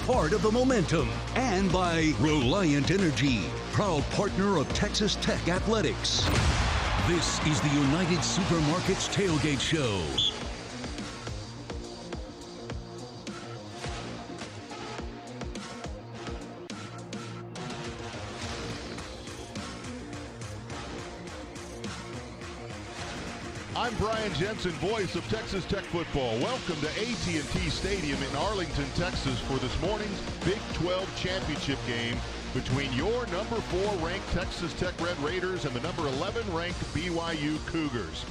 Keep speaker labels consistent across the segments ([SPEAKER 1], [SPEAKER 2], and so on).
[SPEAKER 1] part of the momentum. And by Reliant Energy, proud partner of Texas Tech Athletics. This is the United Supermarkets Tailgate Show.
[SPEAKER 2] I'm Brian Jensen, voice of Texas Tech football. Welcome to AT&T Stadium in Arlington, Texas for this morning's Big 12 championship game between your number 4 ranked Texas Tech Red Raiders and the number 11 ranked BYU Cougars.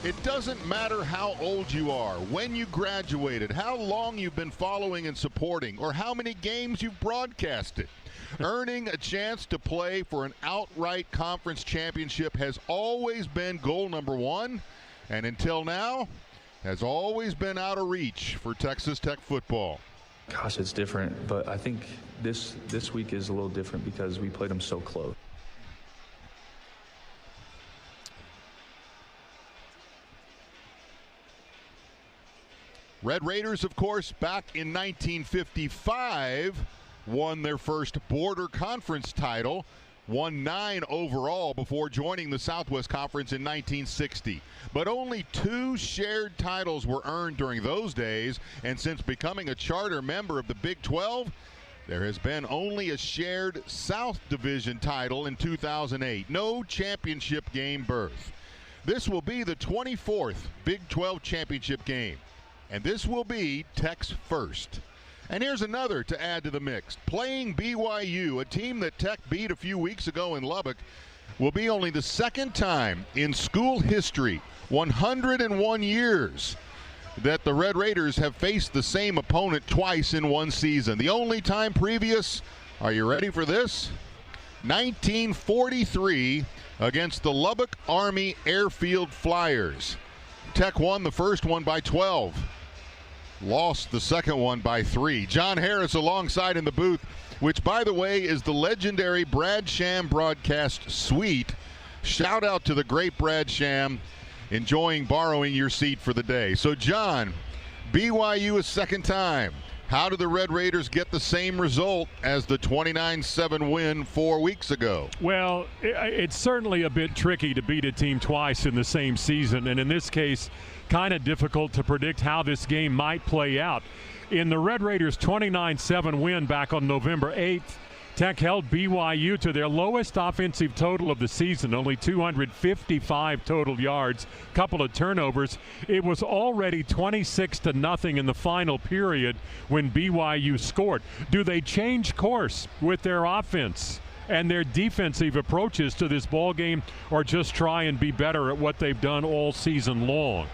[SPEAKER 2] It doesn't matter how old you are, when you graduated, how long you've been following and supporting, or how many games you've broadcasted. Earning a chance to play for an outright conference championship has always been goal number 1. And until now, has always been out of reach for Texas Tech football.
[SPEAKER 3] Gosh, it's different, but I think this week is a little different because we played them so close.
[SPEAKER 2] Red Raiders, of course, back in 1955, won their first Border Conference title. Won 9 overall before joining the Southwest Conference in 1960. But only 2 shared titles were earned during those days, and since becoming a charter member of the Big 12, there has been only a shared South Division title in 2008. No championship game berth. This will be the 24th Big 12 championship game, and this will be Tech's first. And here's another to add to the mix. Playing BYU, a team that Tech beat a few weeks ago in Lubbock, will be only the second time in school history, 101 years, that the Red Raiders have faced the same opponent twice in one season. The only time previous, are you ready for this? 1943 against the Lubbock Army Airfield Flyers. Tech won the first one by 12. Lost the second one by 3. John Harris alongside in the booth, which, by the way, is the legendary Brad Sham broadcast suite. Shout out to the great Brad Sham, enjoying borrowing your seat for the day. So, John, BYU a second time. How did the Red Raiders get the same result as the 29-7 win 4 weeks ago?
[SPEAKER 4] Well, it's certainly a bit tricky to beat a team twice in the same season, and in this case, kind of difficult to predict how this game might play out. In the Red Raiders' 29-7 win back on November 8th, Tech held BYU to their lowest offensive total of the season, only 255 total yards, couple of turnovers. It was already 26-0 in the final period when BYU scored. Do they change course with their offense and their defensive approaches to this ball game, or just try and be better at what they've done all season long?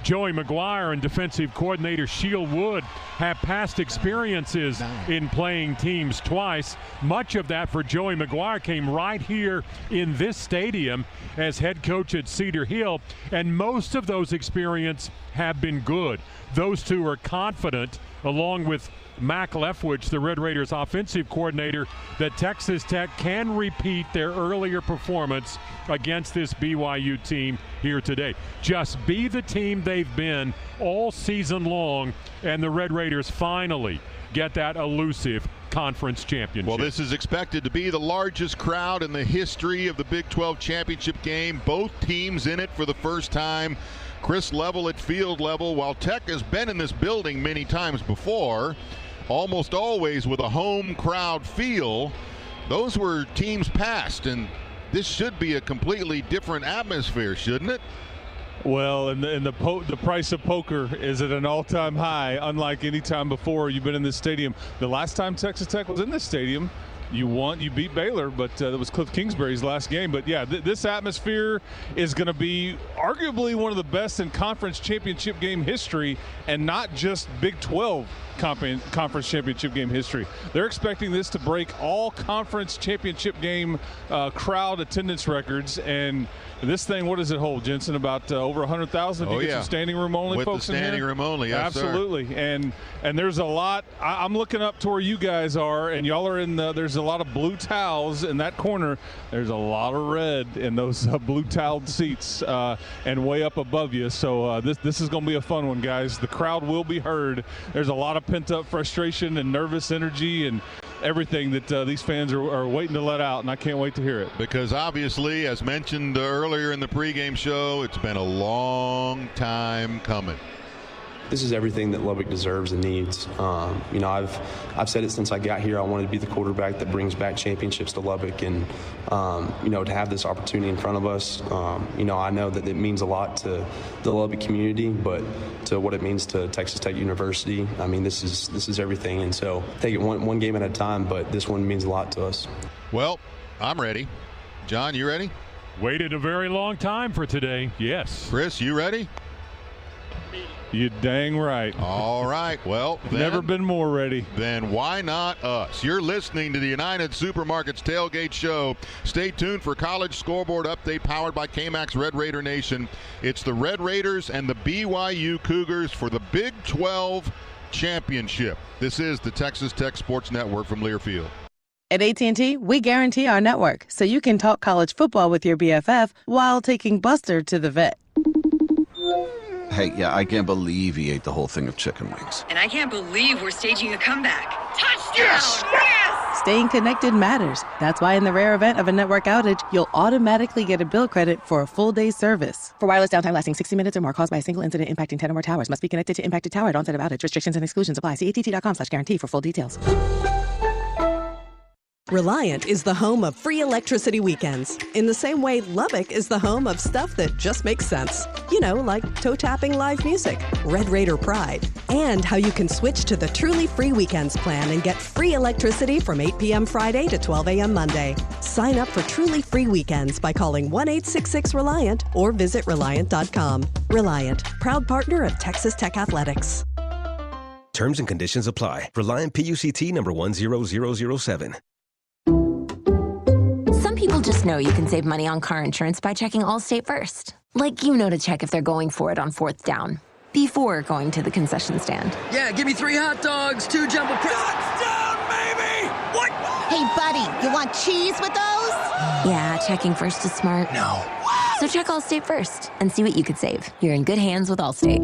[SPEAKER 4] Joey McGuire and defensive coordinator Sheil Wood have past experiences in playing teams twice. Much of that for Joey McGuire came right here in this stadium as head coach at Cedar Hill, and most of those experiences have been good. Those two are confident, along with Mac Leftwich, the Red Raiders offensive coordinator, that Texas Tech can repeat their earlier performance against this BYU team here today. Just be the team they've been all season long, and the Red Raiders finally get that elusive conference championship.
[SPEAKER 2] Well, this is expected to be the largest crowd in the history of the Big 12 championship game. Both teams in it for the first time. Chris Level at field level. While Tech has been in this building many times before, almost always with a home crowd feel, those were teams past, and this should be a completely different atmosphere, shouldn't it?
[SPEAKER 5] Well, and the price of poker is at an all-time high, unlike any time before you've been in this stadium. The last time Texas Tech was in this stadium, you beat Baylor, but it was Cliff Kingsbury's last game. But yeah, this atmosphere is going to be arguably one of the best in conference championship game history, and not just Big 12 conference championship game history. They're expecting this to break all conference championship game crowd attendance records. And this thing, what does it hold, Jensen? About over 100,000 if you get some standing room only folks in here?
[SPEAKER 2] With the standing room only, yes,
[SPEAKER 5] absolutely.
[SPEAKER 2] Sir.
[SPEAKER 5] And there's a lot. I'm looking up to where you guys are, and y'all are in there's a lot of blue towels in that corner. There's a lot of red in those blue toweled seats and way up above you. So this is going to be a fun one, guys. The crowd will be heard. There's a lot of pent-up frustration and nervous energy and everything that these fans are waiting to let out, and I can't wait to hear it.
[SPEAKER 2] Because obviously, as mentioned earlier in the pregame show, it's been a long time coming.
[SPEAKER 6] This is everything that Lubbock deserves and needs. I've said it since I got here. I wanted to be the quarterback that brings back championships to Lubbock, and to have this opportunity in front of us, I know that it means a lot to the Lubbock community, but to what it means to Texas Tech University, I mean, this is everything. And so take it one game at a time, but this one means a lot to us.
[SPEAKER 2] Well, I'm ready. John, you ready?
[SPEAKER 4] Waited a very long time for today. Yes.
[SPEAKER 2] Chris, you ready?
[SPEAKER 5] You dang right.
[SPEAKER 2] All right. Well,
[SPEAKER 5] never been more ready.
[SPEAKER 2] Then why not us? You're listening to the United Supermarkets Tailgate Show. Stay tuned for College Scoreboard update powered by K-Max Red Raider Nation. It's the Red Raiders and the BYU Cougars for the Big 12 Championship. This is the Texas Tech Sports Network from Learfield.
[SPEAKER 7] At AT&T, we guarantee our network so you can talk college football with your BFF while taking Buster to the vet.
[SPEAKER 8] Hey, yeah, I can't believe he ate the whole thing of chicken wings.
[SPEAKER 9] And I can't believe we're staging a comeback. Touchdown!
[SPEAKER 7] Yes! Yes! Staying connected matters. That's why in the rare event of a network outage, you'll automatically get a bill credit for a full day's service. For wireless downtime lasting 60 minutes or more caused by a single incident impacting 10 or more towers, must be connected to impacted tower at onset of outage. Restrictions and exclusions apply. See att.com/guarantee for full details.
[SPEAKER 10] Reliant is the home of free electricity weekends. In the same way, Lubbock is the home of stuff that just makes sense. You know, like toe-tapping live music, Red Raider Pride, and how you can switch to the truly free weekends plan and get free electricity from 8 p.m. Friday to 12 a.m. Monday. Sign up for truly free weekends by calling 1-866-RELIANT or visit Reliant.com. Reliant, proud partner of Texas Tech Athletics.
[SPEAKER 11] Terms and conditions apply. Reliant PUCT number 10007.
[SPEAKER 12] Some people just know you can save money on car insurance by checking Allstate first. Like to check if they're going for it on 4th down, before going to the concession stand.
[SPEAKER 13] Yeah, give me 3 hot dogs, 2 jumbo touchdown, baby! What?
[SPEAKER 14] Hey, buddy, you want cheese with those?
[SPEAKER 12] Yeah, checking first is smart.
[SPEAKER 13] No.
[SPEAKER 12] So check Allstate first and see what you could save. You're in good hands with Allstate.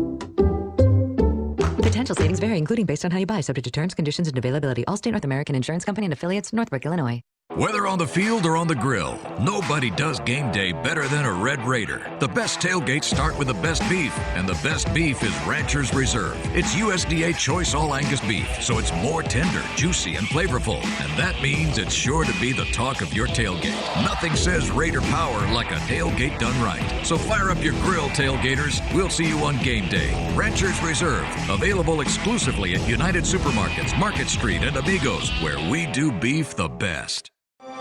[SPEAKER 15] Potential savings vary, including based on how you buy, subject to terms, conditions, and availability. Allstate North American Insurance Company and affiliates, Northbrook, Illinois.
[SPEAKER 16] Whether on the field or on the grill, nobody does game day better than a Red Raider. The best tailgates start with the best beef, and the best beef is Rancher's Reserve. It's USDA Choice All Angus beef, so it's more tender, juicy, and flavorful. And that means it's sure to be the talk of your tailgate. Nothing says Raider power like a tailgate done right. So fire up your grill, tailgaters. We'll see you on game day. Rancher's Reserve, available exclusively at United Supermarkets, Market Street, and Amigos, where we do beef the best.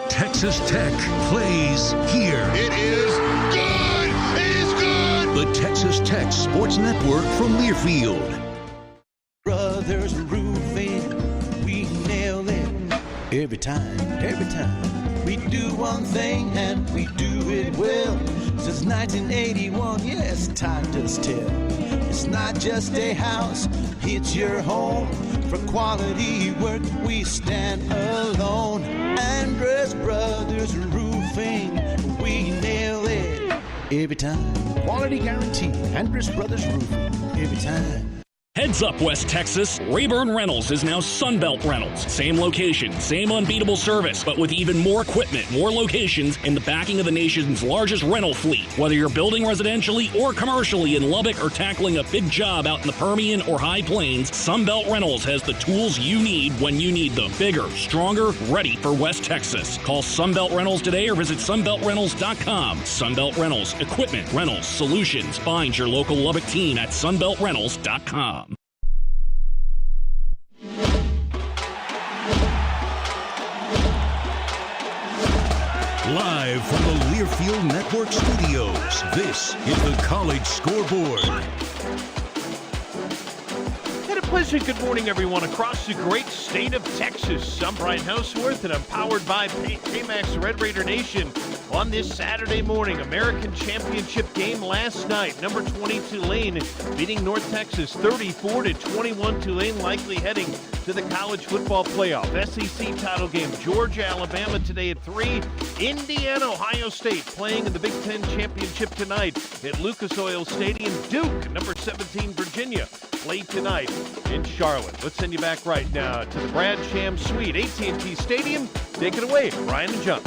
[SPEAKER 1] Texas Tech plays here.
[SPEAKER 2] It is good! It is good!
[SPEAKER 1] The Texas Tech Sports Network from Learfield.
[SPEAKER 17] Brothers Roofing, we nail it every time. We do one thing and we do it well. Since 1981, yes, time does tell. It's not just a house, it's your home. For quality work, we stand alone. Andres Brothers Roofing, we nail it every time. Quality guarantee, Andres Brothers Roofing, every time.
[SPEAKER 18] Heads up, West Texas. Rayburn Rentals is now Sunbelt Rentals. Same location, same unbeatable service, but with even more equipment, more locations, and the backing of the nation's largest rental fleet. Whether you're building residentially or commercially in Lubbock or tackling a big job out in the Permian or High Plains, Sunbelt Rentals has the tools you need when you need them. Bigger, stronger, ready for West Texas. Call Sunbelt Rentals today or visit sunbeltrentals.com. Sunbelt Rentals, equipment, rentals, solutions. Find your local Lubbock team at sunbeltrentals.com.
[SPEAKER 1] Live from the Learfield Network studios, this is the College Scoreboard.
[SPEAKER 19] And a pleasant good morning, everyone, across the great state of Texas. I'm Brian Houseworth, and I'm powered by K-Max Red Raider Nation on this Saturday morning. American Championship game last night. Number 20 Tulane beating North Texas 34-21. Tulane likely heading to the college football playoff. SEC title game, Georgia, Alabama today at 3. Indiana, Ohio State playing in the Big Ten Championship tonight at Lucas Oil Stadium. Duke, number 17, Virginia, play tonight in Charlotte. Let's send you back right now to the Brad Sham Suite, AT&T Stadium. Take it away, Brian and John.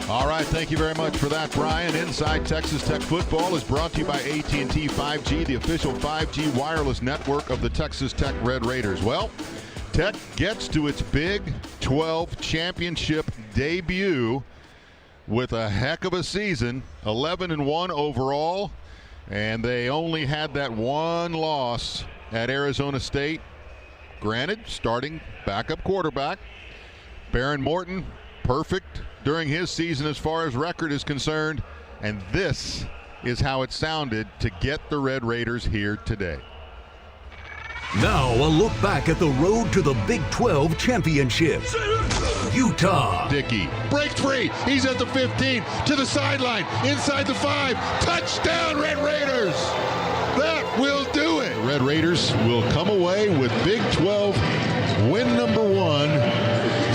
[SPEAKER 2] All right, thank you very much for that, Brian. Inside Texas Tech Football is brought to you by AT&T 5G, the official 5G wireless network of the Texas Tech Red Raiders. Well, Tech gets to its Big 12 championship debut with a heck of a season, 11-1 overall, and they only had that one loss at Arizona State. Granted, starting backup quarterback, Baron Morton, perfect during his season as far as record is concerned, and this is how it sounded to get the Red Raiders here today.
[SPEAKER 1] Now a look back at the road to the Big 12 championship. Utah.
[SPEAKER 2] Dickey breaks free. He's at the 15, to the sideline, inside the 5. Touchdown, Red Raiders. That will do it. The Red Raiders will come away with Big 12 win number 1,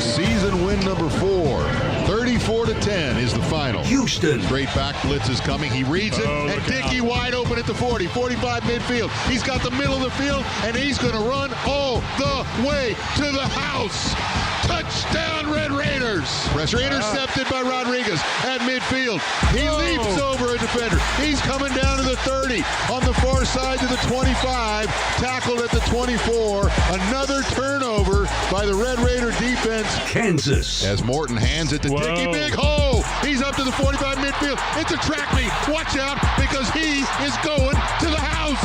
[SPEAKER 2] season win number 4. 34-10 is the final.
[SPEAKER 1] Houston.
[SPEAKER 2] Straight back blitz is coming. He reads it, and Dickey wide open at the 40, 45 midfield. He's got the middle of the field, and he's going to run all the way to the house. Touchdown, Red Raiders. Pressure intercepted by Rodriguez at midfield. He leaps over a defender. He's coming down to the 30, on the far side to the 25, tackled at the 24. Another turnover by the Red Raider defense.
[SPEAKER 1] Kansas.
[SPEAKER 2] As Morton hands it to Dickey, big hole. He's up to the 45 midfield. It's a track meet. Watch out, because he is going to the house.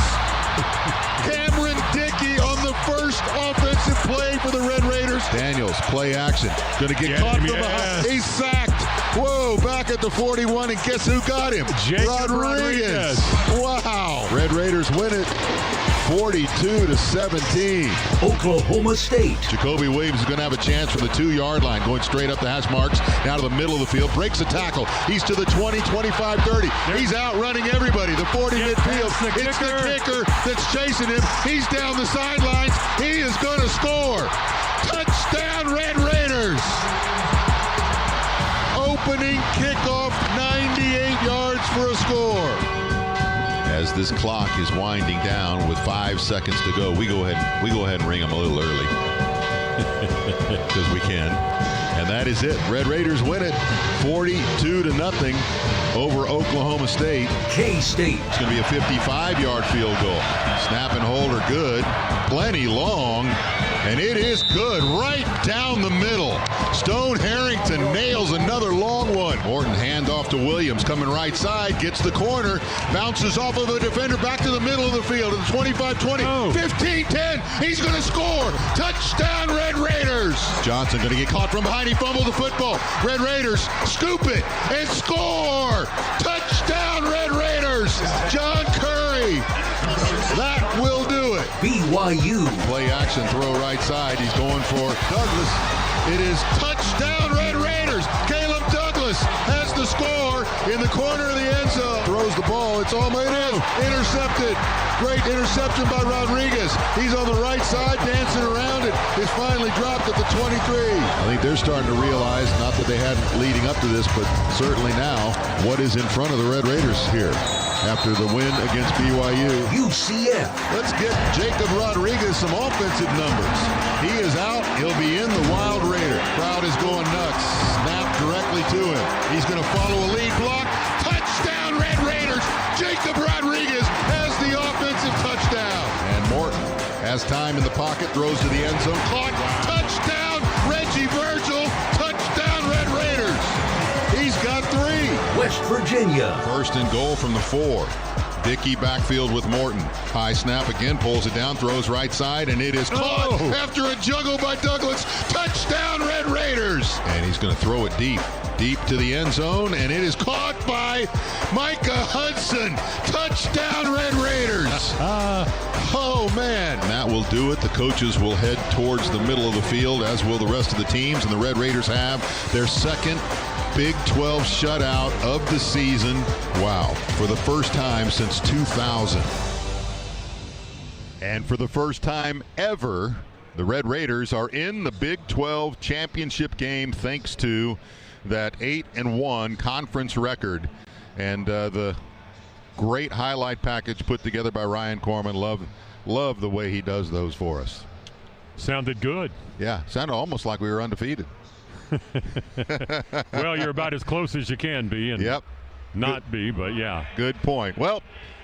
[SPEAKER 2] Cameron Dickey on the first offensive play for the Red Raiders. Daniels, play action. Going to get caught from behind. He's sacked. Whoa, back at the 41, and guess who got him? Rodriguez. Wow. Red Raiders win it 42-17.
[SPEAKER 1] Oklahoma State.
[SPEAKER 2] Jacoby Williams is going to have a chance from the 2-yard line, going straight up the hash marks, down to the middle of the field, breaks a tackle. He's to the 20, 25, 30. He's outrunning everybody. The 40 midfield. It's the kicker that's chasing him. He's down the sidelines. He is going to score. Touchdown, Red Raiders. Opening kickoff, 98 yards for a score. As this clock is winding down with 5 seconds to go, we go ahead and ring them a little early because we can. And that is it. Red Raiders win it 42-0 over Oklahoma State.
[SPEAKER 1] K-State.
[SPEAKER 2] It's going to be a 55-yard field goal. Snap and hold are good. Plenty long. And it is good right down the middle. Stone Harrington nails another long one. Morton handoff to Williams, coming right side, gets the corner, bounces off of a defender back to the middle of the field to the 25-20, 15-10. He's going to score. Touchdown, Red Raiders. Johnson going to get caught from behind. He fumbled the football. Red Raiders scoop it and score. Touchdown, Red Raiders. John Curry. That will do it.
[SPEAKER 1] BYU.
[SPEAKER 2] Play action, throw right side. He's going for Douglas. It is touchdown, Red Raiders. Caleb Douglas has the score in the corner of the end zone. Throws the ball. It's all made in. Intercepted. Great interception by Rodriguez. He's on the right side, dancing around it. It's finally dropped at the 23. I think they're starting to realize, not that they hadn't leading up to this, but certainly now, what is in front of the Red Raiders here after the win against BYU.
[SPEAKER 1] UCF.
[SPEAKER 2] Let's get Jacob Rodriguez some offensive numbers. He is out. He'll be in the Wild Raider. Crowd is going nuts. Snap directly to him. He's going to follow a lead block. Touchdown, Red Raiders. Jacob Rodriguez has the offensive touchdown. And Morton has time in the pocket, throws to the end zone. Clock. Touchdown, Reggie Virgil. Touchdown, Red Raiders. He's got 3.
[SPEAKER 1] West Virginia.
[SPEAKER 2] First and goal from the 4. Dickey backfield with Morton. High snap again, pulls it down, throws right side, and it is caught after a juggle by Douglas. Touchdown, Red Raiders. And he's going to throw it deep to the end zone, and it is caught by Micah Hudson. Touchdown, Red Raiders. Oh, man. That will do it. The coaches will head towards the middle of the field, as will the rest of the teams, and the Red Raiders have their second Big 12 shutout of the season. Wow. For the first time since 2000. And for the first time ever, the Red Raiders are in the Big 12 championship game thanks to that 8-1 conference record. And the great highlight package put together by Ryan Corman. Love Love the way he does those for us.
[SPEAKER 4] Sounded good.
[SPEAKER 2] Yeah, sounded almost like we were undefeated.
[SPEAKER 4] Well, you're about as close as you can be. And
[SPEAKER 2] yep.
[SPEAKER 4] Not be, but yeah.
[SPEAKER 2] Good point. Well,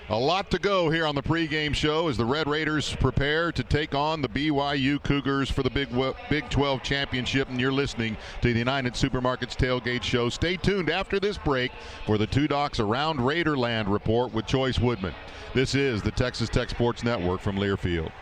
[SPEAKER 2] a lot to go here on the pregame show as the Red Raiders prepare to take on the BYU Cougars for the Big 12 championship. And you're listening to the United Supermarkets Tailgate Show. Stay tuned after this break for the Two Docs Around Raiderland report with Choice Woodman. This is the Texas Tech Sports Network from Learfield.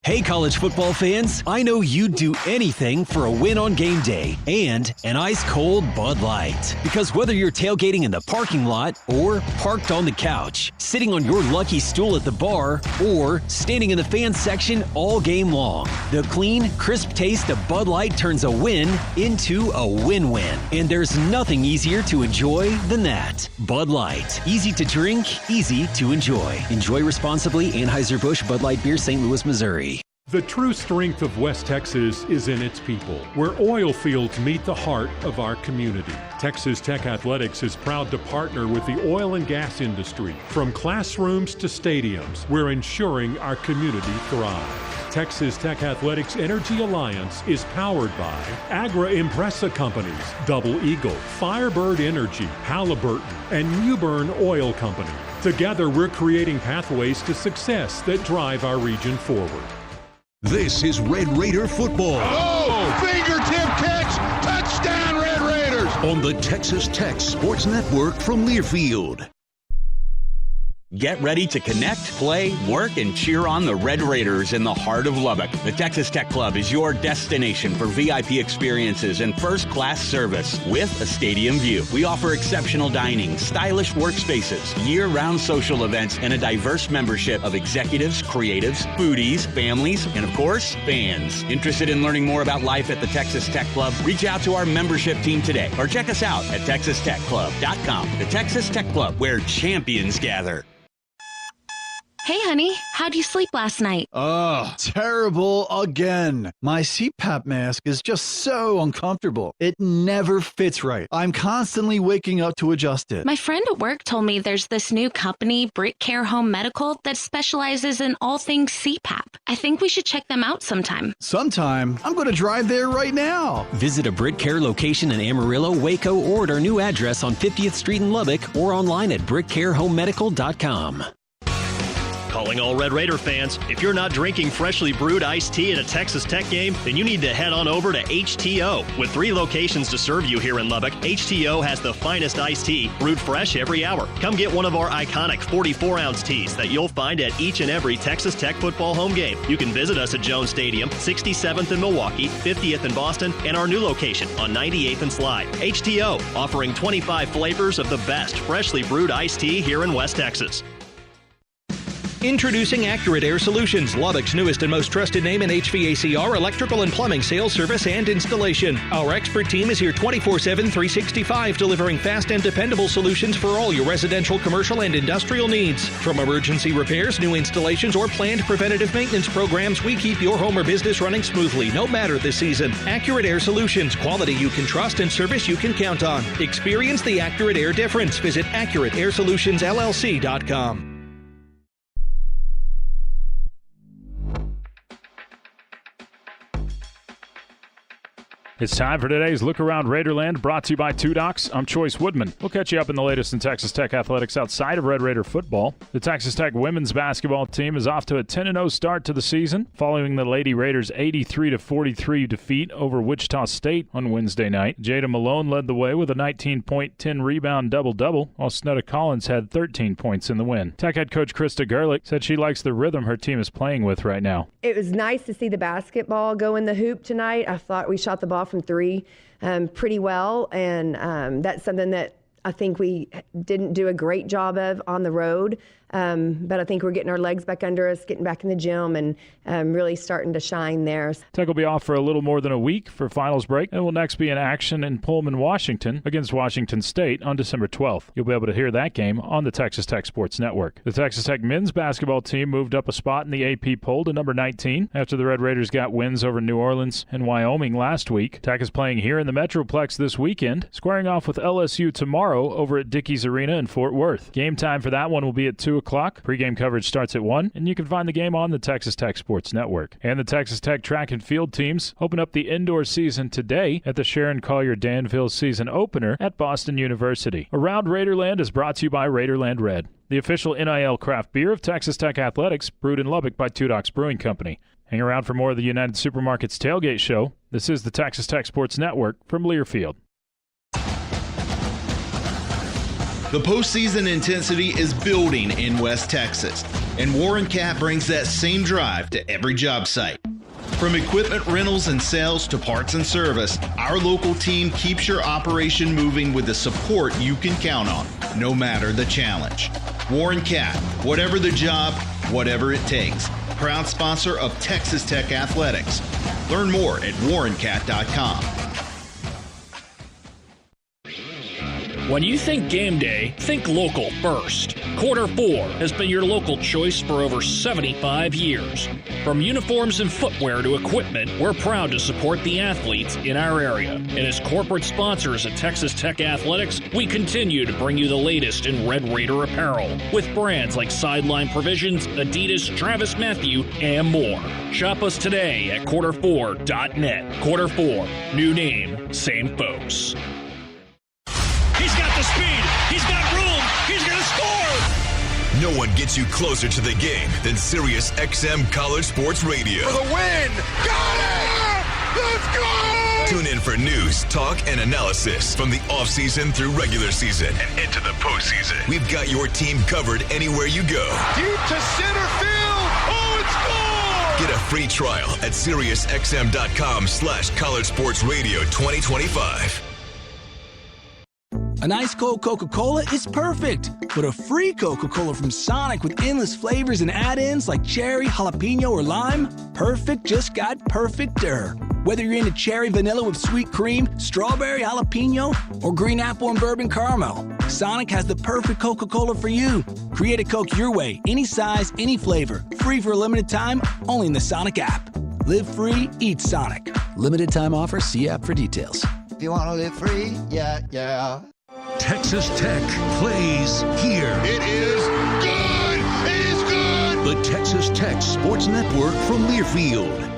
[SPEAKER 20] Hey, college football fans, I know you'd do anything for a win on game day and an ice-cold Bud Light. Because whether you're tailgating in the parking lot or parked on the couch, sitting on your lucky stool at the bar, or standing in the fan section all game long, the clean, crisp taste of Bud Light turns a win into a win-win. And there's nothing easier to enjoy than that. Bud Light. Easy to drink, easy to enjoy. Enjoy responsibly. Anheuser-Busch Bud Light Beer, St. Louis, Missouri.
[SPEAKER 4] The true strength of West Texas is in its people, where oil fields meet the heart of our community. Texas Tech Athletics is proud to partner with the oil and gas industry. From classrooms to stadiums, we're ensuring our community thrives. Texas Tech Athletics Energy Alliance is powered by Agra Impresa Companies, Double Eagle, Firebird Energy, Halliburton, and Newburn Oil Company. Together, we're creating pathways to success that drive our region forward.
[SPEAKER 1] This is Red Raider football.
[SPEAKER 2] Oh, fingertip catch, touchdown Red Raiders!
[SPEAKER 1] On the Texas Tech Sports Network from Learfield.
[SPEAKER 21] Get ready to connect, play, work, and cheer on the Red Raiders in the heart of Lubbock. The Texas Tech Club is your destination for VIP experiences and first-class service with a stadium view. We offer exceptional dining, stylish workspaces, year-round social events, and a diverse membership of executives, creatives, foodies, families, and of course, fans. Interested in learning more about life at the Texas Tech Club? Reach out to our membership team today or check us out at texastechclub.com. The Texas Tech Club, where champions gather.
[SPEAKER 22] Hey, honey, how'd you sleep last night?
[SPEAKER 23] Oh, terrible again. My CPAP mask is just so uncomfortable. It never fits right. I'm constantly waking up to adjust it.
[SPEAKER 22] My friend at work told me there's this new company, BritCare Home Medical, that specializes in all things CPAP. I think we should check them out sometime.
[SPEAKER 23] Sometime? I'm going to drive there right now.
[SPEAKER 20] Visit a BritCare location in Amarillo, Waco, or at our new address on 50th Street in Lubbock, or online at BritCareHomeMedical.com.
[SPEAKER 24] Calling all Red Raider fans, if you're not drinking freshly brewed iced tea at a Texas Tech game, then you need to head on over to HTO. With 3 locations to serve you here in Lubbock, HTO has the finest iced tea brewed fresh every hour. Come get one of our iconic 44-ounce teas that you'll find at each and every Texas Tech football home game. You can visit us at Jones Stadium, 67th in Milwaukee, 50th in Boston, and our new location on 98th and Slide. HTO, offering 25 flavors of the best freshly brewed iced tea here in West Texas.
[SPEAKER 25] Introducing Accurate Air Solutions, Lubbock's newest and most trusted name in HVACR, electrical and plumbing sales, service, and installation. Our expert team is here 24/7, 365, delivering fast and dependable solutions for all your residential, commercial, and industrial needs. From emergency repairs, new installations, or planned preventative maintenance programs, we keep your home or business running smoothly, no matter the season. Accurate Air Solutions, quality you can trust and service you can count on. Experience the Accurate Air difference. Visit AccurateAirSolutionsLLC.com.
[SPEAKER 26] It's time for today's Look Around Raiderland, brought to you by Two Docs. I'm Choice Woodman. We'll catch you up in the latest in Texas Tech athletics outside of Red Raider football. The Texas Tech women's basketball team is off to a 10-0 start to the season, following the Lady Raiders' 83-43 defeat over Wichita State on Wednesday night. Jada Malone led the way with a 19-point, 10-rebound double-double, while Snetta Collins had 13 points in the win. Tech head coach Krista Gerlich said she likes the rhythm her team is playing with right now.
[SPEAKER 27] It was nice to see the basketball go in the hoop tonight. I thought we shot the ball from 3 pretty well, and that's something that I think we didn't do a great job of on the road. But I think we're getting our legs back under us, getting back in the gym, and really starting to shine there.
[SPEAKER 26] Tech will be off for a little more than a week for finals break, and will next be in action in Pullman, Washington against Washington State on December 12th. You'll be able to hear that game on the Texas Tech Sports Network. The Texas Tech men's basketball team moved up a spot in the AP poll to number 19 after the Red Raiders got wins over New Orleans and Wyoming last week. Tech is playing here in the Metroplex this weekend, squaring off with LSU tomorrow over at Dickies Arena in Fort Worth. Game time for that one will be at 2 o'clock. Pre-game coverage starts at 1, and you can find the game on the Texas Tech Sports Network. And the Texas Tech track and field teams open up the indoor season today at the Sharon Collier Danville season opener at Boston University. Around Raiderland is brought to you by Raiderland Red, the official NIL craft beer of Texas Tech Athletics, brewed in Lubbock by Two Docs Brewing Company. Hang around for more of the United Supermarkets Tailgate Show. This is the Texas Tech Sports Network from Learfield.
[SPEAKER 3] The postseason intensity is building in West Texas, and Warren Cat brings that same drive to every job site. From equipment rentals and sales to parts and service, our local team keeps your operation moving with the support you can count on, no matter the challenge. Warren Cat, whatever the job, whatever it takes. Proud sponsor of Texas Tech Athletics. Learn more at warrencat.com.
[SPEAKER 18] When you think game day, think local first. Quarter 4 has been your local choice for over 75 years. From uniforms and footwear to equipment, we're proud to support the athletes in our area. And as corporate sponsors at Texas Tech Athletics, we continue to bring you the latest in Red Raider apparel, with brands like Sideline Provisions, Adidas, Travis Matthew, and more. Shop us today at quarter4.net. Quarter 4, new name, same folks.
[SPEAKER 5] He's got the speed. He's got room. He's going to score.
[SPEAKER 6] No one gets you closer to the game than Sirius XM College Sports Radio.
[SPEAKER 5] For the win. Got it. Let's go.
[SPEAKER 6] Tune in for news, talk, and analysis from the offseason through regular season and into the postseason. We've got your team covered anywhere you go.
[SPEAKER 5] Deep to center field. Oh, it's gone.
[SPEAKER 6] Get a free trial at SiriusXM.com/College Sports Radio 2025.
[SPEAKER 7] An ice cold Coca-Cola is perfect, but a free Coca-Cola from Sonic with endless flavors and add-ins like cherry, jalapeno, or lime, perfect just got perfecter. Whether you're into cherry vanilla with sweet cream, strawberry jalapeno, or green apple and bourbon caramel, Sonic has the perfect Coca-Cola for you. Create a Coke your way, any size, any flavor, free for a limited time, only in the Sonic app. Live free, eat Sonic. Limited time offer, see app for details.
[SPEAKER 8] If you want to live free, yeah.
[SPEAKER 1] Texas Tech plays here.
[SPEAKER 5] It is good. It is good.
[SPEAKER 1] The Texas Tech Sports Network from Learfield.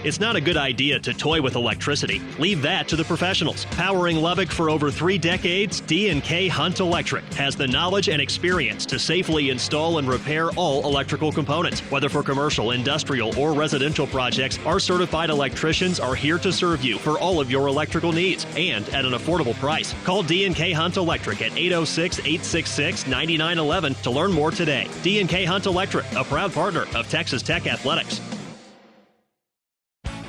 [SPEAKER 24] It's not a good idea to toy with electricity. Leave that to the professionals. Powering Lubbock for over 3 decades, D&K Hunt Electric has the knowledge and experience to safely install and repair all electrical components. Whether for commercial, industrial, or residential projects, our certified electricians are here to serve you for all of your electrical needs and at an affordable price. Call D&K Hunt Electric at 806-866-9911 to learn more today. D&K Hunt Electric, a proud partner of Texas Tech Athletics.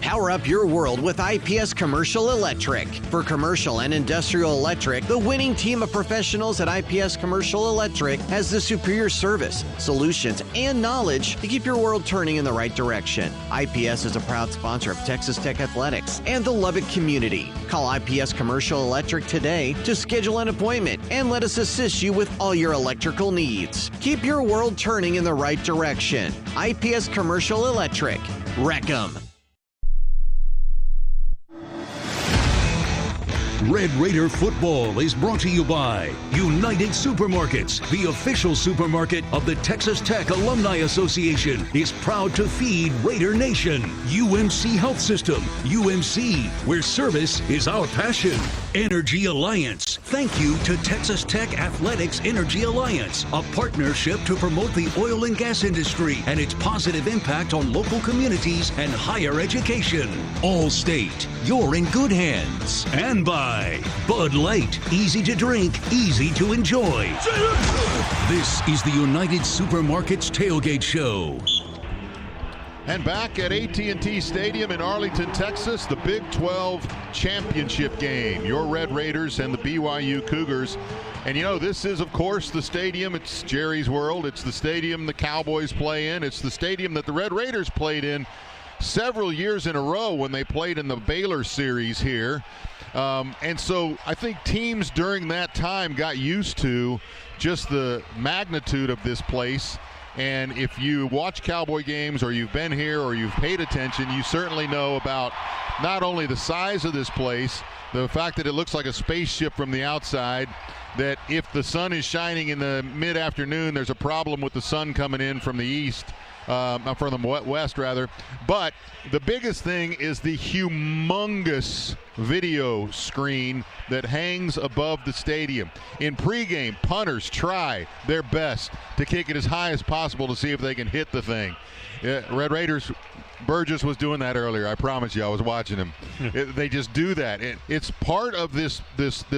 [SPEAKER 9] Power up your world with IPS Commercial Electric. For commercial and industrial electric, the winning team of professionals at IPS Commercial Electric has the superior service, solutions, and knowledge to keep your world turning in the right direction. IPS is a proud sponsor of Texas Tech Athletics and the Lubbock community. Call IPS Commercial Electric today to schedule an appointment and let us assist you with all your electrical needs. Keep your world turning in the right direction. IPS Commercial Electric. Wreck 'em.
[SPEAKER 1] Red Raider football is brought to you by United Supermarkets, the official supermarket of the Texas Tech Alumni Association, is proud to feed Raider Nation. UMC Health System, UMC, where service is our passion. Energy Alliance, thank you to Texas Tech Athletics Energy Alliance, a partnership to promote the oil and gas industry and its positive impact on local communities and higher education. Allstate, you're in good hands. And by Bud Light, easy to drink, easy to enjoy. This is the United Supermarkets Tailgate Show.
[SPEAKER 2] And back at AT&T Stadium in Arlington, Texas, the Big 12 championship game. Your Red Raiders and the BYU Cougars. And you know, this is, of course, the stadium. It's Jerry's World. It's the stadium the Cowboys play in. It's the stadium that the Red Raiders played in several years in a row when they played in the Baylor series here. And so I think teams during that time got used to just the magnitude of this place. And if you watch Cowboy games or you've been here or you've paid attention, you certainly know about not only the size of this place, the fact that it looks like a spaceship from the outside, that if the sun is shining in the mid-afternoon, there's a problem with the sun coming in from the east, from the west rather. But the biggest thing is the humongous video screen that hangs above the stadium. In pregame, punters try their best to kick it as high as possible to see if they can hit the thing. Red Raiders, Burgess was doing that earlier. I promise you, I was watching him. They just do that. It's part of this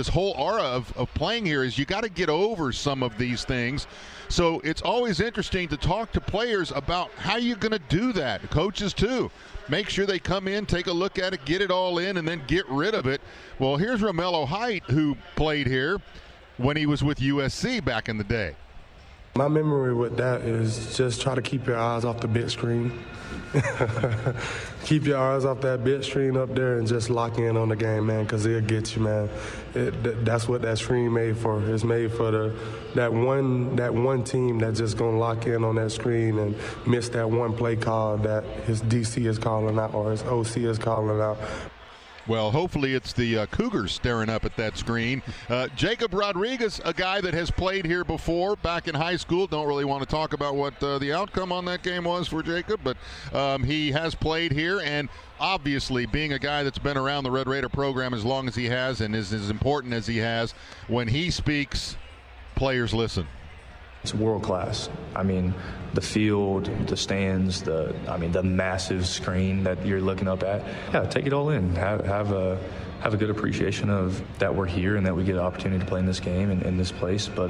[SPEAKER 2] whole aura of playing here is you got to get over some of these things. So it's always interesting to talk to players about how you're going to do that. Coaches too. Make sure they come in, take a look at it, get it all in, and then get rid of it. Well, here's Romello Height, who played here when he was with USC back in the day.
[SPEAKER 10] My memory with that is just try to keep your eyes off the big screen. Keep your eyes off that big screen up there and just lock in on the game, man, because it'll get you, man. That's what that screen made for. It's made for that one team that's just going to lock in on that screen and miss that one play call that his DC is calling out or his OC is calling out.
[SPEAKER 2] Well, hopefully it's the Cougars staring up at that screen. Jacob Rodriguez, a guy that has played here before back in high school. Don't really want to talk about what the outcome on that game was for Jacob, but he has played here, and obviously being a guy that's been around the Red Raider program as long as he has and is as important as he has, when he speaks, players listen.
[SPEAKER 11] It's world class. I mean, the field, the stands, the massive screen that you're looking up at. Yeah, take it all in. Have a good appreciation of that we're here and that we get an opportunity to play in this game and in this place. But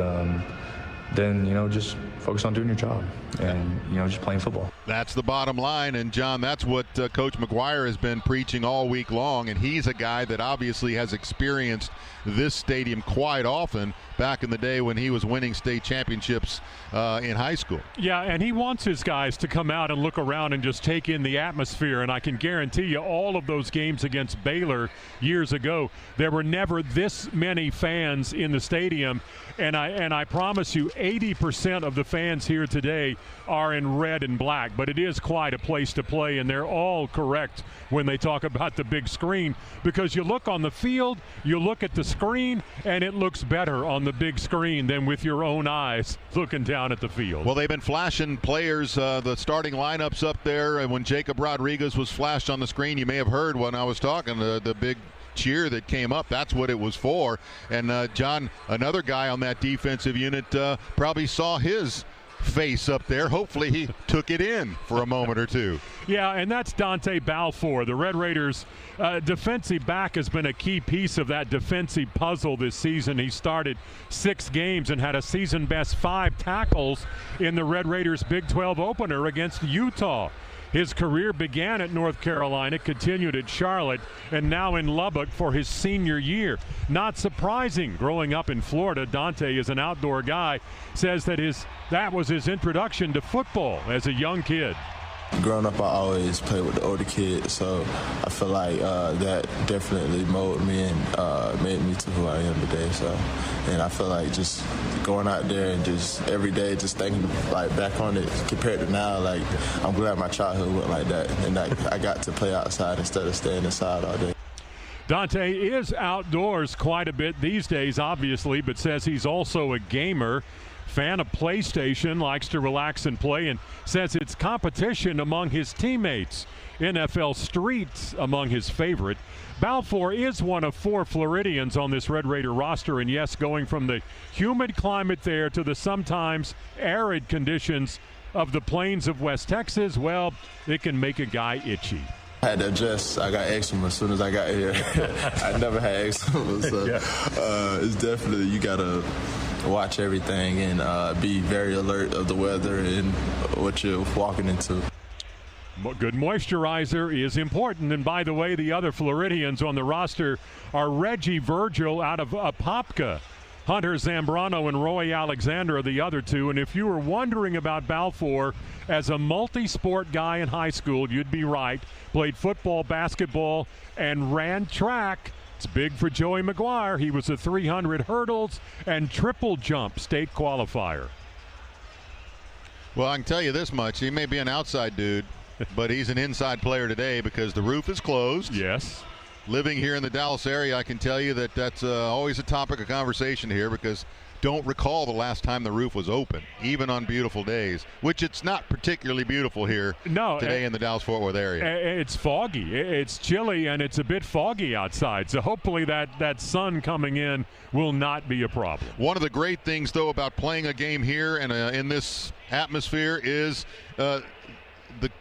[SPEAKER 11] then, just focus on doing your job and, just playing football.
[SPEAKER 2] That's the bottom line. And, John, that's what Coach McGuire has been preaching all week long. And he's a guy that obviously has experienced this stadium quite often back in the day when he was winning state championships in high school.
[SPEAKER 4] Yeah, and he wants his guys to come out and look around and just take in the atmosphere. And I can guarantee you all of those games against Baylor years ago, there were never this many fans in the stadium. And I promise you 80% of the fans here today are in red and black. But it is quite a place to play, and they're all correct when they talk about the big screen, because you look on the field, you look at the screen, and it looks better on the big screen than with your own eyes looking down at the field.
[SPEAKER 2] Well, they've been flashing players, the starting lineups up there, and when Jacob Rodriguez was flashed on the screen, you may have heard when I was talking, the big cheer that came up. That's what it was for. And John, another guy on that defensive unit, probably saw his face up there. Hopefully he took it in for a moment or two.
[SPEAKER 4] Yeah, and that's Dante Balfour. The Red Raiders defensive back has been a key piece of that defensive puzzle this season. He started 6 games and had a season best 5 tackles in the Red Raiders Big 12 opener against Utah. His career began at North Carolina, continued at Charlotte, and now in Lubbock for his senior year. Not surprising, growing up in Florida, Dante is an outdoor guy, says that was his introduction to football as a young kid.
[SPEAKER 12] Growing up, I always played with the older kids, so I feel like that definitely molded me and made me to who I am today. So, and I feel like just going out there and just every day just thinking like back on it compared to now, like I'm glad my childhood went like that and I got to play outside instead of staying inside all day.
[SPEAKER 4] Dante is outdoors quite a bit these days, obviously, but says he's also a gamer. Fan of PlayStation, likes to relax and play, and says it's competition among his teammates. NFL Street among his favorite. Balfour is one of 4 Floridians on this Red Raider roster, and yes, going from the humid climate there to the sometimes arid conditions of the plains of West Texas, well, it can make a guy itchy.
[SPEAKER 12] I had to adjust. I got eczema as soon as I got here. I never had eczema, so it's definitely, you got to watch everything and be very alert of the weather and what you're walking into.
[SPEAKER 4] Good moisturizer is important. And by the way, the other Floridians on the roster are Reggie Virgil out of Apopka. Hunter Zambrano and Roy Alexander are the other 2. And if you were wondering about Balfour as a multi-sport guy in high school, you'd be right. Played football, basketball, and ran track. It's big for Joey McGuire. He was a 300 hurdles and triple jump state qualifier.
[SPEAKER 2] Well, I can tell you this much. He may be an outside dude, but he's an inside player today because the roof is closed.
[SPEAKER 4] Yes.
[SPEAKER 2] living here in the Dallas area, I can tell you that that's always a topic of conversation here, because don't recall the last time the roof was open, even on beautiful days, which it's not particularly beautiful here today in the Dallas-Fort Worth area.
[SPEAKER 4] It's foggy. It's chilly, and it's a bit foggy outside. So hopefully that sun coming in will not be a problem.
[SPEAKER 2] One of the great things, though, about playing a game here and in this atmosphere is the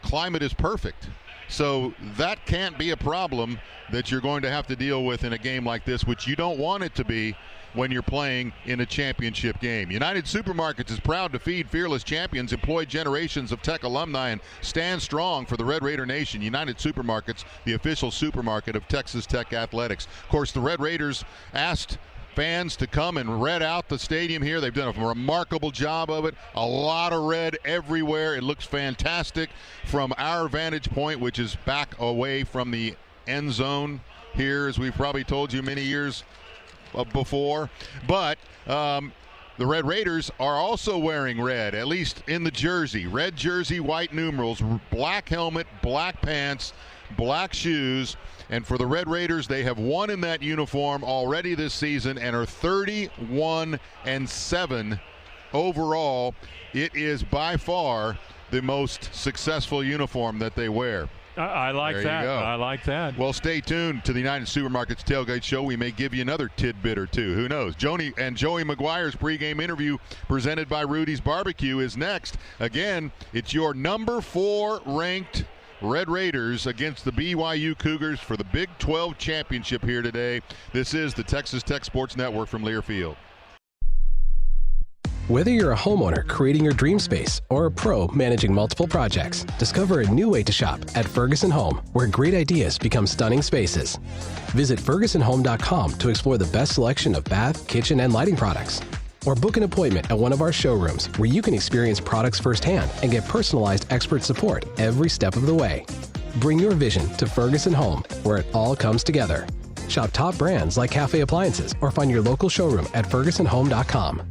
[SPEAKER 2] climate is perfect. So that can't be a problem that you're going to have to deal with in a game like this, which you don't want it to be when you're playing in a championship game. United Supermarkets is proud to feed fearless champions, employ generations of Tech alumni, and stand strong for the Red Raider Nation. United Supermarkets, the official supermarket of Texas Tech Athletics. Of course, the Red Raiders asked fans to come and red out the stadium here. They've done a remarkable job of it. A lot of red everywhere. It looks fantastic from our vantage point, which is back away from the end zone here, as we've probably told you many years before. But the Red Raiders are also wearing red, at least in the jersey. Red jersey, white numerals, black helmet, black pants, black shoes. And for the Red Raiders, they have won in that uniform already this season and are 31-7 overall. It is by far the most successful uniform that they wear.
[SPEAKER 4] I like that. I like that.
[SPEAKER 2] Well, stay tuned to the United Supermarkets Tailgate Show. We may give you another tidbit or two. Who knows? Joey McGuire's pregame interview presented by Rudy's Barbecue is next. Again, it's your number 4 ranked Red Raiders against the BYU Cougars for the Big 12 championship here today. This is the Texas Tech Sports Network from Learfield.
[SPEAKER 13] Whether you're a homeowner creating your dream space or a pro managing multiple projects, discover a new way to shop at Ferguson Home, where great ideas become stunning spaces. Visit FergusonHome.com to explore the best selection of bath, kitchen, and lighting products. Or book an appointment at one of our showrooms where you can experience products firsthand and get personalized expert support every step of the way. Bring your vision to Ferguson Home, where it all comes together. Shop top brands like Cafe Appliances or find your local showroom at FergusonHome.com.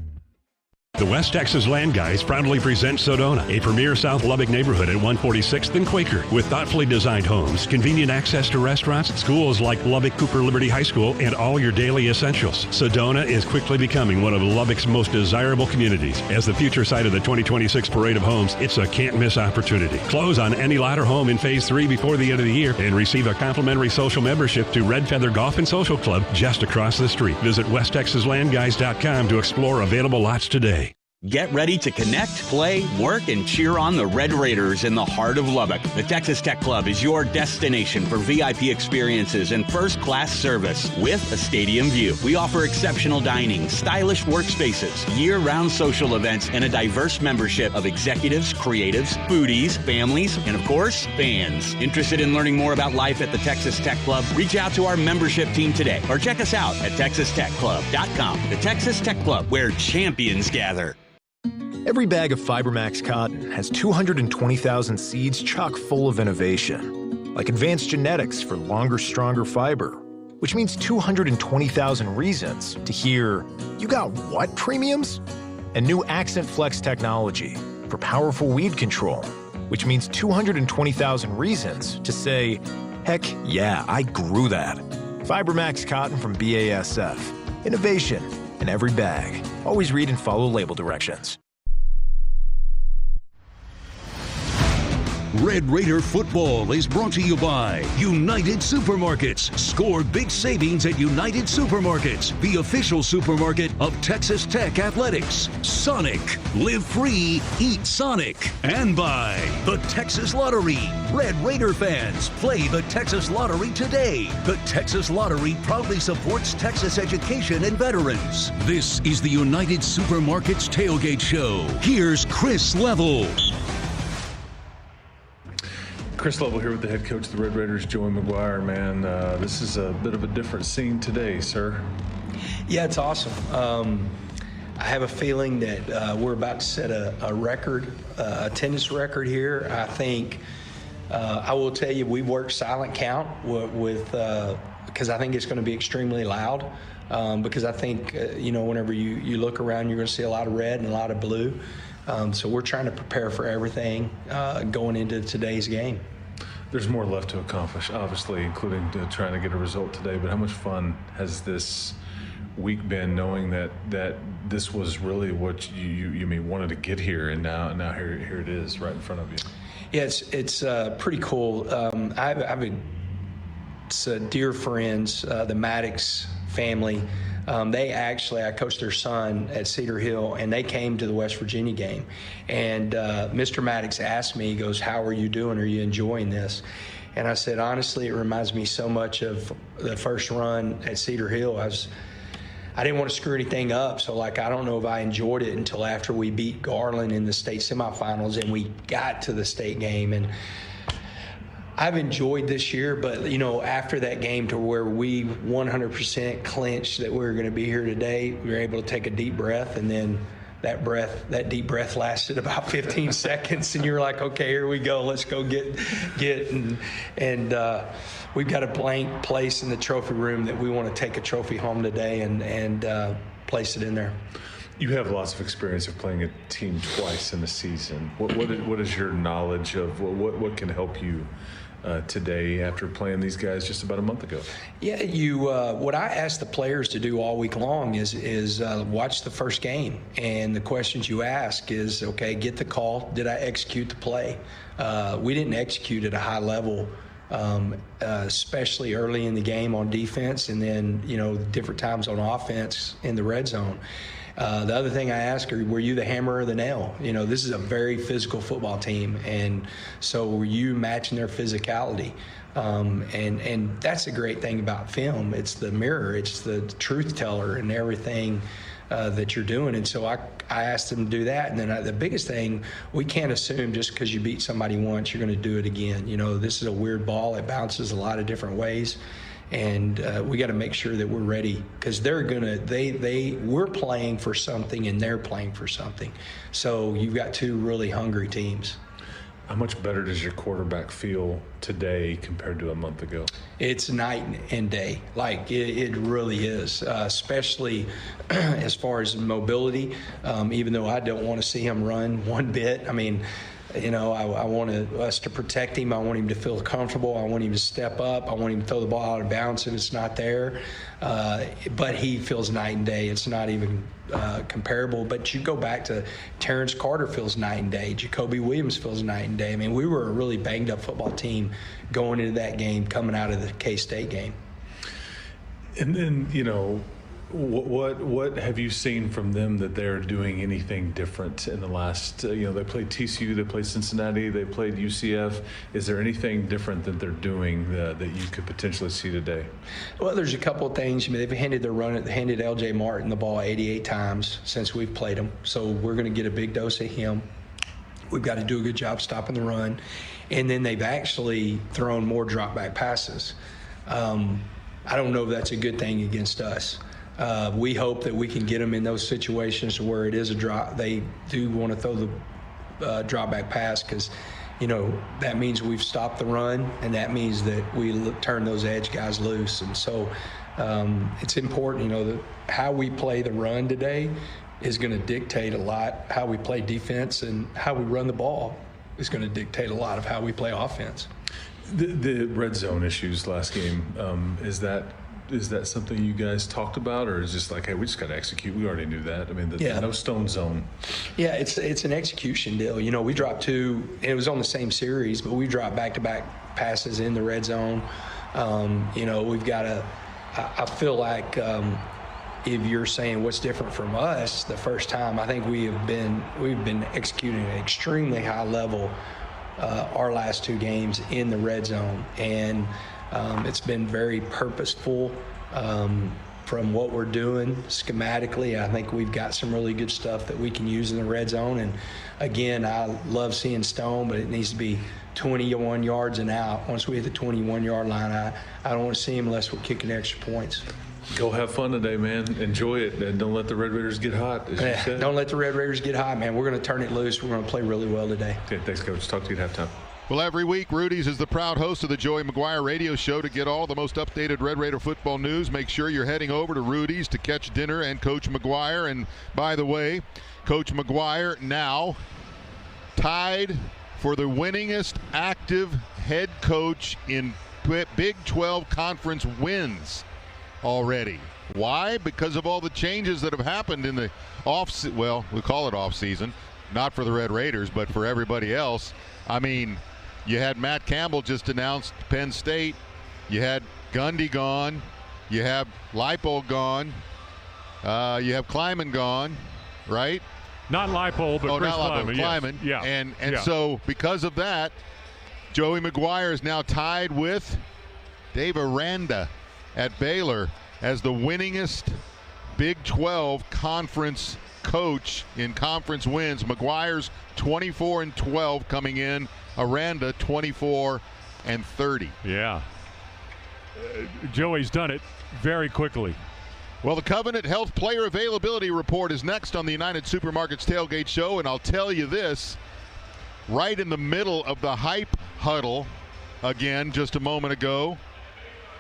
[SPEAKER 14] The West Texas Land Guys proudly present Sedona, a premier South Lubbock neighborhood at 146th and Quaker, with thoughtfully designed homes, convenient access to restaurants, schools like Lubbock Cooper Liberty High School, and all your daily essentials. Sedona is quickly becoming one of Lubbock's most desirable communities. As the future site of the 2026 Parade of Homes, it's a can't-miss opportunity. Close on any lot or home in Phase 3 before the end of the year and receive a complimentary social membership to Red Feather Golf and Social Club just across the street. Visit WestTexasLandGuys.com to explore available lots today.
[SPEAKER 15] Get ready to connect, play, work, and cheer on the Red Raiders in the heart of Lubbock. The Texas Tech Club is your destination for VIP experiences and first-class service with a stadium view. We offer exceptional dining, stylish workspaces, year-round social events, and a diverse membership of executives, creatives, foodies, families, and of course, fans. Interested in learning more about life at the Texas Tech Club? Reach out to our membership team today or check us out at TexasTechClub.com. The Texas Tech Club, where champions gather.
[SPEAKER 16] Every bag of FiberMax cotton has 220,000 seeds chock full of innovation, like advanced genetics for longer, stronger fiber, which means 220,000 reasons to hear, "You got what premiums?" And new Accent Flex technology for powerful weed control, which means 220,000 reasons to say, "Heck yeah, I grew that." FiberMax cotton from BASF. Innovation in every bag. Always read and follow label directions.
[SPEAKER 1] Red Raider football is brought to you by United Supermarkets. Score big savings at United Supermarkets, the official supermarket of Texas Tech Athletics. Sonic, live free, eat Sonic. And by the Texas Lottery. Red Raider fans, play the Texas Lottery today. The Texas Lottery proudly supports Texas education and veterans. This is the United Supermarkets Tailgate Show. Here's Chris Level.
[SPEAKER 17] Chris Level here with the head coach of the Red Raiders, Joey McGuire. Man, this is a bit of a different scene today, sir.
[SPEAKER 19] Yeah, it's awesome. I have a feeling that we're about to set a record, attendance record here. I think, I will tell you, we worked silent count with because I think it's going to be extremely loud. Because I think, whenever you look around, you're going to see a lot of red and a lot of blue. So we're trying to prepare for everything going into today's game.
[SPEAKER 17] There's more left to accomplish, obviously, including trying to get a result today. But how much fun has this week been, knowing that this was really what you wanted to get here, and now here it is right in front of you?
[SPEAKER 19] Yeah, it's pretty cool. I have dear friends, the Maddox family. I coached their son at Cedar Hill, and they came to the West Virginia game. And Mr. Maddox asked me, he goes, "How are you doing? Are you enjoying this?" And I said, honestly, it reminds me so much of the first run at Cedar Hill. I didn't want to screw anything up, so I don't know if I enjoyed it until after we beat Garland in the state semifinals and we got to the state game. And I've enjoyed this year, but after that game to where we 100% clinched that we were going to be here today, we were able to take a deep breath, and then that deep breath lasted about 15 seconds, and you're like, okay, here we go, let's go get and we've got a blank place in the trophy room that we want to take a trophy home today and place it in there.
[SPEAKER 17] You have lots of experience of playing a team twice in the season. What is your knowledge of what can help you today after playing these guys just about a month ago?
[SPEAKER 19] Yeah, what I ask the players to do all week long is watch the first game, and the questions you ask is, okay, get the call. Did I execute the play? We didn't execute at a high level, especially early in the game on defense, and then different times on offense in the red zone. The other thing I ask are, were you the hammer or the nail? This is a very physical football team, and so were you matching their physicality? And that's a great thing about film. It's the mirror, it's the truth teller and everything that you're doing. And so I asked them to do that. And then the biggest thing, we can't assume just because you beat somebody once, you're going to do it again. This is a weird ball. It bounces a lot of different ways. And we got to make sure that we're ready, because we're playing for something and they're playing for something. So you've got two really hungry teams.
[SPEAKER 17] How much better does your quarterback feel today compared to a month ago?
[SPEAKER 19] It's night and day. It really is, especially as far as mobility, even though I don't want to see him run one bit. I mean, I want us to protect him. I want him to feel comfortable. I want him to step up. I want him to throw the ball out of bounds if it's not there. But he feels night and day. It's not even comparable. But you go back to Terrence Carter feels night and day. Jacoby Williams feels night and day. I mean, we were a really banged up football team going into that game, coming out of the K-State game.
[SPEAKER 17] And then, what have you seen from them that they're doing anything different in the last, they played TCU, they played Cincinnati, they played UCF. Is there anything different that they're doing that you could potentially see today? Well,
[SPEAKER 19] there's a couple of things. they've handed L.J. Martin the ball 88 times since we've played him. So we're going to get a big dose of him. We've got to do a good job stopping the run. And then they've actually thrown more drop back passes. I don't know if that's a good thing against us. We hope that we can get them in those situations where it is a drop. They do want to throw the drop back pass, because, that means we've stopped the run, and that means that we turn those edge guys loose. And so it's important, that how we play the run today is going to dictate a lot how we play defense, and how we run the ball is going to dictate a lot of how we play offense.
[SPEAKER 17] The red zone issues last game, is that something you guys talked about, or is it just like, hey, we just got to execute? We already knew that. I mean, the no stone zone.
[SPEAKER 19] Yeah, it's an execution deal. We dropped two. It was on the same series, but we dropped back-to-back passes in the red zone. We've got to. I feel like if you're saying what's different from us, the first time, I think we've been executing at an extremely high level our last two games in the red zone, and it's been very purposeful from what we're doing schematically. I think we've got some really good stuff that we can use in the red zone. And again, I love seeing Stone, but it needs to be 21 yards and out. Once we hit the 21-yard line, I don't want to see him unless we're kicking extra points.
[SPEAKER 17] Go have fun today, man. Enjoy it, and don't let the Red Raiders get hot, as you said.
[SPEAKER 19] Don't let the Red Raiders get hot, man. We're going to turn it loose. We're going to play really well today.
[SPEAKER 17] Okay, thanks, Coach. Talk to you at halftime.
[SPEAKER 2] Well, every week, Rudy's is the proud host of the Joey McGuire Radio Show. To get all the most updated Red Raider football news, make sure you're heading over to Rudy's to catch dinner and Coach McGuire. And by the way, Coach McGuire now tied for the winningest active head coach in Big 12 conference wins already. Why? Because of all the changes that have happened in the we call it off-season, not for the Red Raiders, but for everybody else. I mean, you had Matt Campbell just announced Penn State. You had Gundy gone. You have Leipold gone. You have Kleiman gone, right?
[SPEAKER 4] Not Leipold, but Chris Kleiman.
[SPEAKER 2] Kleiman.
[SPEAKER 4] Yes.
[SPEAKER 2] And so because of that, Joey McGuire is now tied with Dave Aranda at Baylor as the winningest Big 12 conference coach in conference wins. McGuire's 24-12 coming in. Aranda 24-30.
[SPEAKER 4] Yeah. Joey's done it very quickly.
[SPEAKER 2] Well, the Covenant Health Player Availability Report is next on the United Supermarkets Tailgate Show, and I'll tell you this, right in the middle of the hype huddle, again, just a moment ago,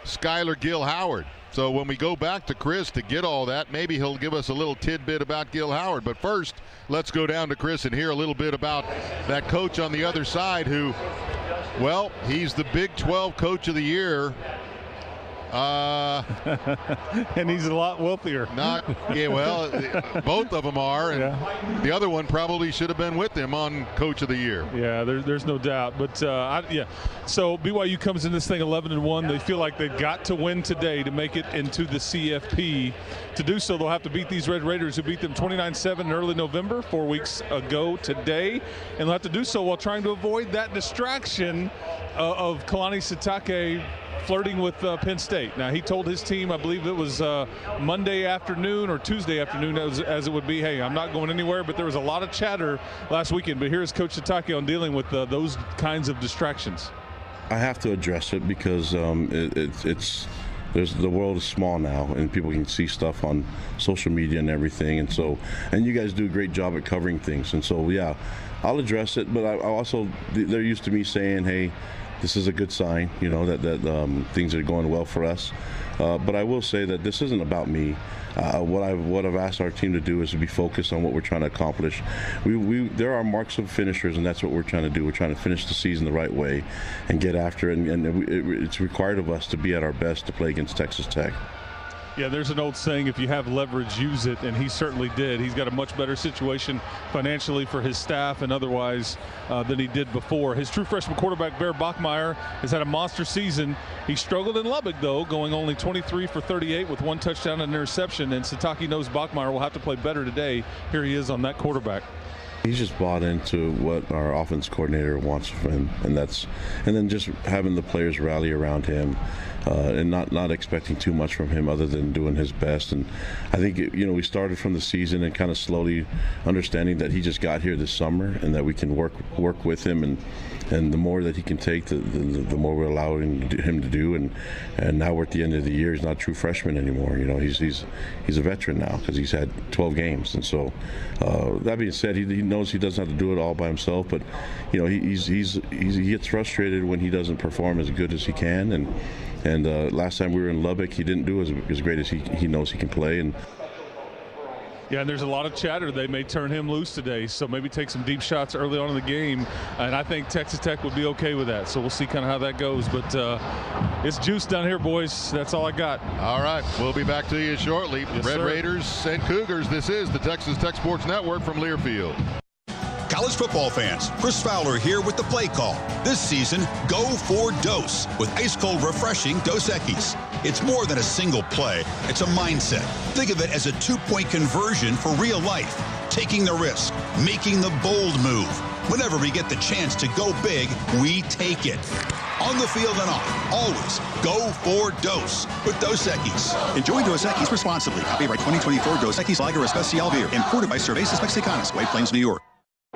[SPEAKER 2] Skylar Gil Howard. So when we go back to Chris to get all that, maybe he'll give us a little tidbit about Gil Howard. But first, let's go down to Chris and hear a little bit about that coach on the other side who, well, he's the Big 12 Coach of the Year.
[SPEAKER 20] And he's a lot wealthier.
[SPEAKER 2] Both of them are, and the other one probably should have been with him on Coach of the Year.
[SPEAKER 20] Yeah, there's no doubt. But so BYU comes in this thing 11-1. They feel like they've got to win today to make it into the CFP. To do so, they'll have to beat these Red Raiders who beat them 29-7 in early November, 4 weeks ago today, and they'll have to do so while trying to avoid that distraction of Kalani Sitake flirting with Penn State. Now, he told his team, I believe it was Monday afternoon or Tuesday afternoon as it would be, hey, I'm not going anywhere, but there was a lot of chatter last weekend. But here's Coach Sitake on dealing with those kinds of distractions.
[SPEAKER 21] I have to address it because the world is small now, and people can see stuff on social media and everything, and you guys do a great job at covering things, and so yeah, I'll address it. But I also, they're used to me saying, hey, this is a good sign, that things are going well for us. But I will say that this isn't about me. What I've asked our team to do is to be focused on what we're trying to accomplish. There are marks of finishers, and that's what we're trying to do. We're trying to finish the season the right way and get after it. And it's required of us to be at our best to play against Texas Tech.
[SPEAKER 20] Yeah, there's an old saying, if you have leverage, use it, and he certainly did. He's got a much better situation financially for his staff and otherwise than he did before. His true freshman quarterback, Bear Bachmeier, has had a monster season. He struggled in Lubbock, though, going only 23 for 38 with 1 touchdown and interception, and Sitake knows Bachmeier will have to play better today. Here he is on that quarterback.
[SPEAKER 21] He's just bought into what our offense coordinator wants from him, and then just having the players rally around him, and not expecting too much from him other than doing his best. And I think we started from the season and kind of slowly understanding that he just got here this summer and that we can work with him, and the more that he can take, the more we're allowing him to do. And now we're at the end of the year. He's not a true freshman anymore. He's a veteran now because he's had 12 games. And so that being said, he knows he doesn't have to do it all by himself. But he gets frustrated when he doesn't perform as good as he can. And last time we were in Lubbock, he didn't do as great as he knows he can play. And
[SPEAKER 20] yeah, and there's a lot of chatter. They may turn him loose today, so maybe take some deep shots early on in the game. And I think Texas Tech would be okay with that. So we'll see kind of how that goes. But it's juice down here, boys. That's all I got.
[SPEAKER 2] All right. We'll be back to you shortly.
[SPEAKER 20] Yes,
[SPEAKER 2] Red
[SPEAKER 20] sir.
[SPEAKER 2] Raiders and Cougars. This is the Texas Tech Sports Network from Learfield.
[SPEAKER 22] College football fans, Chris Fowler here with the play call. This season, go for Dose with ice-cold refreshing Dos Equis. It's more than a single play. It's a mindset. Think of it as a 2-point conversion for real life. Taking the risk, making the bold move. Whenever we get the chance to go big, we take it. On the field and off, always go for Dose with Dos Equis. Enjoy Dos Equis responsibly. Copyright 2024 Dos Equis Lager Especial Beer. Imported by Cervezas Mexicanas, White Plains, New York.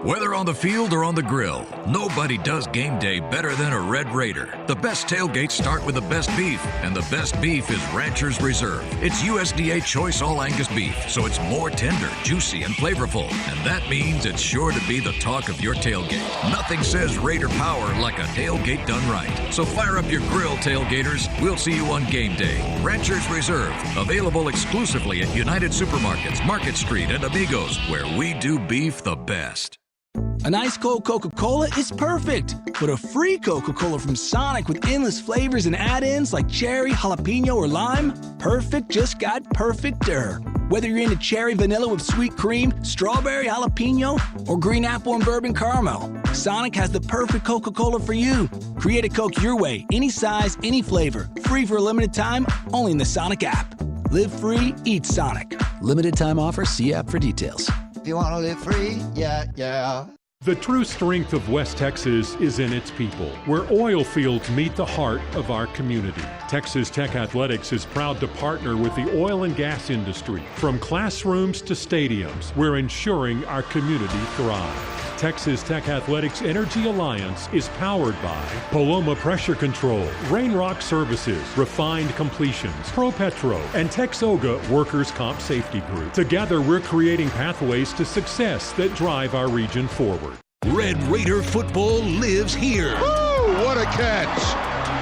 [SPEAKER 23] Whether on the field or on the grill, nobody does game day better than a Red Raider. The best tailgates start with the best beef, and the best beef is Rancher's Reserve. It's USDA Choice All Angus beef, so it's more tender, juicy, and flavorful. And that means it's sure to be the talk of your tailgate. Nothing says Raider power like a tailgate done right. So fire up your grill, tailgaters. We'll see you on game day. Rancher's Reserve, available exclusively at United Supermarkets, Market Street, and Amigos, where we do beef the best.
[SPEAKER 3] An ice cold Coca-Cola is perfect, but a free Coca-Cola from Sonic with endless flavors and add-ins like cherry, jalapeno, or lime? Perfect just got perfecter. Whether you're into cherry vanilla with sweet cream, strawberry jalapeno, or green apple and bourbon caramel, Sonic has the perfect Coca-Cola for you. Create a Coke your way, any size, any flavor. Free for a limited time, only in the Sonic app. Live free, eat Sonic. Limited time offer, see app for details.
[SPEAKER 8] If you want to live free, yeah.
[SPEAKER 4] The true strength of West Texas is in its people, where oil fields meet the heart of our community. Texas Tech Athletics is proud to partner with the oil and gas industry. From classrooms to stadiums, we're ensuring our community thrives. Texas Tech Athletics Energy Alliance is powered by Paloma Pressure Control, Rain Rock Services, Refined Completions, ProPetro, and Texoga Workers' Comp Safety Group. Together, we're creating pathways to success that drive our region forward.
[SPEAKER 1] Red Raider football lives here.
[SPEAKER 2] Woo! What a catch!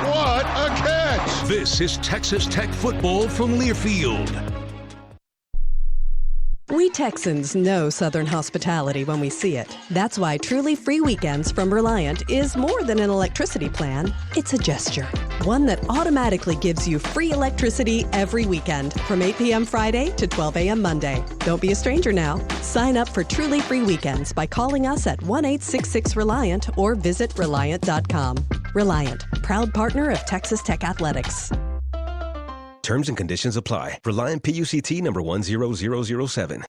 [SPEAKER 2] What a catch!
[SPEAKER 1] This is Texas Tech football from Learfield.
[SPEAKER 6] We Texans know Southern hospitality when we see it. That's why truly free weekends from Reliant is more than an electricity plan. It's a gesture. One that automatically gives you free electricity every weekend from 8 p.m. Friday to 12 a.m. Monday. Don't be a stranger now. Sign up for truly free weekends by calling us at 1-866-RELIANT or visit Reliant.com. Reliant, proud partner of Texas Tech Athletics.
[SPEAKER 7] Terms and conditions apply. Reliant PUCT number 10007.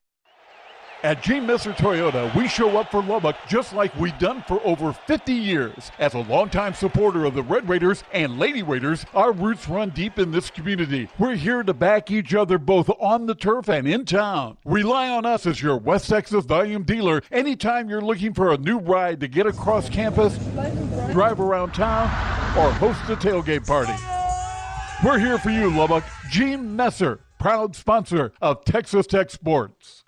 [SPEAKER 18] At Gene Messer Toyota, we show up for Lubbock just like we've done for over 50 years. As a longtime supporter of the Red Raiders and Lady Raiders, our roots run deep in this community. We're here to back each other both on the turf and in town. Rely on us as your West Texas volume dealer anytime you're looking for a new ride to get across campus, drive around town, or host a tailgate party. We're here for you, Lubbock. Gene Messer, proud sponsor of Texas Tech Sports.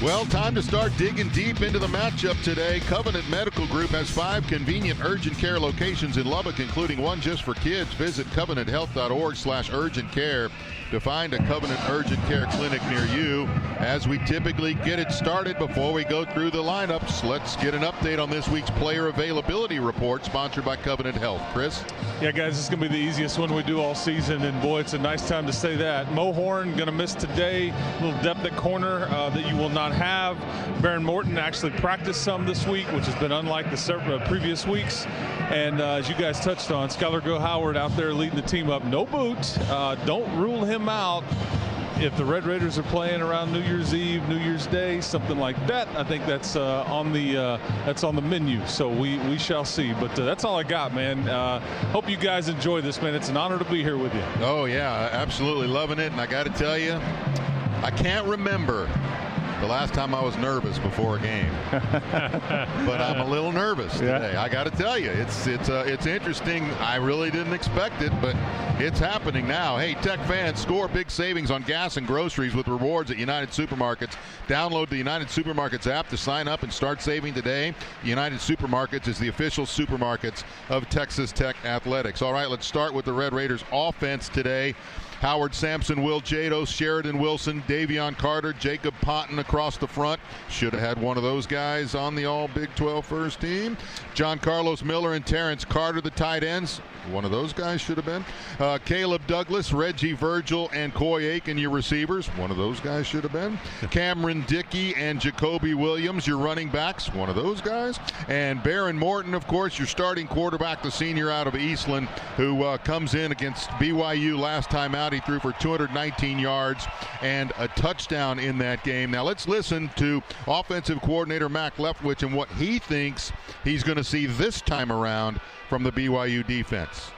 [SPEAKER 2] Well, time to start digging deep into the matchup today. Covenant Medical Group has 5 convenient urgent care locations in Lubbock, including one just for kids. Visit covenanthealth.org/urgent care to find a Covenant Urgent Care clinic near you. As we typically get it started before we go through the lineups, let's get an update on this week's player availability report sponsored by Covenant Health. Chris?
[SPEAKER 20] Yeah, guys, this is going to be the easiest one we do all season, and boy, it's a nice time to say that. Mo Horn going to miss today. A little depth at corner that you will not have. Baron Morton actually practiced some this week, which has been unlike the previous weeks. And as you guys touched on, Skylar Go Howard out there leading the team up. No boot. Don't rule him out. If the Red Raiders are playing around New Year's Eve, New Year's Day, something like that, I think that's on the menu. So we shall see. But that's all I got, man. Hope you guys enjoy this, man. It's an honor to be here with you.
[SPEAKER 2] Oh yeah, absolutely loving it. And I got to tell you, I can't remember the last time I was nervous before a game, but I'm a little nervous today. I got to tell you, it's interesting. I really didn't expect it, but it's happening now. Hey, Tech fans, score big savings on gas and groceries with rewards at United Supermarkets. Download the United Supermarkets app to sign up and start saving today. United Supermarkets is the official supermarkets of Texas Tech Athletics. All right, let's start with the Red Raiders offense today. Howard Sampson, Will Jados, Sheridan Wilson, Davion Carter, Jacob Ponton across the front. Should have had one of those guys on the all Big 12 first team. John Carlos Miller and Terrence Carter, the tight ends. One of those guys should have been. Caleb Douglas, Reggie Virgil, and Coy Aiken, your receivers. One of those guys should have been. Cameron Dickey and Jacoby Williams, your running backs. One of those guys. And Baron Morton, of course, your starting quarterback, the senior out of Eastland, who comes in against BYU last time out. He threw for 219 yards and a touchdown in that game. Now let's listen to offensive coordinator Mac Leftwich and what he thinks he's going to see this time around from the BYU defense.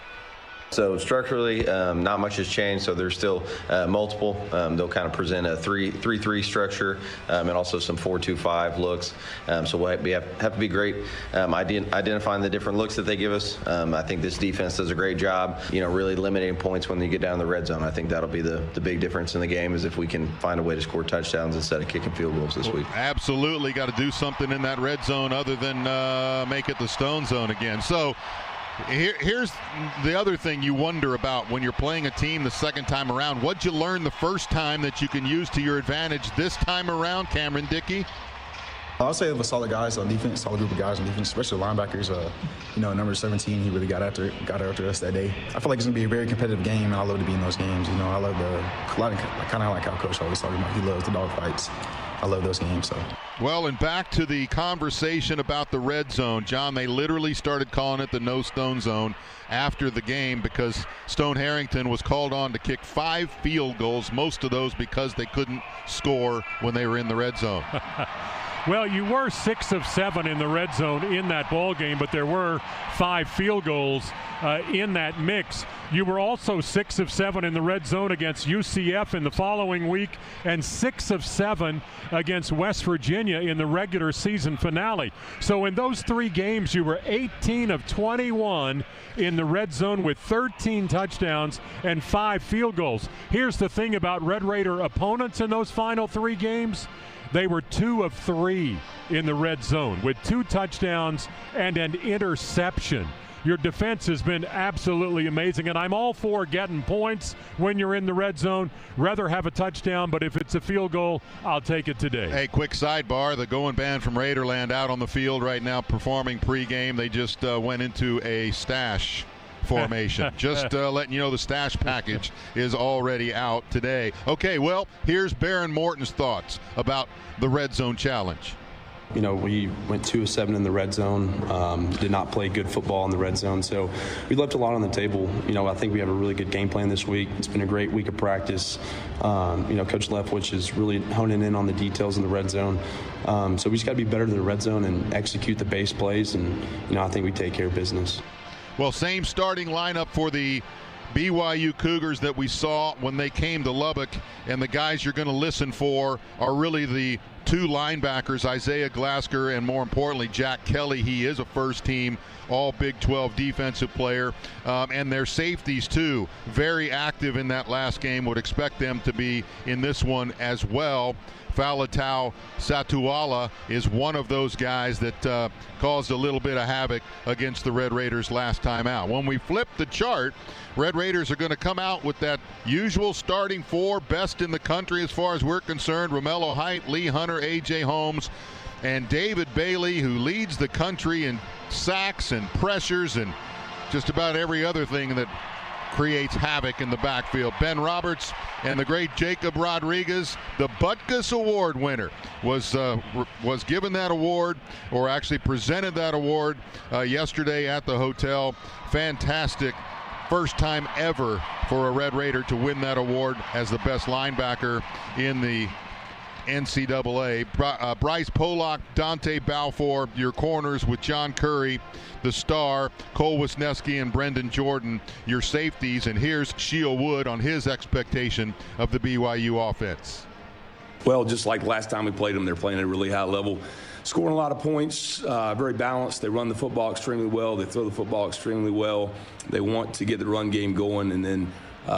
[SPEAKER 25] So structurally, not much has changed. So there's still multiple. They'll kind of present a 3-3 structure and also some 4-2-5 looks. So we'll have to be great identifying the different looks that they give us. I think this defense does a great job, really limiting points when you get down the red zone. I think that'll be the big difference in the game is if we can find a way to score touchdowns instead of kicking field goals this week.
[SPEAKER 2] Absolutely got to do something in that red zone other than make it the stone zone again. So Here's the other thing you wonder about when you're playing a team the second time around. What'd you learn the first time that you can use to your advantage this time around, Cameron Dickey?
[SPEAKER 5] I'll say it was solid guys on defense, solid group of guys on defense, especially linebackers. Number 17, he really got after us that day. I feel like it's going to be a very competitive game, and I love to be in those games. I love kind of like how Coach always talking about. He loves the dog fights. I love those games. So.
[SPEAKER 2] Well, and back to the conversation about the red zone, John, they literally started calling it the no stone zone after the game because Stone Harrington was called on to kick 5 field goals, most of those because they couldn't score when they were in the red zone.
[SPEAKER 4] Well, you were 6 of 7 in the red zone in that ball game, but there were 5 field goals in that mix. You were also 6 of 7 in the red zone against UCF in the following week and 6 of 7 against West Virginia in the regular season finale. So in those 3 games, you were 18 of 21 in the red zone with 13 touchdowns and 5 field goals. Here's the thing about Red Raider opponents in those final 3 games. They were 2 of 3 in the red zone with 2 touchdowns and an interception. Your defense has been absolutely amazing, and I'm all for getting points when you're in the red zone. Rather have a touchdown, but if it's a field goal, I'll take it today.
[SPEAKER 2] Hey, quick sidebar. The going band from Raiderland out on the field right now performing pregame. They just went into a stash formation. Just letting you know the stash package is already out today. Okay, well, here's Baron Morton's thoughts about the red zone challenge.
[SPEAKER 9] We went 2 of 7 in the red zone, did not play good football in the red zone, so we left a lot on the table. I think we have a really good game plan this week. It's been a great week of practice. Coach Leftwich is really honing in on the details in the red zone. So we just got to be better than the red zone and execute the base plays, and, I think we take care of business.
[SPEAKER 2] Well, same starting lineup for the BYU Cougars that we saw when they came to Lubbock, and the guys you're going to listen for are really the 2 linebackers, Isaiah Glasker and, more importantly, Jack Kelly. He is a first-team all Big 12 defensive player, and their safeties, too, very active in that last game. Would expect them to be in this one as well. Falatau Satuala is one of those guys that caused a little bit of havoc against the Red Raiders last time out. When we flip the chart, Red Raiders are going to come out with that usual starting 4, best in the country as far as we're concerned. Romello Height, Lee Hunter, A.J. Holmes, and David Bailey, who leads the country in sacks and pressures and just about every other thing that creates havoc in the backfield. Ben Roberts and the great Jacob Rodriguez, the Butkus Award winner, was given that award, or actually presented that award yesterday at the hotel. Fantastic. First time ever for a Red Raider to win that award as the best linebacker in the NCAA. Bryce Pollock, Dante Balfour, your corners, with John Curry, the star, Cole Wisniewski, and Brendan Jordan, your safeties. And here's Sheil Wood on his expectation of the BYU offense.
[SPEAKER 10] Well, just like last time we played them, they're playing at a really high level, scoring a lot of points, very balanced. They run the football extremely well. They throw the football extremely well. They want to get the run game going, and then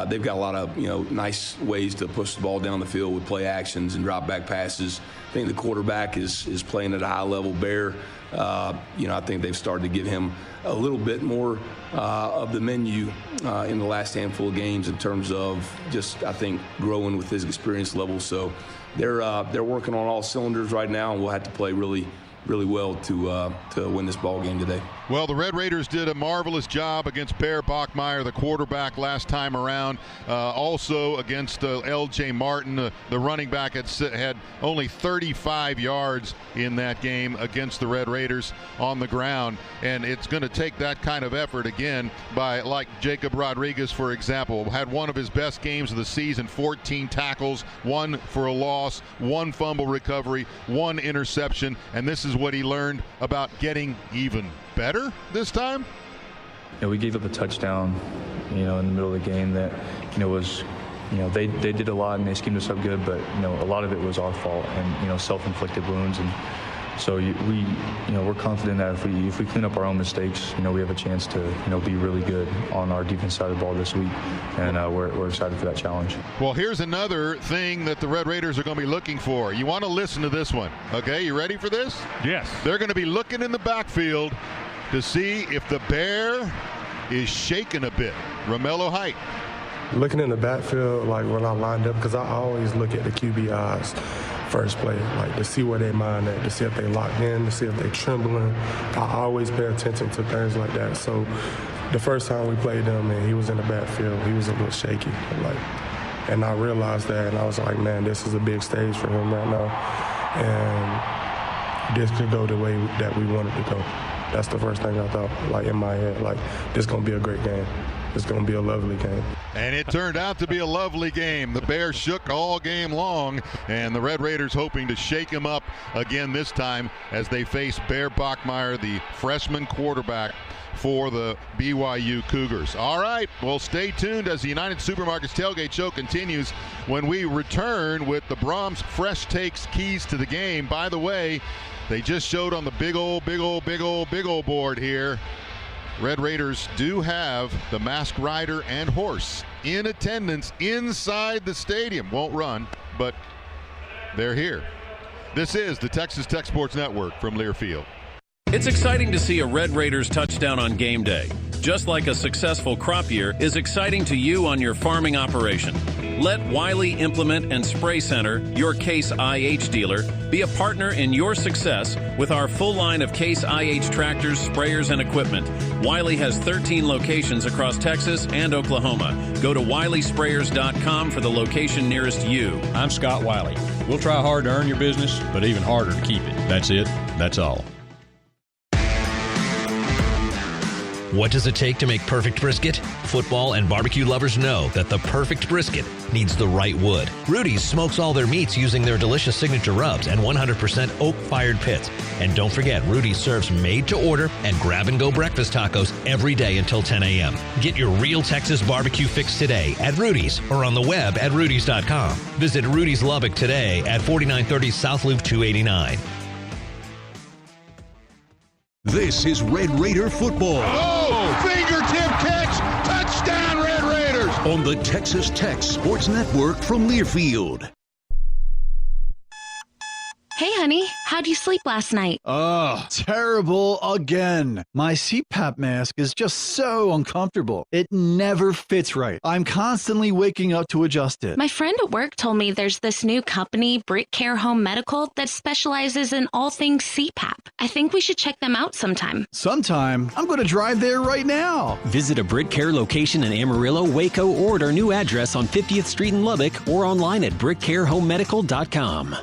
[SPEAKER 10] they've got a lot of nice ways to push the ball down the field with play actions and drop back passes. I think the quarterback is playing at a high level. Bear, I think they've started to give him a little bit more of the menu in the last handful of games in terms of just, I think, growing with his experience level. So they're working on all cylinders right now, and we'll have to play really well to win this ball game today.
[SPEAKER 2] Well, the Red Raiders did a marvelous job against Bear Bachmeier, the quarterback, last time around. Also against L.J. Martin, the running back, had only 35 yards in that game against the Red Raiders on the ground. And it's going to take that kind of effort again by, like Jacob Rodriguez, for example, had one of his best games of the season, 14 tackles, 1 for a loss, 1 fumble recovery, 1 interception. And this is what he learned about getting even better this time.
[SPEAKER 11] We gave up a touchdown, in the middle of the game that, was, they did a lot and they schemed us up good, but, a lot of it was our fault and, self-inflicted wounds. And so we're confident that if we clean up our own mistakes, we have a chance to, be really good on our defense side of the ball this week, and we're excited for that challenge.
[SPEAKER 2] Well, here's another thing that the Red Raiders are going to be looking for. You want to listen to this one, okay? You ready for this?
[SPEAKER 4] Yes.
[SPEAKER 2] They're going to be looking in the backfield to see if the Bear is shaken a bit. Romello Height.
[SPEAKER 12] Looking in the backfield, like when I lined up, because I always look at the QB eyes first play, like to see where they mind at, to see if they locked in, to see if they trembling. I always pay attention to things like that. So the first time we played them and he was in the backfield, he was a little shaky. And I realized that, and I was like, man, this is a big stage for him right now. And this could go the way that we want it to go. That's the first thing I thought, like in my head, like this is going to be a great game. It's going to be a lovely game.
[SPEAKER 2] And it turned out to be a lovely game. The Bears shook all game long, and the Red Raiders hoping to shake him up again this time as they face Bear Bachmeier, the freshman quarterback for the BYU Cougars. All right, well, stay tuned as the United Supermarkets Tailgate Show continues when we return with the Brahms Fresh Takes keys to the game. By the way, they just showed on the big old board here. Red Raiders do have the Masked Rider and horse in attendance inside the stadium. Won't run, but they're here. This is the Texas Tech Sports Network from Learfield.
[SPEAKER 13] It's exciting to see a Red Raiders touchdown on game day. Just like a successful crop year is exciting to you on your farming operation. Let Wiley Implement and Spray Center, your Case IH dealer, be a partner in your success with our full line of Case IH tractors, sprayers, and equipment. Wiley has 13 locations across Texas and Oklahoma. Go to WileySprayers.com for the location nearest you.
[SPEAKER 14] I'm Scott Wiley. We'll try hard to earn your business, but even harder to keep it. That's it. That's all.
[SPEAKER 15] What does it take to make perfect brisket? Football and barbecue lovers know that the perfect brisket needs the right wood. Rudy's smokes all their meats using their delicious signature rubs and 100% oak-fired pits. And don't forget, Rudy's serves made-to-order and grab-and-go breakfast tacos every day until 10 a.m. Get your real Texas barbecue fix today at Rudy's or on the web at rudys.com. Visit Rudy's Lubbock today at 4930 South Loop 289.
[SPEAKER 1] This is Red Raider football.
[SPEAKER 2] Oh, fingertip catch, touchdown Red Raiders.
[SPEAKER 1] On the Texas Tech Sports Network from Learfield.
[SPEAKER 24] Hey, honey, how'd you sleep last night?
[SPEAKER 26] Oh, terrible again. My CPAP mask is just so uncomfortable. It never fits right. I'm constantly waking up to adjust it.
[SPEAKER 24] My friend at work told me there's this new company, BritCare Home Medical, that specializes in all things CPAP. I think we should check them out sometime.
[SPEAKER 26] Sometime? I'm going to drive there right now.
[SPEAKER 27] Visit a BritCare location in Amarillo, Waco, or at our new address on 50th Street in Lubbock, or online at BritCareHomeMedical.com.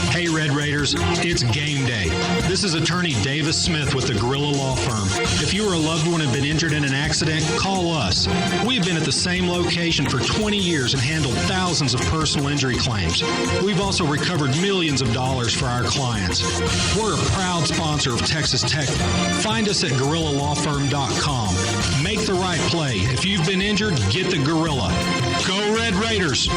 [SPEAKER 28] Hey Red Raiders, it's game day. This is attorney Davis Smith with the Gorilla Law Firm. If you or a loved one have been injured in an accident, call us. We've been at the same location for 20 years and handled thousands of personal injury claims. We've also recovered millions of dollars for our clients. We're a proud sponsor of Texas Tech. Find us at GorillaLawFirm.com. Make the right play. If you've been injured, get the Gorilla. Go Red Raiders!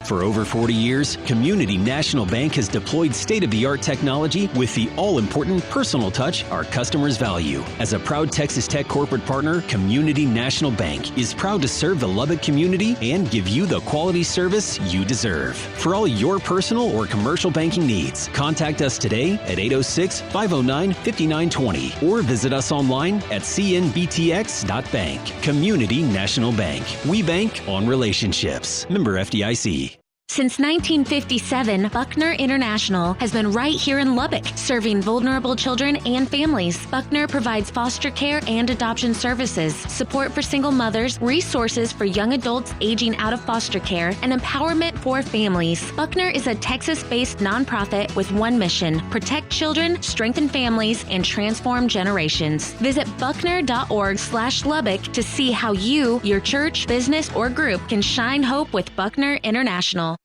[SPEAKER 27] For over 40 years, Community National Bank has deployed state-of-the-art technology with the all-important personal touch our customers value. As a proud Texas Tech corporate partner, Community National Bank is proud to serve the Lubbock community and give you the quality service you deserve. For all your personal or commercial banking needs, contact us today at 806-509-5920 or visit us online at cnbtx.bank. Community National Bank. We bank on relationships. Member FDIC.
[SPEAKER 24] Since 1957, Buckner International has been right here in Lubbock, serving vulnerable children and families. Buckner provides foster care and adoption services, support for single mothers, resources for young adults aging out of foster care, and empowerment for families. Buckner is a Texas-based nonprofit with one mission: protect children, strengthen families, and transform generations. Visit buckner.org/Lubbock to see how you, your church, business, or group can shine hope with Buckner International.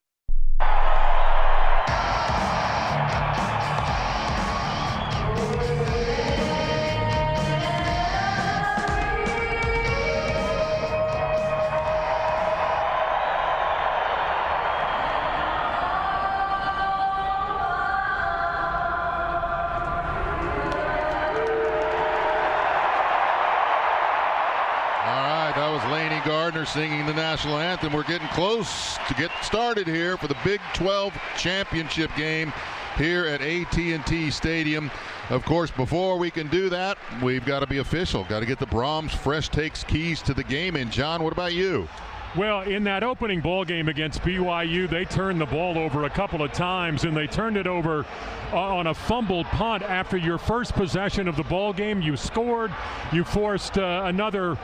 [SPEAKER 2] Singing the national anthem. We're getting close to get started here for the Big 12 championship game here at AT&T Stadium. Of course, before we can do that, we've got to be official. Got to get the Brahms Fresh Takes keys to the game. And John, what about you?
[SPEAKER 4] Well, in that opening ball game against BYU, they turned the ball over a couple of times, and they turned it over on a fumbled punt. After your first possession of the ball game, you scored. You forced another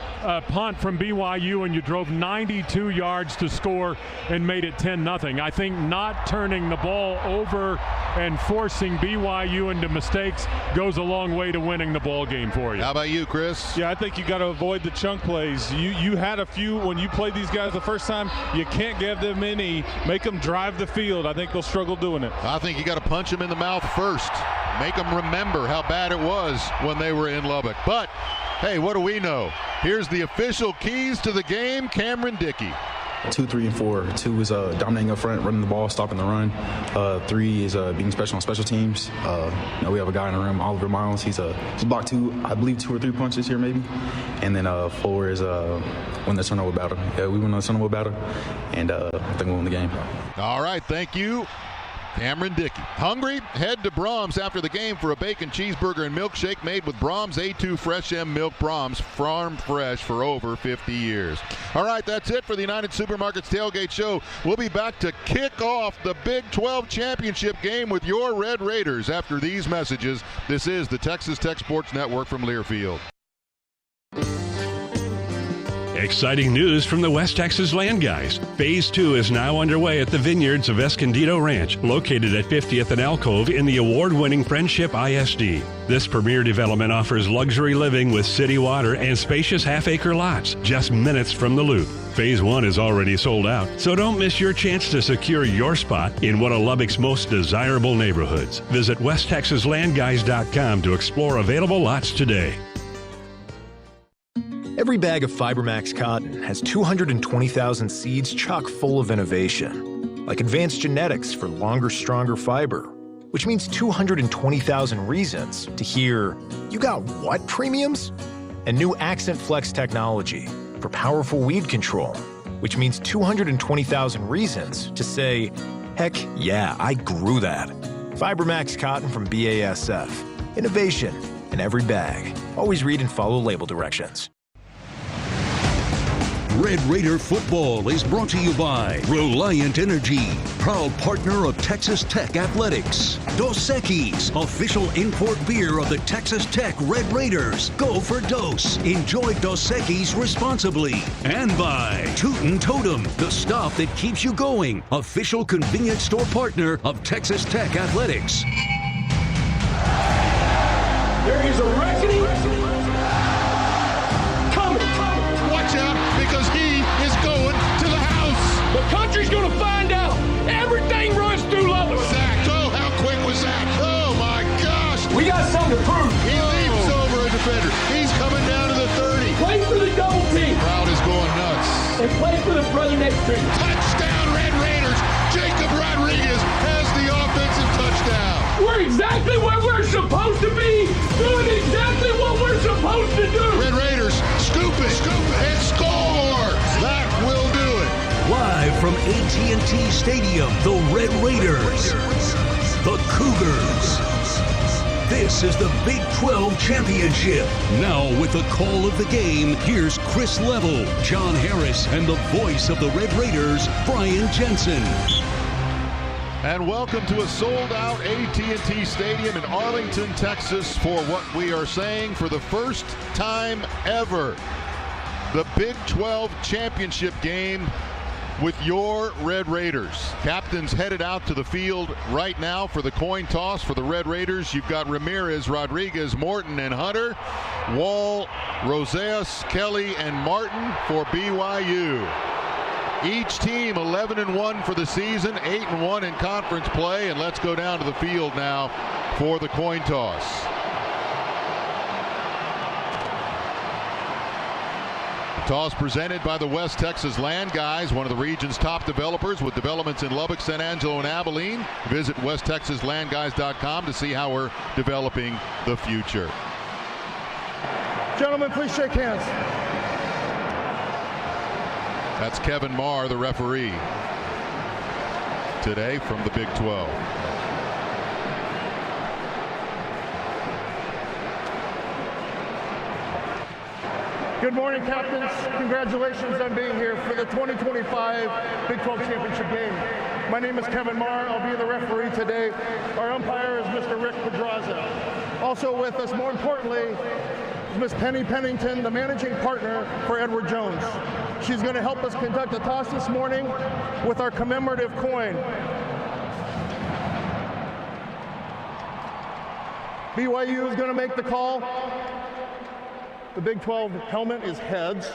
[SPEAKER 4] punt from BYU, and you drove 92 yards to score and made it 10-0. I think not turning the ball over and forcing BYU into mistakes goes a long way to winning the ball game for you.
[SPEAKER 2] How about you, Chris?
[SPEAKER 20] Yeah, I think you got to avoid the chunk plays. You had a few when you played these guys the first time. You can't give them any. Make them drive the field. I think they'll struggle doing it.
[SPEAKER 2] I think you got to punch them in the mouth first. Make them remember how bad it was when they were in Lubbock. But, hey, what do we know? Here's the official keys to the game, Cameron Dickey.
[SPEAKER 5] 2, 3, and 4. 2 is dominating up front, running the ball, stopping the run. 3 is being special on special teams. We have a guy in the room, Oliver Miles. He's blocked 2, I believe 2 or 3 punches here maybe. And then 4 is win the turnover battle. Yeah, we win the turnover battle, and I think we win the game.
[SPEAKER 2] All right, thank you, Cameron Dickey. Hungry? Head to Brahms after the game for a bacon cheeseburger and milkshake made with Brahms A2 Fresh M Milk. Brahms, farm fresh for over 50 years. All right, that's it for the United Supermarkets Tailgate Show. We'll be back to kick off the Big 12 championship game with your Red Raiders after these messages. This is the Texas Tech Sports Network from Learfield.
[SPEAKER 3] Exciting news from the West Texas Land Guys. Phase 2 is now underway at the vineyards of Escondido Ranch, located at 50th and Alcove in the award-winning Friendship ISD. This premier development offers luxury living with city water and spacious half-acre lots, just minutes from the loop. Phase 1 is already sold out, so don't miss your chance to secure your spot in one of Lubbock's most desirable neighborhoods. Visit WestTexasLandGuys.com to explore available lots today.
[SPEAKER 8] Every bag of FiberMax cotton has 220,000 seeds chock full of innovation, like advanced genetics for longer, stronger fiber, which means 220,000 reasons to hear, "You got what premiums?" And new Accent Flex technology for powerful weed control, which means 220,000 reasons to say, "Heck yeah, I grew that." FiberMax cotton from BASF. Innovation in every bag. Always read and follow label directions.
[SPEAKER 1] Red Raider football is brought to you by Reliant Energy, proud partner of Texas Tech Athletics. Dos Equis, official import beer of the Texas Tech Red Raiders. Go for Dos. Enjoy Dos Equis responsibly. And by Tootin' Totem, the stop that keeps you going. Official convenience store partner of Texas Tech Athletics.
[SPEAKER 16] There is a reckoning coming.
[SPEAKER 2] Watch out, because he is going to the house.
[SPEAKER 16] The country's going to find out. Everything runs through Lubbock.
[SPEAKER 2] Zach, oh, how quick was that? Oh, my gosh.
[SPEAKER 16] We got something to prove.
[SPEAKER 2] He leaps over a defender. He's coming down to the 30.
[SPEAKER 16] Play for the double team.
[SPEAKER 2] Crowd is going nuts.
[SPEAKER 16] And play for the brother next to you.
[SPEAKER 2] Touchdown, Red Raiders. Jacob Rodriguez has the offensive touchdown.
[SPEAKER 16] We're exactly where we're supposed to be, doing exactly what we're supposed to do.
[SPEAKER 2] Red Raiders, scoop it, and score. That will do it.
[SPEAKER 1] Live from AT&T Stadium, the Red Raiders, the Cougars. This is the Big 12 Championship. Now with the call of the game, here's Chris Level, John Harris, and the voice of the Red Raiders, Brian Jensen.
[SPEAKER 2] And welcome to a sold-out AT&T Stadium in Arlington, Texas, for what we are saying for the first time ever, the Big 12 Championship game with your Red Raiders. Captains headed out to the field right now for the coin toss for the Red Raiders. You've got Ramirez, Rodriguez, Morton, and Hunter. Wall, Rosas, Kelly, and Martin for BYU. Each team 11-1 for the season, 8-1 in conference play, and let's go down to the field now for the coin toss. The toss presented by the West Texas Land Guys, one of the region's top developers with developments in Lubbock, San Angelo, and Abilene. Visit WestTexasLandGuys.com to see how we're developing the future.
[SPEAKER 17] Gentlemen, please shake hands.
[SPEAKER 2] That's Kevin Marr, the referee, today from the Big 12.
[SPEAKER 6] Good morning, captains. Congratulations on being here for the 2025 Big 12 Championship game. My name is Kevin Marr. I'll be the referee today. Our umpire is Mr. Rick Pedraza. Also with us, more importantly, is Miss Penny Pennington, the managing partner for Edward Jones. She's going to help us conduct a toss this morning with our commemorative coin. BYU is going to make the call. The Big 12 helmet is heads.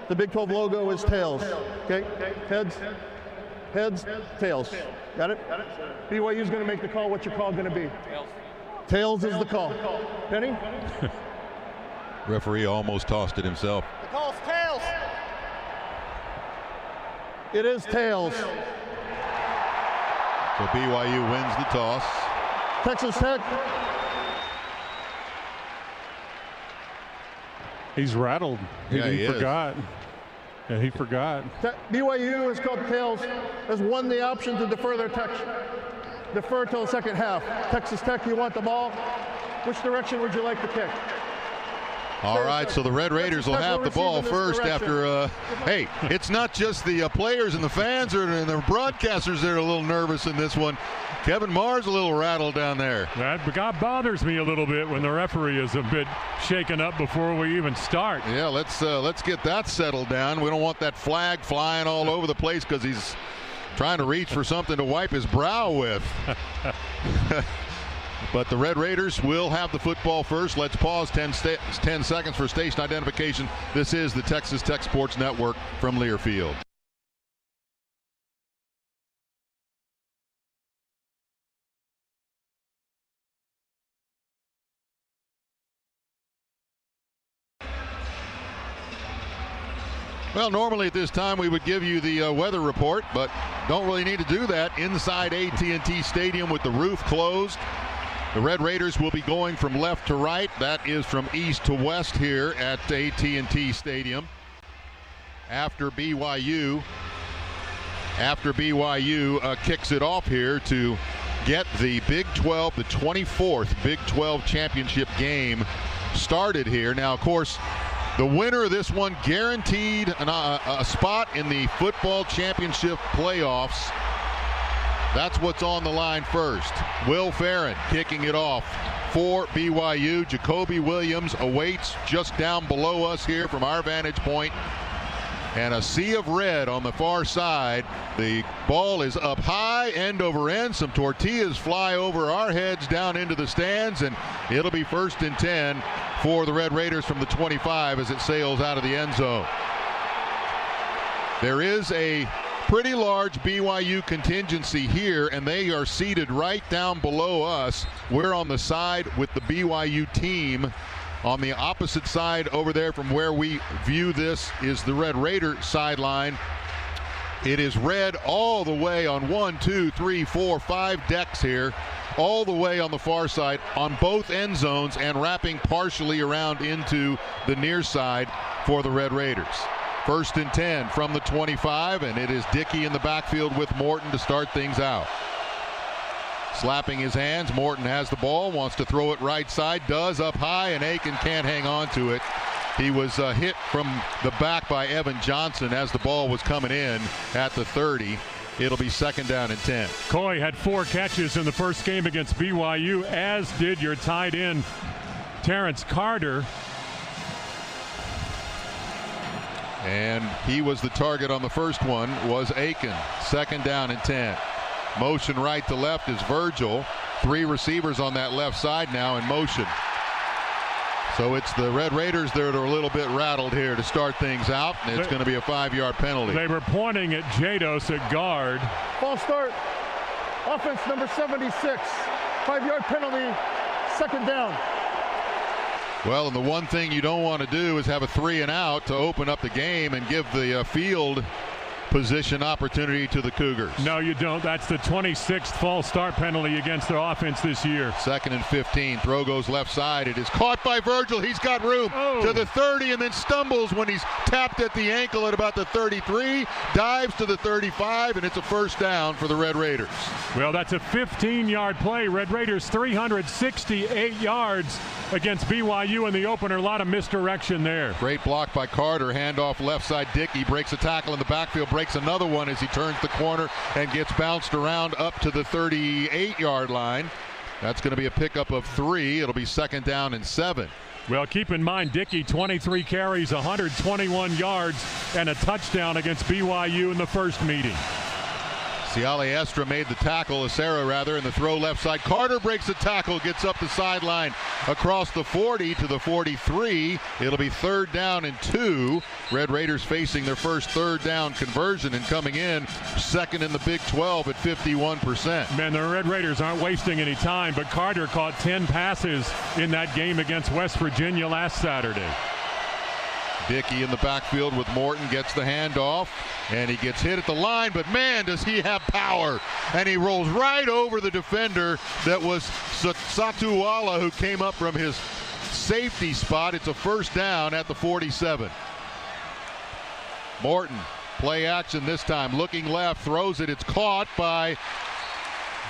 [SPEAKER 6] The Big 12 logo is tails. Okay? Heads, heads, tails. Got it? BYU is going to make the call. What's your call going to be? Tails. Tails is the call. Penny?
[SPEAKER 2] Referee almost tossed it himself.
[SPEAKER 6] The call's tails. It is tails.
[SPEAKER 2] So BYU wins the toss.
[SPEAKER 6] Texas Tech.
[SPEAKER 20] He's rattled. He forgot. Yeah, he forgot.
[SPEAKER 6] BYU has called tails, has won the option to defer their defer till the second half. Texas Tech, you want the ball? Which direction would you like to kick?
[SPEAKER 2] All right, so the Red Raiders will have the ball first after, hey, it's not just the players and the fans and the broadcasters that are a little nervous in this one. Kevin Marr's a little rattled down there.
[SPEAKER 4] That bothers me a little bit when the referee is a bit shaken up before we even start.
[SPEAKER 2] Yeah, let's get that settled down. We don't want that flag flying all over the place because he's trying to reach for something to wipe his brow with. But the Red Raiders will have the football first. Let's pause 10 seconds for station identification. This is the Texas Tech Sports Network from Learfield. Well, normally at this time we would give you the weather report, but don't really need to do that inside AT&T Stadium with the roof closed. The Red Raiders will be going from left to right. That is from east to west here at AT&T Stadium. After BYU kicks it off here to get the Big 12, the 24th Big 12 championship game started here. Now, of course, the winner of this one guaranteed a spot in the football championship playoffs. That's what's on the line first. Will Farron kicking it off for BYU. Jacoby Williams awaits just down below us here from our vantage point. And a sea of red on the far side. The ball is up high, end over end. Some tortillas fly over our heads down into the stands, and it'll be 1st and 10 for the Red Raiders from the 25 as it sails out of the end zone. There is a pretty large BYU contingency here, and they are seated right down below us. We're on the side with the BYU team. On the opposite side over there from where we view this is the Red Raider sideline. It is red all the way on 1, 2, 3, 4, 5 decks here, all the way on the far side on both end zones and wrapping partially around into the near side for the Red Raiders. 1st and 10 from the 25, and it is Dickey in the backfield with Morton to start things out. Slapping his hands, Morton has the ball, wants to throw it right side, does up high, and Aiken can't hang on to it. He was hit from the back by Evan Johnson as the ball was coming in at the 30. It'll be 2nd down and 10.
[SPEAKER 4] Coy had 4 catches in the first game against BYU, as did your tight end Terrence Carter.
[SPEAKER 2] And he was the target on the first one, was Aiken. 2nd down and 10. Motion right to left is Virgil. 3 receivers on that left side now in motion. So it's the Red Raiders that are a little bit rattled here to start things out, and it's going to be a 5-yard penalty.
[SPEAKER 4] They were pointing at Jados at guard.
[SPEAKER 6] False start. Offense number 76. 5-yard penalty. 2nd down.
[SPEAKER 2] Well, and the one thing you don't want to do is have a 3 and out to open up the game and give the field position opportunity to the Cougars.
[SPEAKER 4] No, you don't. That's the 26th false start penalty against their offense this year.
[SPEAKER 2] 2nd and 15. Throw goes left side. It is caught by Virgil. He's got room to the 30 and then stumbles when he's tapped at the ankle at about the 33. Dives to the 35, and it's a first down for the Red Raiders.
[SPEAKER 4] Well, that's a 15-yard play. Red Raiders 368 yards against BYU in the opener. A lot of misdirection there.
[SPEAKER 2] Great block by Carter. Handoff left side. Dickey breaks a tackle in the backfield. Breaks another one as he turns the corner and gets bounced around up to the 38-yard line. That's going to be a pickup of 3. It'll be 2nd down and 7.
[SPEAKER 4] Well, keep in mind, Dickey, 23 carries, 121 yards, and a touchdown against BYU in the first meeting.
[SPEAKER 2] Ciale Estra made the tackle, Acera rather, and the throw left side. Carter breaks the tackle, gets up the sideline across the 40 to the 43. It'll be 3rd down and 2. Red Raiders facing their first 3rd down conversion and coming in 2nd in the Big 12 at 51%.
[SPEAKER 4] Man, the Red Raiders aren't wasting any time, but Carter caught 10 passes in that game against West Virginia last Saturday.
[SPEAKER 2] Dickey in the backfield with Morton, gets the handoff, and he gets hit at the line, but man, does he have power. And he rolls right over the defender that was Satuala, who came up from his safety spot. It's a first down at the 47. Morton, play action this time, looking left, throws it. It's caught by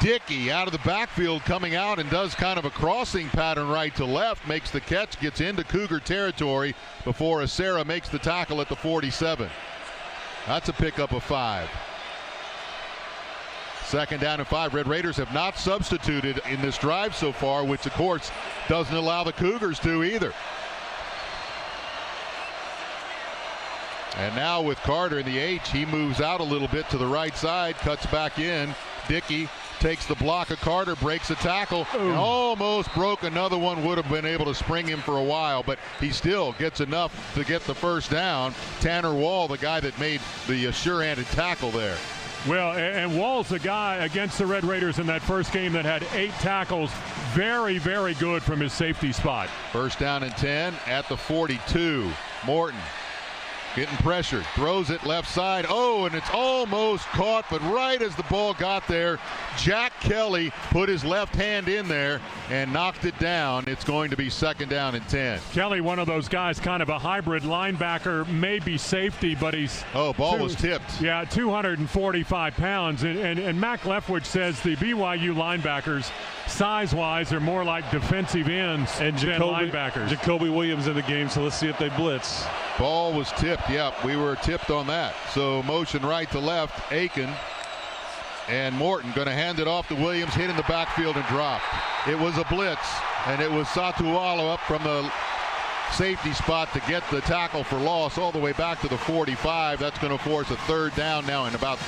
[SPEAKER 2] Dickey out of the backfield, coming out and does kind of a crossing pattern right to left, makes the catch, gets into Cougar territory before Acera makes the tackle at the 47. That's a pickup of 5. 2nd down and 5. Red Raiders have not substituted in this drive so far, which of course doesn't allow the Cougars to either. And now with Carter in the H, he moves out a little bit to the right side, cuts back in. Dickey takes the block of Carter, breaks a tackle, and almost broke another one. Would have been able to spring him for a while, but he still gets enough to get the first down. Tanner Wall, the guy that made the sure-handed tackle there.
[SPEAKER 4] Well, and Wall's the guy against the Red Raiders in that first game that had 8 tackles. Very, very good from his safety spot.
[SPEAKER 2] First down and 10 at the 42. Morton getting pressured, throws it left side. Oh, and it's almost caught, but right as the ball got there, Jack Kelly put his left hand in there and knocked it down. It's going to be 2nd down and 10.
[SPEAKER 4] Kelly, one of those guys, kind of a hybrid linebacker, maybe safety, but he's...
[SPEAKER 2] Oh, ball was tipped.
[SPEAKER 4] Yeah, 245 pounds. And Mac Leftwich says the BYU linebackers, size-wise, are more like defensive ends than linebackers.
[SPEAKER 20] Jacoby Williams in the game, so let's see if they blitz.
[SPEAKER 2] Ball was tipped. Yep, we were tipped on that. So motion right to left. Aiken and Morton going to hand it off to Williams, hit in the backfield and dropped. It was a blitz, and it was Satuala up from the safety spot to get the tackle for loss all the way back to the 45. That's going to force a 3rd down now in about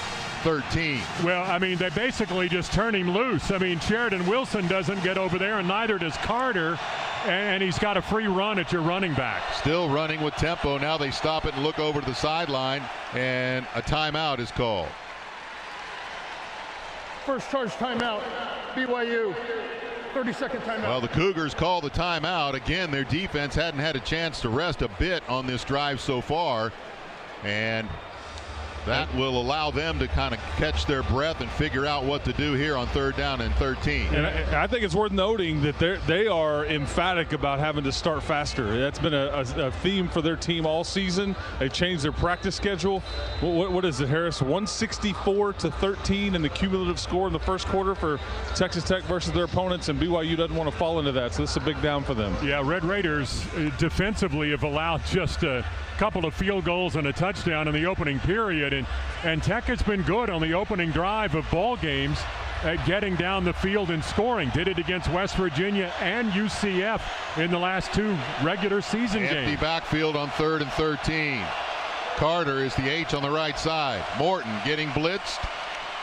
[SPEAKER 2] 13.
[SPEAKER 4] Well, I mean, they basically just turn him loose. I mean, Sheridan Wilson doesn't get over there, and neither does Carter, and he's got a free run at your running back.
[SPEAKER 2] Still running with tempo. Now they stop it and look over to the sideline, and a timeout is called.
[SPEAKER 6] First charge timeout, BYU. 30-second timeout.
[SPEAKER 2] Well, the Cougars call the timeout. Again, their defense hadn't had a chance to rest a bit on this drive so far, and that will allow them to kind of catch their breath and figure out what to do here on 3rd down and 13.
[SPEAKER 20] And I think it's worth noting that they are emphatic about having to start faster. That's been a theme for their team all season. They've changed their practice schedule. What is it, Harris? 164-13 in the cumulative score in the first quarter for Texas Tech versus their opponents, and BYU doesn't want to fall into that, so this is a big down for them.
[SPEAKER 4] Yeah, Red Raiders defensively have allowed just a couple of field goals and a touchdown in the opening period, and Tech has been good on the opening drive of ball games at getting down the field and scoring. Did it against West Virginia and UCF in the last 2 regular season games.
[SPEAKER 2] Empty backfield on 3rd and 13. Carter is the H on the right side. Morton getting blitzed,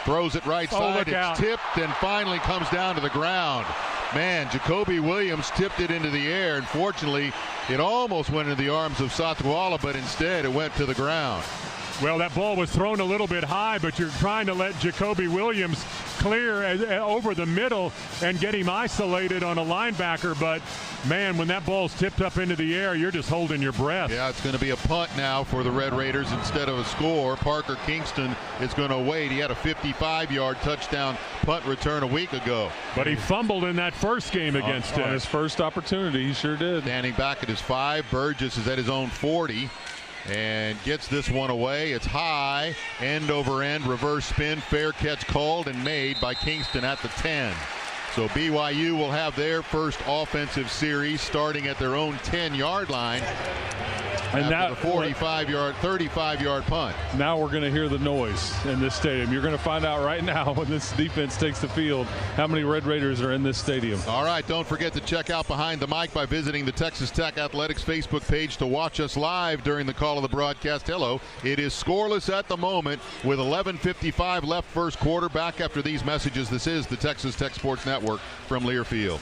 [SPEAKER 2] throws it right side. It's tipped and finally comes down to the ground. Man, Jacoby Williams tipped it into the air. Unfortunately, it almost went into the arms of Satuala, but instead it went to the ground.
[SPEAKER 4] Well, that ball was thrown a little bit high, but you're trying to let Jacoby Williams clear over the middle and get him isolated on a linebacker. But, man, when that ball's tipped up into the air, you're just holding your breath.
[SPEAKER 2] Yeah, it's going to be a punt now for the Red Raiders instead of a score. Parker Kingston is going to wait. He had a 55-yard touchdown punt return a week ago.
[SPEAKER 4] But he fumbled in that first game against
[SPEAKER 20] on his first opportunity. He sure did.
[SPEAKER 2] Standing back at his 5. Burgess is at his own 40 and gets this one away. It's high, end over end, reverse spin, fair catch called and made by Kingston at the 10. So BYU will have their first offensive series starting at their own 10-yard line. And after the 35-yard punt.
[SPEAKER 20] Now we're going to hear the noise in this stadium. You're going to find out right now when this defense takes the field how many Red Raiders are in this stadium.
[SPEAKER 2] All right, don't forget to check out Behind the Mic by visiting the Texas Tech Athletics Facebook page to watch us live during the call of the broadcast. Hello, it is scoreless at the moment with 11:55 left first quarter. Back after these messages. This is the Texas Tech Sports Network from Learfield.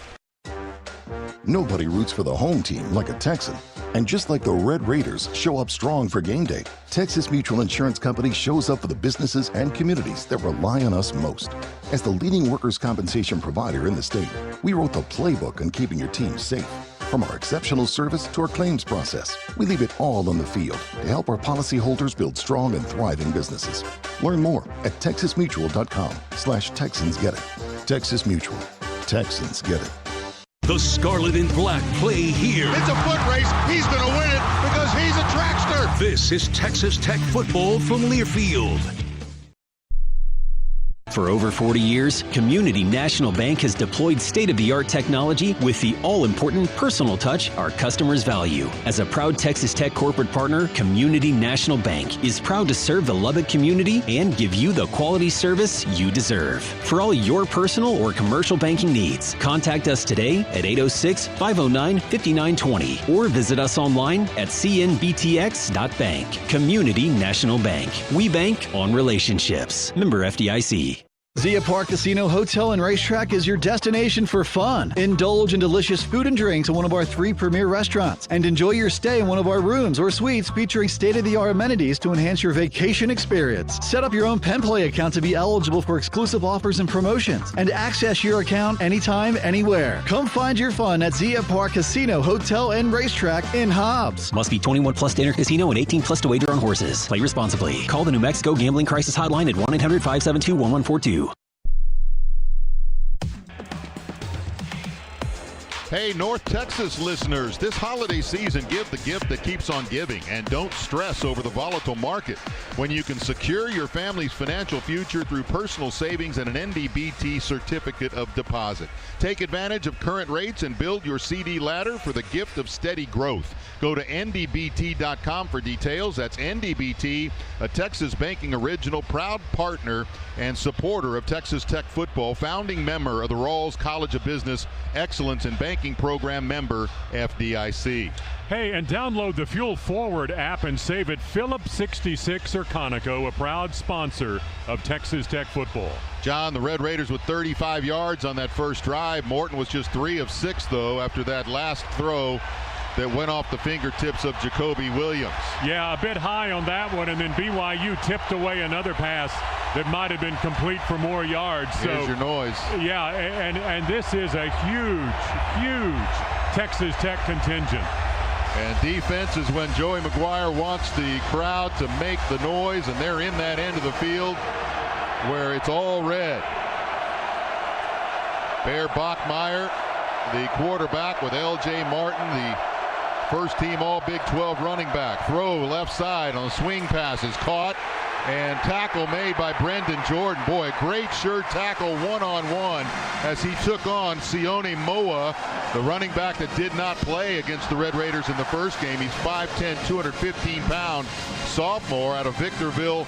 [SPEAKER 7] Nobody roots for the home team like a Texan. And just like the Red Raiders show up strong for game day, Texas Mutual Insurance Company shows up for the businesses and communities that rely on us most. As the leading workers' compensation provider in the state, we wrote the playbook on keeping your team safe. From our exceptional service to our claims process, we leave it all on the field to help our policyholders build strong and thriving businesses. Learn more at texasmutual.com/Texans get it. Texas Mutual. Texans get it.
[SPEAKER 1] The Scarlet and Black play here.
[SPEAKER 2] It's a foot race. He's going to win it because he's a trackster.
[SPEAKER 1] This is Texas Tech football from Learfield.
[SPEAKER 27] For over 40 years, Community National Bank has deployed state-of-the-art technology with the all-important personal touch our customers value. As a proud Texas Tech corporate partner, Community National Bank is proud to serve the Lubbock community and give you the quality service you deserve. For all your personal or commercial banking needs, contact us today at 806-509-5920 or visit us online at cnbtx.bank. Community National Bank. We bank on relationships. Member FDIC.
[SPEAKER 26] Zia Park Casino Hotel and Racetrack is your destination for fun. Indulge in delicious food and drinks at one of our 3 premier restaurants and enjoy your stay in one of our rooms or suites featuring state-of-the-art amenities to enhance your vacation experience. Set up your own Penn Play account to be eligible for exclusive offers and promotions and access your account anytime, anywhere. Come find your fun at Zia Park Casino Hotel and Racetrack in Hobbs.
[SPEAKER 27] Must be 21 plus to enter casino and 18 plus to wager on horses. Play responsibly. Call the New Mexico Gambling Crisis Hotline at 1-800-572-1142.
[SPEAKER 2] Hey, North Texas listeners, this holiday season, give the gift that keeps on giving and don't stress over the volatile market when you can secure your family's financial future through personal savings and an NDBT certificate of deposit. Take advantage of current rates and build your CD ladder for the gift of steady growth. Go to ndbt.com for details. That's NDBT, a Texas Banking original, proud partner and supporter of Texas Tech football, founding member of the Rawls College of Business Excellence in Banking Program, member FDIC.
[SPEAKER 4] Hey, and download the Fuel Forward app and save at Phillips 66 or Conoco, a proud sponsor of Texas Tech football.
[SPEAKER 2] John, the Red Raiders with 35 yards on that first drive. Morton was just 3 of 6, though, after that last throw that went off the fingertips of Jacoby Williams.
[SPEAKER 4] Yeah, a bit high on that one, and then BYU tipped away another pass that might have been complete for more yards.
[SPEAKER 2] Here's your noise.
[SPEAKER 4] Yeah, and this is a huge Texas Tech contingent.
[SPEAKER 2] And defense is when Joey McGuire wants the crowd to make the noise, and they're in that end of the field where it's all red. Bear Bachmeier, the quarterback, with L.J. Martin, the first-team All-Big 12 running back. Throw left side on the swing pass is caught, and tackle made by Brendan Jordan. Boy, great sure tackle one-on-one as he took on Sione Moa, the running back that did not play against the Red Raiders in the first game. He's 5'10", 215-pound sophomore out of Victorville,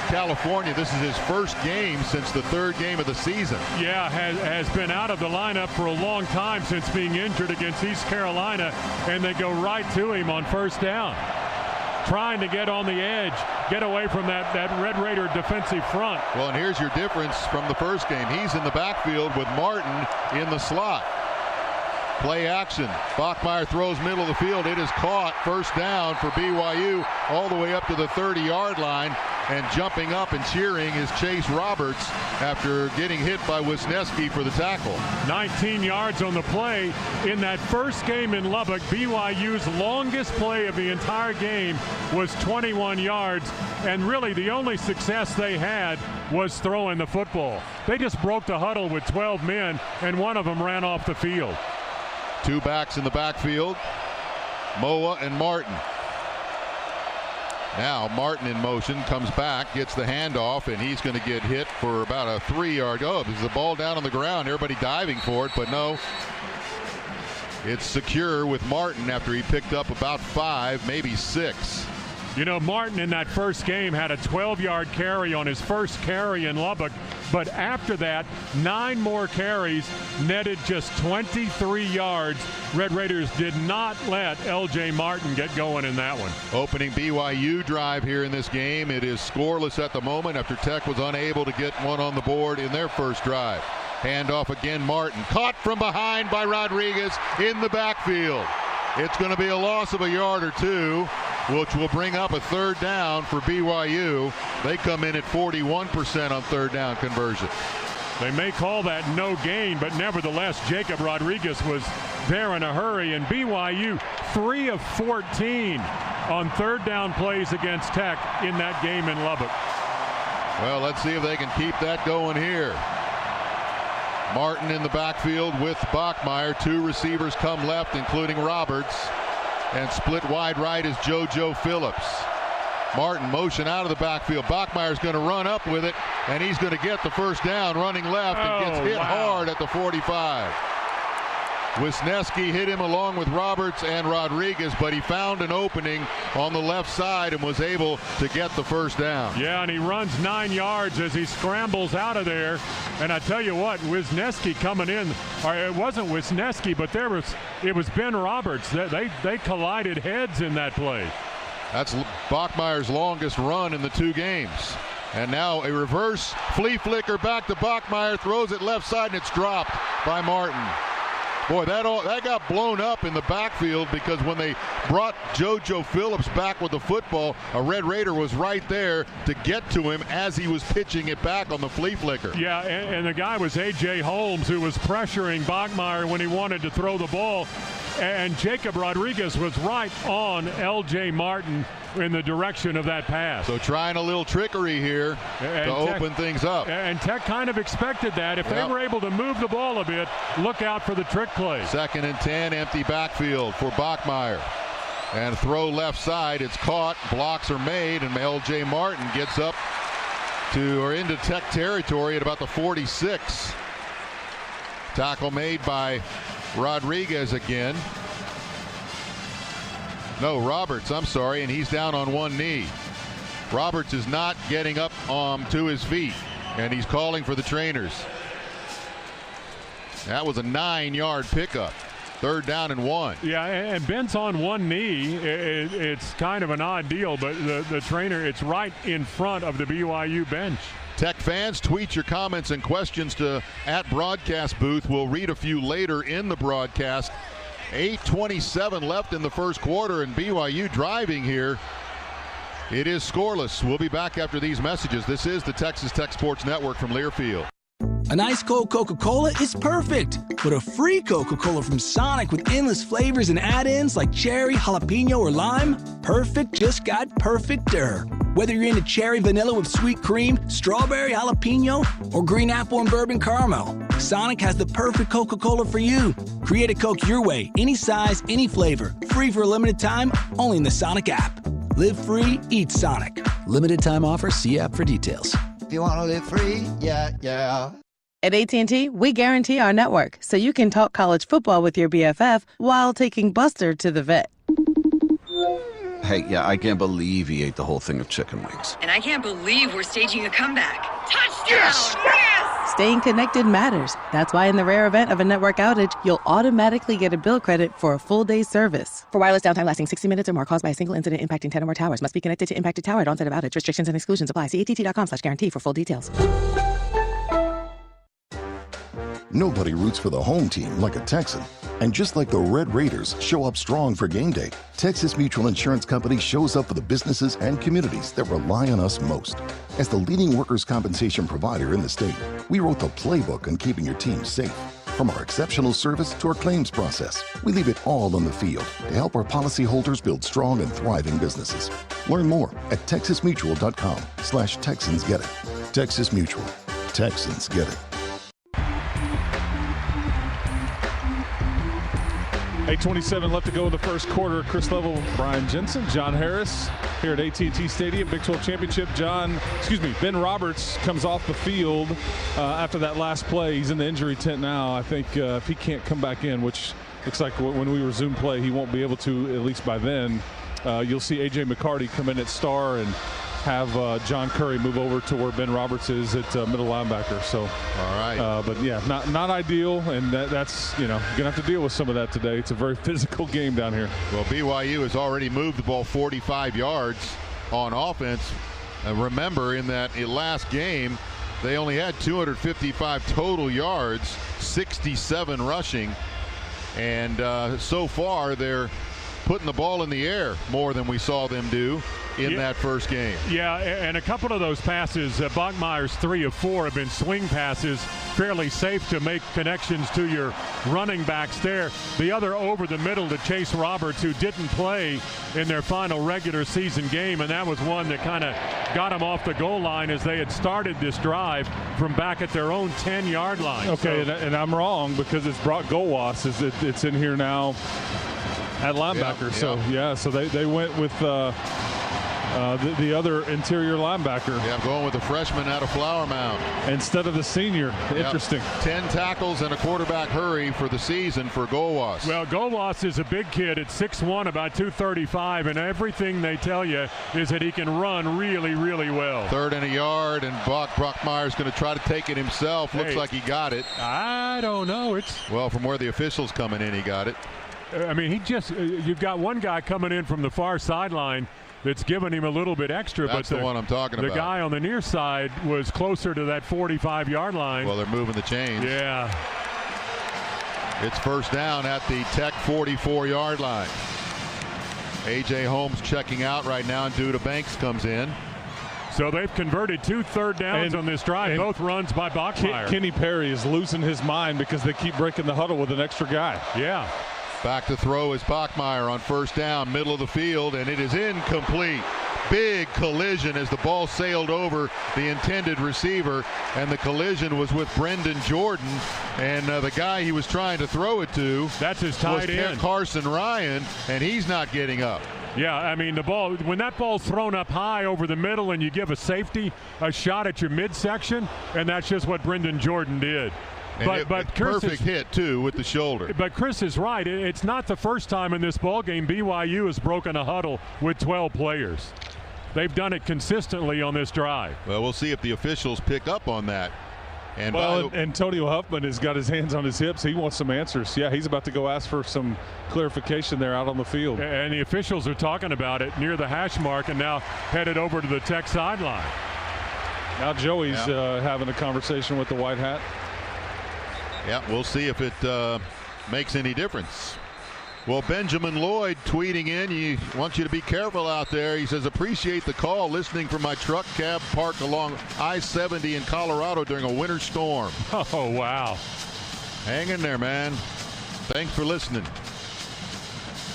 [SPEAKER 2] California. This is his first game since the 3rd game of the season.
[SPEAKER 4] Yeah, has been out of the lineup for a long time since being injured against East Carolina, and they go right to him on first down, trying to get on the edge, get away from that Red Raider defensive front.
[SPEAKER 2] Well, and here's your difference from the first game. He's in the backfield with Martin in the slot. Play action. Bachmeier throws middle of the field. It is caught. First down for BYU all the way up to the 30-yard line. And jumping up and cheering is Chase Roberts after getting hit by Wisniewski for the tackle.
[SPEAKER 4] 19 yards on the play. In that first game in Lubbock, BYU's longest play of the entire game was 21 yards. And really the only success they had was throwing the football. They just broke the huddle with 12 men, and one of them ran off the field.
[SPEAKER 2] Two backs in the backfield, Moa and Martin. Now Martin in motion, comes back, gets the handoff, and he's going to get hit for about a 3-yard. Oh, there's the ball down on the ground. Everybody diving for it, but no. It's secure with Martin after he picked up about 5, maybe 6.
[SPEAKER 4] You know, Martin in that first game had a 12-yard carry on his first carry in Lubbock, but after that, 9 more carries, netted just 23 yards. Red Raiders did not let L.J. Martin get going in that one.
[SPEAKER 2] Opening BYU drive here in this game. It is scoreless at the moment after Tech was unable to get one on the board in their first drive. Handoff again, Martin. Caught from behind by Rodriguez in the backfield. It's going to be a loss of a yard or two, which will bring up a third down for BYU. They come in at 41% on third down conversion.
[SPEAKER 4] They may call that no gain, but nevertheless, Jacob Rodriguez was there in a hurry, and BYU 3 of 14 on third down plays against Tech in that game in Lubbock.
[SPEAKER 2] Well, let's see if they can keep that going here. Martin in the backfield with Bachmeier. 2 receivers come left, including Roberts. And split wide right is JoJo Phillips. Martin motion out of the backfield. Bachmeier's going to run up with it, and he's going to get the first down running left and gets hit hard at the 45. Wisniewski hit him along with Roberts and Rodriguez, but he found an opening on the left side and was able to get the first down.
[SPEAKER 4] Yeah, and he runs 9 yards as he scrambles out of there. And I tell you what, Wisniewski coming in, or it wasn't Wisniewski, but it was Ben Roberts. They collided heads in that play.
[SPEAKER 2] That's Bachmeier's longest run in the 2 games. And now a reverse flea flicker back to Bachmeier, throws it left side, and it's dropped by Martin. Boy, that got blown up in the backfield because when they brought JoJo Phillips back with the football, a Red Raider was right there to get to him as he was pitching it back on the flea flicker.
[SPEAKER 4] Yeah, and the guy was A.J. Holmes, who was pressuring Bachmeier when he wanted to throw the ball. And Jacob Rodriguez was right on L.J. Martin in the direction of that pass.
[SPEAKER 2] So trying a little trickery here to open things up.
[SPEAKER 4] And Tech kind of expected that. If they were able to move the ball a bit, look out for the trick play.
[SPEAKER 2] 2nd and 10, empty backfield for Bachmeier. And throw left side, it's caught, blocks are made, and L.J. Martin gets up to or into Tech territory at about the 46. Tackle made by Rodriguez again. No, Roberts, I'm sorry, and he's down on one knee. Roberts is not getting up to his feet, and he's calling for the trainers. That was a 9-yard pickup. 3rd down and 1.
[SPEAKER 4] Yeah, and Ben's on one knee. It's kind of an odd deal, but the trainer, it's right in front of the BYU bench.
[SPEAKER 2] Tech fans, tweet your comments and questions to @BroadcastBooth. We'll read a few later in the broadcast. 8:27 left in the first quarter, and BYU driving here. It is scoreless. We'll be back after these messages. This is the Texas Tech Sports Network from Learfield.
[SPEAKER 9] An ice cold Coca-Cola is perfect, but a free Coca-Cola from Sonic with endless flavors and add-ins like cherry, jalapeno, or lime? Perfect just got perfecter. Whether you're into cherry vanilla with sweet cream, strawberry jalapeno, or green apple and bourbon caramel, Sonic has the perfect Coca-Cola for you. Create a Coke your way, any size, any flavor. Free for a limited time, only in the Sonic app. Live free, eat Sonic. Limited time offer, see app for details.
[SPEAKER 17] If you want to live free, yeah.
[SPEAKER 18] At AT&T, we guarantee our network so you can talk college football with your BFF while taking Buster to the vet.
[SPEAKER 19] Hey, yeah, I can't believe he ate the whole thing of chicken wings.
[SPEAKER 21] And I can't believe we're staging a comeback. Touchdown!
[SPEAKER 18] Yes! Staying connected matters. That's why in the rare event of a network outage, you'll automatically get a bill credit for a full day's service. For wireless downtime lasting 60 minutes or more caused by a single incident impacting 10 or more towers, must be connected to impacted tower at onset of outage. Restrictions and exclusions apply. See att.com/guarantee for full details.
[SPEAKER 7] Nobody roots for the home team like a Texan. And just like the Red Raiders show up strong for game day, Texas Mutual Insurance Company shows up for the businesses and communities that rely on us most. As the leading workers' compensation provider in the state, we wrote the playbook on keeping your team safe. From our exceptional service to our claims process, we leave it all on the field to help our policyholders build strong and thriving businesses. Learn more at texasmutual.com/TexansGetIt. Texas Mutual. Texans get it.
[SPEAKER 20] 8:27 left to go in the first quarter. Chris Level, Brian Jensen, John Harris here at AT&T Stadium, Big 12 Championship. Ben Roberts comes off the field after that last play. He's in the injury tent now. I think if he can't come back in, which looks like when we resume play, he won't be able to, at least by then. You'll see A.J. McCarty come in at star and have John Curry move over to where Ben Roberts is at middle linebacker. So,
[SPEAKER 2] all right.
[SPEAKER 20] But yeah, not ideal, and that's gonna have to deal with some of that today. It's a very physical game down here.
[SPEAKER 2] Well, BYU has already moved the ball 45 yards on offense. Remember, in that last game, they only had 255 total yards, 67 rushing, and so far they're putting the ball in the air more than we saw them do in that first game.
[SPEAKER 4] Yeah, and a couple of those passes, Bachmeier's 3 of 4 have been swing passes, fairly safe to make connections to your running backs there. The other over the middle to Chase Roberts, who didn't play in their final regular season game, and that was one that kind of got them off the goal line as they had started this drive from back at their own 10-yard line.
[SPEAKER 20] Okay, so, and I'm wrong because it's Brock Goldwas. It's in here now at linebacker. So they went with the other interior linebacker.
[SPEAKER 2] Yeah, I'm going with the freshman out of Flower Mound
[SPEAKER 20] instead of the senior. Interesting.
[SPEAKER 2] 10 tackles and a quarterback hurry for the season for Goldwas.
[SPEAKER 4] Well, Goldwas is a big kid at 6'1", about 235, and everything they tell you is that he can run really, really well.
[SPEAKER 2] 3rd and a yard, and Brockmeyer's going to try to take it himself. Looks like he got it.
[SPEAKER 4] I don't know.
[SPEAKER 2] Well, from where the officials coming in, he got it.
[SPEAKER 4] I mean, you've got one guy coming in from the far sideline that's giving him a little bit extra.
[SPEAKER 2] That's the one I'm talking about.
[SPEAKER 4] The guy on the near side was closer to that 45-yard line.
[SPEAKER 2] Well, they're moving the chains.
[SPEAKER 4] Yeah.
[SPEAKER 2] It's first down at the Tech 44-yard line. A.J. Holmes checking out right now, and Duda Banks comes in.
[SPEAKER 4] So they've converted 2 third downs on this drive, both runs by Bachmeier.
[SPEAKER 20] Kenny Perry is losing his mind because they keep breaking the huddle with an extra guy.
[SPEAKER 4] Yeah.
[SPEAKER 2] Back to throw is Bachmeier on first down, middle of the field, and it is incomplete. Big collision as the ball sailed over the intended receiver, and the collision was with Brendan Jordan, and the guy he was trying to throw it to,
[SPEAKER 4] that's his tight end,
[SPEAKER 2] Carson Ryan, and he's not getting up.
[SPEAKER 4] Yeah, I mean, the ball, when that ball's thrown up high over the middle and you give a safety a shot at your midsection, and that's just what Brendan Jordan did.
[SPEAKER 2] But perfect hit, too, with the shoulder.
[SPEAKER 4] But Chris is right. It's not the first time in this ballgame BYU has broken a huddle with 12 players. They've done it consistently on this drive.
[SPEAKER 2] Well, we'll see if the officials pick up on that.
[SPEAKER 20] And Antonio Huffman has got his hands on his hips. He wants some answers. Yeah, he's about to go ask for some clarification there out on the field.
[SPEAKER 4] And the officials are talking about it near the hash mark and now headed over to the Tech sideline.
[SPEAKER 20] Now Joey's having a conversation with the white hat.
[SPEAKER 2] Yeah, we'll see if it makes any difference. Well, Benjamin Lloyd tweeting in, he wants you to be careful out there. He says, appreciate the call, listening from my truck cab parked along I-70 in Colorado during a winter storm.
[SPEAKER 4] Oh, wow.
[SPEAKER 2] Hang in there, man. Thanks for listening.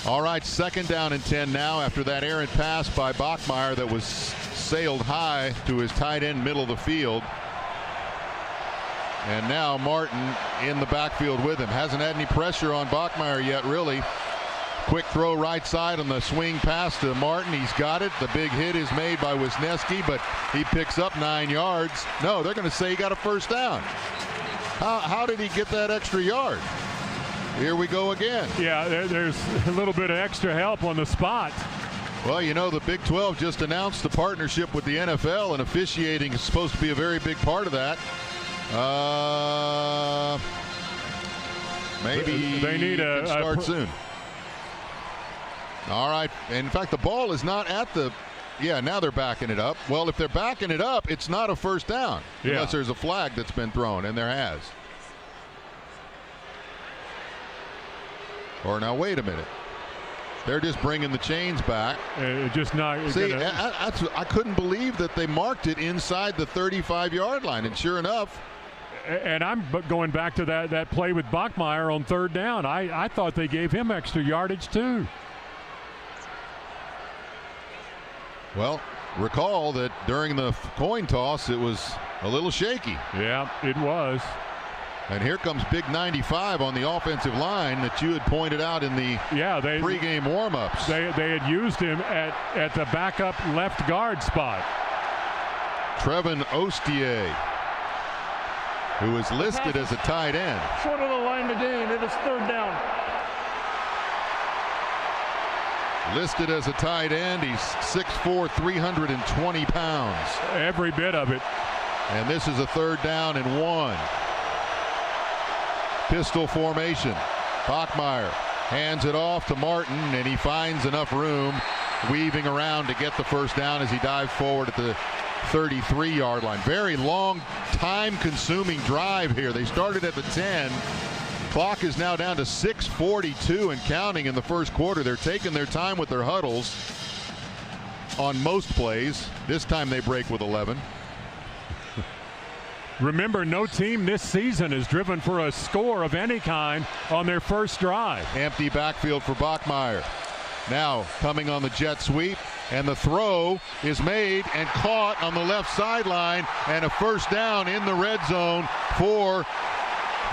[SPEAKER 2] All right, 2nd down and 10 now after that errant pass by Bachmeier that was sailed high to his tight end middle of the field. And now Martin in the backfield with him. Hasn't had any pressure on Bachmeier yet, really. Quick throw right side on the swing pass to Martin. He's got it. The big hit is made by Wisniewski, but he picks up 9 yards. No, they're going to say he got a first down. How did he get that extra yard? Here we go again.
[SPEAKER 4] Yeah, there's a little bit of extra help on the spot.
[SPEAKER 2] Well, you know, the Big 12 just announced the partnership with the NFL, and officiating is supposed to be a very big part of that. Maybe
[SPEAKER 4] they need
[SPEAKER 2] can start soon. All right. In fact, the ball is not at the. Yeah, now they're backing it up. Well, if they're backing it up, it's not a first down unless there's a flag that's been thrown, and there has. Or now, wait a minute. They're just bringing the chains back.
[SPEAKER 4] Just not.
[SPEAKER 2] See, I couldn't believe that they marked it inside the 35-yard line, and sure enough.
[SPEAKER 4] And I'm going back to that play with Bachmeier on third down. I thought they gave him extra yardage too.
[SPEAKER 2] Well, recall that during the coin toss, it was a little shaky.
[SPEAKER 4] Yeah, it was.
[SPEAKER 2] And here comes Big 95 on the offensive line that you had pointed out in the pregame warm-ups.
[SPEAKER 4] They had used him at the backup left guard spot.
[SPEAKER 2] Trevin Ostier, who is listed as a tight end.
[SPEAKER 6] Short of the line to gain. It is third down.
[SPEAKER 2] Listed as a tight end. He's 6'4", 320 pounds.
[SPEAKER 4] Every bit of it.
[SPEAKER 2] And this is a third down and 1. Pistol formation. Bachmeier hands it off to Martin, and he finds enough room weaving around to get the first down as he dives forward at the 33-yard line. Very long, time-consuming drive here. They started at the 10. Clock is now down to 6:42 and counting in the first quarter. They're taking their time with their huddles on most plays. This time they break with 11.
[SPEAKER 4] Remember, no team this season is driven for a score of any kind on their first drive.
[SPEAKER 2] Empty backfield for Bachmeier. Now coming on the jet sweep, and the throw is made and caught on the left sideline, and a first down in the red zone for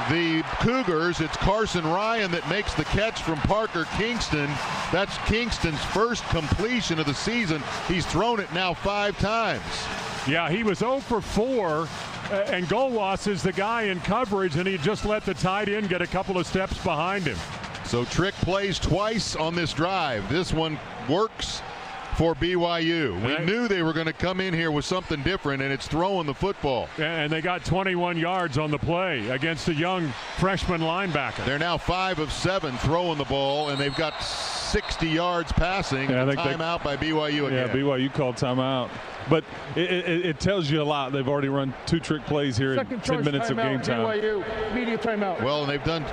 [SPEAKER 2] the Cougars. It's Carson Ryan that makes the catch from Parker Kingston. That's Kingston's first completion of the season. He's thrown it now 5 times.
[SPEAKER 4] Yeah, he was 0 for 4. And Goldwas is the guy in coverage, and he just let the tight end get a couple of steps behind him.
[SPEAKER 2] So Trick plays twice on this drive. This one works for BYU. We knew they were going to come in here with something different, and it's throwing the football.
[SPEAKER 4] And they got 21 yards on the play against a young freshman linebacker.
[SPEAKER 2] They're now 5 of 7 throwing the ball, and they've got 60 yards passing.
[SPEAKER 20] Yeah,
[SPEAKER 2] timeout by BYU again.
[SPEAKER 20] Yeah, BYU called timeout. But it tells you a lot. They've already run 2 trick plays here in 10 minutes of game time.
[SPEAKER 6] BYU, media timeout.
[SPEAKER 2] Well, and they've done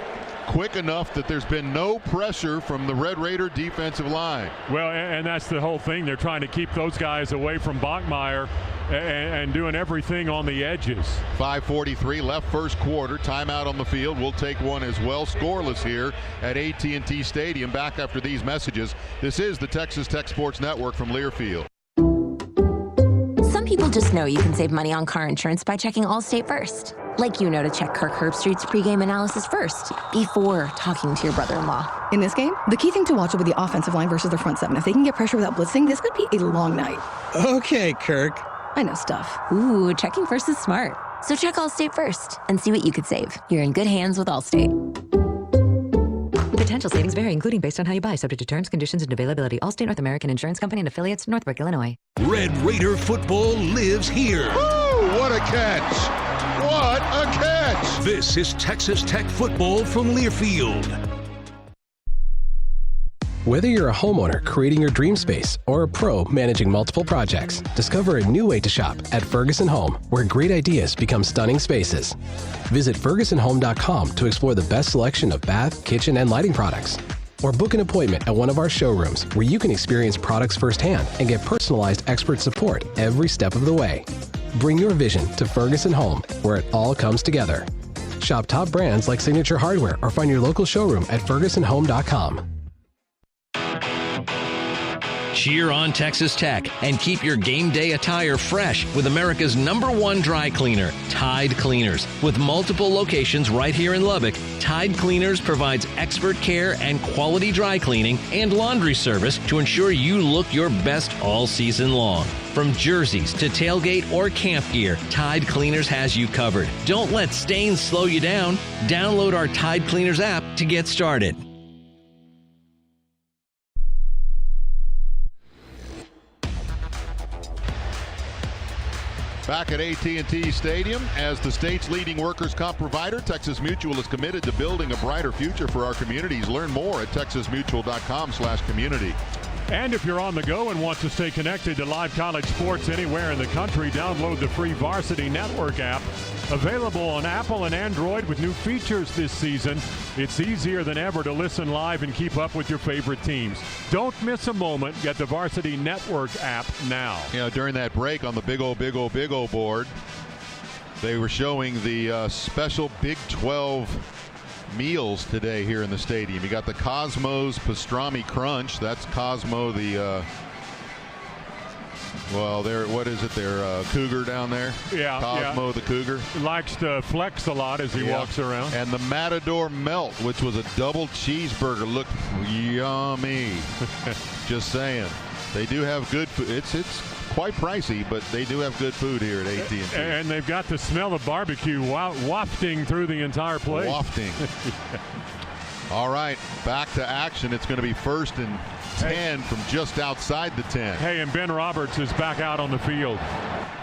[SPEAKER 2] quick enough that there's been no pressure from the Red Raider defensive line.
[SPEAKER 4] Well, and that's the whole thing. They're trying to keep those guys away from Bachmeier and doing everything on the edges.
[SPEAKER 2] 5:43 left first quarter. Timeout on the field. We'll take one as well. Scoreless here at AT&T Stadium. Back after these messages. This is the Texas Tech Sports Network from Learfield.
[SPEAKER 10] Some people just know you can save money on car insurance by checking Allstate first. Like you know to check Kirk Herbstreit's pregame analysis first, before talking to your brother-in-law.
[SPEAKER 11] In this game, the key thing to watch will be the offensive line versus their front seven. If they can get pressure without blitzing, this could be a long night.
[SPEAKER 12] Okay, Kirk.
[SPEAKER 11] I know stuff.
[SPEAKER 10] Ooh, checking first is smart. So check Allstate first and see what you could save. You're in good hands with Allstate.
[SPEAKER 13] Potential savings vary, including based on how you buy, subject to terms, conditions, and availability. Allstate North American Insurance Company and affiliates, Northbrook, Illinois.
[SPEAKER 1] Red Raider football lives here.
[SPEAKER 2] Woo! What a catch! What a catch!
[SPEAKER 1] This is Texas Tech football from Learfield.
[SPEAKER 14] Whether you're a homeowner creating your dream space or a pro managing multiple projects, discover a new way to shop at Ferguson Home, where great ideas become stunning spaces. Visit FergusonHome.com to explore the best selection of bath, kitchen, and lighting products. Or book an appointment at one of our showrooms where you can experience products firsthand and get personalized expert support every step of the way. Bring your vision to Ferguson Home, where it all comes together. Shop top brands like Signature Hardware or find your local showroom at FergusonHome.com.
[SPEAKER 15] Cheer on Texas Tech and keep your game day attire fresh with America's #1 dry cleaner, Tide Cleaners. With multiple locations right here in Lubbock, Tide Cleaners provides expert care and quality dry cleaning and laundry service to ensure you look your best all season long. From jerseys to tailgate or camp gear, Tide Cleaners has you covered. Don't let stains slow you down. Download our Tide Cleaners app to get started.
[SPEAKER 2] Back at AT&T Stadium, as the state's leading workers' comp provider, Texas Mutual is committed to building a brighter future for our communities. Learn more at texasmutual.com/community.
[SPEAKER 4] And if you're on the go and want to stay connected to live college sports anywhere in the country, download the free Varsity Network app. Available on Apple and Android with new features this season. It's easier than ever to listen live and keep up with your favorite teams. Don't miss a moment. Get the Varsity Network app now.
[SPEAKER 2] You know, during that break on the big old board, they were showing the special Big 12 meals today here in the stadium. You got the Cosmos Pastrami Crunch. That's Cosmo, the what is it? Their cougar down there.
[SPEAKER 4] Yeah,
[SPEAKER 2] Cosmo the cougar.
[SPEAKER 4] He likes to flex a lot as he walks around.
[SPEAKER 2] And the Matador Melt, which was a double cheeseburger, looked yummy. Just saying, they do have good food. It's quite pricey, but they do have good food here at AT&T.
[SPEAKER 4] And they've got the smell of barbecue wafting through the entire place.
[SPEAKER 2] Wafting. All right, back to action. It's going to be 1st and 10 from just outside the 10.
[SPEAKER 4] Hey, and Ben Roberts is back out on the field.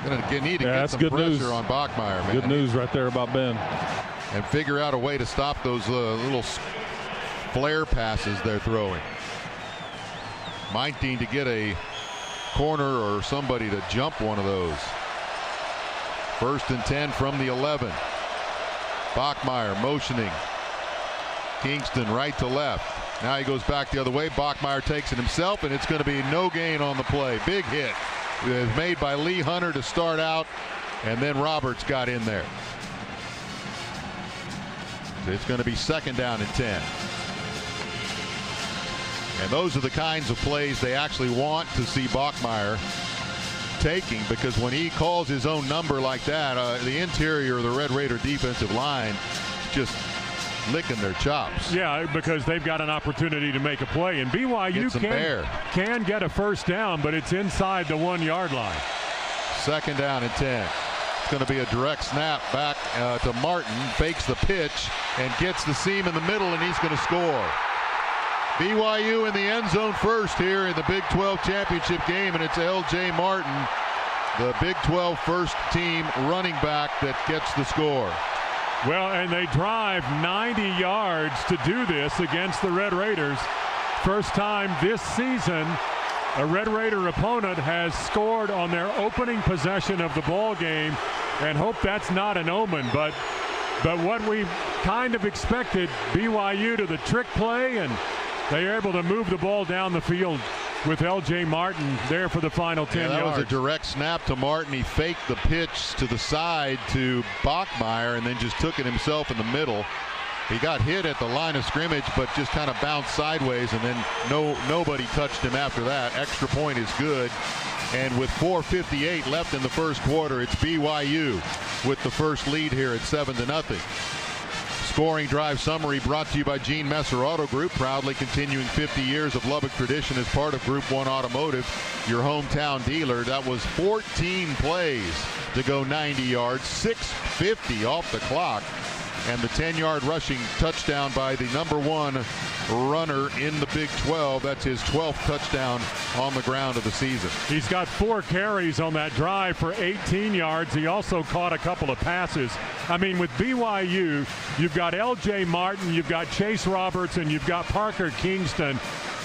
[SPEAKER 2] Going to need to get some pressure on Bachmeier, man.
[SPEAKER 20] Good news right there about Ben.
[SPEAKER 2] And figure out a way to stop those little flare passes they're throwing. Might need to get a corner or somebody to jump one of those. 1st and 10 from the 11. Bachmeier motioning. Kingston right to left. Now he goes back the other way. Bachmeier takes it himself, and it's going to be no gain on the play. Big hit. It was made by Lee Hunter to start out, and then Roberts got in there. It's going to be 2nd down and 10. And those are the kinds of plays they actually want to see Bachmeier taking, because when he calls his own number like that, the interior of the Red Raider defensive line just licking their chops.
[SPEAKER 4] Yeah, because they've got an opportunity to make a play, and BYU can get a 1st down, but it's inside the 1-yard line.
[SPEAKER 2] 2nd down and 10. It's going to be a direct snap back to Martin, fakes the pitch and gets the seam in the middle, and he's going to score. BYU in the end zone first here in the Big 12 championship game, and it's L.J. Martin, the Big 12 first team running back, that gets the score.
[SPEAKER 4] Well, and they drive 90 yards to do this against the Red Raiders. First time this season a Red Raider opponent has scored on their opening possession of the ball game, and hope that's not an omen, but what we kind of expected, BYU to the trick play, and they are able to move the ball down the field with L.J. Martin there for the final 10 yards.
[SPEAKER 2] That was a direct snap to Martin. He faked the pitch to the side to Bachmeier and then just took it himself in the middle. He got hit at the line of scrimmage, but just kind of bounced sideways, and then nobody touched him after that. Extra point is good. And with 4:58 left in the first quarter, it's BYU with the first lead here at 7-0. Scoring drive summary brought to you by Gene Messer Auto Group, proudly continuing 50 years of Lubbock tradition as part of Group 1 Automotive, your hometown dealer. That was 14 plays to go 90 yards, 6:50 off the clock, and the 10-yard rushing touchdown by the #1 runner in the Big 12. That's his 12th touchdown on the ground of the season.
[SPEAKER 4] He's got 4 carries on that drive for 18 yards. He also caught a couple of passes. I mean, with BYU, you've got L.J. Martin, you've got Chase Roberts, and you've got Parker Kingston.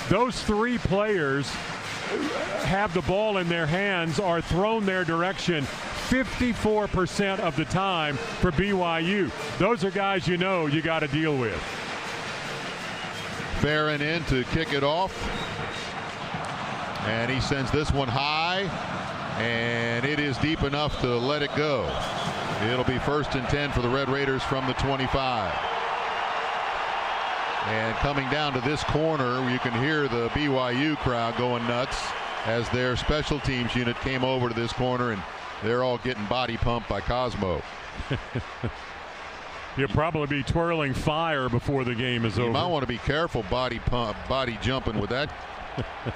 [SPEAKER 4] Those 3 players have the ball in their hands, are thrown their direction 54% of the time for BYU. Those are guys you know you got to deal with.
[SPEAKER 2] Farron in to kick it off, and he sends this one high, and it is deep enough to let it go. It'll be 1st and 10 for the Red Raiders from the 25. And coming down to this corner, you can hear the BYU crowd going nuts as their special teams unit came over to this corner, and they're all getting body pumped by Cosmo.
[SPEAKER 4] You'll probably be twirling fire before the game is over.
[SPEAKER 2] You might want to be careful body jumping with that.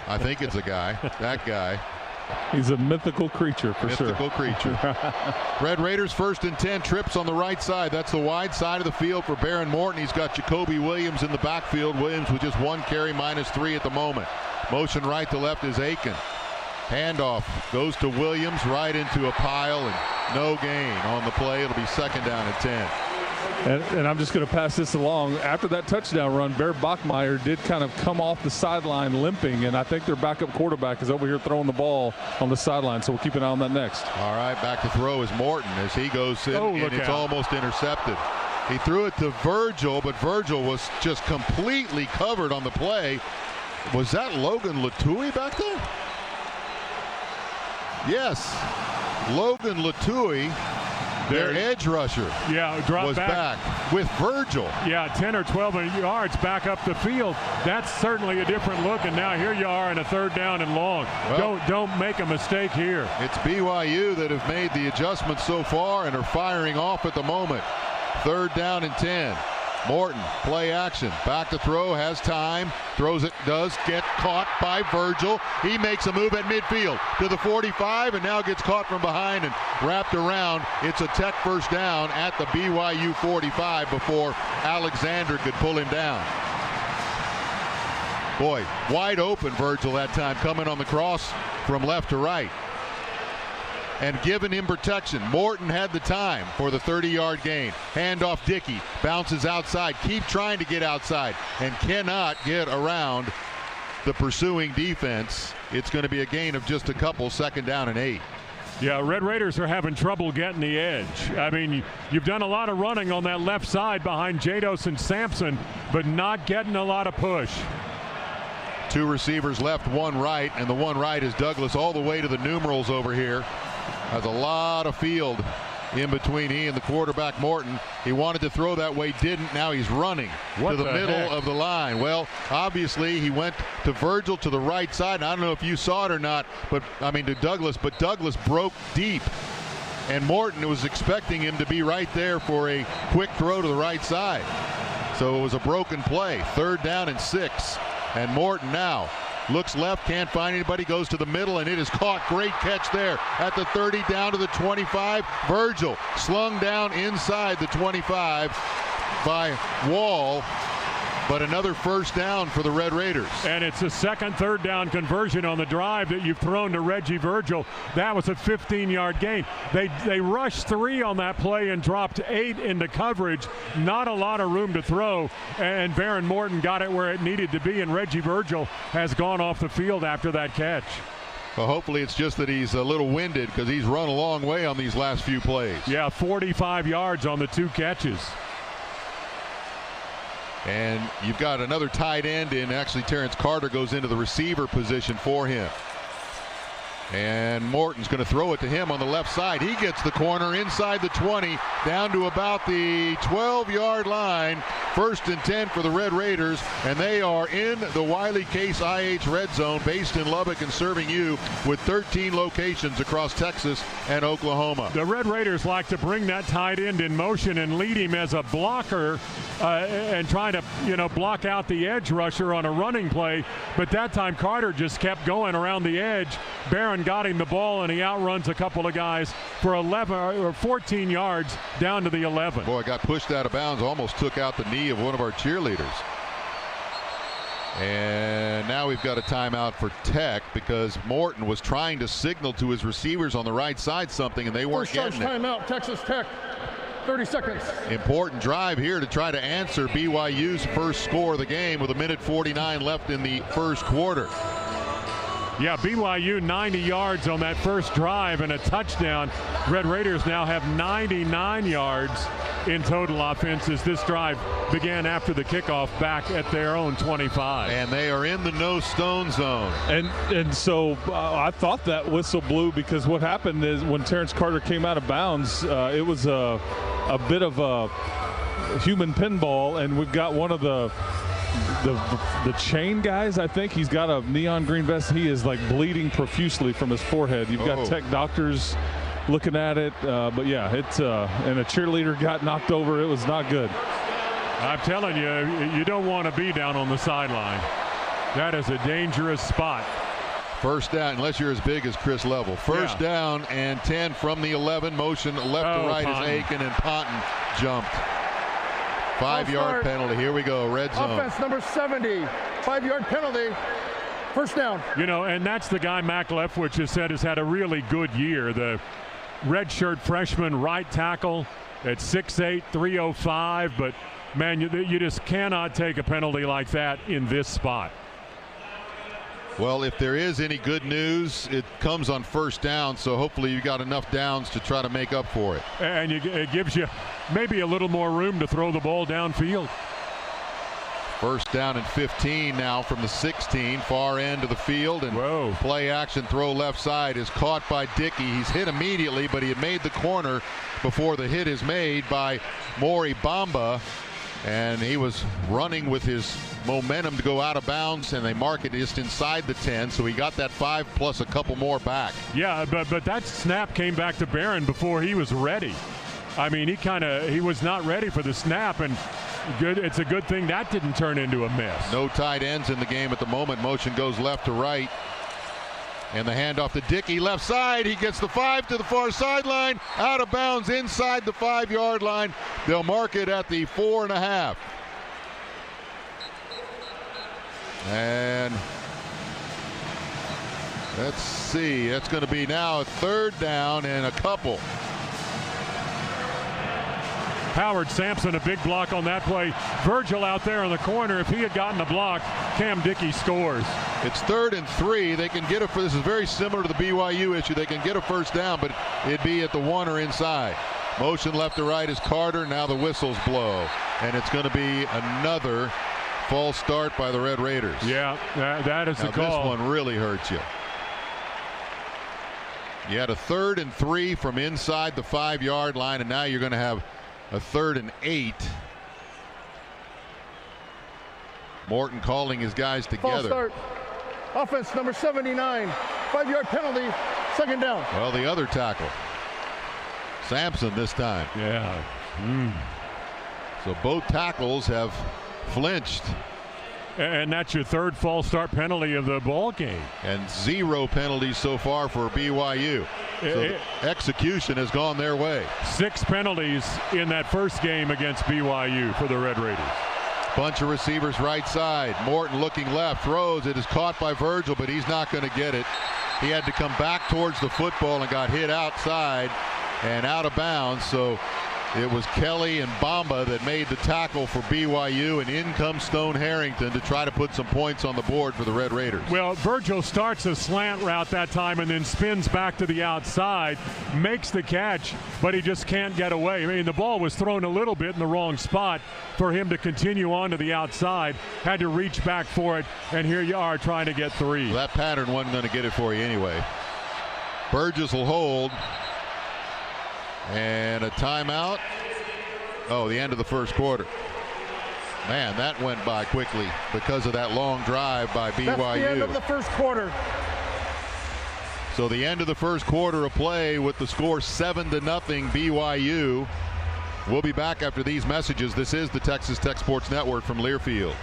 [SPEAKER 2] I think it's a guy. That guy.
[SPEAKER 20] He's a mythical creature for sure.
[SPEAKER 2] Mythical creature. Red Raiders 1st and 10, trips on the right side. That's the wide side of the field for Baron Morton. He's got Jacoby Williams in the backfield. Williams with just 1 carry, -3 at the moment. Motion right to left is Aiken. Handoff goes to Williams right into a pile, and no gain on the play. It'll be 2nd down and 10.
[SPEAKER 20] And I'm just going to pass this along. After that touchdown run, Bear Bachmeier did kind of come off the sideline limping, and I think their backup quarterback is over here throwing the ball on the sideline, so we'll keep an eye on that next.
[SPEAKER 2] All right, back to throw is Morton as he goes in, and it's almost intercepted. He threw it to Virgil, but Virgil was just completely covered on the play. Was that Logan Latouille back there? Yes. Logan Latouille, their edge rusher,
[SPEAKER 4] dropped
[SPEAKER 2] was back with Virgil.
[SPEAKER 4] 10 or 12 yards back up the field. That's certainly a different look, and now here you are in a 3rd down and long. Well, don't make a mistake here.
[SPEAKER 2] It's BYU that have made the adjustments so far and are firing off at the moment. 3rd down and 10. Morton, play action, back to throw, has time, throws it, does get caught by Virgil. He makes a move at midfield to the 45 and now gets caught from behind and wrapped around. It's a Tech first down at the BYU 45 before Alexander could pull him down. Boy, wide open Virgil that time, coming on the cross from left to right. And giving him protection. Morton had the time for the 30-yard gain. Handoff Dickey, bounces outside. Keep trying to get outside and cannot get around the pursuing defense. It's going to be a gain of just a couple, 2nd down and 8.
[SPEAKER 4] Yeah, Red Raiders are having trouble getting the edge. I mean, you've done a lot of running on that left side behind Jados and Sampson, but not getting a lot of push.
[SPEAKER 2] 2 receivers left, 1 right, and the 1 right is Douglas all the way to the numerals over here. Has a lot of field in between he and the quarterback Morton. He wanted to throw that way, didn't. Now he's running to the middle of the line. Well, obviously he went to Virgil to the right side. And I don't know if you saw it or not, but I mean to Douglas, but Douglas broke deep. And Morton was expecting him to be right there for a quick throw to the right side. So it was a broken play. 3rd down and 6. And Morton now looks left, can't find anybody, goes to the middle, and it is caught. Great catch there at the 30, down to the 25. Virgil slung down inside the 25 by Wall, but another first down for the Red Raiders.
[SPEAKER 4] And it's a 2nd 3rd down conversion on the drive that you've thrown to Reggie Virgil. That was a 15-yard gain. They rushed 3 on that play and dropped 8 into coverage. Not a lot of room to throw, and Baron Morton got it where it needed to be, and Reggie Virgil has gone off the field after that catch.
[SPEAKER 2] Well, hopefully it's just that he's a little winded because he's run a long way on these last few plays.
[SPEAKER 4] Yeah, 45 yards on the 2 catches.
[SPEAKER 2] And you've got another tight end in. Actually, Terrence Carter goes into the receiver position for him. And Morton's going to throw it to him on the left side. He gets the corner inside the 20, down to about the 12-yard line. 1st and 10 for the Red Raiders, and they are in the Wiley Case IH Red Zone, based in Lubbock and serving you with 13 locations across Texas and Oklahoma.
[SPEAKER 4] The Red Raiders like to bring that tight end in motion and lead him as a blocker and try to, block out the edge rusher on a running play. But that time Carter just kept going around the edge. Barron got him the ball, and he outruns a couple of guys for 11 or 14 yards down to the 11.
[SPEAKER 2] Boy, got pushed out of bounds, almost took out the knee of one of our cheerleaders. And now we've got a timeout for Tech because Morton was trying to signal to his receivers on the right side something, and they weren't getting it.
[SPEAKER 6] Timeout, Texas Tech. 30 seconds.
[SPEAKER 2] Important drive here to try to answer BYU's first score of the game with 1:49 left in the first quarter.
[SPEAKER 4] Yeah, BYU 90 yards on that first drive and a touchdown. Red Raiders now have 99 yards in total offense as this drive began after the kickoff back at their own 25.
[SPEAKER 2] And they are in the no stone zone.
[SPEAKER 20] And so I thought that whistle blew because what happened is when Terrence Carter came out of bounds, it was a bit of a human pinball, and we've got one of the chain guys. I think he's got a neon green vest. He is like bleeding profusely from his forehead. You've got Tech doctors looking at it, but yeah, it's and a cheerleader got knocked over. It was not good.
[SPEAKER 4] I'm telling you, you don't want to be down on the sideline. That is a dangerous spot.
[SPEAKER 2] First down, unless you're as big as Chris Level. First down and 10 from the 11. Motion left to right is Aiken, and Ponton jumped. 5-yard penalty. Here we go. Red zone.
[SPEAKER 6] Offense number 70. 5-yard penalty. First down.
[SPEAKER 4] And that's the guy Mac Leftwich has said has had a really good year. The redshirt freshman right tackle at 6'8", 305, but, man, you just cannot take a penalty like that in this spot.
[SPEAKER 2] Well, if there is any good news, it comes on first down, so hopefully you got enough downs to try to make up for it.
[SPEAKER 4] And it gives you maybe a little more room to throw the ball downfield.
[SPEAKER 2] First down and 15 now from the 16, far end of the field, and play action throw left side is caught by Dickey. He's hit immediately, but he had made the corner before the hit is made by Maury Bamba, and he was running with his momentum to go out of bounds, and they mark it just inside the 10, so he got that 5 plus a couple more back.
[SPEAKER 4] Yeah, but that snap came back to Barron before he was ready. I mean, he was not ready for the snap, and it's a good thing that didn't turn into a mess.
[SPEAKER 2] No tight ends in the game at the moment. Motion goes left to right. And the handoff to Dickey, left side. He gets the 5 to the far sideline. Out of bounds inside the 5-yard line. They'll mark it at the 4.5. And let's see. That's going to be now a third down and a couple.
[SPEAKER 4] Howard Sampson, a big block on that play. Virgil out there in the corner. If he had gotten the block, Cam Dickey scores.
[SPEAKER 2] It's 3rd and 3. They can get it. This is very similar to the BYU issue. They can get a first down, but it'd be at the 1 or inside. Motion left to right is Carter. Now the whistles blow, and it's going to be another false start by the Red Raiders.
[SPEAKER 4] Yeah, that is the call.
[SPEAKER 2] This one really hurts you. You had a 3rd and 3 from inside the 5-yard line, and now you're going to have a 3rd and 8. Morton calling his guys together.
[SPEAKER 6] False start. Offense number 79. 5-yard penalty. 2nd down.
[SPEAKER 2] Well, the other tackle. Sampson this time.
[SPEAKER 4] Yeah.
[SPEAKER 2] So both tackles have flinched.
[SPEAKER 4] And that's your 3rd false start penalty of the ball game.
[SPEAKER 2] And 0 penalties so far for BYU. So execution has gone their way.
[SPEAKER 4] 6 penalties in that first game against BYU for the Red Raiders.
[SPEAKER 2] Bunch of receivers right side. Morton looking left, throws. It is caught by Virgil, but he's not going to get it. He had to come back towards the football and got hit outside and out of bounds. So it was Kelly and Bamba that made the tackle for BYU, and in comes Stone Harrington to try to put some points on the board for the Red Raiders.
[SPEAKER 4] Well, Virgil starts a slant route that time and then spins back to the outside, makes the catch, but he just can't get away. I mean, the ball was thrown a little bit in the wrong spot for him to continue on to the outside. Had to reach back for it, and here you are trying to get 3.
[SPEAKER 2] Well, that pattern wasn't going to get it for you anyway. Burgess will hold. And a timeout. Oh, the end of the first quarter. Man, that went by quickly because of that long drive by BYU.
[SPEAKER 6] That's the end of the first quarter.
[SPEAKER 2] So the end of the first quarter of play with the score 7-0 BYU. We'll be back after these messages. This is the Texas Tech Sports Network from Learfield.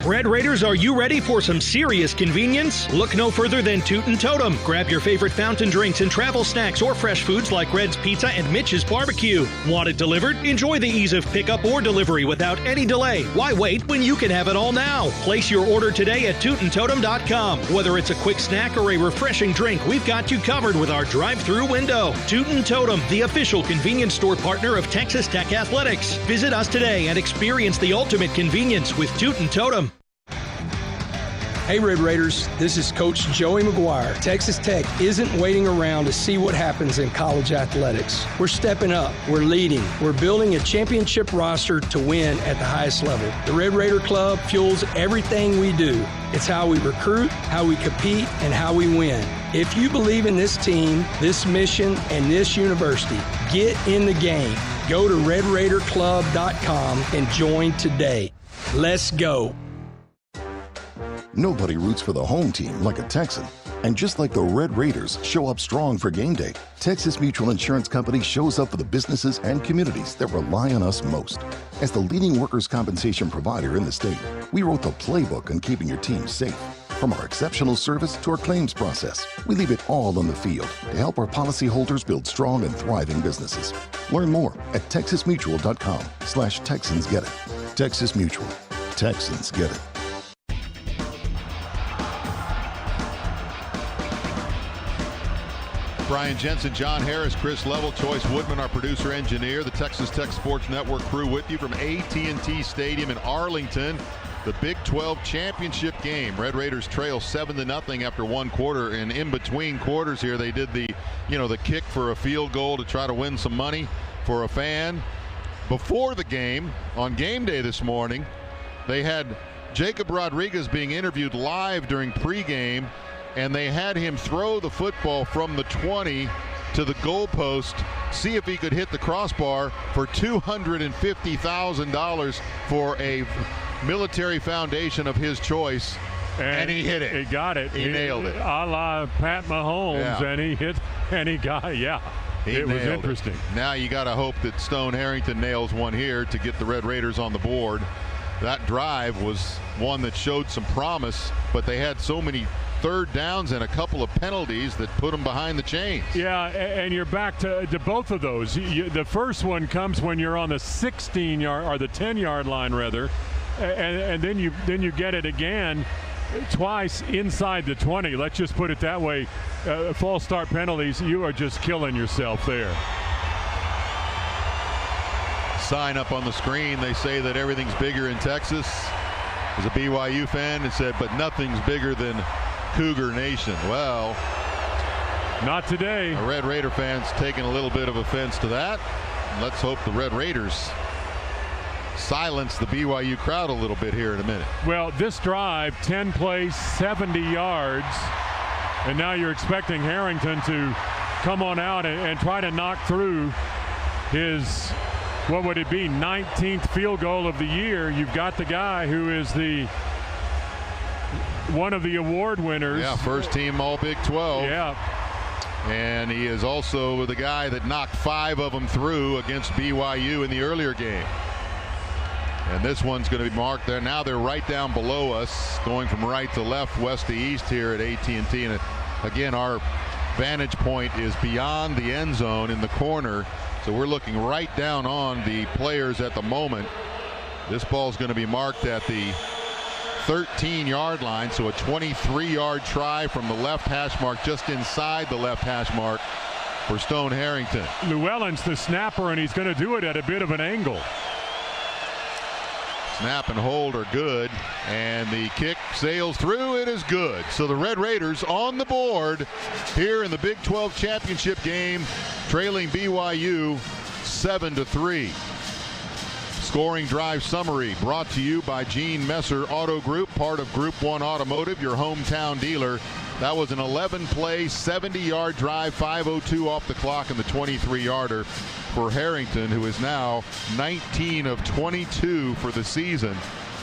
[SPEAKER 3] Red Raiders, are you ready for some serious convenience? Look no further than Toot & Totem. Grab your favorite fountain drinks and travel snacks or fresh foods like Red's Pizza and Mitch's Barbecue. Want it delivered? Enjoy the ease of pickup or delivery without any delay. Why wait when you can have it all now? Place your order today at tootandtotem.com. Whether it's a quick snack or a refreshing drink, we've got you covered with our drive-thru window. Toot & Totem, the official convenience store partner of Texas Tech Athletics. Visit us today and experience the ultimate convenience with Toot & Totem.
[SPEAKER 5] Hey Red Raiders, this is Coach Joey McGuire. Texas Tech isn't waiting around to see what happens in college athletics. We're stepping up, we're leading, we're building a championship roster to win at the highest level. The Red Raider Club fuels everything we do. It's how we recruit, how we compete, and how we win. If you believe in this team, this mission, and this university, get in the game. Go to RedRaiderClub.com and join today. Let's go.
[SPEAKER 7] Nobody roots for the home team like a Texan. And just like the Red Raiders show up strong for game day, Texas Mutual Insurance Company shows up for the businesses and communities that rely on us most. As the leading workers' compensation provider in the state, we wrote the playbook on keeping your team safe. From our exceptional service to our claims process, we leave it all on the field to help our policyholders build strong and thriving businesses. Learn more at texasmutual.com/TexansGetIt. Texas Mutual. Texans get it.
[SPEAKER 2] Brian Jensen, John Harris, Chris Level, Choice Woodman, our producer engineer, the Texas Tech Sports Network crew with you from AT&T Stadium in Arlington. The Big 12 championship game. Red Raiders trail 7-0 after one quarter, and in between quarters here they did the kick for a field goal to try to win some money for a fan. Before the game, on game day this morning, they had Jacob Rodriguez being interviewed live during pregame, and they had him throw the football from the 20 to the goalpost, see if he could hit the crossbar for $250,000 for a military foundation of his choice, and he hit it.
[SPEAKER 4] He got it.
[SPEAKER 2] He nailed it.
[SPEAKER 4] A la Pat Mahomes, and he hit, and he got it. Yeah. It was interesting.
[SPEAKER 2] Now you got to hope that Stone Harrington nails one here to get the Red Raiders on the board. That drive was one that showed some promise, but they had so many third downs and a couple of penalties that put them behind the chains.
[SPEAKER 4] Yeah, and you're back to both of those. The first one comes when you're on the 16-yard or the 10-yard line, rather, and then you get it again twice inside the 20. Let's just put it that way. False start penalties, you are just killing yourself there.
[SPEAKER 2] Sign up on the screen, they say that everything's bigger in Texas. As a BYU fan, it said, but nothing's bigger than Cougar Nation. Well,
[SPEAKER 4] not today.
[SPEAKER 2] The Red Raider fans taking a little bit of offense to that. Let's hope the Red Raiders silence the BYU crowd a little bit here in a minute.
[SPEAKER 4] Well, this drive, 10 plays, 70 yards, and now you're expecting Harrington to come on out and try to knock through his, what would it be, 19th field goal of the year. You've got the guy who is one of the award winners.
[SPEAKER 2] Yeah, first team all Big 12.
[SPEAKER 4] Yeah.
[SPEAKER 2] And he is also the guy that knocked 5 of them through against BYU in the earlier game. And this one's going to be marked there. Now they're right down below us, going from right to left, west to east here at AT&T. And again, our vantage point is beyond the end zone in the corner. So we're looking right down on the players at the moment. This ball is going to be marked at the 13-yard line, so a 23-yard try from the left hash mark, just inside the left hash mark for Stone Harrington.
[SPEAKER 4] Llewellyn's the snapper, and he's going to do it at a bit of an angle.
[SPEAKER 2] Snap and hold are good, and the kick sails through. It is good. So the Red Raiders on the board here in the Big 12 championship game, trailing BYU 7-3. Scoring drive summary brought to you by Gene Messer Auto Group, part of Group 1 Automotive, your hometown dealer. That was an 11-play, 70-yard drive, 5:02 off the clock, and the 23-yarder for Harrington, who is now 19 of 22 for the season.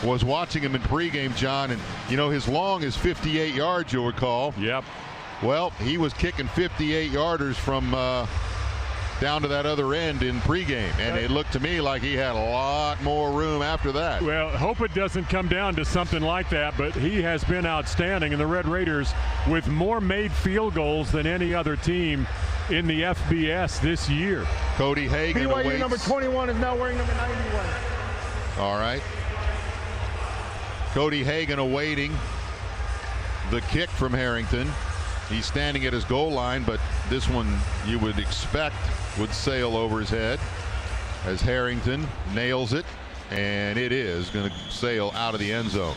[SPEAKER 2] Was watching him in pregame, John, and his long is 58 yards, you'll recall.
[SPEAKER 4] Yep.
[SPEAKER 2] Well, he was kicking 58-yarders from down to that other end in pregame, and it looked to me like he had a lot more room after that.
[SPEAKER 4] Well, hope it doesn't come down to something like that, but he has been outstanding, and the Red Raiders with more made field goals than any other team in the FBS this year.
[SPEAKER 2] Cody Hagan
[SPEAKER 6] BYU
[SPEAKER 2] awaits.
[SPEAKER 6] number 21 is now wearing number 91.
[SPEAKER 2] All right. Cody Hagan awaiting the kick from Harrington. He's standing at his goal line, but this one you would expect would sail over his head as Harrington nails it, and it is going to sail out of the end zone.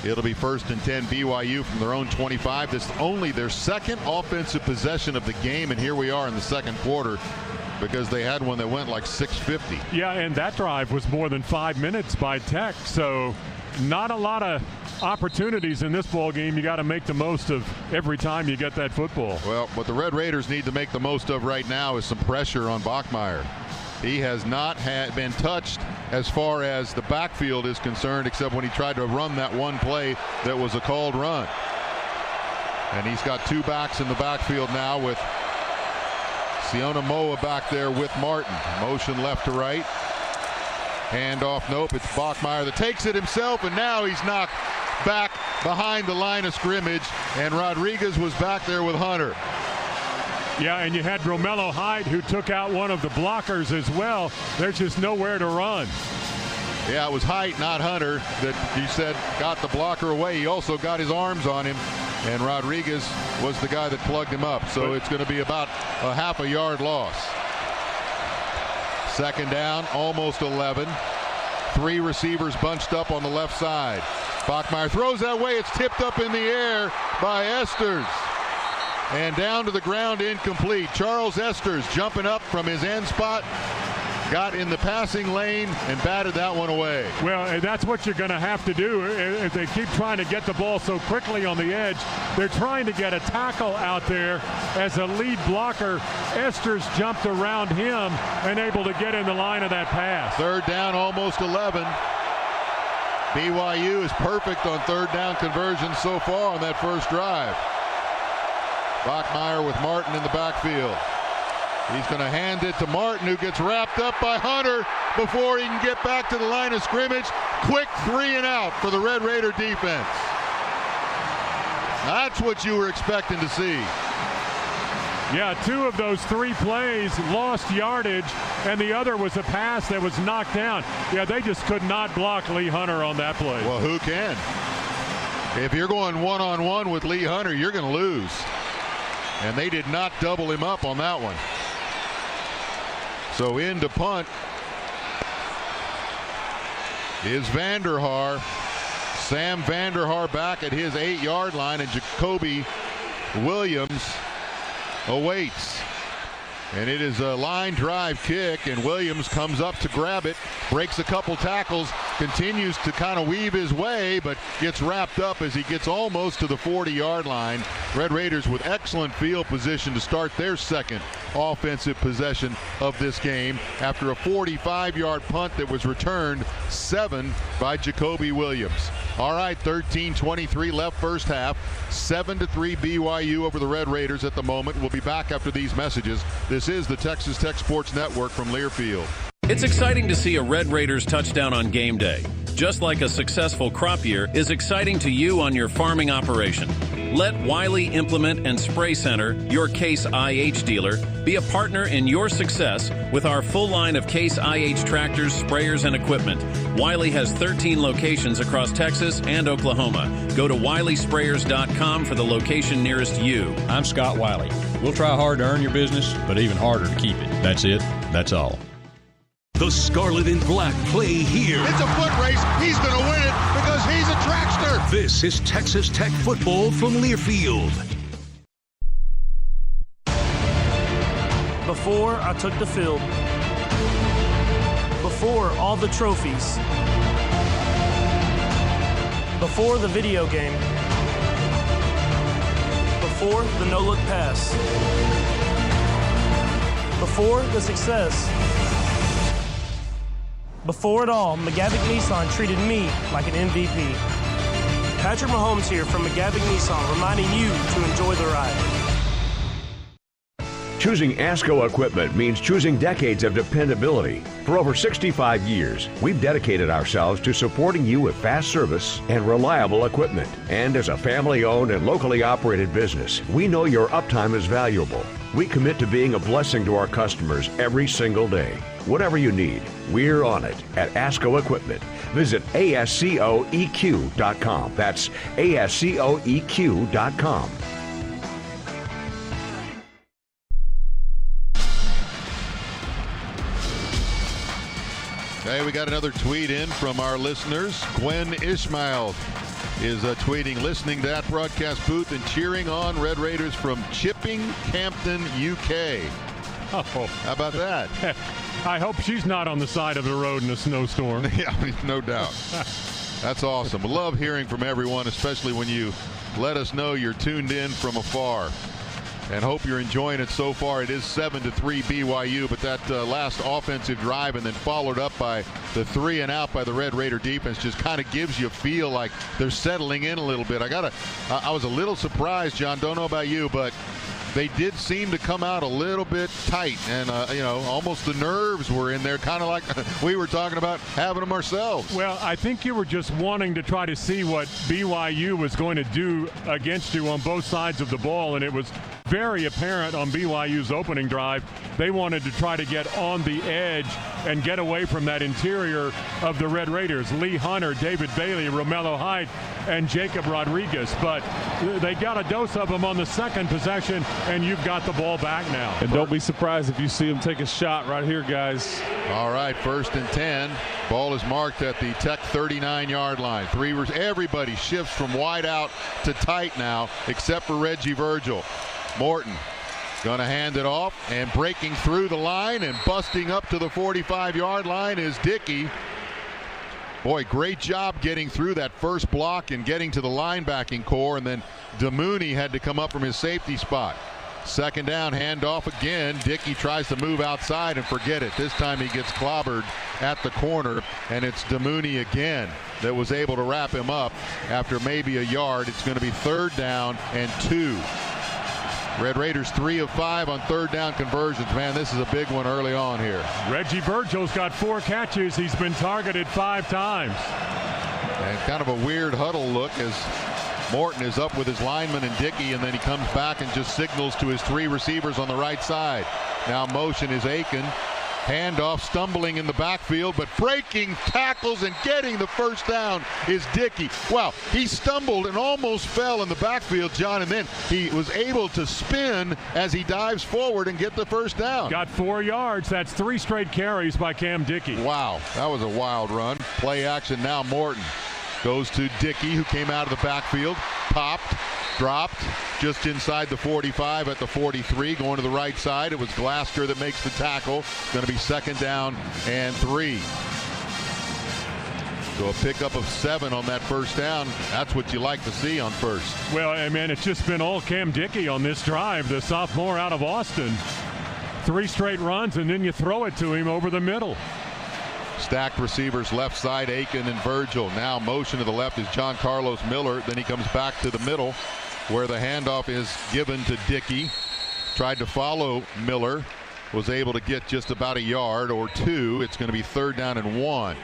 [SPEAKER 2] It'll be 1st and 10 BYU from their own 25. This is only their second offensive possession of the game, and here we are in the second quarter because they had one that went like 6:50.
[SPEAKER 4] Yeah, and that drive was more than 5 minutes by Tech, so not a lot of opportunities in this ball game. You got to make the most of every time you get that football.
[SPEAKER 2] Well, what the Red Raiders need to make the most of right now is some pressure on Bachmeier. He has not been touched as far as the backfield is concerned, except when he tried to run that one play that was a called run. And he's got 2 backs in the backfield now with Siona Moa back there with Martin. Motion left to right. Handoff, nope, it's Bachmeier that takes it himself, and now he's knocked back behind the line of scrimmage, and Rodriguez was back there with Hunter.
[SPEAKER 4] Yeah, and you had Romello Hyde, who took out one of the blockers as well. There's just nowhere to run.
[SPEAKER 2] Yeah, it was Hyde, not Hunter, that you said got the blocker away. He also got his arms on him. and Rodriguez was the guy that plugged him up. So it's going to be about a half a yard loss. Second down, almost 11. 3 receivers bunched up on the left side. Bachmeier throws that way. It's tipped up in the air by Esters. And down to the ground, incomplete. Charles Esters jumping up from his end spot, got in the passing lane and batted that one away.
[SPEAKER 4] Well, that's what you're going to have to do. If they keep trying to get the ball so quickly on the edge, they're trying to get a tackle out there as a lead blocker. Esters jumped around him and able to get in the line of that pass.
[SPEAKER 2] Third down, almost 11. BYU is perfect on third down conversions so far on that first drive. Bachmeier with Martin in the backfield. He's going to hand it to Martin, who gets wrapped up by Hunter before he can get back to the line of scrimmage. Quick 3 and out for the Red Raider defense. That's what you were expecting to see.
[SPEAKER 4] Yeah, 2 of those 3 plays lost yardage, and the other was a pass that was knocked down. Yeah, they just could not block Lee Hunter on that play.
[SPEAKER 2] Well, who can? If you're going one-on-one with Lee Hunter, you're going to lose. And they did not double him up on that one. So in to punt is Vanderhaar. Sam Vanderhaar back at his 8-yard line, and Jacoby Williams awaits. And it is a line drive kick, and Williams comes up to grab it, breaks a couple tackles, continues to kind of weave his way, but gets wrapped up as he gets almost to the 40-yard line. Red Raiders with excellent field position to start their second offensive possession of this game after a 45-yard punt that was returned 7 by Jacoby Williams. All right, 13:23 left first half. 7-3 BYU over the Red Raiders at the moment. We'll be back after these messages. This is the Texas Tech Sports Network from Learfield.
[SPEAKER 8] It's exciting to see a Red Raiders touchdown on game day. Just like a successful crop year is exciting to you on your farming operation. Let Wiley Implement and Spray Center, your Case IH dealer, be a partner in your success with our full line of Case IH tractors, sprayers, and equipment. Wiley has 13 locations across Texas and Oklahoma. Go to WileySprayers.com for the location nearest you.
[SPEAKER 16] I'm Scott Wiley. We'll try hard to earn your business, but even harder to keep it. That's it. That's all.
[SPEAKER 1] The Scarlet and Black play here.
[SPEAKER 2] It's a foot race. He's going to win it because he's a trackster.
[SPEAKER 1] This is Texas Tech football from Learfield.
[SPEAKER 22] Before I took the field, before all the trophies, before the video game, before the no-look pass, before the success, before it all, McGavick Nissan treated me like an MVP. Patrick Mahomes here from McGavick Nissan, reminding you to enjoy the ride.
[SPEAKER 23] Choosing ASCO equipment means choosing decades of dependability. For over 65 years, we've dedicated ourselves to supporting you with fast service and reliable equipment. And as a family-owned and locally operated business, we know your uptime is valuable. We commit to being a blessing to our customers every single day. Whatever you need, we're on it at ASCO Equipment. Visit ASCOEQ.com. That's ASCOEQ.com.
[SPEAKER 2] Hey, we got another tweet in from our listeners. Gwen Ishmael is tweeting, listening to that broadcast booth and cheering on Red Raiders from Chipping Campden, UK.
[SPEAKER 4] Oh.
[SPEAKER 2] How about that?
[SPEAKER 4] I hope she's not on the side of the road in a snowstorm.
[SPEAKER 2] Yeah, no doubt. That's awesome. Love hearing from everyone, especially when you let us know you're tuned in from afar. And hope you're enjoying it so far. It is 7-3 BYU, but that last offensive drive and then followed up by the 3 and out by the Red Raider defense just kind of gives you a feel like they're settling in a little bit. I was a little surprised, John. Don't know about you, but they did seem to come out a little bit tight, and almost the nerves were in there, kind of like we were talking about having them ourselves.
[SPEAKER 4] Well, I think you were just wanting to try to see what BYU was going to do against you on both sides of the ball, and it was very apparent on BYU's opening drive. They wanted to try to get on the edge and get away from that interior of the Red Raiders. Lee Hunter, David Bailey, Romello Hyde, and Jacob Rodriguez. But they got a dose of them on the second possession, and you've got the ball back now.
[SPEAKER 20] And don't be surprised if you see him take a shot right here, guys.
[SPEAKER 2] All right, 1st and 10. Ball is marked at the Tech 39-yard line. Everybody shifts from wide out to tight now, except for Reggie Virgil. Morton going to hand it off, and breaking through the line and busting up to the 45-yard line is Dickey. Boy, great job getting through that first block and getting to the linebacking core, and then DeMooney had to come up from his safety spot. 2nd down, handoff again. Dickey tries to move outside and forget it. This time he gets clobbered at the corner, and it's DeMooney again that was able to wrap him up after maybe a yard. It's going to be 3rd down and 2. Red Raiders 3 of 5 on 3rd down conversions. Man, this is a big one early on here.
[SPEAKER 4] Reggie Virgil's got 4 catches. He's been targeted 5 times.
[SPEAKER 2] And kind of a weird huddle look as Morton is up with his lineman and Dickey, and then he comes back and just signals to his 3 receivers on the right side. Now motion is Aiken. Handoff, stumbling in the backfield, but breaking tackles and getting the 1st down is Dickey. Wow, he stumbled and almost fell in the backfield, John, and then he was able to spin as he dives forward and get the 1st down.
[SPEAKER 4] Got 4 yards. That's 3 straight carries by Cam Dickey.
[SPEAKER 2] Wow, that was a wild run. Play action now. Morton goes to Dickey, who came out of the backfield, popped, dropped just inside the 45 at the 43, going to the right side. It was Glasker that makes the tackle. Going to be 2nd down and 3. So a pickup of 7 on that 1st down. That's what you like to see on 1st.
[SPEAKER 4] Well, I mean, it's just been all Cam Dickey on this drive, the sophomore out of Austin. 3 straight runs, and then you throw it to him over the middle.
[SPEAKER 2] Stacked receivers left side, Aiken and Virgil. Now motion to the left is John Carlos Miller. Then he comes back to the middle where the handoff is given to Dickey. Tried to follow Miller. Was able to get just about a yard or 2. It's going to be 3rd down and 1.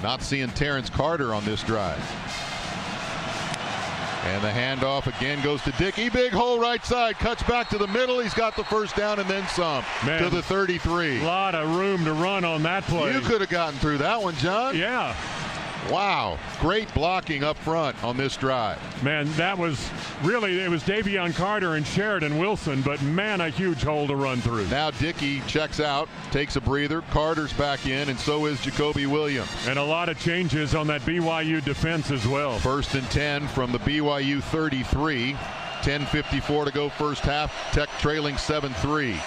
[SPEAKER 2] Not seeing Terrence Carter on this drive. And the handoff again goes to Dickey. Big hole right side. Cuts back to the middle. He's got the 1st down and then some.
[SPEAKER 4] Man,
[SPEAKER 2] to the 33.
[SPEAKER 4] A lot of room to run on that play.
[SPEAKER 2] You could have gotten through that one, John.
[SPEAKER 4] Yeah.
[SPEAKER 2] Wow. Great blocking up front on this drive.
[SPEAKER 4] Man, that was really, it was Davion Carter and Sheridan Wilson, but man, a huge hole to run through.
[SPEAKER 2] Now Dickey checks out, takes a breather. Carter's back in, and so is Jacoby Williams.
[SPEAKER 4] And a lot of changes on that BYU defense as well.
[SPEAKER 2] 1st and 10 from the BYU 33. 10:54 to go 1st half. Tech trailing 7-3.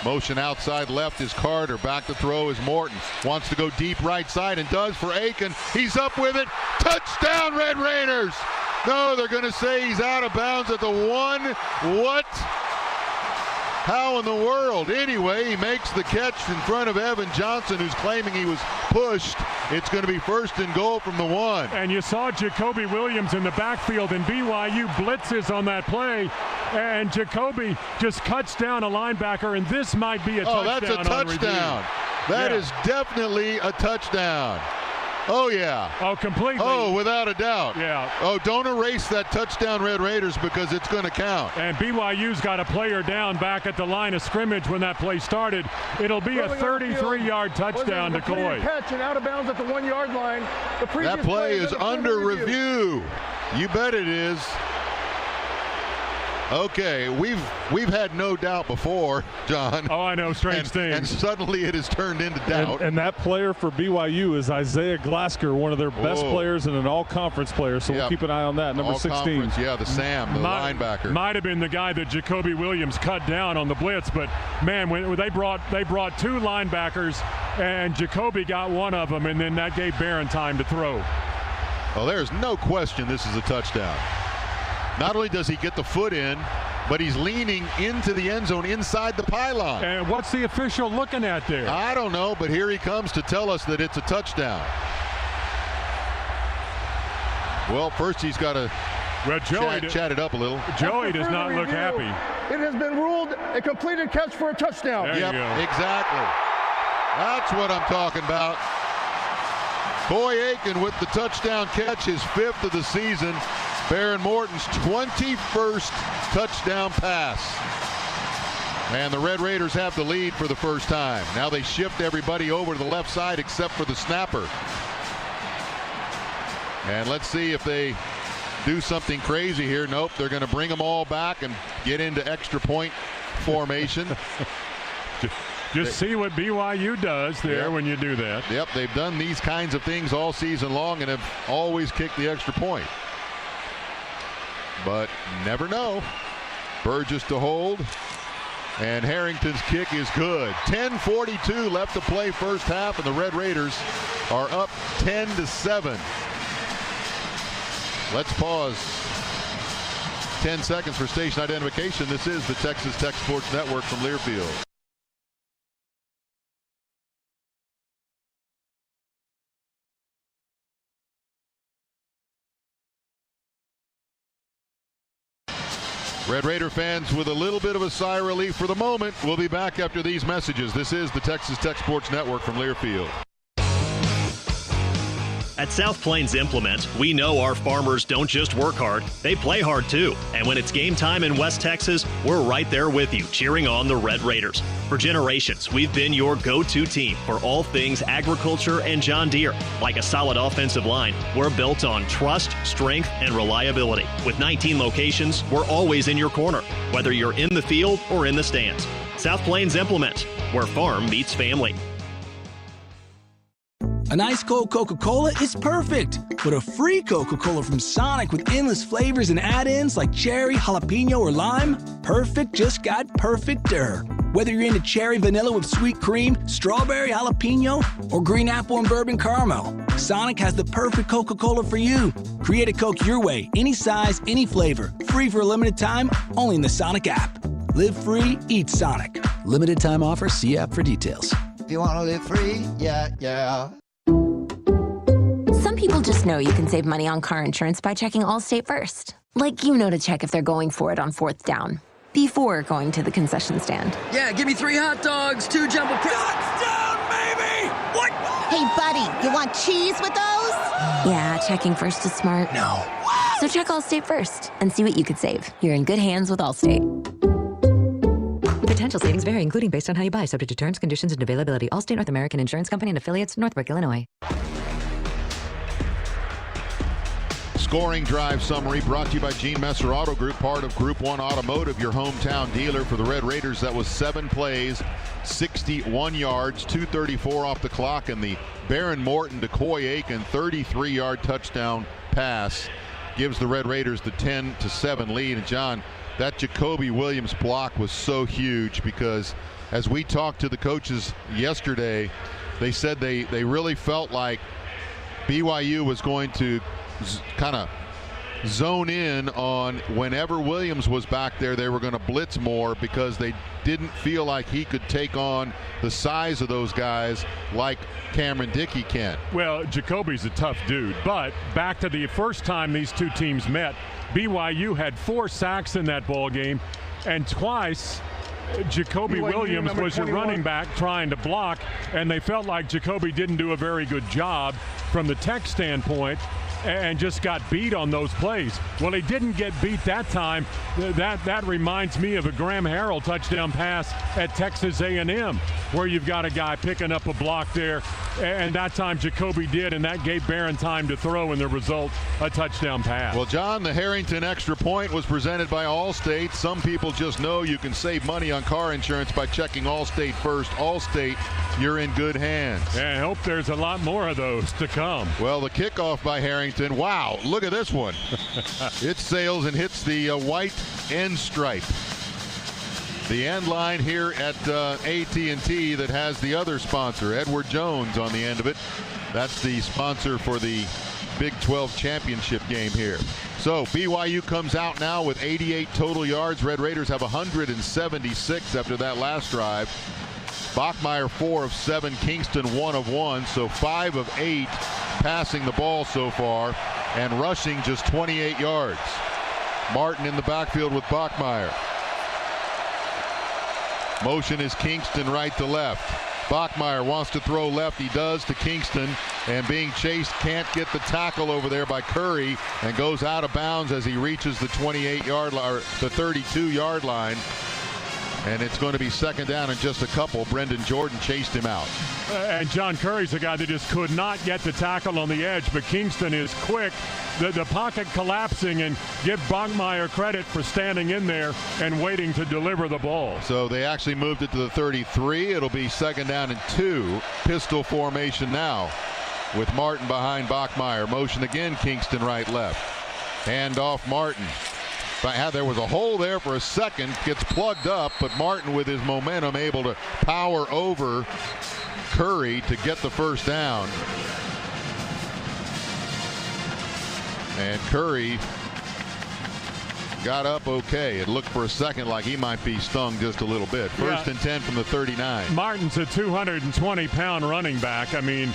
[SPEAKER 2] Motion outside left is Carter. Back to throw is Morton. Wants to go deep right side and does for Aiken. He's up with it. Touchdown, Red Raiders. No, they're going to say he's out of bounds at the 1. What? How in the world? Anyway, he makes the catch in front of Evan Johnson, who's claiming he was pushed. It's going to be 1st and goal from the 1.
[SPEAKER 4] And you saw Jacoby Williams in the backfield, and BYU blitzes on that play, and Jacoby just cuts down a linebacker, and this might be a touchdown.
[SPEAKER 2] Oh, that's a touchdown. That is definitely a touchdown. Oh, yeah.
[SPEAKER 4] Oh, completely.
[SPEAKER 2] Oh, without a doubt.
[SPEAKER 4] Yeah.
[SPEAKER 2] Oh, don't erase that touchdown, Red Raiders, because it's going to count.
[SPEAKER 4] And BYU's got a player down back at the line of scrimmage when that play started. It'll be a 33-yard touchdown to Coy.
[SPEAKER 6] Catch and out of bounds at the 1-yard line.
[SPEAKER 2] That play is under review. You bet it is. Okay, we've had no doubt before, John.
[SPEAKER 4] Oh, I know, strange things.
[SPEAKER 2] And suddenly it has turned into doubt.
[SPEAKER 20] And that player for BYU is Isaiah Glasker, one of their best players and an all-conference player, so we'll keep an eye on that. Number 16.
[SPEAKER 2] Yeah, the Sam, the linebacker.
[SPEAKER 4] Might have been the guy that Jacoby Williams cut down on the blitz, but, man, when they brought 2 linebackers, and Jacoby got one of them, and then that gave Barron time to throw.
[SPEAKER 2] Well, there's no question this is a touchdown. Not only does he get the foot in, but he's leaning into the end zone inside the pylon.
[SPEAKER 4] And what's the official looking at there?
[SPEAKER 2] I don't know, but here he comes to tell us that it's a touchdown. Well, first he's got to chat it up a little.
[SPEAKER 4] Joey does not look happy.
[SPEAKER 6] It has been ruled a completed catch for a touchdown.
[SPEAKER 2] There you go. Exactly. That's what I'm talking about. Coy Aiken with the touchdown catch, his 5th of the season. Barron Morton's 21st touchdown pass. And the Red Raiders have the lead for the first time. Now they shift everybody over to the left side except for the snapper. And let's see if they do something crazy here. Nope, they're going to bring them all back and get into extra point formation.
[SPEAKER 4] Just see what BYU does there when you do that.
[SPEAKER 2] Yep, they've done these kinds of things all season long and have always kicked the extra point. But never know. Burgess to hold. And Harrington's kick is good. 10:42 left to play first half, and the Red Raiders are up 10-7. Let's pause 10 seconds for station identification. This is the Texas Tech Sports Network from Learfield. Red Raider fans with a little bit of a sigh of relief for the moment. We'll be back after these messages. This is the Texas Tech Sports Network from Learfield.
[SPEAKER 9] At South Plains Implement, we know our farmers don't just work hard, they play hard too. And when it's game time in West Texas, we're right there with you, cheering on the Red Raiders. For generations, we've been your go-to team for all things agriculture and John Deere. Like a solid offensive line, we're built on trust, strength, and reliability. With 19 locations, we're always in your corner, whether you're in the field or in the stands. South Plains Implement, where farm meets family.
[SPEAKER 17] An ice cold Coca-Cola is perfect, but a free Coca-Cola from Sonic with endless flavors and add-ins like cherry, jalapeno, or lime, perfect just got perfecter. Whether you're into cherry vanilla with sweet cream, strawberry, jalapeno, or green apple and bourbon caramel, Sonic has the perfect Coca-Cola for you. Create a Coke your way, any size, any flavor, free for a limited time, only in the Sonic app. Live free, eat Sonic. Limited time offer, see app for details.
[SPEAKER 19] If you want to live free, yeah.
[SPEAKER 10] Some people just know you can save money on car insurance by checking Allstate first. Like to check if they're going for it on 4th down, before going to the concession stand.
[SPEAKER 12] Yeah, give me 3 hot dogs, 2 jumbo touchdown, baby! What?
[SPEAKER 24] Hey, buddy, you want cheese with those?
[SPEAKER 10] Yeah, checking first is smart.
[SPEAKER 12] No.
[SPEAKER 10] So check Allstate first and see what you could save. You're in good hands with Allstate.
[SPEAKER 13] Potential savings vary, including based on how you buy, subject to terms, conditions, and availability. Allstate North American Insurance Company and affiliates, Northbrook, Illinois.
[SPEAKER 2] Scoring drive summary brought to you by Gene Messer Auto Group, part of Group 1 Automotive, your hometown dealer. For the Red Raiders, that was 7 plays, 61 yards, 2:34 off the clock, and the Baron Morton to Coy Aiken 33-yard touchdown pass gives the Red Raiders the 10-7 lead. And John, that Jacoby Williams block was so huge because as we talked to the coaches yesterday, they said they really felt like BYU was going to kind of zone in on whenever Williams was back there, they were going to blitz more because they didn't feel like he could take on the size of those guys like Cameron Dickey can.
[SPEAKER 4] Well, Jacoby's a tough dude, but back to the first time these two teams met, BYU had 4 sacks in that ball game, and twice Jacoby Williams was your running back trying to block, and they felt like Jacoby didn't do a very good job from the Tech standpoint and just got beat on those plays. Well, he didn't get beat that time. That reminds me of a Graham Harrell touchdown pass at Texas A&M, where you've got a guy picking up a block there, and that time Jacoby did, and that gave Barron time to throw, and the result, a touchdown pass.
[SPEAKER 2] Well, John, the Harrington extra point was presented by Allstate. Some people just know you can save money on car insurance by checking Allstate first. Allstate, you're in good hands.
[SPEAKER 4] Yeah, I hope there's a lot more of those to come.
[SPEAKER 2] Well, the kickoff by Harrington, wow, look at this one. It sails and hits the white end stripe. The end line here at AT&T that has the other sponsor, Edward Jones, on the end of it. That's the sponsor for the Big 12 championship game here. So BYU comes out now with 88 total yards. Red Raiders have 176 after that last drive. Bachmeier 4 of 7, Kingston 1 of 1, so 5 of 8 passing the ball so far, and rushing just 28 yards. Martin in the backfield with Bachmeier. Motion is Kingston right to left. Bachmeier wants to throw left. He does to Kingston, and being chased, can't get the tackle over there by Curry, and goes out of bounds as he reaches the 28-yard line, or the 32-yard line. And it's going to be second down and just a couple. Brendan Jordan chased him out.
[SPEAKER 4] And John Curry's a guy that just could not get the tackle on the edge, but Kingston is quick. The pocket collapsing, and give Bachmeier credit for standing in there and waiting to deliver the ball.
[SPEAKER 2] So they actually moved it to the 33. It'll be second down and 2. Pistol formation now with Martin behind Bachmeier. Motion again, Kingston right, left. Hand off Martin. There was a hole there for a second. Gets plugged up, but Martin with his momentum able to power over Curry to get the first down. And Curry got up okay. It looked for a second like he might be stung just a little bit. First and 10 from the 39.
[SPEAKER 4] Martin's a 220-pound running back. I mean,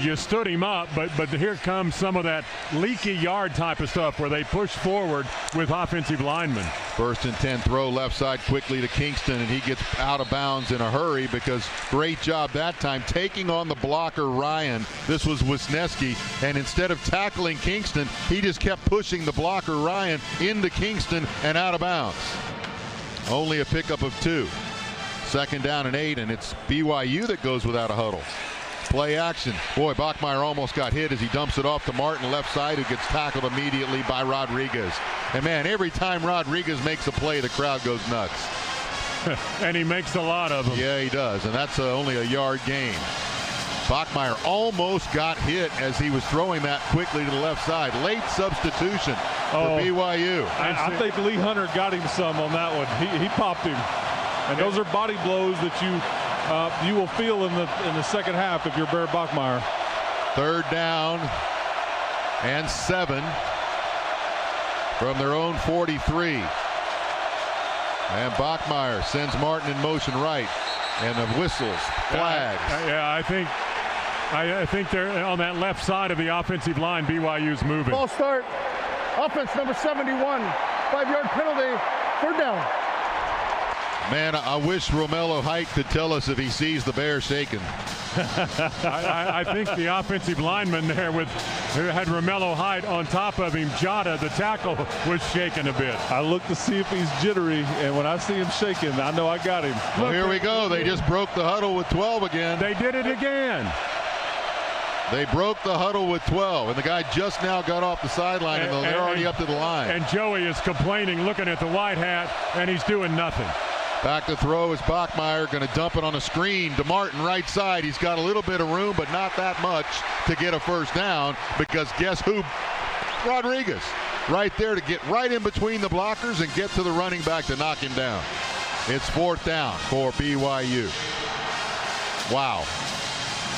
[SPEAKER 4] you stood him up, but here comes some of that leaky yard type of stuff where they push forward with offensive linemen.
[SPEAKER 2] First and 10 throw left side quickly to Kingston, and he gets out of bounds in a hurry because great job that time taking on the blocker Ryan. This was Wisniewski, and instead of tackling Kingston, he just kept pushing the blocker Ryan into Kingston and out of bounds. Only a pickup of 2. Second down and 8, and it's BYU that goes without a huddle. Play action. Boy, Bachmeier almost got hit as he dumps it off to Martin left side, who gets tackled immediately by Rodriguez. And man, every time Rodriguez makes a play, the crowd goes nuts.
[SPEAKER 4] And he makes a lot of them.
[SPEAKER 2] Yeah, he does, and that's only a yard gain. Bachmeier almost got hit as he was throwing that quickly to the left side. Late substitution for BYU.
[SPEAKER 20] I think Lee Hunter got him some on that one. He popped him. And those are body blows that you will feel in the second half if you're Bear Bachmeier.
[SPEAKER 2] Third down and 7 from their own 43. And Bachmeier sends Martin in motion right. And the whistles, flags.
[SPEAKER 4] I think they're on that left side of the offensive line. BYU's moving.
[SPEAKER 6] Ball start. Offense number 71. 5-yard penalty. Third down.
[SPEAKER 2] Man, I wish Romello Height could tell us if he sees the bear shaking.
[SPEAKER 4] I think the offensive lineman there who had Romello Height on top of him, Jota, the tackle, was shaking a bit.
[SPEAKER 20] I look to see if he's jittery, and when I see him shaking, I know I got him.
[SPEAKER 2] Well, here we go. They just broke the huddle with 12 again.
[SPEAKER 4] They did it again.
[SPEAKER 2] They broke the huddle with 12, and the guy just now got off the sideline, and they're already up to the line.
[SPEAKER 4] And Joey is complaining, looking at the white hat, and he's doing nothing.
[SPEAKER 2] Back to throw is Bachmeier, going to dump it on a screen to Martin right side. He's got a little bit of room, but not that much to get a first down, because guess who? Rodriguez right there to get right in between the blockers and get to the running back to knock him down. It's fourth down for BYU. Wow.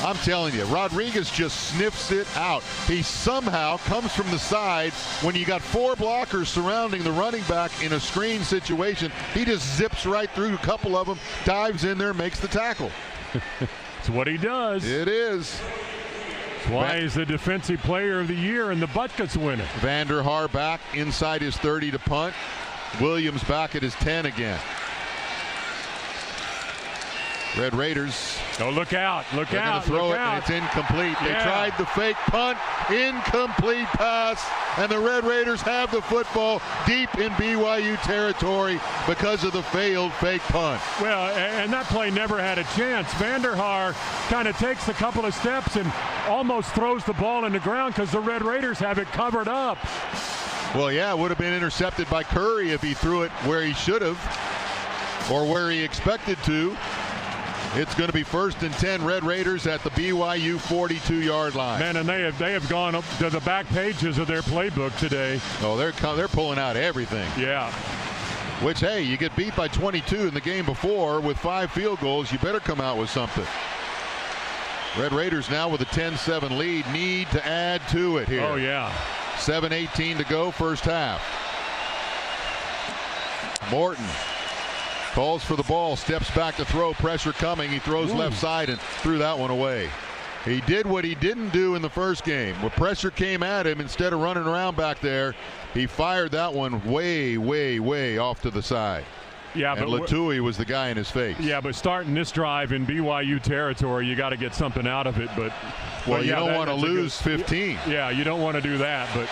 [SPEAKER 2] I'm telling you, Rodriguez just sniffs it out. He somehow comes from the side when you got 4 blockers surrounding the running back in a screen situation. He just zips right through a couple of them, dives in there, makes the tackle.
[SPEAKER 4] It's what he does.
[SPEAKER 2] It is.
[SPEAKER 4] That's why he's the defensive player of the year and the Butkus winner.
[SPEAKER 2] Vander Haar back inside his 30 to punt. Williams back at his 10 again. Red Raiders.
[SPEAKER 4] Oh, look out. Look
[SPEAKER 2] They're
[SPEAKER 4] out.
[SPEAKER 2] Throw
[SPEAKER 4] look
[SPEAKER 2] it,
[SPEAKER 4] out.
[SPEAKER 2] and it's incomplete.
[SPEAKER 4] Yeah.
[SPEAKER 2] They tried the fake punt. Incomplete pass. And the Red Raiders have the football deep in BYU territory because of the failed fake punt.
[SPEAKER 4] Well, and that play never had a chance. Vander Haar kind of takes a couple of steps and almost throws the ball in the ground because the Red Raiders have it covered up.
[SPEAKER 2] Well, yeah, it would have been intercepted by Curry if he threw it where he should have or where he expected to. It's going to be first and 10, Red Raiders at the BYU 42-yard line.
[SPEAKER 4] Man, and they have gone up to the back pages of their playbook today.
[SPEAKER 2] Oh, they're pulling out everything.
[SPEAKER 4] Yeah.
[SPEAKER 2] Which, hey, you get beat by 22 in the game before with 5 field goals. You better come out with something. Red Raiders now with a 10-7 lead. Need to add to it here.
[SPEAKER 4] Oh, yeah.
[SPEAKER 2] 7:18 to go, first half. Morton calls for the ball, steps back to throw, pressure coming. He throws left side and threw that one away. He did what he didn't do in the first game. When pressure came at him, instead of running around back there, he fired that one way, way, way off to the side.
[SPEAKER 4] Yeah,
[SPEAKER 2] and Latui was the guy in his face.
[SPEAKER 4] Yeah, but starting this drive in BYU territory, you got to get something out of it. But
[SPEAKER 2] you don't want to lose 15.
[SPEAKER 4] Yeah, you don't want to do that. But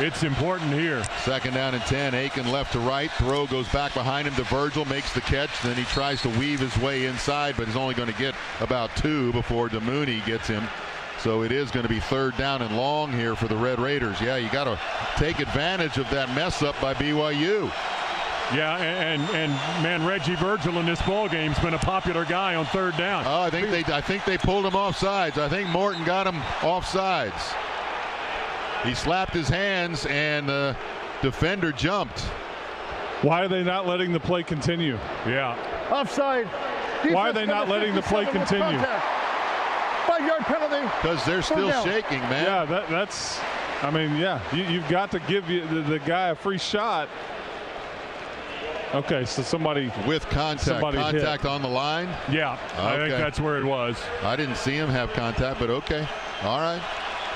[SPEAKER 4] It's important here.
[SPEAKER 2] 2nd down and 10. Aiken left to right. Throw goes back behind him to Virgil. Makes the catch. Then he tries to weave his way inside, but is only going to get about 2 before DeMooney gets him. So it is going to be 3rd down and long here for the Red Raiders. Yeah, you got to take advantage of that mess up by BYU.
[SPEAKER 4] Yeah, and man, Reggie Virgil in this ball game's been a popular guy on 3rd down.
[SPEAKER 2] Oh, I think they pulled him off sides. I think Morton got him off sides. He slapped his hands and the defender jumped.
[SPEAKER 20] Why are they not letting the play continue?
[SPEAKER 4] Yeah.
[SPEAKER 6] Offside.
[SPEAKER 20] Why are they not letting the play continue?
[SPEAKER 6] 5-yard penalty.
[SPEAKER 2] Because they're still shaking, man.
[SPEAKER 20] Yeah, that's. I mean, yeah, you've got to give the guy a free shot. Okay, so somebody
[SPEAKER 2] with contact on the line.
[SPEAKER 4] Yeah, okay. I think that's where it was.
[SPEAKER 2] I didn't see him have contact, but okay, all right.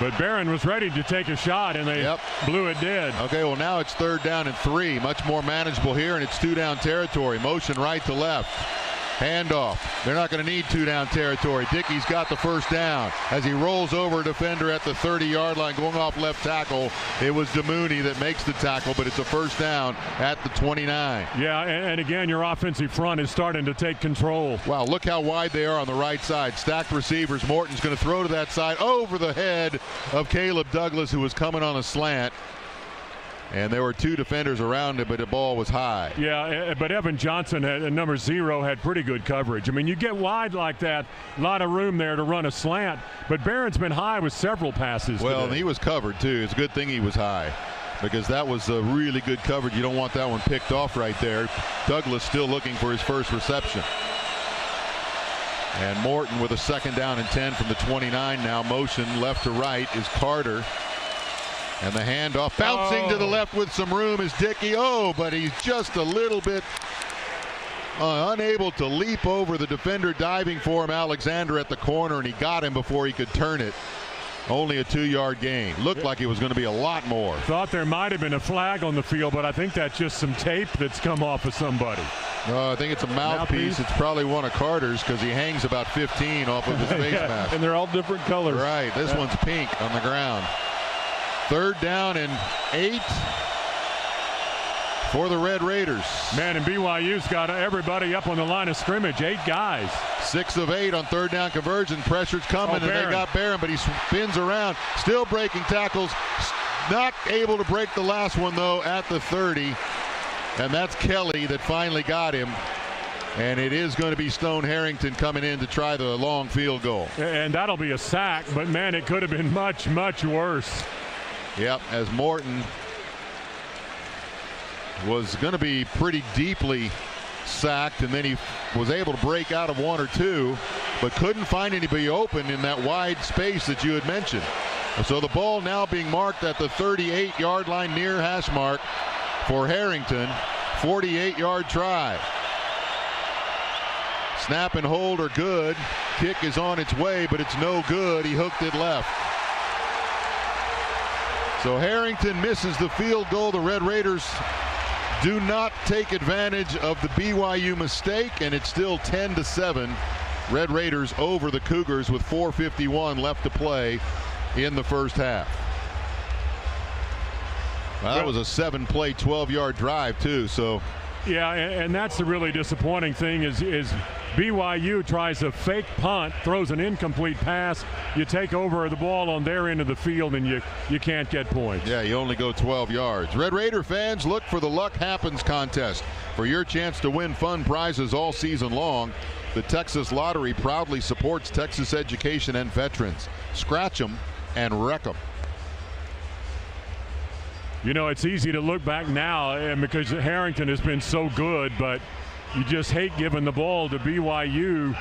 [SPEAKER 4] But Barron was ready to take a shot, and they blew it dead.
[SPEAKER 2] Okay, well now it's 3rd down and 3, much more manageable here, and it's 2-down territory. Motion right to left. Handoff. They're not going to need 2-down territory. Dickey's got the 1st down as he rolls over a defender at the 30-yard line going off left tackle. It was DeMooney that makes the tackle, but it's a 1st down at the 29.
[SPEAKER 4] Yeah, and again, your offensive front is starting to take control.
[SPEAKER 2] Wow, look how wide they are on the right side. Stacked receivers. Morton's going to throw to that side over the head of Caleb Douglas, who was coming on a slant. And there were 2 defenders around it, but the ball was high.
[SPEAKER 4] Yeah, but Evan Johnson, number 0, had pretty good coverage. I mean, you get wide like that, a lot of room there to run a slant. But Barron's been high with several passes.
[SPEAKER 2] Well, and he was covered, too. It's a good thing he was high because that was a really good coverage. You don't want that one picked off right there. Douglas still looking for his first reception. And Morton with a 2nd down and 10 from the 29 now. Motion left to right is Carter. And the handoff bouncing to the left with some room is Dickey. Oh, but he's just a little bit unable to leap over the defender diving for him, Alexander, at the corner, and he got him before he could turn it. Only a 2-yard gain. Looked like it was going to be a lot more.
[SPEAKER 4] Thought there might have been a flag on the field, but I think that's just some tape that's come off of somebody.
[SPEAKER 2] I think it's a mouthpiece. It's probably one of Carter's because he hangs about 15 off of his face mask.
[SPEAKER 20] And they're all different colors.
[SPEAKER 2] Right. This one's pink on the ground. 3rd down and 8 for the Red Raiders.
[SPEAKER 4] Man, and BYU's got everybody up on the line of scrimmage. 8 guys.
[SPEAKER 2] 6 of 8 on 3rd down conversion. Pressure's coming, and they got Barron, but he spins around. Still breaking tackles. Not able to break the last one, though, at the 30. And that's Kelly that finally got him. And it is going to be Stone Harrington coming in to try the long field goal.
[SPEAKER 4] And that'll be a sack, but, man, it could have been much, much worse.
[SPEAKER 2] Yep, as Morton was going to be pretty deeply sacked, and then he was able to break out of 1 or 2, but couldn't find anybody open in that wide space that you had mentioned. So the ball now being marked at the 38-yard line near hash mark for Harrington. 48-yard try. Snap and hold are good. Kick is on its way, but it's no good. He hooked it left. So Harrington misses the field goal. The Red Raiders do not take advantage of the BYU mistake, and it's still 10-7. Red Raiders over the Cougars with 4:51 left to play in the first half. Well, that was a 7-play, 12-yard drive, too. So,
[SPEAKER 4] yeah, and that's the really disappointing thing is BYU tries a fake punt, throws an incomplete pass. You take over the ball on their end of the field, and you can't get points.
[SPEAKER 2] Yeah, you only go 12 yards. Red Raider fans, look for the Luck Happens contest for your chance to win fun prizes all season long. The Texas Lottery proudly supports Texas education and veterans. Scratch them and wreck them.
[SPEAKER 4] You know, it's easy to look back now and because Harrington has been so good, but you just hate giving the ball to BYU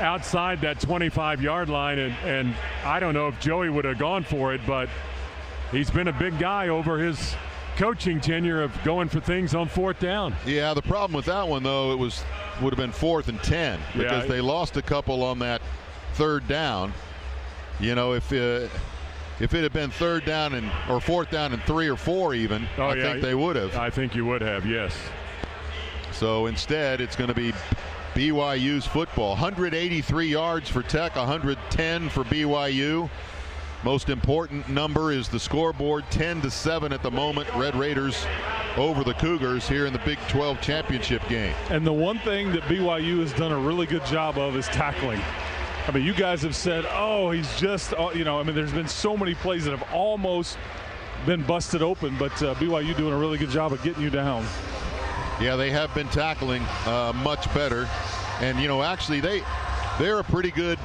[SPEAKER 4] outside that 25-yard line. And I don't know if Joey would have gone for it, but he's been a big guy over his coaching tenure of going for things on 4th down.
[SPEAKER 2] Yeah, the problem with that one, though, would have been 4th and 10 because they lost a couple on that 3rd down. You know, if it had been 3rd down or 4th down and 3 or 4 even, I think they would have.
[SPEAKER 4] I think you would have, yes.
[SPEAKER 2] So instead, it's going to be BYU's football. 183 yards for Tech, 110 for BYU. Most important number is the scoreboard, 10-7 at the moment. Red Raiders over the Cougars here in the Big 12 championship game.
[SPEAKER 20] And the one thing that BYU has done a really good job of is tackling. I mean, you guys have said, oh, he's just, there's been so many plays that have almost been busted open, but BYU doing a really good job of getting you down.
[SPEAKER 2] Yeah, they have been tackling much better. And, actually they're a pretty good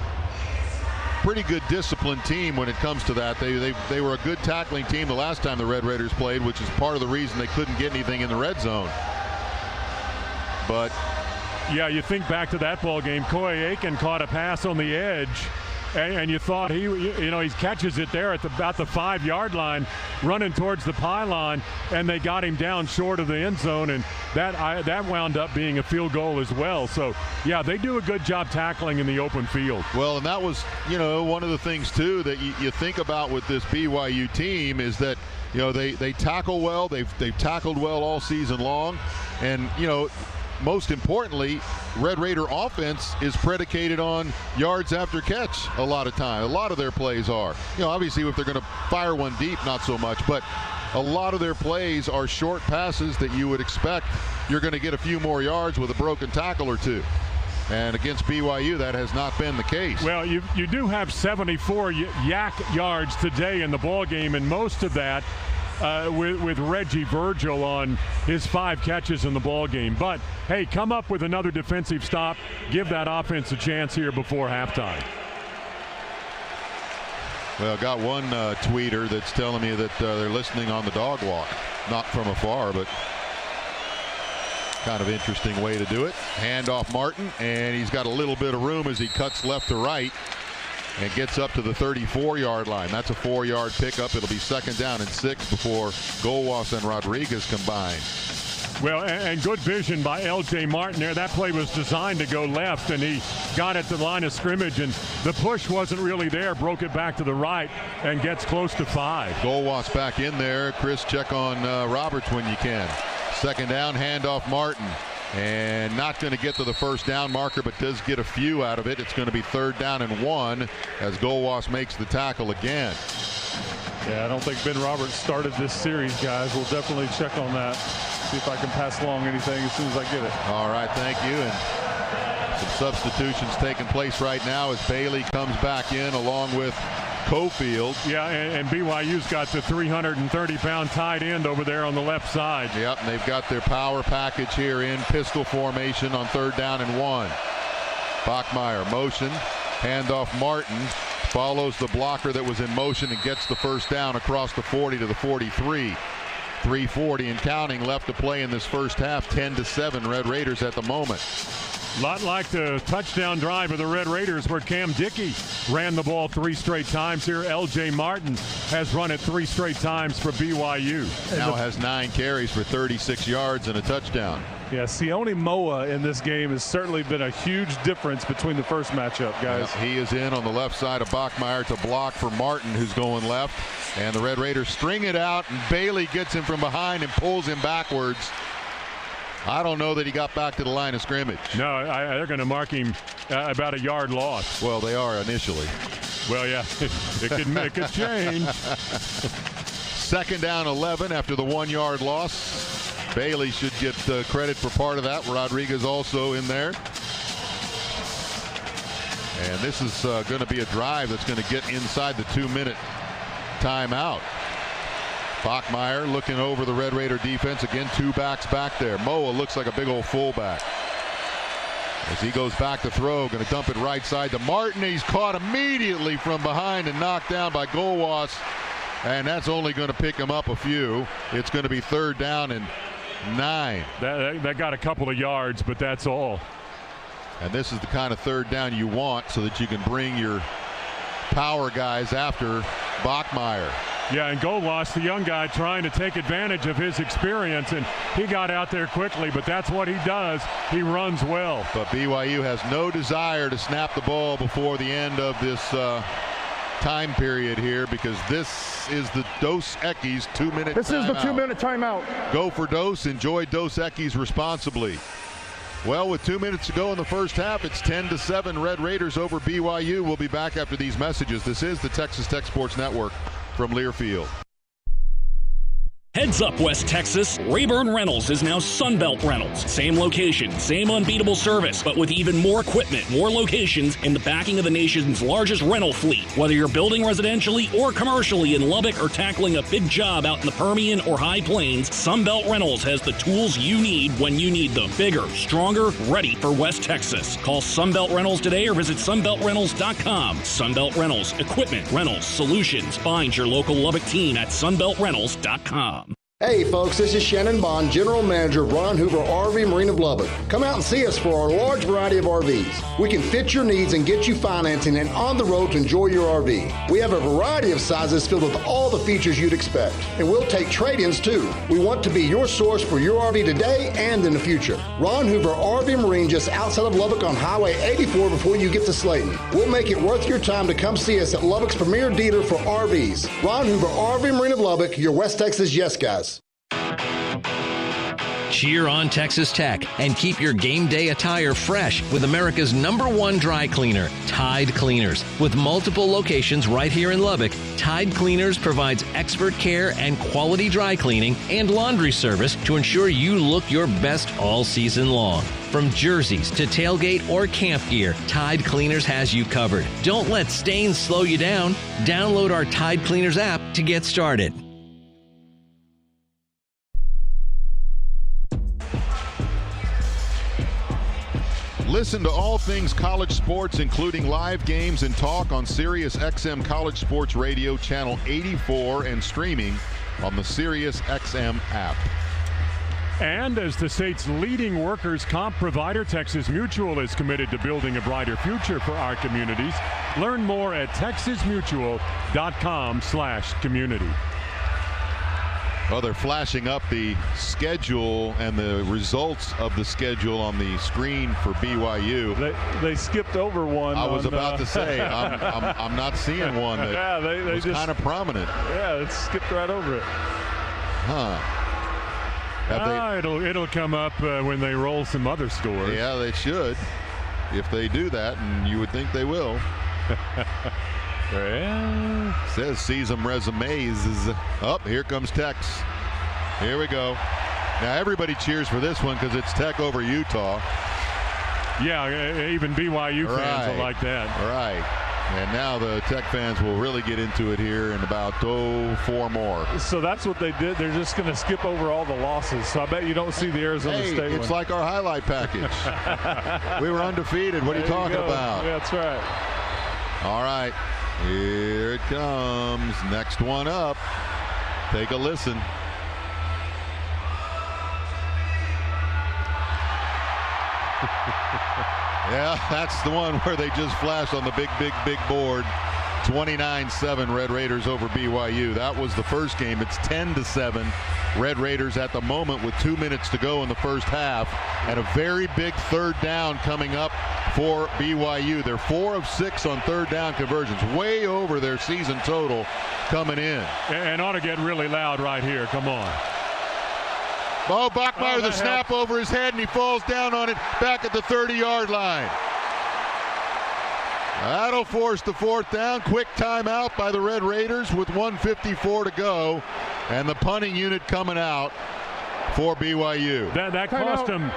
[SPEAKER 2] disciplined team when it comes to that. They were a good tackling team the last time the Red Raiders played, which is part of the reason they couldn't get anything in the red zone. But
[SPEAKER 4] yeah, you think back to that ball game. Coy Aiken caught a pass on the edge, and you thought he catches it there at about the 5-yard line, running towards the pylon, and they got him down short of the end zone, and that wound up being a field goal as well. So yeah, they do a good job tackling in the open field.
[SPEAKER 2] Well, and that was one of the things too that you think about with this BYU team is that they tackle well. They've tackled well all season long, and most importantly, Red Raider offense is predicated on yards after catch a lot of time. A lot of their plays are. Obviously if they're going to fire one deep, not so much, but a lot of their plays are short passes that you would expect you're going to get a few more yards with a broken tackle or two. And against BYU, that has not been the case.
[SPEAKER 4] Well, you do have 74 yak yards today in the ball game, and most of that with Reggie Virgil on his 5 catches in the ball game. But hey, come up with another defensive stop, give that offense a chance here before halftime.
[SPEAKER 2] Well, got one tweeter that's telling me that they're listening on the dog walk, not from afar, but kind of interesting way to do it. Hand off Martin, and he's got a little bit of room as he cuts left to right and gets up to the 34-yard line. That's a 4-yard pickup. It'll be 2nd down and 6 before Golwas and Rodriguez combine.
[SPEAKER 4] Well, and good vision by L.J. Martin there. That play was designed to go left, and he got at the line of scrimmage, and the push wasn't really there. Broke it back to the right and gets close to 5.
[SPEAKER 2] Golwas back in there. Chris, check on Roberts when you can. 2nd down, handoff Martin. And not going to get to the 1st down marker, but does get a few out of it. It's going to be 3rd down and 1 as Golwas makes the tackle again.
[SPEAKER 20] Yeah, I don't think Ben Roberts started this series, guys. We'll definitely check on that. See if I can pass along anything as soon as I get it.
[SPEAKER 2] All right, thank you. And some substitutions taking place right now as Bailey comes back in along with Cofield.
[SPEAKER 4] Yeah, and BYU's got the 330-pound tight end over there on the left side.
[SPEAKER 2] Yep, and they've got their power package here in pistol formation on 3rd down and 1. Bachmeier motion, handoff Martin, follows the blocker that was in motion and gets the 1st down across the 40 to the 43. 3:40 and counting left to play in this first half. 10-7 Red Raiders at the moment.
[SPEAKER 4] A lot like the touchdown drive of the Red Raiders where Cam Dickey ran the ball 3 straight times here. L.J. Martin has run it 3 straight times for BYU.
[SPEAKER 2] Now has 9 carries for 36 yards and a touchdown.
[SPEAKER 20] Yeah, Sione Moa in this game has certainly been a huge difference between the first matchup, guys.
[SPEAKER 2] Yeah, he is in on the left side of Bachmeier to block for Martin, who's going left. And the Red Raiders string it out, and Bailey gets him from behind and pulls him backwards. I don't know that he got back to the line of scrimmage.
[SPEAKER 4] No, they're going to mark him about a yard loss.
[SPEAKER 2] Well, they are initially.
[SPEAKER 4] Well, yeah, it could change.
[SPEAKER 2] 2nd down 11 after the 1-yard loss. Bailey should get credit for part of that. Rodriguez also in there. And this is going to be a drive that's going to get inside the 2-minute timeout. Bachmeier looking over the Red Raider defense. Again, 2 backs back there. Moa looks like a big old fullback. As he goes back to throw, going to dump it right side to Martin. He's caught immediately from behind and knocked down by Golwas. And that's only going to pick him up a few. It's going to be 3rd down and 9.
[SPEAKER 4] That got a couple of yards, but that's all.
[SPEAKER 2] And this is the kind of 3rd down you want so that you can bring your power guys after Bachmeier.
[SPEAKER 4] Yeah, and Golwas, the young guy, trying to take advantage of his experience, and he got out there quickly, but that's what he does. He runs well.
[SPEAKER 2] But BYU has no desire to snap the ball before the end of this time period here, because this is the Dos Equis 2-minute timeout.
[SPEAKER 6] This is the 2-minute timeout.
[SPEAKER 2] Go for Dos. Enjoy Dos Equis responsibly. Well, with 2 minutes to go in the first half, it's 10-7 Red Raiders over BYU. We'll be back after these messages. This is the Texas Tech Sports Network from Learfield.
[SPEAKER 11] Heads up, West Texas. Rayburn Rentals is now Sunbelt Rentals. Same location, same unbeatable service, but with even more equipment, more locations, and the backing of the nation's largest rental fleet. Whether you're building residentially or commercially in Lubbock or tackling a big job out in the Permian or High Plains, Sunbelt Rentals has the tools you need when you need them. Bigger, stronger, ready for West Texas. Call Sunbelt Rentals today or visit sunbeltrentals.com. Sunbelt Rentals, equipment, rentals, solutions. Find your local Lubbock team at sunbeltrentals.com.
[SPEAKER 14] Hey folks, this is Shannon Bond, General Manager of Ron Hoover RV Marine of Lubbock. Come out and see us for our large variety of RVs. We can fit your needs and get you financing and on the road to enjoy your RV. We have a variety of sizes filled with all the features you'd expect. And we'll take trade-ins too. We want to be your source for your RV today and in the future. Ron Hoover RV Marine just outside of Lubbock on Highway 84 before you get to Slayton. We'll make it worth your time to come see us at Lubbock's premier dealer for RVs. Ron Hoover RV Marine of Lubbock, your West Texas yes guys.
[SPEAKER 15] Cheer on Texas Tech and keep your game day attire fresh with America's #1 dry cleaner, Tide Cleaners. With multiple locations right here in Lubbock, Tide Cleaners provides expert care and quality dry cleaning and laundry service to ensure you look your best all season long. From jerseys to tailgate or camp gear, Tide Cleaners has you covered. Don't let stains slow you down. Download our Tide Cleaners app to get started.
[SPEAKER 2] Listen to all things college sports, including live games and talk on Sirius XM College Sports Radio, Channel 84, and streaming on the Sirius XM app.
[SPEAKER 4] And as the state's leading workers' comp provider, Texas Mutual is committed to building a brighter future for our communities. Learn more at texasmutual.com/community.
[SPEAKER 2] Well, they're flashing up the schedule and the results of the schedule on the screen for BYU.
[SPEAKER 20] They skipped over one.
[SPEAKER 2] I was about to say, I'm not seeing one that
[SPEAKER 20] they
[SPEAKER 2] was kind of prominent.
[SPEAKER 20] Yeah, it skipped right over it.
[SPEAKER 2] Huh.
[SPEAKER 4] It'll come up when they roll some other scores.
[SPEAKER 2] Yeah, they should. If they do that, and you would think they will.
[SPEAKER 4] Well,
[SPEAKER 2] says see some resumes is up. Here comes Tex. Here we go. Now everybody cheers for this one because it's Tech over Utah.
[SPEAKER 4] Yeah, even BYU fans will like that.
[SPEAKER 2] Right. And now the Tech fans will really get into it here in about 4 more.
[SPEAKER 20] So that's what they did. They're just going to skip over all the losses. So I bet you don't see the Arizona State one.
[SPEAKER 2] It's like our highlight package. We were undefeated. What are you talking about?
[SPEAKER 20] Yeah, that's right.
[SPEAKER 2] All right. Here it comes. Next one up. Take a listen. Yeah, that's the one where they just flashed on the big board. 29-7 Red Raiders over BYU. That was the first game. It's 10-7 Red Raiders at the moment with 2 minutes to go in the first half, and a very big third down coming up for BYU. They're 4 of 6 on third down conversions, way over their season total coming in.
[SPEAKER 4] And ought to get really loud right here. Come on.
[SPEAKER 2] Oh, Bachmeier, the snap over his head, and he falls down on it back at the 30-yard line. That'll force the fourth down. Quick timeout by the Red Raiders with 1:54 to go. And the punting unit coming out for BYU.
[SPEAKER 4] That cost him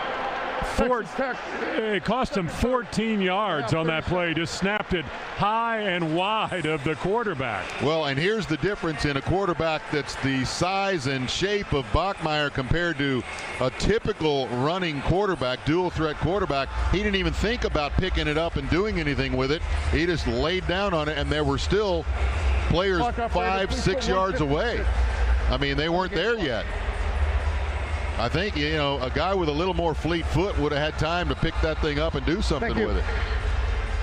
[SPEAKER 4] it cost him 14 yards on that play. Just snapped it high and wide of the quarterback.
[SPEAKER 2] Well, and here's the difference in a quarterback that's the size and shape of Bachmeier compared to a typical running quarterback, dual threat quarterback. He didn't even think about picking it up and doing anything with it. He just laid down on it, and there were still players 5-6 yards away. I mean, they weren't there yet. I think, a guy with a little more fleet foot would have had time to pick that thing up and do something with it.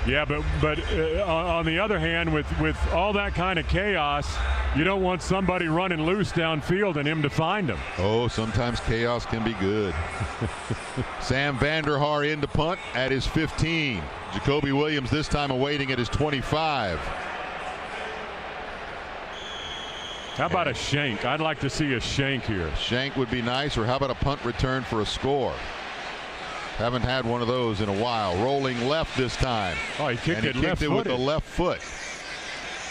[SPEAKER 4] Yeah, but on the other hand, with all that kind of chaos, you don't want somebody running loose downfield and him to find him.
[SPEAKER 2] Oh, sometimes chaos can be good. Sam Vanderhaar in to punt at his 15. Jacoby Williams this time awaiting at his 25.
[SPEAKER 4] How about a shank? I'd like to see a shank here.
[SPEAKER 2] Shank would be nice, or how about a punt return for a score? Haven't had one of those in a while. Rolling left this time.
[SPEAKER 4] Oh, he kicked it
[SPEAKER 2] with the left foot.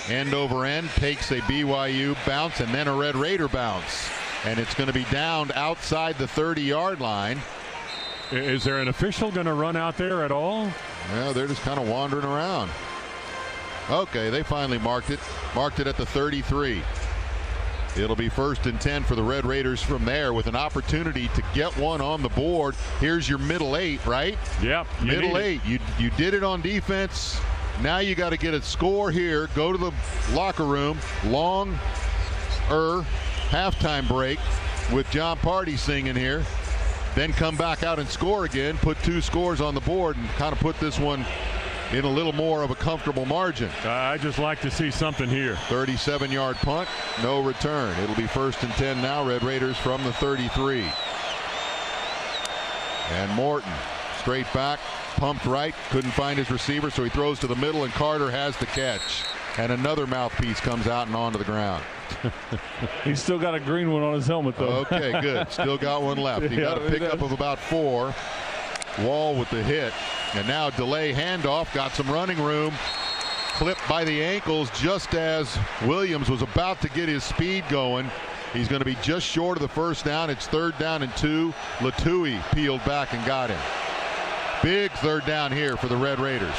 [SPEAKER 2] End over end, takes a BYU bounce and then a Red Raider bounce. And it's going to be downed outside the 30-yard line.
[SPEAKER 4] Is there an official going to run out there at all?
[SPEAKER 2] No, they're just kind of wandering around. Okay, they finally marked it. Marked it at the 33. It'll be 1st and 10 for the Red Raiders from there with an opportunity to get one on the board. Here's your middle 8, right?
[SPEAKER 4] Yep.
[SPEAKER 2] Middle 8. You did it on defense. Now you got to get a score here. Go to the locker room. Long halftime break with John Party singing here. Then come back out and score again. Put 2 scores on the board and kind of put this one in a little more of a comfortable margin.
[SPEAKER 4] I just like to see something here.
[SPEAKER 2] 37-yard punt, no return. It'll be 1st and 10 now. Red Raiders from the 33. And Morton straight back, pumped right, couldn't find his receiver, so he throws to the middle, and Carter has the catch. And another mouthpiece comes out and onto the ground.
[SPEAKER 20] He's still got a green one on his helmet, though.
[SPEAKER 2] Okay, good. Still got one left. He got a pickup of about 4. Wall with the hit. And now delay handoff, got some running room. Clipped by the ankles just as Williams was about to get his speed going. He's going to be just short of the first down. It's 3rd down and 2. Latui peeled back and got him. Big 3rd down here for the Red Raiders.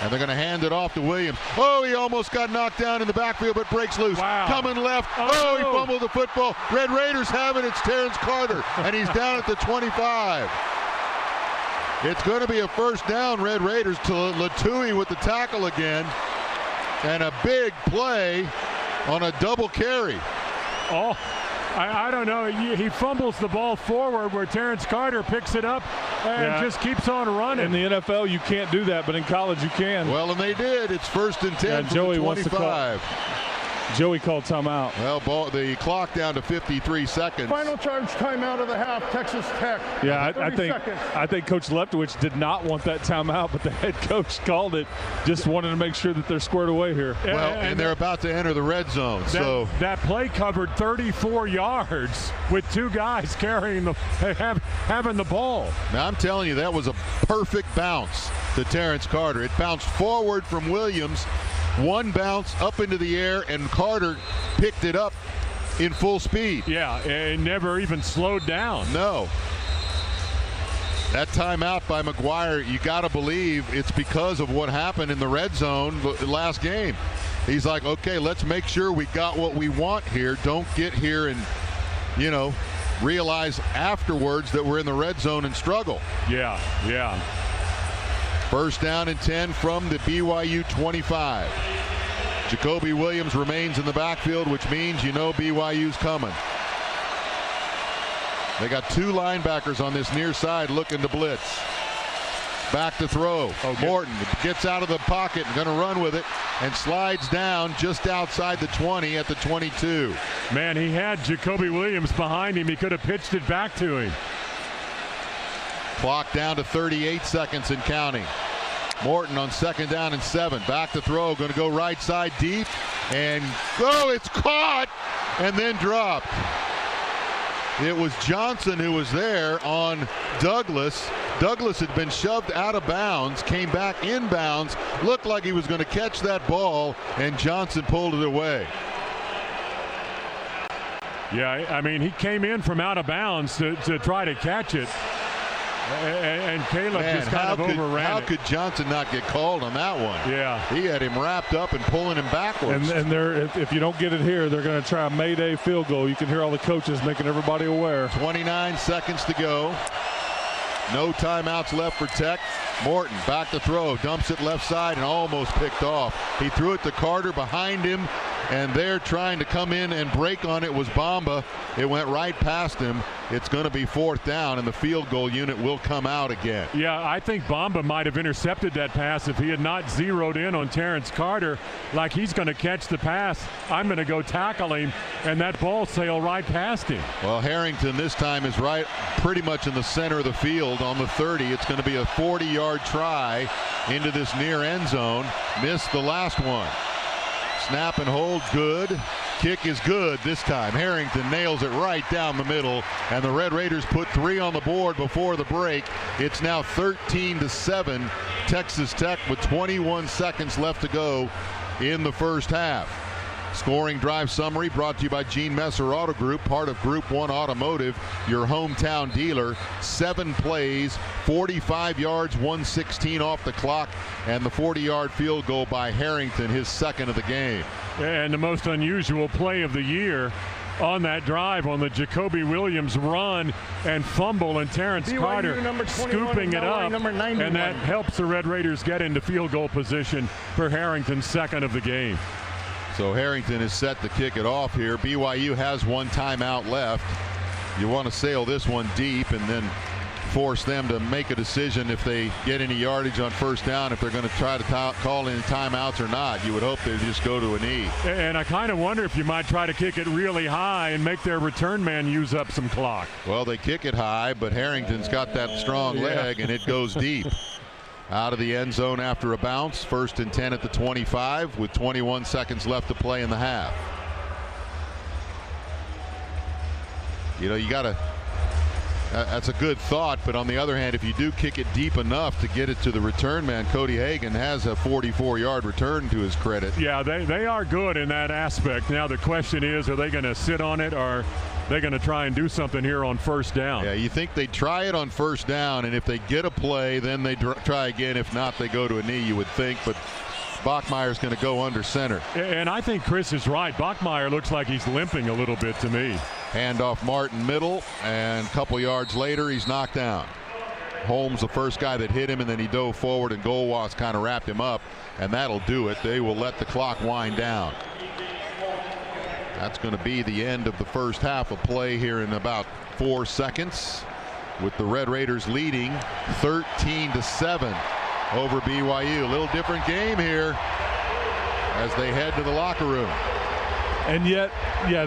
[SPEAKER 2] And they're going to hand it off to Williams. Oh, he almost got knocked down in the backfield, but breaks loose.
[SPEAKER 4] Wow.
[SPEAKER 2] Coming left. Oh, he fumbled the football. Red Raiders have it. It's Terrence Carter, and he's down at the 25. It's going to be a 1st down, Red Raiders, to Latui with the tackle again. And a big play on a double carry.
[SPEAKER 4] Oh, I don't know. He fumbles the ball forward where Terrence Carter picks it up and just keeps on running.
[SPEAKER 20] In the NFL, you can't do that, but in college, you can.
[SPEAKER 2] Well, and they did. It's 1st and 10 from
[SPEAKER 20] Joey
[SPEAKER 2] the 25.
[SPEAKER 20] Wants to call. Joey called timeout.
[SPEAKER 2] Well, the clock down to 53 seconds.
[SPEAKER 6] Final charge timeout of the half, Texas Tech.
[SPEAKER 20] Yeah, I think Coach Leftwich did not want that timeout, but the head coach called it. Just wanted to make sure that they're squared away here.
[SPEAKER 2] Well, and they're about to enter the red zone.
[SPEAKER 4] That play covered 34 yards with 2 guys carrying having the ball.
[SPEAKER 2] Now I'm telling you, that was a perfect bounce to Terrence Carter. It bounced forward from Williams. One bounce up into the air, and Carter picked it up in full speed.
[SPEAKER 4] Yeah, and never even slowed down.
[SPEAKER 2] No. That timeout by McGuire, you got to believe it's because of what happened in the red zone the last game. He's like, okay, let's make sure we got what we want here. Don't get here and, realize afterwards that we're in the red zone and struggle.
[SPEAKER 4] Yeah.
[SPEAKER 2] 1st down and 10 from the BYU 25. Jacoby Williams remains in the backfield, which means BYU's coming. They got 2 linebackers on this near side looking to blitz. Back to throw. Morton gets out of the pocket and going to run with it and slides down just outside the 20 at the 22.
[SPEAKER 4] Man, he had Jacoby Williams behind him. He could have pitched it back to him.
[SPEAKER 2] Clock down to 38 seconds and counting. Morton on 2nd down and 7. Back to throw. Going to go right side deep. And it's caught and then dropped. It was Johnson who was there on Douglas. Douglas had been shoved out of bounds, came back inbounds, looked like he was going to catch that ball, and Johnson pulled it away.
[SPEAKER 4] Yeah, I mean, he came in from out of bounds to try to catch it. And Caleb just kind of overran it.
[SPEAKER 2] How could Johnson not get called on that one?
[SPEAKER 4] Yeah.
[SPEAKER 2] He had him wrapped up and pulling him backwards.
[SPEAKER 20] And if you don't get it here, they're going to try a Mayday field goal. You can hear all the coaches making everybody aware.
[SPEAKER 2] 29 seconds to go. No timeouts left for Tech. Morton back to throw, dumps it left side and almost picked off. He threw it to Carter behind him, and they're trying to come in and break on it was Bamba. It went right past him. It's going to be 4th down, and the field goal unit will come out again.
[SPEAKER 4] Yeah, I think Bamba might have intercepted that pass if he had not zeroed in on Terrence Carter like he's going to catch the pass. I'm going to go tackle him, and that ball sailed right past him.
[SPEAKER 2] Well, Harrington this time is right pretty much in the center of the field on the 30. It's going to be a 40-yard try into this near end zone. Missed the last one. Snap and hold good. kick is good this time. Harrington nails it right down the middle, and the Red Raiders put 3 on the board before the break. It's now 13-7, Texas Tech with 21 seconds left to go in the first half. Scoring drive summary brought to you by Gene Messer Auto Group, part of Group 1 Automotive, your hometown dealer. 7 plays, 45 yards, 1:16 off the clock, and the 40-yard field goal by Harrington, his second of the game.
[SPEAKER 4] And the most unusual play of the year on that drive, on the Jacoby Williams run and fumble, and Terrence Carter scooping it up, and that helps the Red Raiders get into field goal position for Harrington's second of the game.
[SPEAKER 2] So Harrington is set to kick it off here. BYU has 1 timeout left. You want to sail this one deep and then force them to make a decision if they get any yardage on first down, if they're going to try to call in timeouts or not. You would hope they'd just go to a knee.
[SPEAKER 4] And I kind of wonder if you might try to kick it really high and make their return man use up some clock.
[SPEAKER 2] Well, they kick it high, but Harrington's got that strong leg, and it goes deep. Out of the end zone after a bounce. 1st and 10 at the 25 with 21 seconds left to play in the half. You know, you got to that's a good thought, but on the other hand, if you do kick it deep enough to get it to the return man, Cody Hagan has a 44-yard return to his credit.
[SPEAKER 4] Yeah, they are good in that aspect. Now the question is, are they going to sit on it, or are they going to try and do something here on first down?
[SPEAKER 2] Yeah, you think they try it on first down, and if they get a play, then they try again. If not, they go to a knee, you would think, but Bachmeier's going to go under center.
[SPEAKER 4] And I think Chris is right. Bachmeier looks like he's limping a little bit to me.
[SPEAKER 2] Handoff Martin middle, and a couple yards later he's knocked down. Holmes the first guy that hit him, and then he dove forward and Goldwasser kind of wrapped him up, and that'll do it. They will let the clock wind down. That's going to be the end of the first half of play here in about 4 seconds, with the Red Raiders leading 13-7 over BYU. A little different game here as they head to the locker room.
[SPEAKER 20] And yet, yeah,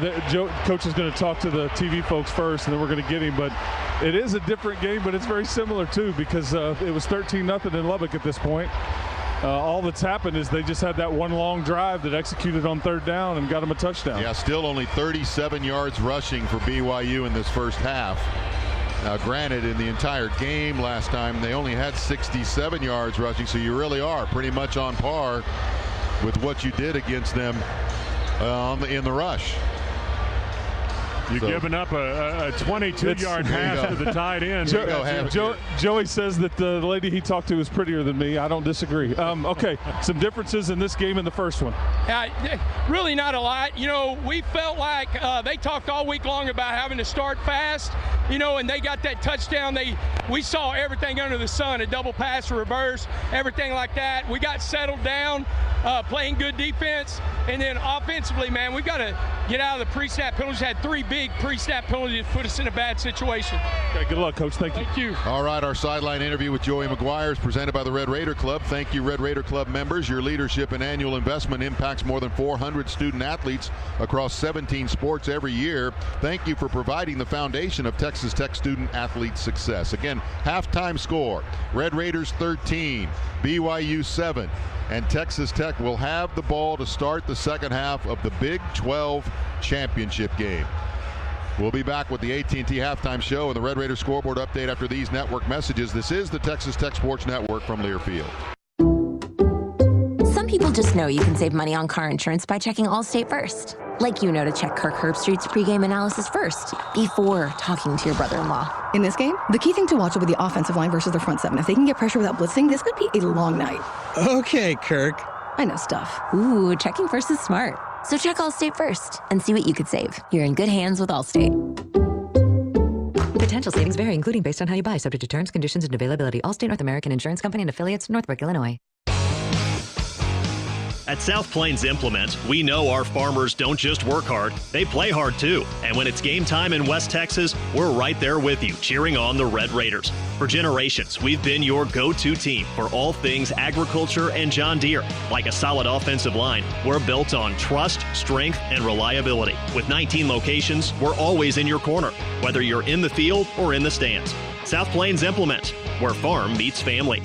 [SPEAKER 20] Coach is going to talk to the TV folks first, and then we're going to get him. But it is a different game, but it's very similar, too, because it was 13-0 in Lubbock at this point. All that's happened is they just had that one long drive that executed on 3rd down and got them a touchdown.
[SPEAKER 2] Yeah, still only 37 yards rushing for BYU in this first half. Now, granted, in the entire game last time, they only had 67 yards rushing, so you really are pretty much on par with what you did against them in the rush.
[SPEAKER 4] You're giving up a 22-yard pass to the tight end.
[SPEAKER 20] Joey says that the lady he talked to is prettier than me. I don't disagree. Okay, some differences in this game and the first one.
[SPEAKER 3] Really not a lot. You know, we felt like they talked all week long about having to start fast, you know, and they got that touchdown. We saw everything under the sun, a double pass, a reverse, everything like that. We got settled down, playing good defense, and then offensively, man, we've got to get out of the pre-snap penalties. Had 3 big pre-snap penalties put us in a bad situation.
[SPEAKER 20] Okay, good luck, Coach. Thank you.
[SPEAKER 2] All right, our sideline interview with Joey McGuire is presented by the Red Raider Club. Thank you, Red Raider Club members. Your leadership and annual investment impacts more than 400 student athletes across 17 sports every year. Thank you for providing the foundation of Texas Tech student athlete success. Again, halftime score, Red Raiders 13, BYU 7. And Texas Tech will have the ball to start the second half of the Big 12 championship game. We'll be back with the AT&T halftime show and the Red Raider scoreboard update after these network messages. This is the Texas Tech Sports Network from Learfield.
[SPEAKER 10] Some people just know you can save money on car insurance by checking Allstate first. Like you know to check Kirk Herbstreit's pregame analysis first before talking to your brother-in-law.
[SPEAKER 5] In this game, the key thing to watch will be the offensive line versus their front seven. If they can get pressure without blitzing, this could be a long night.
[SPEAKER 18] Okay, Kirk.
[SPEAKER 5] I know stuff.
[SPEAKER 10] Ooh, checking first is smart. So check Allstate first and see what you could save. You're in good hands with Allstate.
[SPEAKER 13] Potential savings vary, including based on how you buy, subject to terms, conditions, and availability. Allstate North American Insurance Company and affiliates, Northbrook, Illinois.
[SPEAKER 9] At South Plains Implement, we know our farmers don't just work hard, they play hard too. And when it's game time in West Texas, we're right there with you, cheering on the Red Raiders. For generations, we've been your go-to team for all things agriculture and John Deere. Like a solid offensive line, we're built on trust, strength, and reliability. With 19 locations, we're always in your corner, whether you're in the field or in the stands. South Plains Implement, where farm meets family.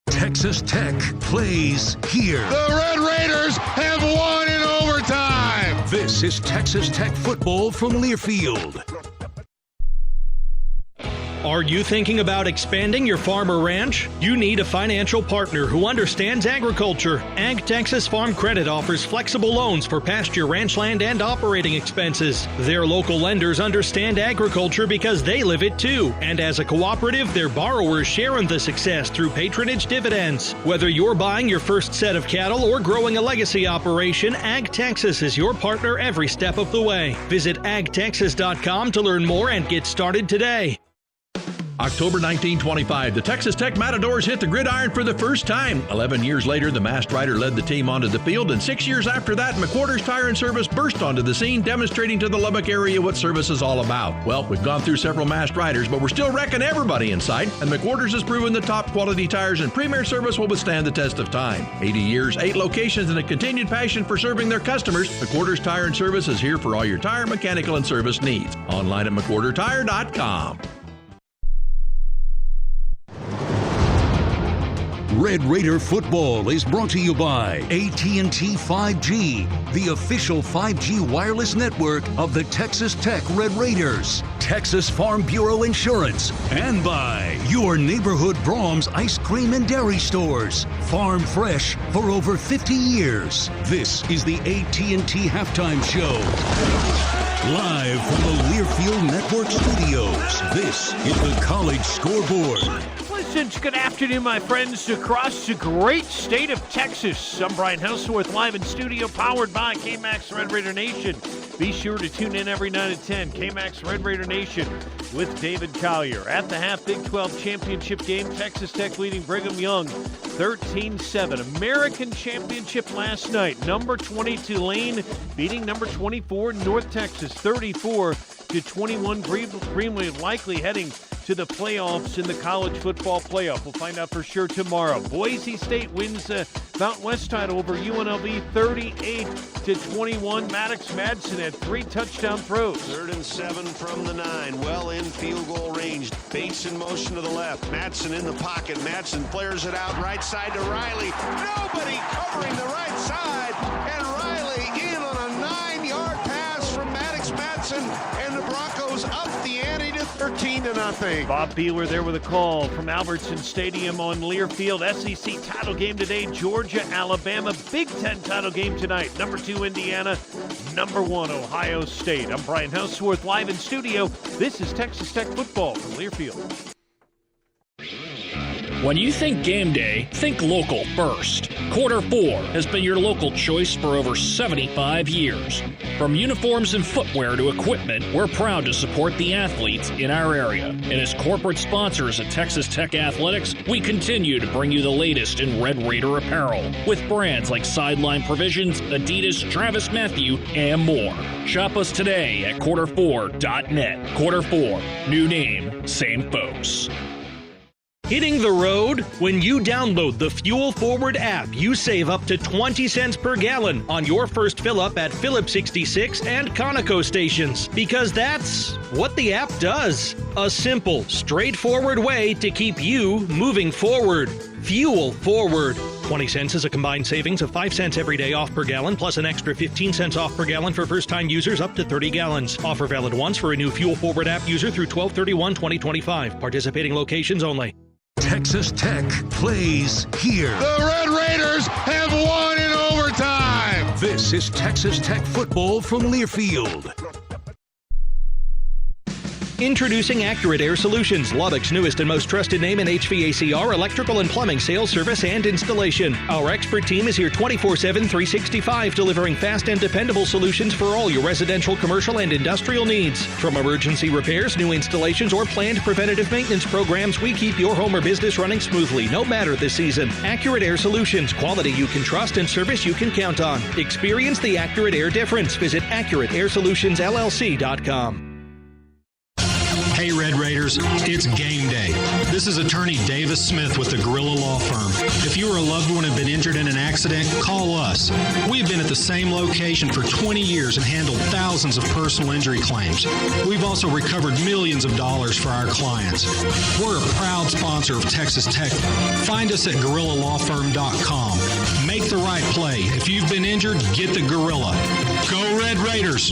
[SPEAKER 1] Texas Tech plays here.
[SPEAKER 2] The Red Raiders have won in overtime.
[SPEAKER 1] This is Texas Tech football from Learfield.
[SPEAKER 9] Are you thinking about expanding your farm or ranch? You need a financial partner who understands agriculture. Ag Texas Farm Credit offers flexible loans for pasture, ranch land, and operating expenses. Their local lenders understand agriculture because they live it too. And as a cooperative, their borrowers share in the success through patronage dividends. Whether you're buying your first set of cattle or growing a legacy operation, Ag Texas is your partner every step of the way. Visit agtexas.com to learn more and get started today.
[SPEAKER 7] October 1925, the Texas Tech Matadors hit the gridiron for the first time. 11 years later, the masked rider led the team onto the field, and 6 years after that, McWhorter's Tire and Service burst onto the scene, demonstrating to the Lubbock area what service is all about. Well, we've gone through several masked riders, but we're still wrecking everybody in sight, and McWhorter's has proven the top quality tires and premier service will withstand the test of time. 80 years, 8 locations, and a continued passion for serving their customers. McWhorter's Tire and Service is here for all your tire, mechanical, and service needs. Online at McWhorterTire.com.
[SPEAKER 1] Red Raider football is brought to you by AT&T 5G, the official 5G wireless network of the Texas Tech Red Raiders, Texas Farm Bureau Insurance, and by your neighborhood Brahms ice cream and dairy stores, farm fresh for over 50 years. This is the AT&T Halftime Show. Live from the Learfield Network Studios, this is the College Scoreboard.
[SPEAKER 8] Good afternoon, my friends, across the great state of Texas. I'm Brian Houseworth, live in studio, powered by KMAX Red Raider Nation. Be sure to tune in every night at 10, KMAX Red Raider Nation with David Collier. At the half Big 12 championship game, Texas Tech leading Brigham Young 13-7. American championship last night. Number 20 Tulane beating number 24 North Texas 34-21. Greenway likely heading to the playoffs in the college football playoff. We'll find out for sure tomorrow. Boise State wins the Mountain West title over UNLV 38-21. Maddox Madsen had 3 touchdown throws.
[SPEAKER 18] 3rd and 7 from the 9. Well in field goal range. Bates in motion to the left. Madsen in the pocket. Madsen flares it out right side to Riley. Nobody covering the right side. And Riley in on a 9-yard pass from Maddox Madsen. And the Broncos up the ante to 13-0.
[SPEAKER 8] Bob Beeler there with a call from Albertson Stadium on Learfield. SEC title game today, Georgia, Alabama. Big Ten title game tonight. Number 2, Indiana. Number 1, Ohio State. I'm Brian Houseworth, live in studio. This is Texas Tech football from Learfield.
[SPEAKER 11] When you think game day, think local first. Quarter 4 has been your local choice for over 75 years. From uniforms and footwear to equipment, we're proud to support the athletes in our area. And as corporate sponsors at Texas Tech Athletics, we continue to bring you the latest in Red Raider apparel, with brands like Sideline Provisions, Adidas, Travis Matthew, and more. Shop us today at quarter4.net. Quarter 4, new name, same folks.
[SPEAKER 9] Hitting the road? When you download the Fuel Forward app, you save up to 20 cents per gallon on your first fill-up at Phillips 66 and Conoco stations. Because that's what the app does. A simple, straightforward way to keep you moving forward. Fuel Forward. 20 cents is a combined savings of 5 cents every day off per gallon, plus an extra 15 cents off per gallon for first-time users up to 30 gallons. Offer valid once for a new Fuel Forward app user through 12/31/2025. Participating locations only.
[SPEAKER 1] Texas Tech plays here.
[SPEAKER 2] The Red Raiders have won in overtime.
[SPEAKER 1] This is Texas Tech football from Learfield.
[SPEAKER 9] Introducing Accurate Air Solutions, Lubbock's newest and most trusted name in HVACR, electrical and plumbing sales, service, and installation. Our expert team is here 24/7, 365, delivering fast and dependable solutions for all your residential, commercial, and industrial needs. From emergency repairs, new installations, or planned preventative maintenance programs, we keep your home or business running smoothly, no matter the season. Accurate Air Solutions, quality you can trust and service you can count on. Experience the Accurate Air difference. Visit AccurateAirSolutionsLLC.com.
[SPEAKER 16] Hey, Red Raiders, it's game day. This is attorney Davis Smith with the Gorilla Law Firm. If you or a loved one have been injured in an accident, call us. We've been at the same location for 20 years and handled thousands of personal injury claims. We've also recovered millions of dollars for our clients. We're a proud sponsor of Texas Tech. Find us at GorillaLawFirm.com. Make the right play. If you've been injured, get the Gorilla. Go Red Raiders!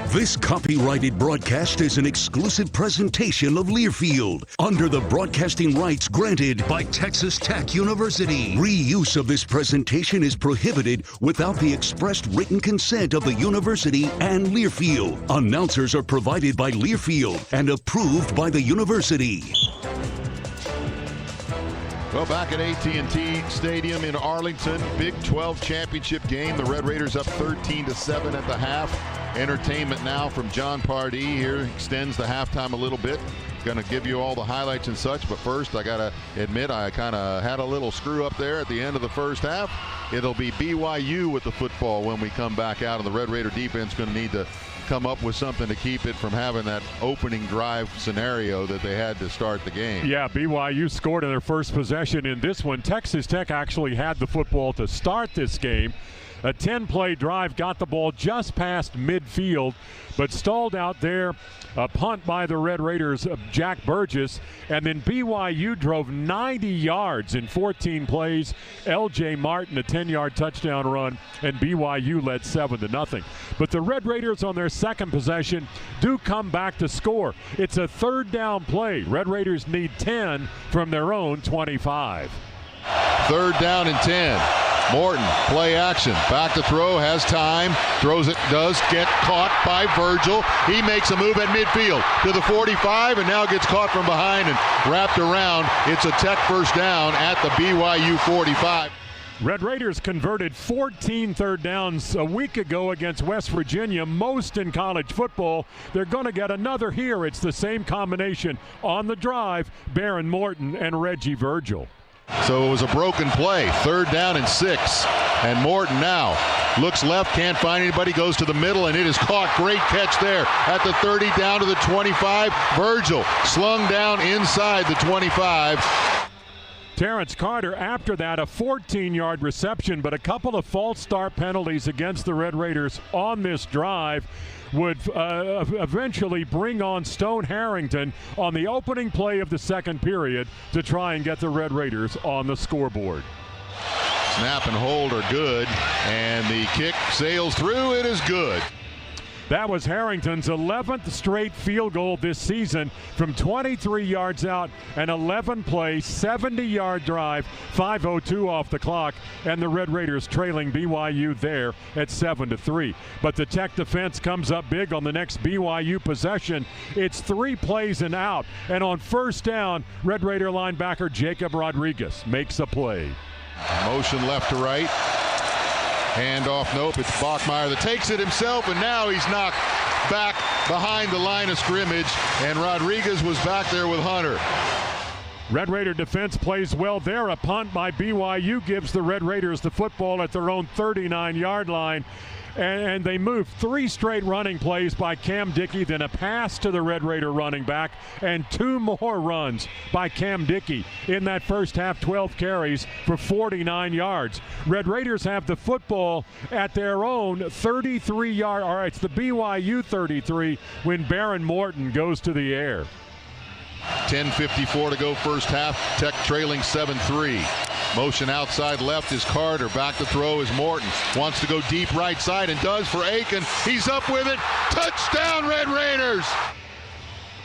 [SPEAKER 1] This copyrighted broadcast is an exclusive presentation of Learfield under the broadcasting rights granted by Texas Tech University. Reuse of this presentation is prohibited without the expressed written consent of the university and Learfield. Announcers are provided by Learfield and approved by the university.
[SPEAKER 2] Well, back at AT&T Stadium in Arlington, Big 12 championship game. The Red Raiders up 13-7 at the half. Entertainment now from John Pardee here extends the halftime a little bit. Going to give you all the highlights and such, but first I got to admit I kind of had a little screw up there at the end of the first half. It'll be BYU with the football when we come back out, and the Red Raider defense going to need to come up with something to keep it from having that opening drive scenario that they had to start the game.
[SPEAKER 4] Yeah, BYU scored in their first possession in this one. Texas Tech actually had the football to start this game. A 10-play drive got the ball just past midfield, but stalled out there. A punt by the Red Raiders of Jack Burgess, and then BYU drove 90 yards in 14 plays. L.J. Martin, a 10-yard touchdown run, and BYU led 7-0. But the Red Raiders on their second possession do come back to score. It's a third down play. Red Raiders need 10 from their own 25.
[SPEAKER 2] Third down and 10. Morton, play action, back to throw, has time, throws it, does get caught by Virgil. He makes a move at midfield to the 45 and now gets caught from behind and wrapped around. It's a Tech first down at the BYU 45.
[SPEAKER 4] Red Raiders converted 14 third downs a week ago against West Virginia, most in college football. They're going to get another here. It's the same combination on the drive, Baron Morton and Reggie Virgil.
[SPEAKER 2] So it was a broken play, third down and 6. And Morton now looks left, can't find anybody, goes to the middle, and it is caught. Great catch there at the 30, down to the 25. Virgil slung down inside the 25.
[SPEAKER 4] Terrence Carter, after that, a 14-yard reception, but a couple of false start penalties against the Red Raiders on this drive would eventually bring on Stone Harrington on the opening play of the second period to try and get the Red Raiders on the scoreboard.
[SPEAKER 2] Snap and hold are good, and the kick sails through. It is good.
[SPEAKER 4] That was Harrington's 11th straight field goal this season from 23 yards out, an 11-play, 70-yard drive, 5:02 off the clock, and the Red Raiders trailing BYU there at 7-3. But the Tech defense comes up big on the next BYU possession. It's 3 plays and out, and on first down, Red Raider linebacker Jacob Rodriguez makes a play.
[SPEAKER 2] Motion left to right. Handoff, nope, it's Bachmeier that takes it himself, and now he's knocked back behind the line of scrimmage, and Rodriguez was back there with Hunter.
[SPEAKER 4] Red Raider defense plays well there. A punt by BYU gives the Red Raiders the football at their own 39-yard line. And they move 3 straight running plays by Cam Dickey, then a pass to the Red Raider running back, and 2 more runs by Cam Dickey in that first half, 12 carries for 49 yards. Red Raiders have the football at their own 33-yard, all right, it's the BYU 33 when Baron Morton goes to the air.
[SPEAKER 2] 10:54 to go first half. Tech trailing 7-3. Motion outside left is Carter. Back to throw is Morton. Wants to go deep right side and does for Aiken. He's up with it. Touchdown, Red Raiders!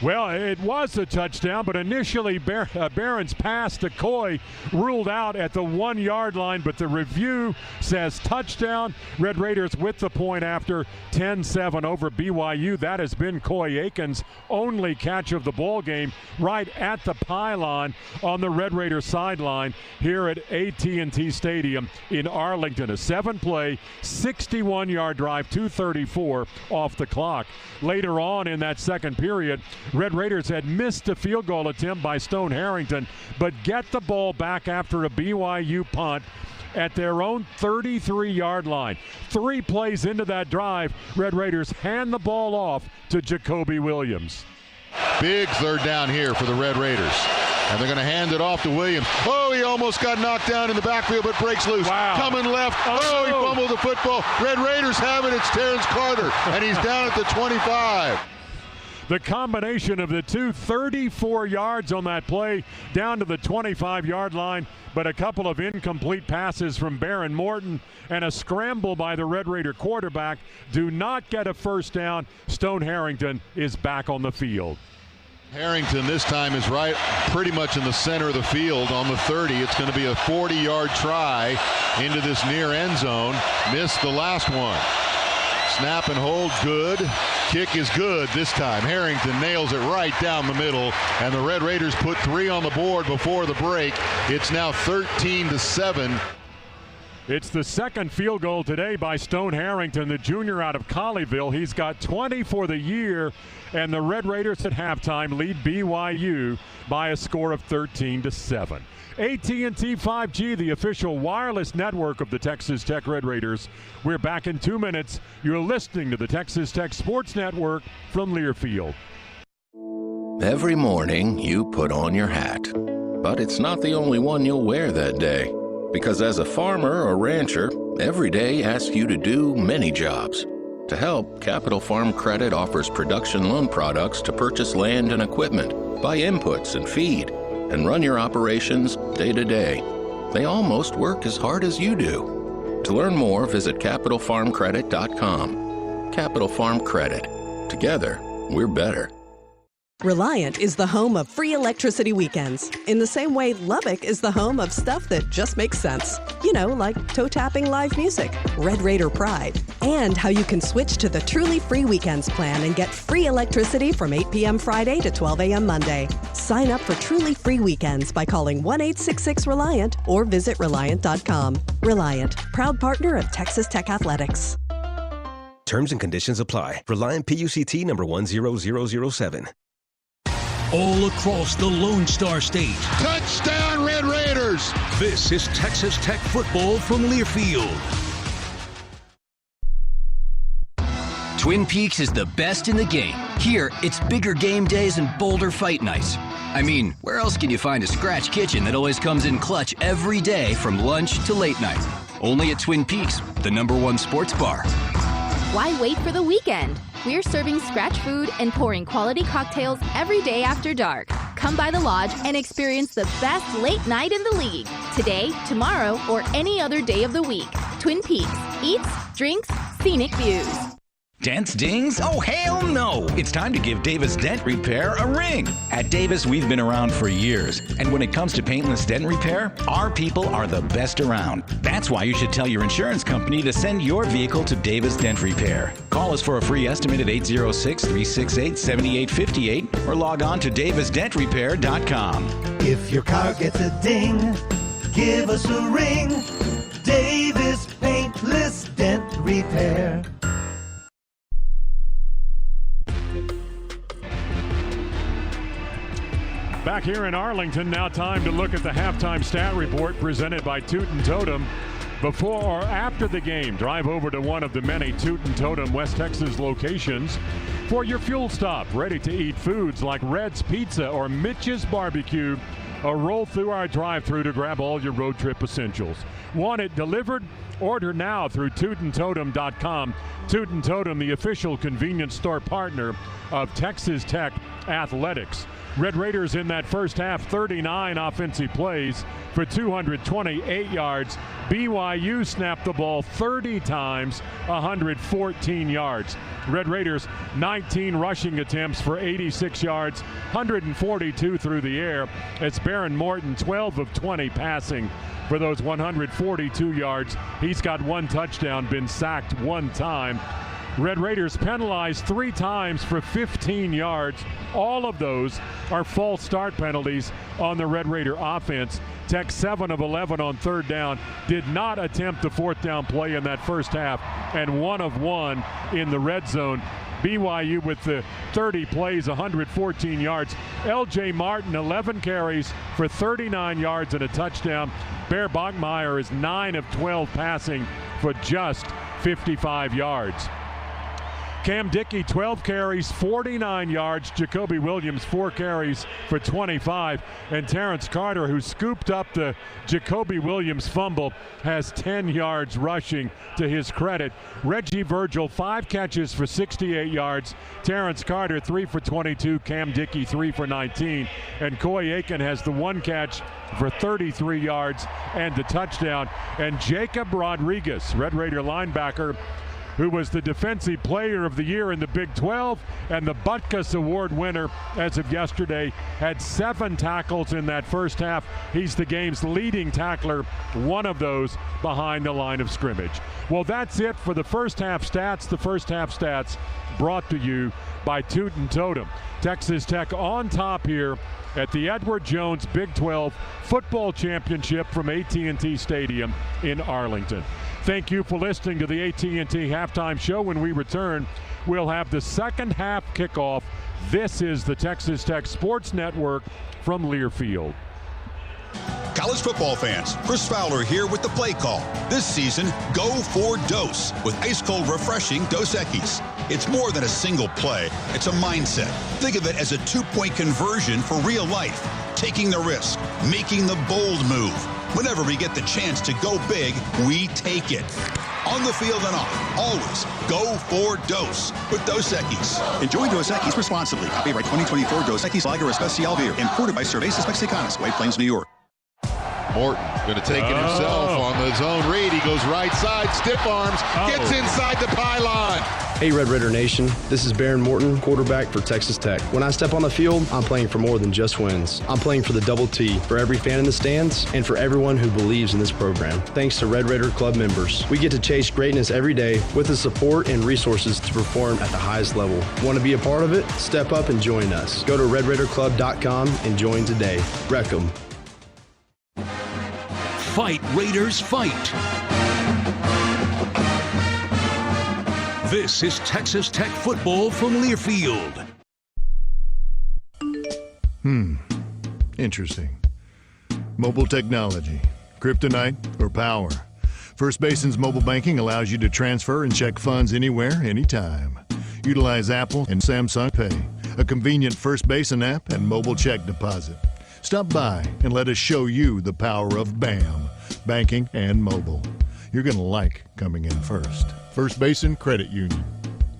[SPEAKER 4] Well, it was a touchdown, but initially Barron's pass to Coy ruled out at the 1-yard line, but the review says touchdown. Red Raiders with the point after 10-7 over BYU. That has been Coy Aiken's only catch of the ball game right at the pylon on the Red Raider sideline here at AT&T Stadium in Arlington. A 7-play, 61-yard drive, 2:34 off the clock. Later on in that second period, Red Raiders had missed a field goal attempt by Stone Harrington, but get the ball back after a BYU punt at their own 33-yard line. 3 plays into that drive, Red Raiders hand the ball off to Jacoby Williams.
[SPEAKER 2] Big third down here for the Red Raiders. And they're going to hand it off to Williams. Oh, he almost got knocked down in the backfield, but breaks loose.
[SPEAKER 4] Wow.
[SPEAKER 2] Coming left. Oh, he fumbled the football. Red Raiders have it. It's Terrence Carter, and he's down at the 25.
[SPEAKER 4] The combination of the two, 34 yards on that play, down to the 25-yard line, but a couple of incomplete passes from Baron Morton and a scramble by the Red Raider quarterback do not get a first down. Stone Harrington is back on the field.
[SPEAKER 2] Harrington this time is right pretty much in the center of the field on the 30. It's going to be a 40-yard try into this near end zone. Missed the last one. Snap and hold good. Kick is good this time. Harrington nails it right down the middle, and the Red Raiders put 3 on the board before the break. It's now 13-7.
[SPEAKER 4] It's the second field goal today by Stone Harrington, the junior out of Colleyville. He's got 20 for the year, and the Red Raiders at halftime lead BYU by a score of 13-7. AT&T 5G, the official wireless network of the Texas Tech Red Raiders. We're back in 2 minutes. You're listening to the Texas Tech Sports Network from Learfield.
[SPEAKER 17] Every morning you put on your hat, but it's not the only one you'll wear that day. Because as a farmer or rancher, every day asks you to do many jobs. To help, Capital Farm Credit offers production loan products to purchase land and equipment, buy inputs and feed, and run your operations day to day. They almost work as hard as you do. To learn more, visit CapitalFarmCredit.com. Capital Farm Credit. Together, we're better.
[SPEAKER 21] Reliant is the home of free electricity weekends. In the same way Lubbock is the home of stuff that just makes sense. You know, like toe-tapping live music, Red Raider Pride, and how you can switch to the truly free weekends plan and get free electricity from 8 p.m. Friday to 12 a.m. Monday. Sign up for truly free weekends by calling 1-866-RELIANT or visit Reliant.com. Reliant, proud partner of Texas Tech Athletics.
[SPEAKER 22] Terms and conditions apply. Reliant PUCT number 10007.
[SPEAKER 1] All across the Lone Star State.
[SPEAKER 2] Touchdown, Red Raiders!
[SPEAKER 1] This is Texas Tech football from Learfield.
[SPEAKER 23] Twin Peaks is the best in the game. Here, it's bigger game days and bolder fight nights. I mean, where else can you find a scratch kitchen that always comes in clutch every day from lunch to late night? Only at Twin Peaks, the #1 sports bar.
[SPEAKER 25] Why wait for the weekend? We're serving scratch food and pouring quality cocktails every day after dark. Come by the lodge and experience the best late night in the league. Today, tomorrow, or any other day of the week. Twin Peaks. Eats, drinks, scenic views.
[SPEAKER 26] Dents, dings? Oh, hell no! It's time to give Davis Dent Repair a ring. At Davis, we've been around for years, and when it comes to paintless dent repair, our people are the best around. That's why you should tell your insurance company to send your vehicle to Davis Dent Repair. Call us for a free estimate at 806-368-7858 or log on to davisdentrepair.com.
[SPEAKER 27] If your car gets a ding, give us a ring. Davis Paintless Dent Repair.
[SPEAKER 4] Back here in Arlington, now time to look at the halftime stat report presented by Tootin' Totem. Before or after the game, drive over to one of the many Tootin' Totem West Texas locations for your fuel stop. Ready-to-eat foods like Red's Pizza or Mitch's Barbecue, or roll through our drive-thru to grab all your road trip essentials. Want it delivered? Order now through TootinTotem.com. Tootin' Totem, the official convenience store partner of Texas Tech Athletics. Red Raiders in that first half, 39 offensive plays for 228 yards. BYU snapped the ball 30 times, 114 yards. Red Raiders, 19 rushing attempts for 86 yards, 142 through the air. It's Baron Morton, 12 of 20 passing for those 142 yards. He's got one touchdown, been sacked one time. Red Raiders penalized 3 times for 15 yards. All of those are false start penalties on the Red Raider offense. Tech 7 of 11 on third down, did not attempt the fourth down play in that first half, and 1 of 1 in the red zone. BYU with the 30 plays, 114 yards. L.J. Martin, 11 carries for 39 yards and a touchdown. Bear Bachmeier is 9 of 12 passing for just 55 yards. Cam Dickey, 12 carries, 49 yards. Jacoby Williams, 4 carries for 25. And Terrence Carter, who scooped up the Jacoby Williams fumble, has 10 yards rushing to his credit. Reggie Virgil, 5 catches for 68 yards. Terrence Carter, 3 for 22. Cam Dickey, 3 for 19. And Coy Aiken has the 1 catch for 33 yards and the touchdown. And Jacob Rodriguez, Red Raider linebacker, who was the Defensive Player of the Year in the Big 12 and the Butkus Award winner as of yesterday, had 7 tackles in that first half. He's the game's leading tackler, one of those behind the line of scrimmage. Well, that's it for the first half stats. The first half stats brought to you by Toot and Totem. Texas Tech on top here at the Edward Jones Big 12 Football Championship from AT&T Stadium in Arlington. Thank you for listening to the AT&T Halftime Show. When we return, we'll have the second half kickoff. This is the Texas Tech Sports Network from Learfield.
[SPEAKER 3] College football fans, Chris Fowler here with the play call. This season, go for Dose with ice-cold, refreshing Dos Equis. It's more than a single play. It's a mindset. Think of it as a 2-point conversion for real life. Taking the risk, making the bold move. Whenever we get the chance to go big, we take it. On the field and off, always go for Dose with Dos Equis. Enjoy Dos Equis responsibly. Copyright 2024 Dos Equis Lager Especial Beer. Imported by Cervezas Mexicanas, White Plains, New York.
[SPEAKER 2] Morton going to take it himself on the zone read. He goes right side, stiff arms, gets inside the pylon.
[SPEAKER 6] Hey, Red Raider Nation. This is Baron Morton, quarterback for Texas Tech. When I step on the field, I'm playing for more than just wins. I'm playing for the double T, for every fan in the stands, and for everyone who believes in this program. Thanks to Red Raider Club members, we get to chase greatness every day with the support and resources to perform at the highest level. Want to be a part of it? Step up and join us. Go to RedRaiderClub.com and join today. Wreck 'em.
[SPEAKER 1] Fight, Raiders, fight. This is Texas Tech football from Learfield.
[SPEAKER 12] Interesting. Mobile technology, kryptonite, or power. First Basin's mobile banking allows you to transfer and check funds anywhere, anytime. Utilize Apple and Samsung Pay, a convenient First Basin app, and mobile check deposit. Stop by and let us show you the power of BAM, banking and mobile. You're going to like coming in first. First Basin Credit Union.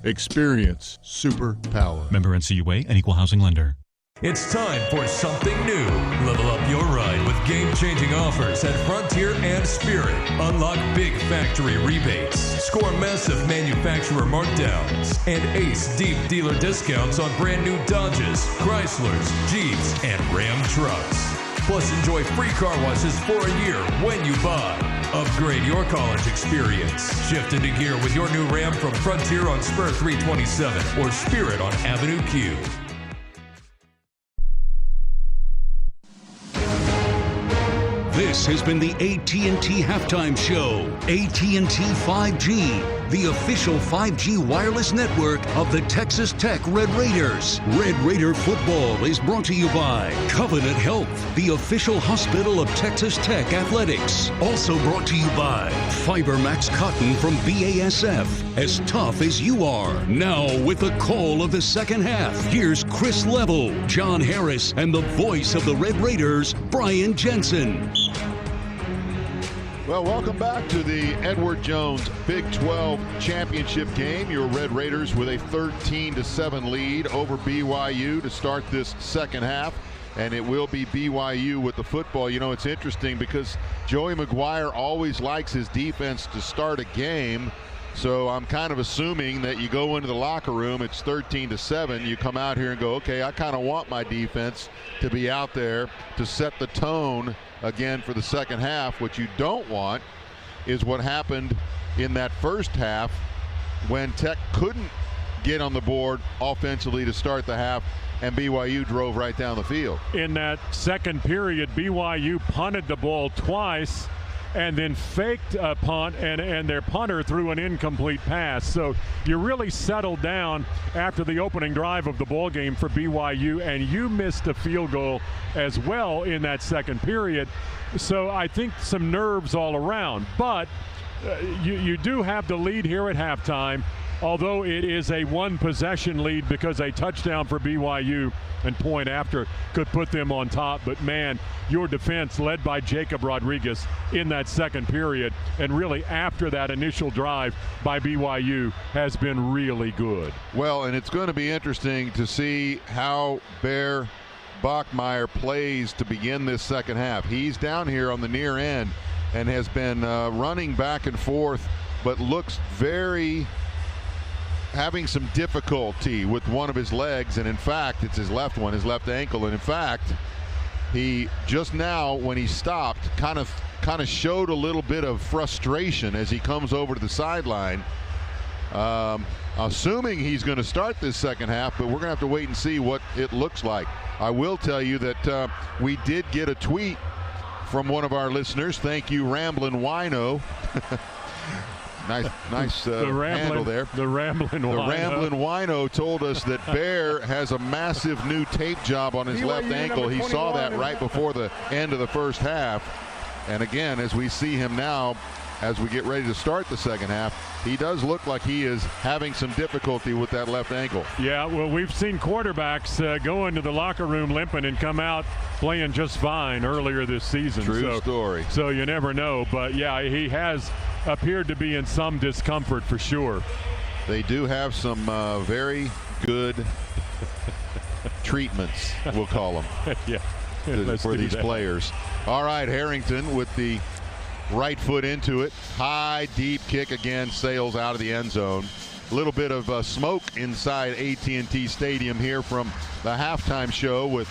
[SPEAKER 12] Experience superpower.
[SPEAKER 14] Member NCUA and Equal Housing Lender.
[SPEAKER 15] It's time for something new. Level up your ride with game-changing offers at Frontier and Spirit. Unlock big factory rebates, score massive manufacturer markdowns, and ace deep dealer discounts on brand new Dodges, Chryslers, Jeeps, and Ram trucks. Plus, enjoy free car washes for a year when you buy. Upgrade your college experience. Shift into gear with your new Ram from Frontier on Spur 327 or Spirit on Avenue Q.
[SPEAKER 1] This has been the AT&T Halftime Show. AT&T 5G, the official 5G wireless network of the Texas Tech Red Raiders. Red Raider football is brought to you by Covenant Health, the official hospital of Texas Tech Athletics. Also brought to you by FiberMax Cotton from BASF, as tough as you are. Now with the call of the second half, here's Chris Level, John Harris, and the voice of the Red Raiders, Brian Jensen.
[SPEAKER 2] Well, welcome back to the Edward Jones Big 12 championship game. Your Red Raiders with a 13-7 lead over BYU to start this second half. And it will be BYU with the football. You know, it's interesting because Joey McGuire always likes his defense to start a game. So I'm kind of assuming that you go into the locker room, it's 13-7. You come out here and go, okay, I kind of want my defense to be out there to set the tone again for the second half. What you don't want is what happened in that first half when Tech couldn't get on the board offensively to start the half, and BYU drove right down the field.
[SPEAKER 4] In that second period, BYU punted the ball twice and then faked a punt, and their punter threw an incomplete pass. So you really settled down after the opening drive of the ball game for BYU, and you missed a field goal as well in that second period. So I think some nerves all around. But you do have the lead here at halftime, although it is a one-possession lead because a touchdown for BYU and point after could put them on top. But, man, your defense led by Jacob Rodriguez in that second period, and really after that initial drive by BYU has been really good.
[SPEAKER 2] Well, and it's going to be interesting to see how Bear Bachmeier plays to begin this second half. He's down here on the near end and has been running back and forth, but looks having some difficulty with one of his legs, and in fact it's his left one, his left ankle. And in fact, he just now, when he stopped, kind of showed a little bit of frustration as he comes over to the sideline, assuming he's going to start this second half, but we're going to have to wait and see what it looks like. I will tell you that we did get a tweet from one of our listeners. Thank you, Ramblin' Wino. Nice handle there.
[SPEAKER 4] The Ramblin'
[SPEAKER 2] Wino told us that Bear has a massive new tape job on his left ankle. He saw that right before the end of the first half. And again, as we see him now, as we get ready to start the second half, he does look like he is having some difficulty with that left ankle.
[SPEAKER 4] Yeah, well, we've seen quarterbacks go into the locker room limping and come out playing just fine earlier this season.
[SPEAKER 2] True story.
[SPEAKER 4] So you never know. But, yeah, he has appeared to be in some discomfort for sure.
[SPEAKER 2] They do have some very good treatments, we'll call them, for these players. All right, Harrington with the right foot into it. High, deep kick again, sails out of the end zone. A little bit of smoke inside AT&T Stadium here from the halftime show with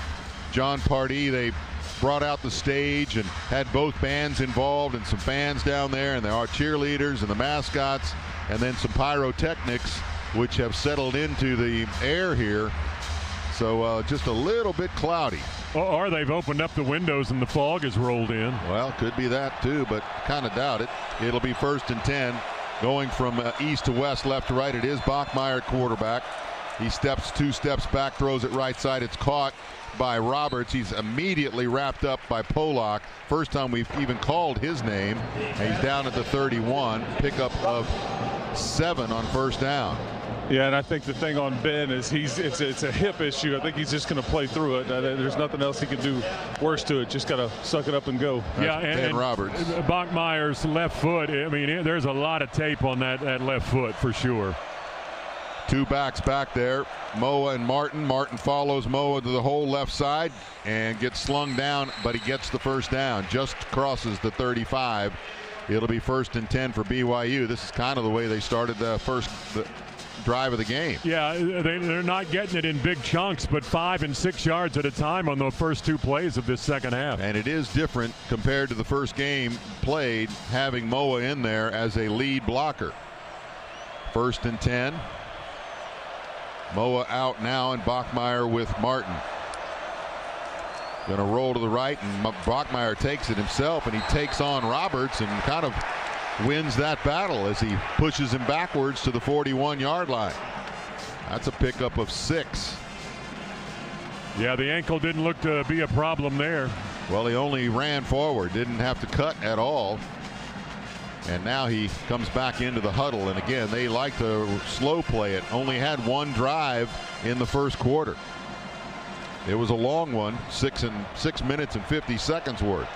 [SPEAKER 2] John Pardee. They brought out the stage and had both bands involved and some fans down there, and there are cheerleaders and the mascots, and then some pyrotechnics which have settled into the air here. So just a little bit cloudy.
[SPEAKER 4] Or they've opened up the windows and the fog has rolled in.
[SPEAKER 2] Well, could be that too, but kind of doubt it. It'll be 1st and 10. Going from east to west, left to right. It is Bachmeier, quarterback. He steps 2 steps back, throws it right side. It's caught by Roberts. He's immediately wrapped up by Polak. First time we've even called his name. And he's down at the 31. Pickup of 7 on first down.
[SPEAKER 5] Yeah, and I think the thing on Ben is it's a hip issue. I think he's just going to play through it. There's nothing else he can do worse to it. Just got to suck it up and go.
[SPEAKER 4] Yeah, and
[SPEAKER 2] Roberts.
[SPEAKER 4] Bachmeier's left foot, I mean, there's a lot of tape on that left foot for sure.
[SPEAKER 2] 2 backs back there, Moa and Martin. Martin follows Moa to the whole left side and gets slung down, but he gets the first down. Just crosses the 35. It'll be 1st and 10 for BYU. This is kind of the way they started the first drive of the game.
[SPEAKER 4] Yeah, they're not getting it in big chunks, but 5 and 6 yards at a time on the first 2 plays of this second half.
[SPEAKER 2] And it is different compared to the first game played, having Moa in there as a lead blocker. 1st and 10. Moa out now, and Bachmeier with Martin. Going to roll to the right, and Bachmeier takes it himself, and he takes on Roberts and kind of wins that battle as he pushes him backwards to the 41-yard line. That's a pickup of 6.
[SPEAKER 4] Yeah, the ankle didn't look to be a problem there.
[SPEAKER 2] Well, he only ran forward, didn't have to cut at all. And now he comes back into the huddle, and again, they like to slow play it. Only had 1 drive in the first quarter. It was a long one, 6 minutes and 50 seconds worth.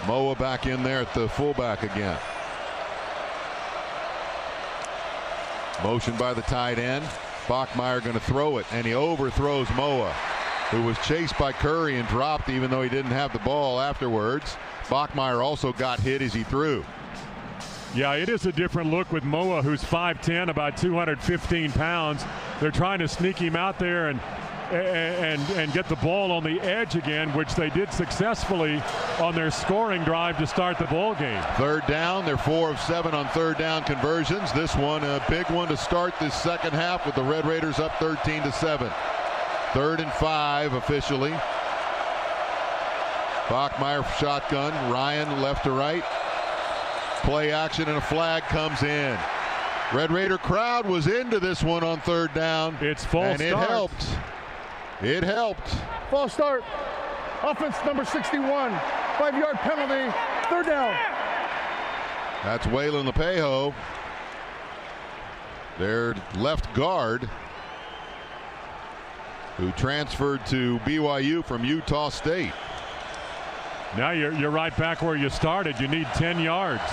[SPEAKER 2] Moa back in there at the fullback again. Motion by the tight end. Bachmeier going to throw it, and he overthrows Moa, who was chased by Curry and dropped even though he didn't have the ball afterwards. Bachmeier also got hit as he threw.
[SPEAKER 4] Yeah, it is a different look with Moa, who's 5'10", about 215 pounds. They're trying to sneak him out there and get the ball on the edge again, which they did successfully on their scoring drive to start the ball game.
[SPEAKER 2] 3rd down. They're 4 of 7 on 3rd down conversions. This one a big one to start this second half with the Red Raiders up 13-7. 3rd and 5 officially. Bachmeier shotgun. Ryan left to right. Play action and a flag comes in. Red Raider crowd was into this one on third down.
[SPEAKER 4] It's false
[SPEAKER 2] and
[SPEAKER 4] start.
[SPEAKER 2] It helped. It helped.
[SPEAKER 7] False start. Offense number 61. 5-yard penalty. Third down.
[SPEAKER 2] That's Waylon Lepejo, their left guard, who transferred to BYU from Utah State.
[SPEAKER 4] Now you're right back where you started. You need 10 yards.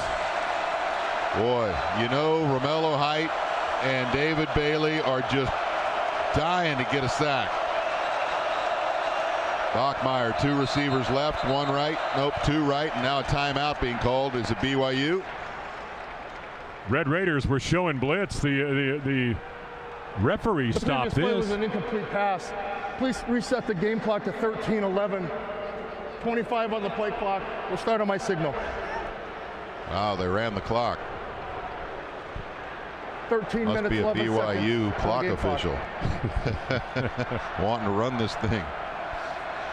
[SPEAKER 2] Boy, you know Romello Height and David Bailey are just dying to get a sack. Bachmeier, 2 receivers left, 1 right, nope, 2 right, and now a timeout being called. Is it BYU?
[SPEAKER 4] Red Raiders were showing blitz. The referee stopped
[SPEAKER 7] Play
[SPEAKER 4] this.
[SPEAKER 7] was an incomplete pass. Please reset the game clock to 13:11. 25 on the play clock. We'll start on my signal.
[SPEAKER 2] Wow, they ran the clock.
[SPEAKER 7] 13
[SPEAKER 2] Must
[SPEAKER 7] minutes,
[SPEAKER 2] be a
[SPEAKER 7] 11
[SPEAKER 2] BYU
[SPEAKER 7] seconds
[SPEAKER 2] clock
[SPEAKER 7] on the game
[SPEAKER 2] official. Wanting to run this thing.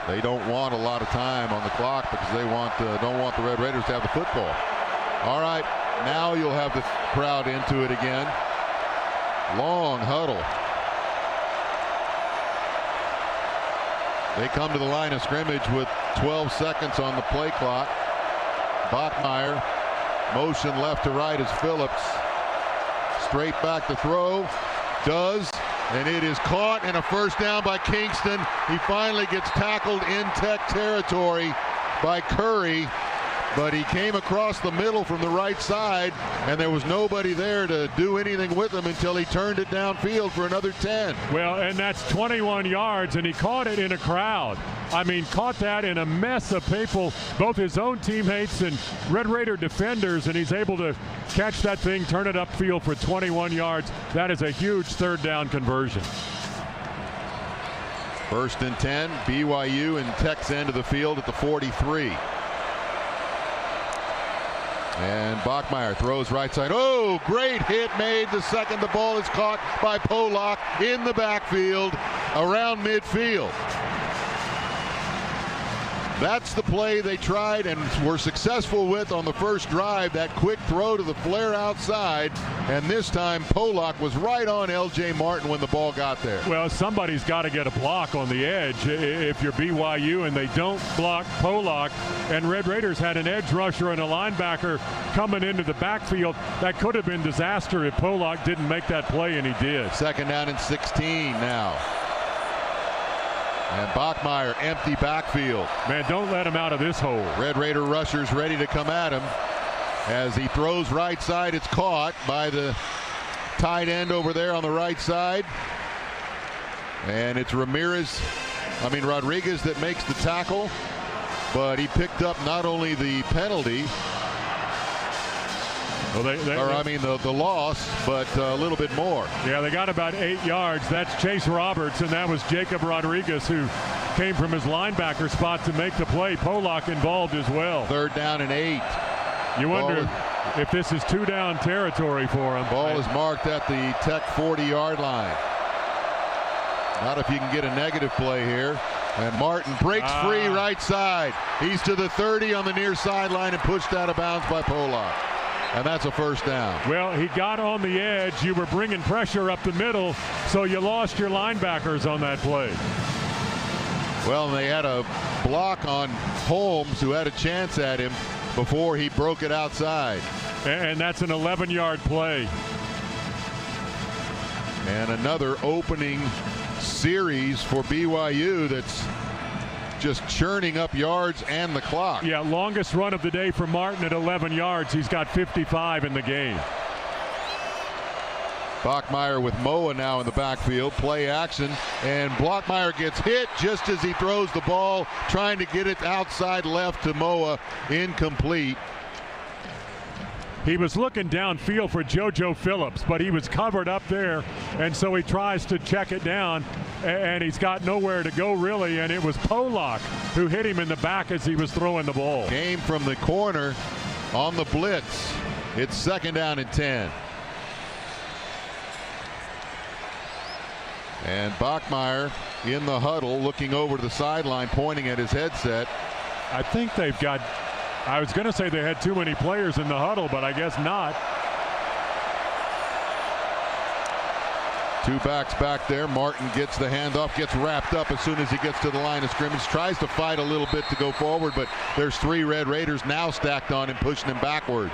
[SPEAKER 2] They don't want a lot of time on the clock because they don't want the Red Raiders to have the football. All right, now you'll have the crowd into it again. Long huddle. They come to the line of scrimmage with 12 seconds on the play clock. Bachmeier, motion left to right as Phillips. Straight back to throw. Does. And it is caught and a first down by Kingston. He finally gets tackled in Tech territory by Curry, but he came across the middle from the right side, and there was nobody there to do anything with him until he turned it downfield for another 10.
[SPEAKER 4] Well, and that's 21 yards, and he caught it in a crowd. I mean, caught that in a mess of people, both his own teammates and Red Raider defenders, and he's able to catch that thing, turn it upfield for 21 yards. That is a huge third down conversion.
[SPEAKER 2] 1st and 10, BYU and Tech's end of the field at the 43. And Bachmeier throws right side. Oh, great hit made. The second the ball is caught by Polak in the backfield around midfield. That's the play they tried and were successful with on the first drive, that quick throw to the flare outside. And this time Polak was right on L.J. Martin when the ball got there.
[SPEAKER 4] Well, somebody's got to get a block on the edge if you're BYU, and they don't block Polak. And Red Raiders had an edge rusher and a linebacker coming into the backfield. That could have been disaster if Polak didn't make that play, and he did.
[SPEAKER 2] 2nd down and 16 now. And Bachmeier, empty backfield.
[SPEAKER 4] Man, don't let him out of this hole.
[SPEAKER 2] Red Raider rushers ready to come at him. As he throws right side, it's caught by the tight end over there on the right side. And it's Rodriguez that makes the tackle. But he picked up not only the penalty,
[SPEAKER 4] well,
[SPEAKER 2] the loss, but a little bit more.
[SPEAKER 4] Yeah, they got about 8 yards. That's Chase Roberts, and that was Jacob Rodriguez, who came from his linebacker spot to make the play. Polak involved as well.
[SPEAKER 2] 3rd down and 8.
[SPEAKER 4] You wonder if this is 2-down territory for him.
[SPEAKER 2] Ball is marked at the Tech 40-yard line. Not if you can get a negative play here. And Martin breaks free right side. He's to the 30 on the near sideline and pushed out of bounds by Polak. And that's a first down.
[SPEAKER 4] Well, he got on the edge. You were bringing pressure up the middle, so you lost your linebackers on that play.
[SPEAKER 2] Well, they had a block on Holmes, who had a chance at him before he broke it outside.
[SPEAKER 4] And that's an 11-yard play.
[SPEAKER 2] And another opening series for BYU that's just churning up yards and the clock.
[SPEAKER 4] Yeah, longest run of the day for Martin at 11 yards. He's got 55 in the game.
[SPEAKER 2] Bachmeier with Moa now in the backfield. Play action, and Bachmeier gets hit just as he throws the ball, trying to get it outside left to Moa. Incomplete.
[SPEAKER 4] He was looking downfield for JoJo Phillips, but he was covered up there, and so he tries to check it down, and he's got nowhere to go really, and it was Polak who hit him in the back as he was throwing the ball.
[SPEAKER 2] Game from the corner on the blitz. It's 2nd down and 10. And Bachmeier in the huddle, looking over to the sideline, pointing at his headset.
[SPEAKER 4] I think they've got, I was going to say they had too many players in the huddle, but I guess not.
[SPEAKER 2] Two backs back there. Martin gets the handoff, gets wrapped up as soon as he gets to the line of scrimmage. Tries to fight a little bit to go forward, but there's 3 Red Raiders now stacked on him, pushing him backwards.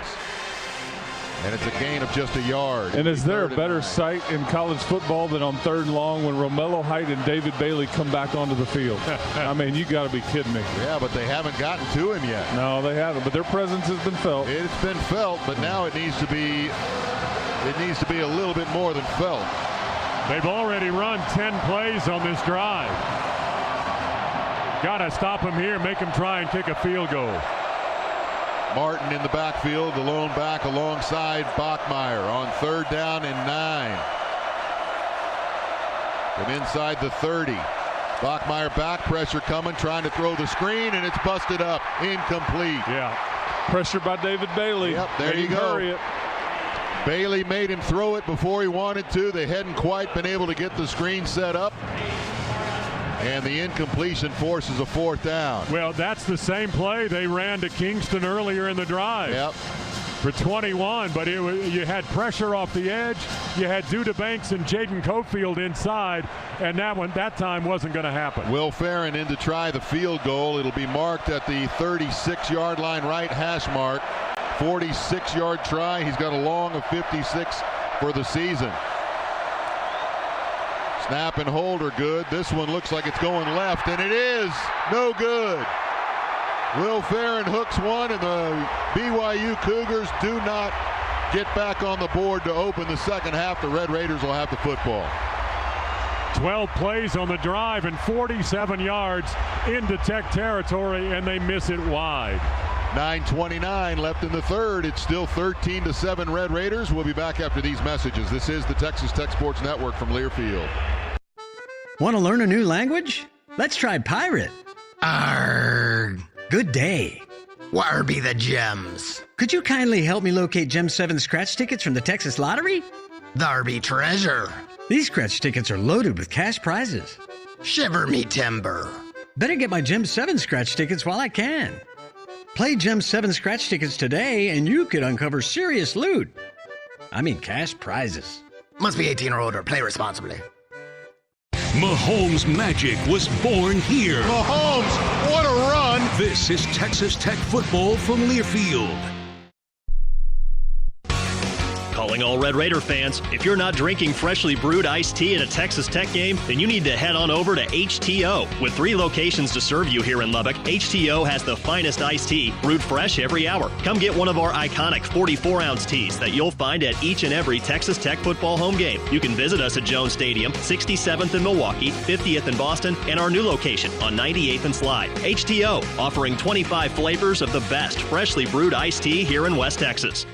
[SPEAKER 2] And it's a gain of just a yard.
[SPEAKER 5] And is there a better sight in college football than on 3rd and long when Romello Height and David Bailey come back onto the field? I mean, you got to be kidding me.
[SPEAKER 2] Yeah, but they haven't gotten to him yet.
[SPEAKER 5] No, they haven't. But their presence has been felt.
[SPEAKER 2] It's been felt, but now it needs to be a little bit more than felt.
[SPEAKER 4] They've already run 10 plays on this drive. Got to stop him here, make him try and kick a field goal.
[SPEAKER 2] Martin in the backfield, the lone back alongside Bachmeier on 3rd down and 9. From inside the 30. Bachmeier back, pressure coming, trying to throw the screen, and it's busted up. Incomplete.
[SPEAKER 5] Yeah. Pressure by David Bailey.
[SPEAKER 2] Yep, there you go. Bailey made him throw it before he wanted to. They hadn't quite been able to get the screen set up. And the incompletion forces a 4th down.
[SPEAKER 4] Well, that's the same play they ran to Kingston earlier in the drive.
[SPEAKER 2] Yep.
[SPEAKER 4] For 21, but you had pressure off the edge. You had Duda Banks and Jaden Cofield inside, and that time wasn't going to happen.
[SPEAKER 2] Will Farron in to try the field goal. It'll be marked at the 36-yard line, right hash mark. 46-yard try. He's got a long of 56 for the season. Snap and hold are good. This one looks like it's going left, and it is no good. Will Farron hooks one, and the BYU Cougars do not get back on the board to open the second half. The Red Raiders will have the football.
[SPEAKER 4] 12 plays on the drive and 47 yards into Tech territory, and they miss it wide.
[SPEAKER 2] 9:29 left in the 3rd. It's still 13-7 Red Raiders. We'll be back after these messages. This is the Texas Tech Sports Network from Learfield.
[SPEAKER 8] Want to learn a new language? Let's try pirate.
[SPEAKER 10] Arrgh.
[SPEAKER 8] Good day.
[SPEAKER 10] Where be the gems?
[SPEAKER 8] Could you kindly help me locate Gem 7 scratch tickets from the Texas Lottery?
[SPEAKER 10] There be treasure.
[SPEAKER 8] These scratch tickets are loaded with cash prizes.
[SPEAKER 10] Shiver me timber.
[SPEAKER 8] Better get my Gem 7 scratch tickets while I can. Play Gem 7 scratch tickets today and you could uncover serious loot. I mean cash prizes.
[SPEAKER 10] Must be 18 or older. Play responsibly.
[SPEAKER 1] Mahomes magic was born here.
[SPEAKER 2] Mahomes, what a run!
[SPEAKER 1] This is Texas Tech football from Learfield.
[SPEAKER 9] Calling all Red Raider fans, if you're not drinking freshly brewed iced tea at a Texas Tech game, then you need to head on over to HTO. With 3 locations to serve you here in Lubbock, HTO has the finest iced tea brewed fresh every hour. Come get one of our iconic 44-ounce teas that you'll find at each and every Texas Tech football home game. You can visit us at Jones Stadium, 67th in Milwaukee, 50th in Boston, and our new location on 98th and Slide. HTO, offering 25 flavors of the best freshly brewed iced tea here in West Texas.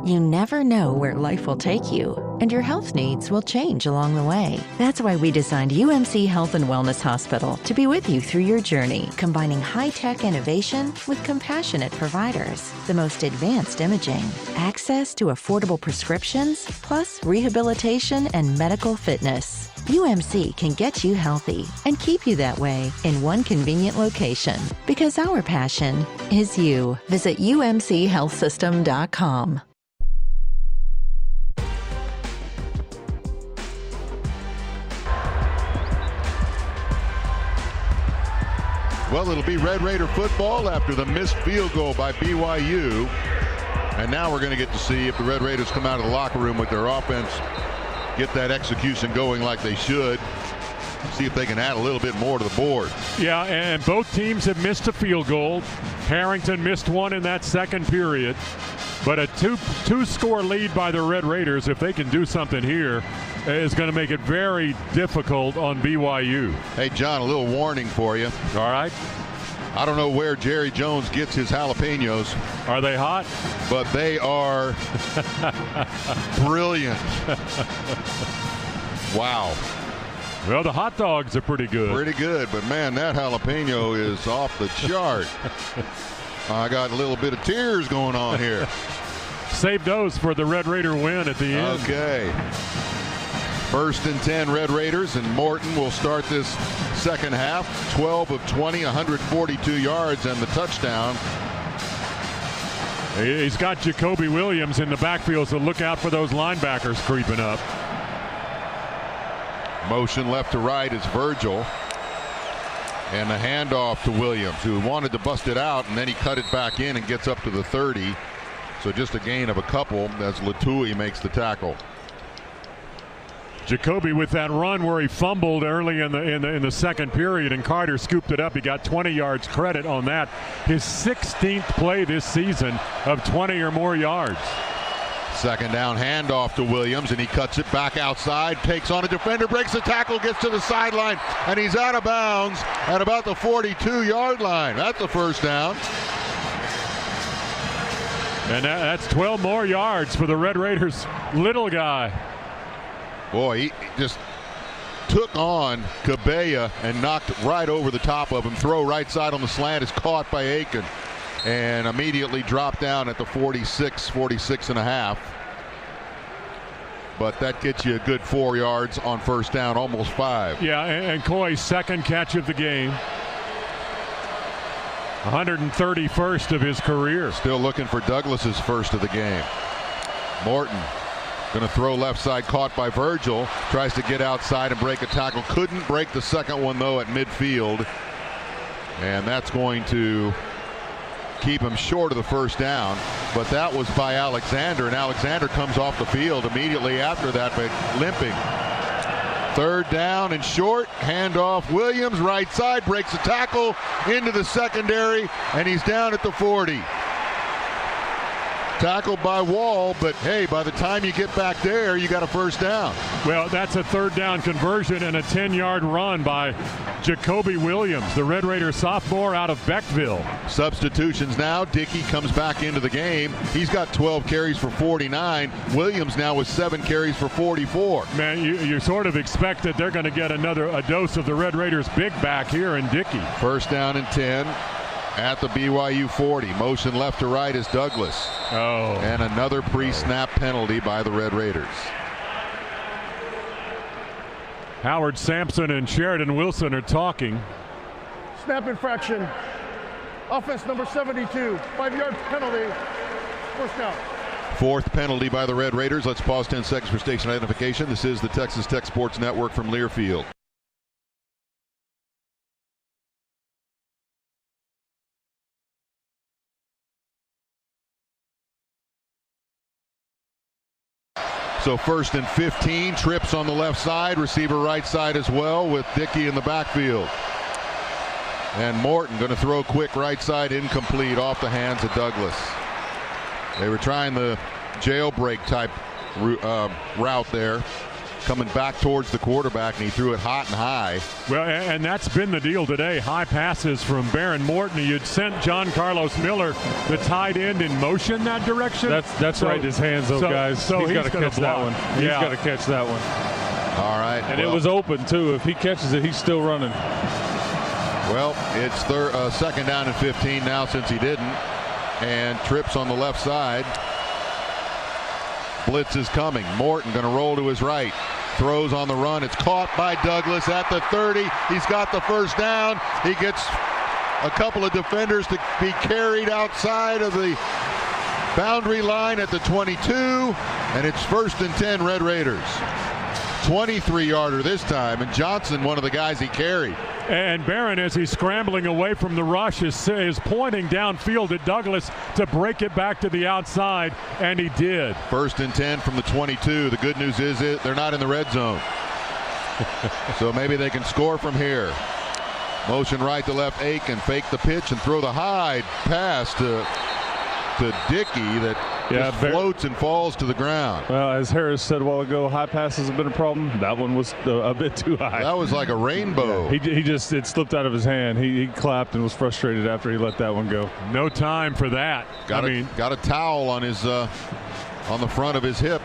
[SPEAKER 13] You never know where life will take you, and your health needs will change along the way. That's why we designed UMC Health and Wellness Hospital to be with you through your journey, combining high-tech innovation with compassionate providers, the most advanced imaging, access to affordable prescriptions, plus rehabilitation and medical fitness. UMC can get you healthy and keep you that way in one convenient location, because our passion is you. Visit umchealthsystem.com.
[SPEAKER 2] Well, it'll be Red Raider football after the missed field goal by BYU. And now we're going to get to see if the Red Raiders come out of the locker room with their offense, get that execution going like they should, see if they can add a little bit more to the board.
[SPEAKER 4] Yeah, and both teams have missed a field goal. Harrington missed one in that second period. But a two-score lead by the Red Raiders, if they can do something here, is going to make it very difficult on BYU.
[SPEAKER 2] Hey, John, a little warning for you.
[SPEAKER 4] All right.
[SPEAKER 2] I don't know where Jerry Jones gets his jalapenos.
[SPEAKER 4] Are they hot?
[SPEAKER 2] But they are brilliant. Wow.
[SPEAKER 4] Well, the hot dogs are pretty good.
[SPEAKER 2] Pretty good, but man, that jalapeno is off the chart. I got a little bit of tears going on here.
[SPEAKER 4] Save those for the Red Raider win at the end.
[SPEAKER 2] Okay. First and 10 Red Raiders, and Morton will start this second half. 12 of 20, 142 yards and the touchdown.
[SPEAKER 4] He's got Jacoby Williams in the backfield, so look out for those linebackers creeping up.
[SPEAKER 2] Motion left to right is Virgil. And a handoff to Williams, who wanted to bust it out, and then he cut it back in and gets up to the 30. So just a gain of a couple as Latui makes the tackle.
[SPEAKER 4] Jacoby with that run where he fumbled early in the second period, and Carter scooped it up. He got 20 yards credit on that. His 16th play this season of 20 or more yards.
[SPEAKER 2] Second down handoff to Williams, and he cuts it back outside, takes on a defender, breaks the tackle, gets to the sideline, and he's out of bounds at about the 42-yard line. That's a first down.
[SPEAKER 4] And that's 12 more yards for the Red Raiders' little guy.
[SPEAKER 2] Boy, he just took on Cabella and knocked right over the top of him. Throw right side on the slant is caught by Aiken and immediately dropped down at the 46 and a half. But that gets you a good 4 yards on first down, almost 5.
[SPEAKER 4] Yeah, and Coy's second catch of the game. 131st of his career.
[SPEAKER 2] Still looking for Douglas's first of the game. Morton going to throw left side, caught by Virgil. Tries to get outside and break a tackle. Couldn't break the second one, though, at midfield. And that's going to keep him short of the first down. But that was by Alexander, and Alexander comes off the field immediately after that, but limping. Third down and short. Handoff. Williams, right side, breaks a tackle into the secondary, and he's down at the 40. Tackled by Wall, but hey, by the time you get back there, you got a first down.
[SPEAKER 4] Well, that's a third down conversion and a 10-yard run by Jacoby Williams, the Red Raider sophomore out of Beckville.
[SPEAKER 2] Substitutions now. Dickey comes back into the game. He's got 12 carries for 49. Williams now with 7 carries for 44.
[SPEAKER 4] Man, you sort of expect that they're going to get a dose of the Red Raiders' big back here in Dickey.
[SPEAKER 2] First down and 10. At the BYU 40. Motion left to right is Douglas.
[SPEAKER 4] Oh.
[SPEAKER 2] And another pre-snap penalty by the Red Raiders.
[SPEAKER 4] Howard Sampson and Sheridan Wilson are talking.
[SPEAKER 7] Snap infraction. Offense number 72. 5-yard penalty. First down.
[SPEAKER 2] Fourth penalty by the Red Raiders. Let's pause 10 seconds for station identification. This is the Texas Tech Sports Network from Learfield. So first and 15, trips on the left side, receiver right side as well with Dickey in the backfield. And Morton going to throw quick right side, incomplete, off the hands of Douglas. They were trying the jailbreak type route there, coming back towards the quarterback, and he threw it hot and high.
[SPEAKER 4] Well, and that's been the deal today. High passes from Baron Morton. You'd sent John Carlos Miller, the tight end, in motion that direction.
[SPEAKER 5] That's right. His hands, guys.
[SPEAKER 4] So
[SPEAKER 5] he's got to catch that one. He's got to catch that one.
[SPEAKER 2] All right.
[SPEAKER 5] And it was open, too. If he catches it, he's still running.
[SPEAKER 2] Well, it's second down and 15 now since he didn't. And trips on the left side. Blitz is coming. Morton going to roll to his right. Throws on the run. It's caught by Douglas at the 30. He's got the first down. He gets a couple of defenders to be carried outside of the boundary line at the 22. And it's first and 10 Red Raiders. 23-yarder this time. And Johnson, one of the guys he carried.
[SPEAKER 4] And Barron, as he's scrambling away from the rush, is pointing downfield at Douglas to break it back to the outside, and he did.
[SPEAKER 2] First and 10 from the 22. The good news is they're not in the red zone. So maybe they can score from here. Motion right to left, Aiken, fake the pitch and throw the high pass to Dickey that just floats and falls to the ground.
[SPEAKER 5] Well, as Harris said a while ago, high passes have been a problem. That one was a bit too high.
[SPEAKER 2] That was like a rainbow.
[SPEAKER 5] It slipped out of his hand. He clapped and was frustrated after he let that one go.
[SPEAKER 4] No time for that.
[SPEAKER 2] Got a towel on his on the front of his hip.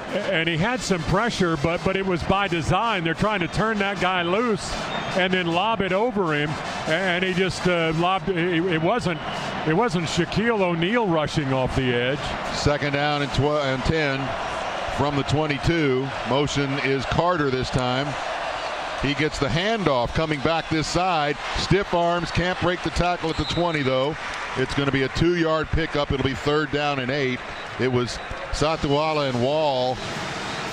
[SPEAKER 4] And he had some pressure, but it was by design. They're trying to turn that guy loose and then lob it over him, and he just lobbed. It wasn't Shaquille O'Neal rushing off the edge.
[SPEAKER 2] Second down and 10. from the 22. Motion is Carter this time. He gets the handoff coming back this side. Stiff arms, can't break the tackle at the 20 though. It's going to be a 2-yard pickup. It'll be 3rd down and 8. It was Satawala and Wall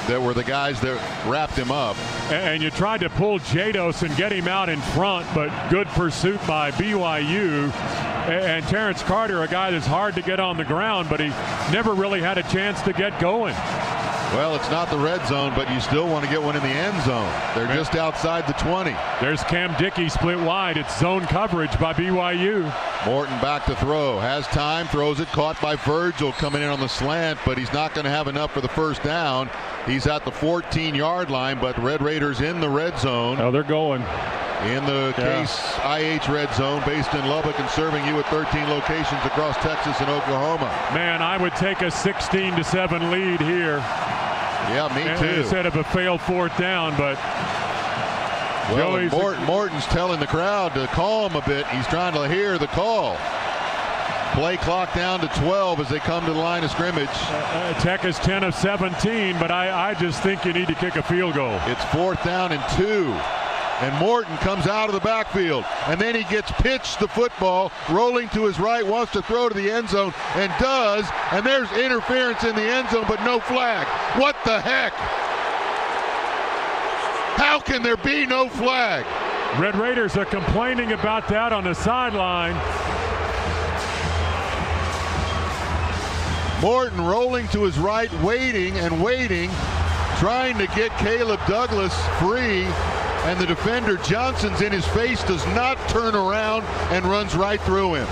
[SPEAKER 2] that were the guys that wrapped him up.
[SPEAKER 4] And you tried to pull Jados and get him out in front, but good pursuit by BYU. And Terrence Carter, a guy that's hard to get on the ground, but he never really had a chance to get going.
[SPEAKER 2] Well, it's not the red zone, but you still want to get one in the end zone. They're just outside the 20.
[SPEAKER 4] There's Cam Dickey split wide. It's zone coverage by BYU.
[SPEAKER 2] Morton back to throw. Has time, throws it, caught by Virgil coming in on the slant, but he's not going to have enough for the first down. He's at the 14-yard line, but Red Raiders in the red zone.
[SPEAKER 4] Oh, they're going.
[SPEAKER 2] In the Case IH red zone, based in Lubbock and serving you at 13 locations across Texas and Oklahoma.
[SPEAKER 4] Man, I would take a 16-7 lead here.
[SPEAKER 2] Yeah, me too.
[SPEAKER 4] Instead of a failed 4th down, but
[SPEAKER 2] well, Morton's telling the crowd to calm a bit. He's trying to hear the call. Play clock down to 12 as they come to the line of scrimmage.
[SPEAKER 4] Tech is 10 of 17, but I just think you need to kick a field goal.
[SPEAKER 2] It's 4th down and 2. And Morton comes out of the backfield, and then he gets pitched the football, rolling to his right, wants to throw to the end zone, and does, and there's interference in the end zone, but no flag. What the heck? How can there be no flag?
[SPEAKER 4] Red Raiders are complaining about that on the sideline.
[SPEAKER 2] Morton rolling to his right, waiting and waiting, trying to get Caleb Douglas free. And the defender, Johnson's in his face, does not turn around and runs right through him.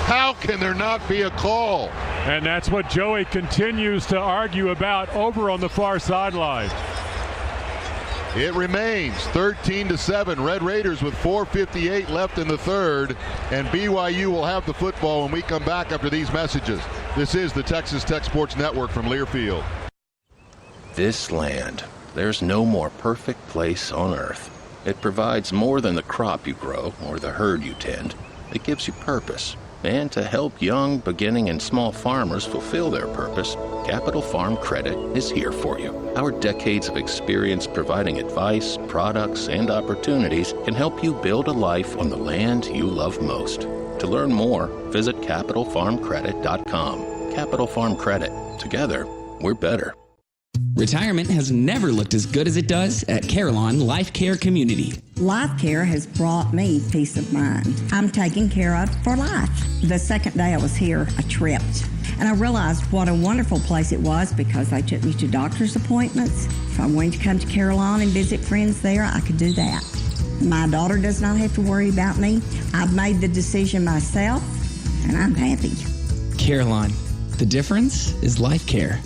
[SPEAKER 2] How can there not be a call?
[SPEAKER 4] And that's what Joey continues to argue about over on the far sideline.
[SPEAKER 2] It remains 13-7. Red Raiders with 4:58 left in the third. And BYU will have the football when we come back after these messages. This is the Texas Tech Sports Network from Learfield.
[SPEAKER 11] This land. There's no more perfect place on earth. It provides more than the crop you grow or the herd you tend. It gives you purpose. And to help young, beginning, and small farmers fulfill their purpose, Capital Farm Credit is here for you. Our decades of experience providing advice, products, and opportunities can help you build a life on the land you love most. To learn more, visit CapitalFarmCredit.com. Capital Farm Credit. Together, we're better.
[SPEAKER 16] Retirement has never looked as good as it does at Carillon Life Care Community.
[SPEAKER 17] Life Care has brought me peace of mind. I'm taken care of for life. The second day I was here, I tripped. And I realized what a wonderful place it was because they took me to doctor's appointments. If I wanted to come to Carillon and visit friends there, I could do that. My daughter does not have to worry about me. I've made the decision myself, and I'm happy.
[SPEAKER 16] Carillon. The difference is Life Care.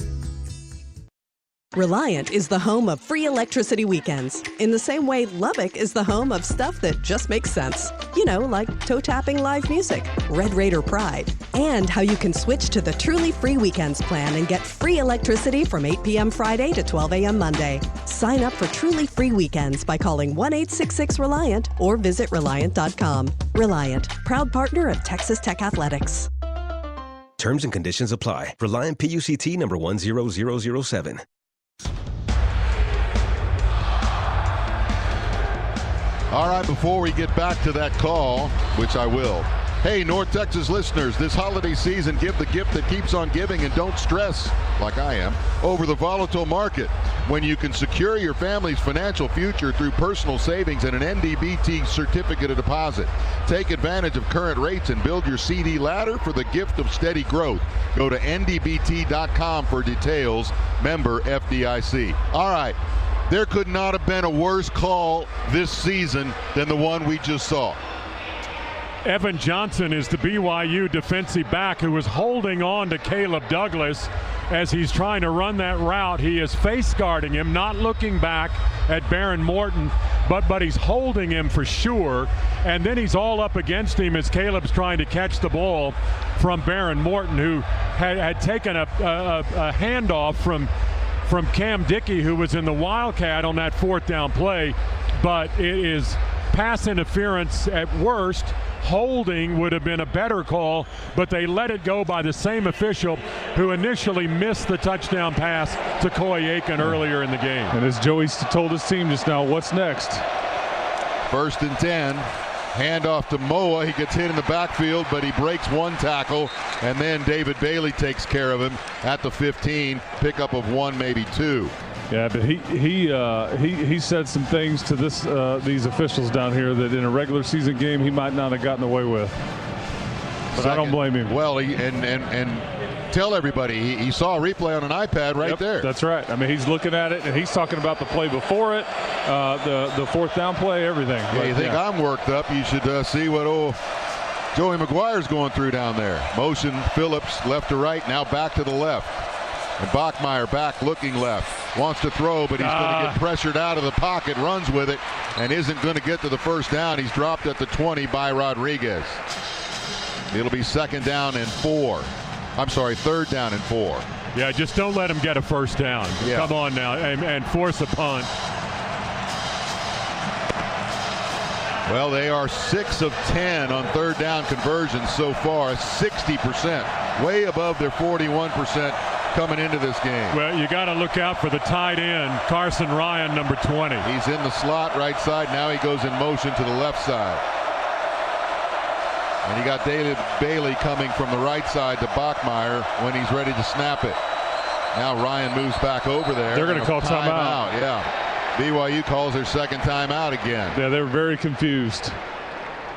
[SPEAKER 21] Reliant is the home of free electricity weekends. In the same way Lubbock is the home of stuff that just makes sense. You know, like toe-tapping live music, Red Raider Pride, and how you can switch to the truly free weekends plan and get free electricity from 8 p.m. Friday to 12 a.m. Monday. Sign up for truly free weekends by calling 1-866-RELIANT or visit Reliant.com. Reliant, proud partner of Texas Tech Athletics.
[SPEAKER 22] Terms and conditions apply. Reliant PUCT number 10007.
[SPEAKER 2] All right, before we get back to that call, which I will. Hey, North Texas listeners, this holiday season, give the gift that keeps on giving and don't stress, like I am, over the volatile market. When you can secure your family's financial future through personal savings and an NDBT certificate of deposit. Take advantage of current rates and build your CD ladder for the gift of steady growth. Go to ndbt.com for details. Member FDIC. All right. There could not have been a worse call this season than the one we just saw.
[SPEAKER 4] Evan Johnson is the BYU defensive back who was holding on to Caleb Douglas as he's trying to run that route. He is face guarding him, not looking back at Baron Morton, but he's holding him for sure. And then he's all up against him as Caleb's trying to catch the ball from Baron Morton, who had taken a handoff from Cam Dickey, who was in the Wildcat on that 4th down play. But it is pass interference at worst. Holding would have been a better call, but they let it go by the same official. who initially missed the touchdown pass to Coy Aiken earlier in the game.
[SPEAKER 5] And as Joey told his team just now, what's next?
[SPEAKER 2] 1st and 10. Handoff to Moa. He gets hit in the backfield, but he breaks one tackle, and then David Bailey takes care of him at the 15. Pickup of 1, maybe 2.
[SPEAKER 5] Yeah, but he said some things to these officials down here that in a regular season game he might not have gotten away with. But I don't blame him.
[SPEAKER 2] Well, and tell everybody he saw a replay on an iPad right there.
[SPEAKER 5] That's right. I mean, he's looking at it and he's talking about the play before it, the 4th down play, everything.
[SPEAKER 2] Yeah, you think I'm worked up? You should see what Joey McGuire's going through down there. Motion Phillips left to right, now back to the left. And Bachmeier back looking left. Wants to throw, but he's going to get pressured out of the pocket, runs with it, and isn't going to get to the 1st down. He's dropped at the 20 by Rodriguez. It'll be 2nd down and 4. I'm sorry, 3rd down and 4.
[SPEAKER 4] Yeah, just don't let him get a 1st down.
[SPEAKER 2] Yeah.
[SPEAKER 4] Come on now, and force a punt.
[SPEAKER 2] Well, they are 6 of 10 on 3rd down conversions so far, 60%, way above their 41% coming into this game.
[SPEAKER 4] Well, you got to look out for the tight end, Carson Ryan, number 20.
[SPEAKER 2] He's in the slot right side. Now he goes in motion to the left side. And you got David Bailey coming from the right side to Bachmeier when he's ready to snap it. Now Ryan moves back over there.
[SPEAKER 5] They're going to call timeout.
[SPEAKER 2] Yeah. BYU calls their 2nd timeout again.
[SPEAKER 5] Yeah, they're very confused.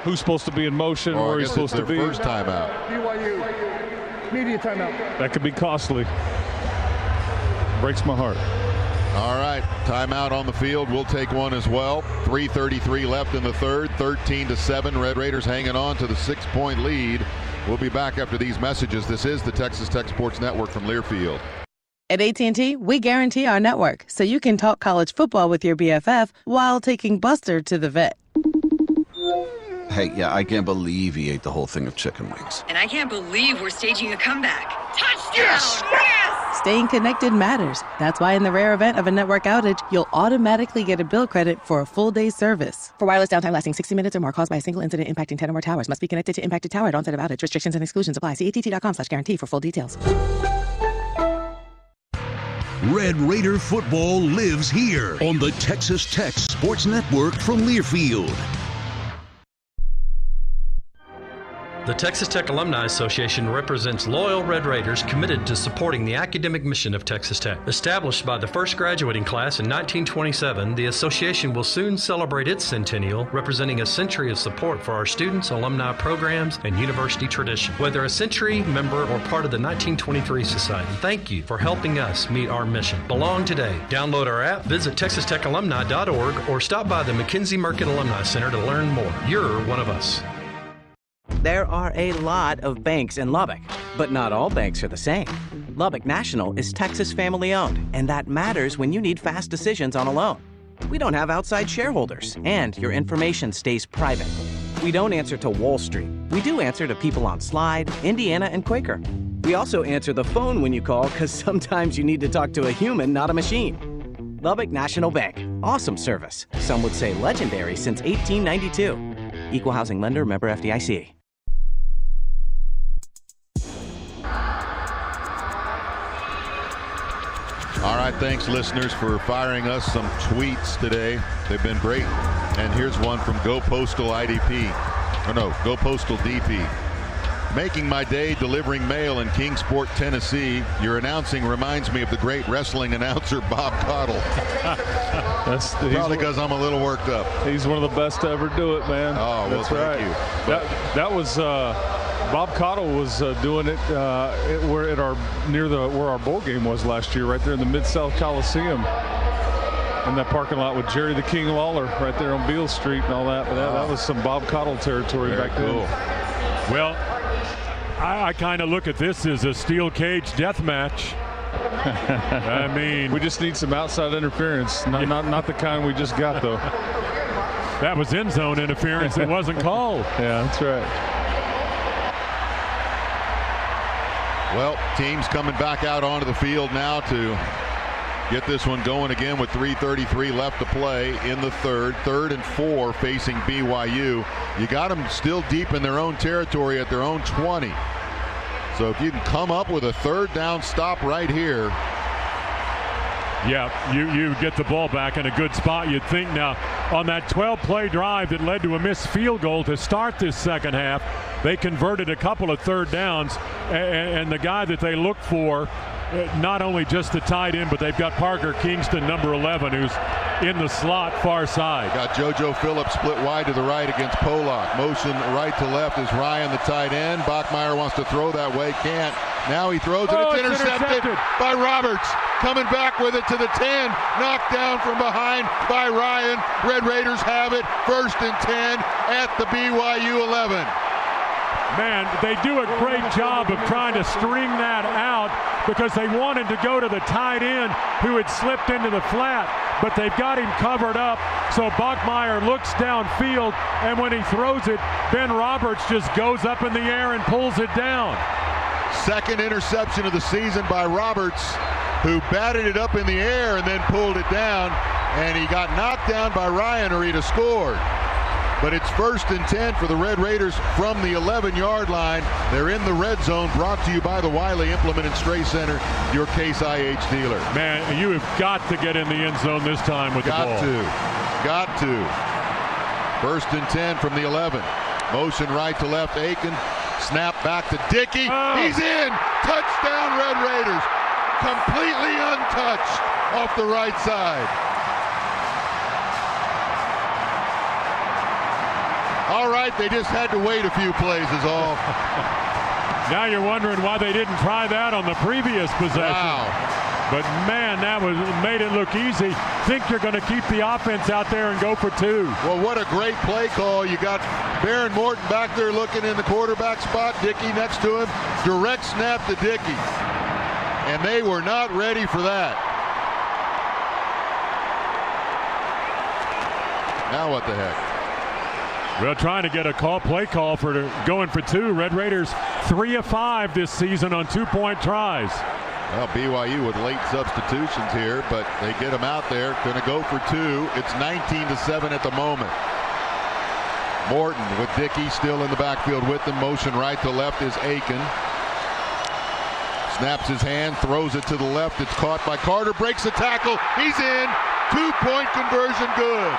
[SPEAKER 5] Who's supposed to be in motion? Where he's supposed to be?
[SPEAKER 2] First timeout.
[SPEAKER 7] BYU, media timeout.
[SPEAKER 5] That could be costly. Breaks my heart.
[SPEAKER 2] All right, timeout on the field. We'll take one as well. 3:33 left in the 3rd, 13-7. Red Raiders hanging on to the 6-point lead. We'll be back after these messages. This is the Texas Tech Sports Network from Learfield.
[SPEAKER 18] At AT&T, we guarantee our network so you can talk college football with your BFF while taking Buster to the vet.
[SPEAKER 19] Hey, yeah, I can't believe he ate the whole thing of chicken wings.
[SPEAKER 20] And I can't believe we're staging a comeback. Touchdown!
[SPEAKER 19] Yes!
[SPEAKER 20] Yes!
[SPEAKER 18] Staying connected matters. That's why in the rare event of a network outage, you'll automatically get a bill credit for a full day's service. For wireless downtime lasting 60 minutes or more caused by a single incident impacting 10 or more towers, must be connected to impacted tower at onset of outage. Restrictions and exclusions apply. See att.com/guarantee for full details.
[SPEAKER 1] Red Raider football lives here on the Texas Tech Sports Network from Learfield.
[SPEAKER 23] The Texas Tech Alumni Association represents loyal Red Raiders committed to supporting the academic mission of Texas Tech. Established by the first graduating class in 1927, the association will soon celebrate its centennial, representing a century of support for our students, alumni programs, and university tradition. Whether a century member or part of the 1923 Society, thank you for helping us meet our mission. Belong today. Download our app, visit texastechalumni.org, or stop by the McKenzie Merkin Alumni Center to learn more. You're one of us.
[SPEAKER 24] There are a lot of banks in Lubbock, but not all banks are the same. Lubbock National is Texas family-owned, and that matters when you need fast decisions on a loan. We don't have outside shareholders, and your information stays private. We don't answer to Wall Street. We do answer to people on Slide, Indiana, and Quaker. We also answer the phone when you call because sometimes you need to talk to a human, not a machine. Lubbock National Bank. Awesome service. Some would say legendary since 1892. Equal housing lender, member FDIC.
[SPEAKER 2] All right, thanks, listeners, for firing us some tweets today. They've been great. And here's one from Go Postal IDP. Or no, Go Postal DP. Making my day delivering mail in Kingsport, Tennessee. Your announcing reminds me of the great wrestling announcer Bob Cottle. Probably because I'm a little worked up.
[SPEAKER 5] He's one of the best to ever do it, man.
[SPEAKER 2] Oh, well,
[SPEAKER 5] that's right.
[SPEAKER 2] Thank you.
[SPEAKER 5] That was Bob Cottle was doing it where our bowl game was last year, right there in the Mid-South Coliseum, in that parking lot with Jerry the King Lawler, right there on Beale Street and all that. But that was some Bob Cottle territory back then.
[SPEAKER 4] Well, I kind of look at this as a steel cage death match. I mean,
[SPEAKER 5] we just need some outside interference, not the kind we just got though.
[SPEAKER 4] That was end zone interference. It wasn't called.
[SPEAKER 5] Yeah, that's right.
[SPEAKER 2] Well, teams coming back out onto the field now to get this one going again with 3:33 left to play in the 3rd. 3rd and 4 facing BYU. You got them still deep in their own territory at their own 20. So if you can come up with a third down stop right here.
[SPEAKER 4] Yeah, you get the ball back in a good spot, you'd think. Now, on that 12-play drive that led to a missed field goal to start this second half, they converted a couple of third downs, and the guy that they look for, not only just the tight end, but they've got Parker Kingston, number 11, who's in the slot far side.
[SPEAKER 2] Got JoJo Phillips split wide to the right against Pollock. Motion right to left is Ryan, the tight end. Bachmeier wants to throw that way, can't. Now he throws it. It's intercepted by Roberts. Coming back with it to the 10. Knocked down from behind by Ryan. Red Raiders have it. 1st and 10 at the BYU 11.
[SPEAKER 4] Man, they do a great job of trying to string that out because they wanted to go to the tight end who had slipped into the flat, but they've got him covered up. So Bachmeier looks downfield, and when he throws it, Ben Roberts just goes up in the air and pulls it down.
[SPEAKER 2] Second interception of the season by Roberts, who batted it up in the air and then pulled it down, and he got knocked down by Ryan or he'd have scored. But it's 1st and 10 for the Red Raiders from the 11-yard line. They're in the red zone, brought to you by the Wiley Implement and Stray Center, your Case IH dealer.
[SPEAKER 4] Man, you have got to get in the end zone this time with the ball.
[SPEAKER 2] Got to. 1st and 10 from the 11. Motion right to left, Aiken. Snap back to Dickey. Oh. He's in. Touchdown, Red Raiders. Completely untouched off the right side. All right, they just had to wait a few plays is all.
[SPEAKER 4] Now you're wondering why they didn't try that on the previous possession.
[SPEAKER 2] Wow.
[SPEAKER 4] But man, that made it look easy. Think you're going to keep the offense out there and go for 2.
[SPEAKER 2] Well, what a great play call. You got Baron Morton back there looking in the quarterback spot. Dickey next to him. Direct snap to Dickey. And they were not ready for that. Now what the heck?
[SPEAKER 4] Well, trying to get a play call for going for 2. Red Raiders 3 of 5 this season on 2-point tries.
[SPEAKER 2] Well, BYU with late substitutions here, but they get them out there. Going to go for 2. It's 19-7 at the moment. Morton with Dickey still in the backfield with them. Motion right to left is Aiken. Snaps his hand, throws it to the left. It's caught by Carter, breaks the tackle. He's in. 2-point conversion good.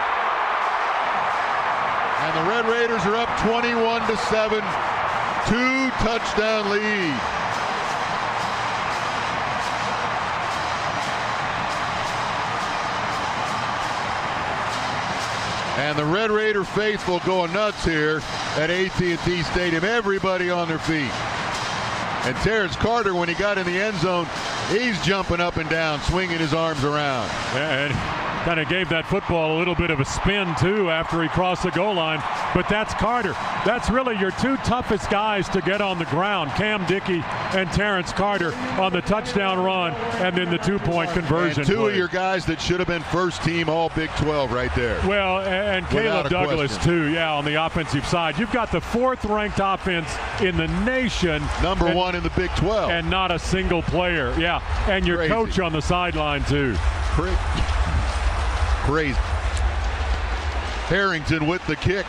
[SPEAKER 2] And the Red Raiders are up 21-7. 2-touchdown lead. And the Red Raider faithful going nuts here at AT&T Stadium. Everybody on their feet. And Terrence Carter, when he got in the end zone, he's jumping up and down, swinging his arms around.
[SPEAKER 4] And kind of gave that football a little bit of a spin, too, after he crossed the goal line. But that's Carter. That's really your 2 toughest guys to get on the ground, Cam Dickey and Terrence Carter on the touchdown run and then the 2-point conversion.
[SPEAKER 2] And 2 of your guys that should have been first team all Big 12 right there.
[SPEAKER 4] Well, and Caleb Douglas, too, yeah, on the offensive side. You've got the 4th-ranked offense in the nation.
[SPEAKER 2] Number 1 in the Big 12.
[SPEAKER 4] And not a single player, yeah. And your
[SPEAKER 2] Crazy.
[SPEAKER 4] coach on the sideline, too.
[SPEAKER 2] Crazy. Harrington with the kick.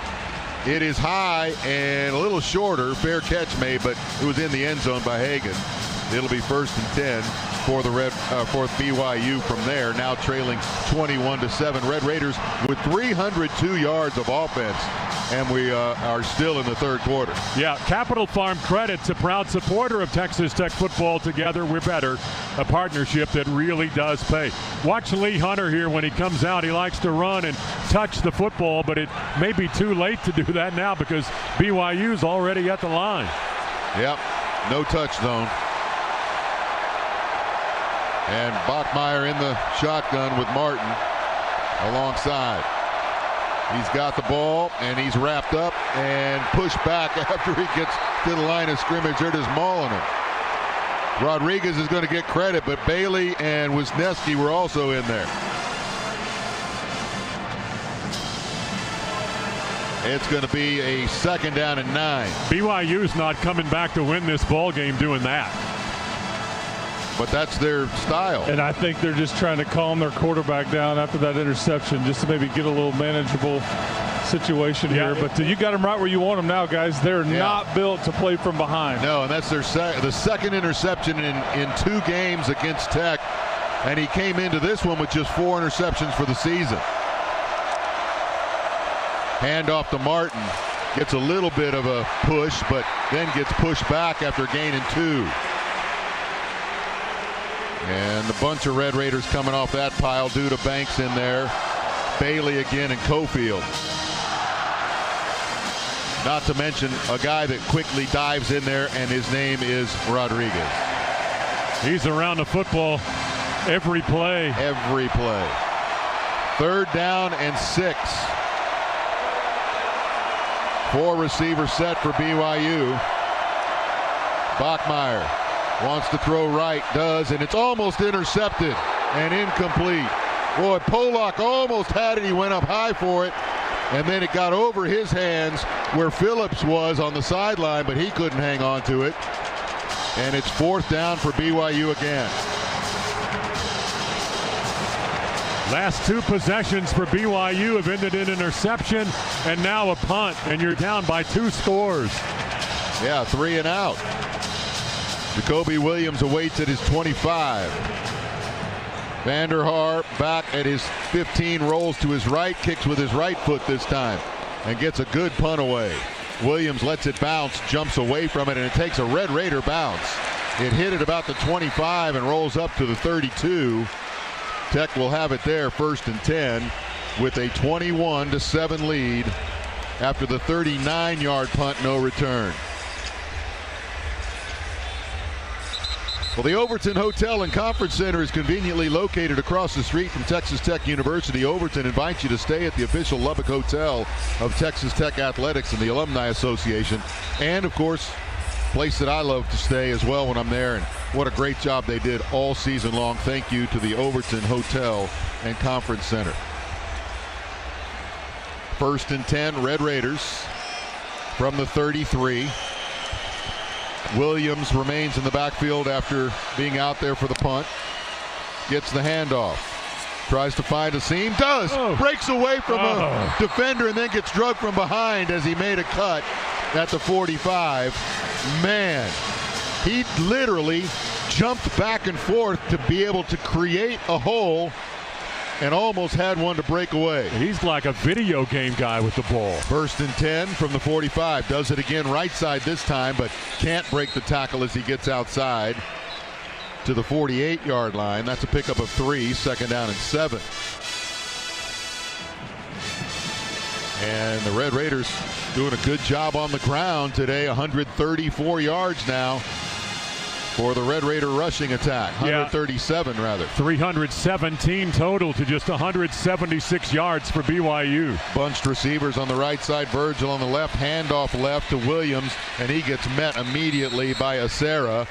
[SPEAKER 2] It is high and a little shorter. Fair catch made, but it was in the end zone by Hagan. It'll be 1st and 10 for the for BYU from there. Now trailing 21-7. Red Raiders with 302 yards of offense, and we are still in the 3rd quarter.
[SPEAKER 4] Yeah, Capital Farm Credit's a proud supporter of Texas Tech football. Together we're better, a partnership that really does pay. Watch Lee Hunter here when he comes out. He likes to run and touch the football, but it may be too late to do that now because BYU's already at the line.
[SPEAKER 2] Yep, no touch zone. And Bachmeier in the shotgun with Martin alongside. He's got the ball, and he's wrapped up and pushed back after he gets to the line of scrimmage. They're just mauling him. Rodriguez is going to get credit, but Bailey and Wisniewski were also in there. It's going to be a 2nd down and 9.
[SPEAKER 4] BYU's not coming back to win this ball game doing that.
[SPEAKER 2] But that's their style.
[SPEAKER 5] And I think they're just trying to calm their quarterback down after that interception, just to maybe get a little manageable situation here, but you got them right where you want them now, guys. They're not built to play from behind.
[SPEAKER 2] No, and that's the second interception in 2 games against Tech, and he came into this one with just 4 interceptions for the season. Hand off to Martin. Gets a little bit of a push, but then gets pushed back after gaining 2. And a bunch of Red Raiders coming off that pile due to Banks in there. Bailey again and Cofield. Not to mention a guy that quickly dives in there, and his name is Rodriguez.
[SPEAKER 4] He's around the football every play.
[SPEAKER 2] Every play. 3rd down and 6. 4 receiver set for BYU. Bachmeier wants to throw right, does, and it's almost intercepted and incomplete. Boy, Pollock almost had it. He went up high for it, and then it got over his hands where Phillips was on the sideline, but he couldn't hang on to it. And it's 4th down for BYU again.
[SPEAKER 4] Last 2 possessions for BYU have ended in interception and now a punt, and you're down by 2 scores.
[SPEAKER 2] Yeah, 3 and out. Jacoby Williams awaits at his 25. Vanderhaar back at his 15, rolls to his right, kicks with his right foot this time, and gets a good punt away. Williams lets it bounce, jumps away from it, and it takes a Red Raider bounce. It hit at about the 25 and rolls up to the 32. Tech will have it there, 1st and 10, with a 21-7 lead after the 39-yard punt, no return. Well, the Overton Hotel and Conference Center is conveniently located across the street from Texas Tech University. Overton invites you to stay at the official Lubbock Hotel of Texas Tech Athletics and the Alumni Association. And, of course, place that I love to stay as well when I'm there. And what a great job they did all season long. Thank you to the Overton Hotel and Conference Center. 1st and 10, Red Raiders from the 33. Williams remains in the backfield after being out there for the punt. Gets the handoff. Tries to find a seam. Does. Breaks away from a defender and then gets drugged from behind as he made a cut at the 45. Man, he literally jumped back and forth to be able to create a hole and almost had one to break away.
[SPEAKER 4] He's like a video game guy with the ball.
[SPEAKER 2] 1st and 10 from the 45. Does it again right side this time, but can't break the tackle as he gets outside to the 48-yard line. That's a pickup of 3, 2nd down and 7. And the Red Raiders doing a good job on the ground today. 134 yards now for the Red Raider rushing attack. 137 rather.
[SPEAKER 4] 317 total to just 176 yards for BYU.
[SPEAKER 2] Bunched receivers on the right side. Virgil on the left. Handoff left to Williams, and he gets met immediately by Acera,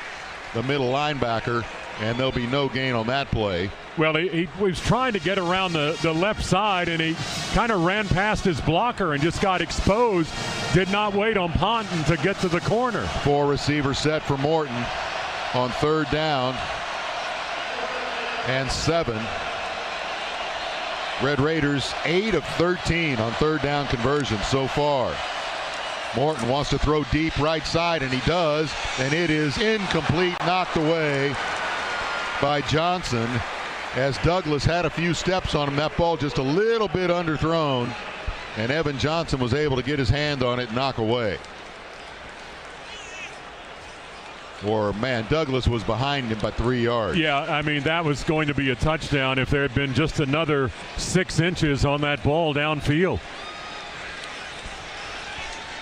[SPEAKER 2] the middle linebacker, and there'll be no gain on that play.
[SPEAKER 4] Well, he was trying to get around the left side, and he kind of ran past his blocker and just got exposed. Did not wait on Ponton to get to the corner.
[SPEAKER 2] 4 receiver set for Morton on 3rd down and 7. Red Raiders 8 of 13 on 3rd down conversions so far. Morton wants to throw deep right side, and he does, and it is incomplete, knocked away by Johnson as Douglas had a few steps on him. That ball just a little bit underthrown, and Evan Johnson was able to get his hand on it and knock away. Or, man, Douglas was behind him by 3 yards.
[SPEAKER 4] Yeah, I mean, that was going to be a touchdown if there had been just another 6 inches on that ball downfield.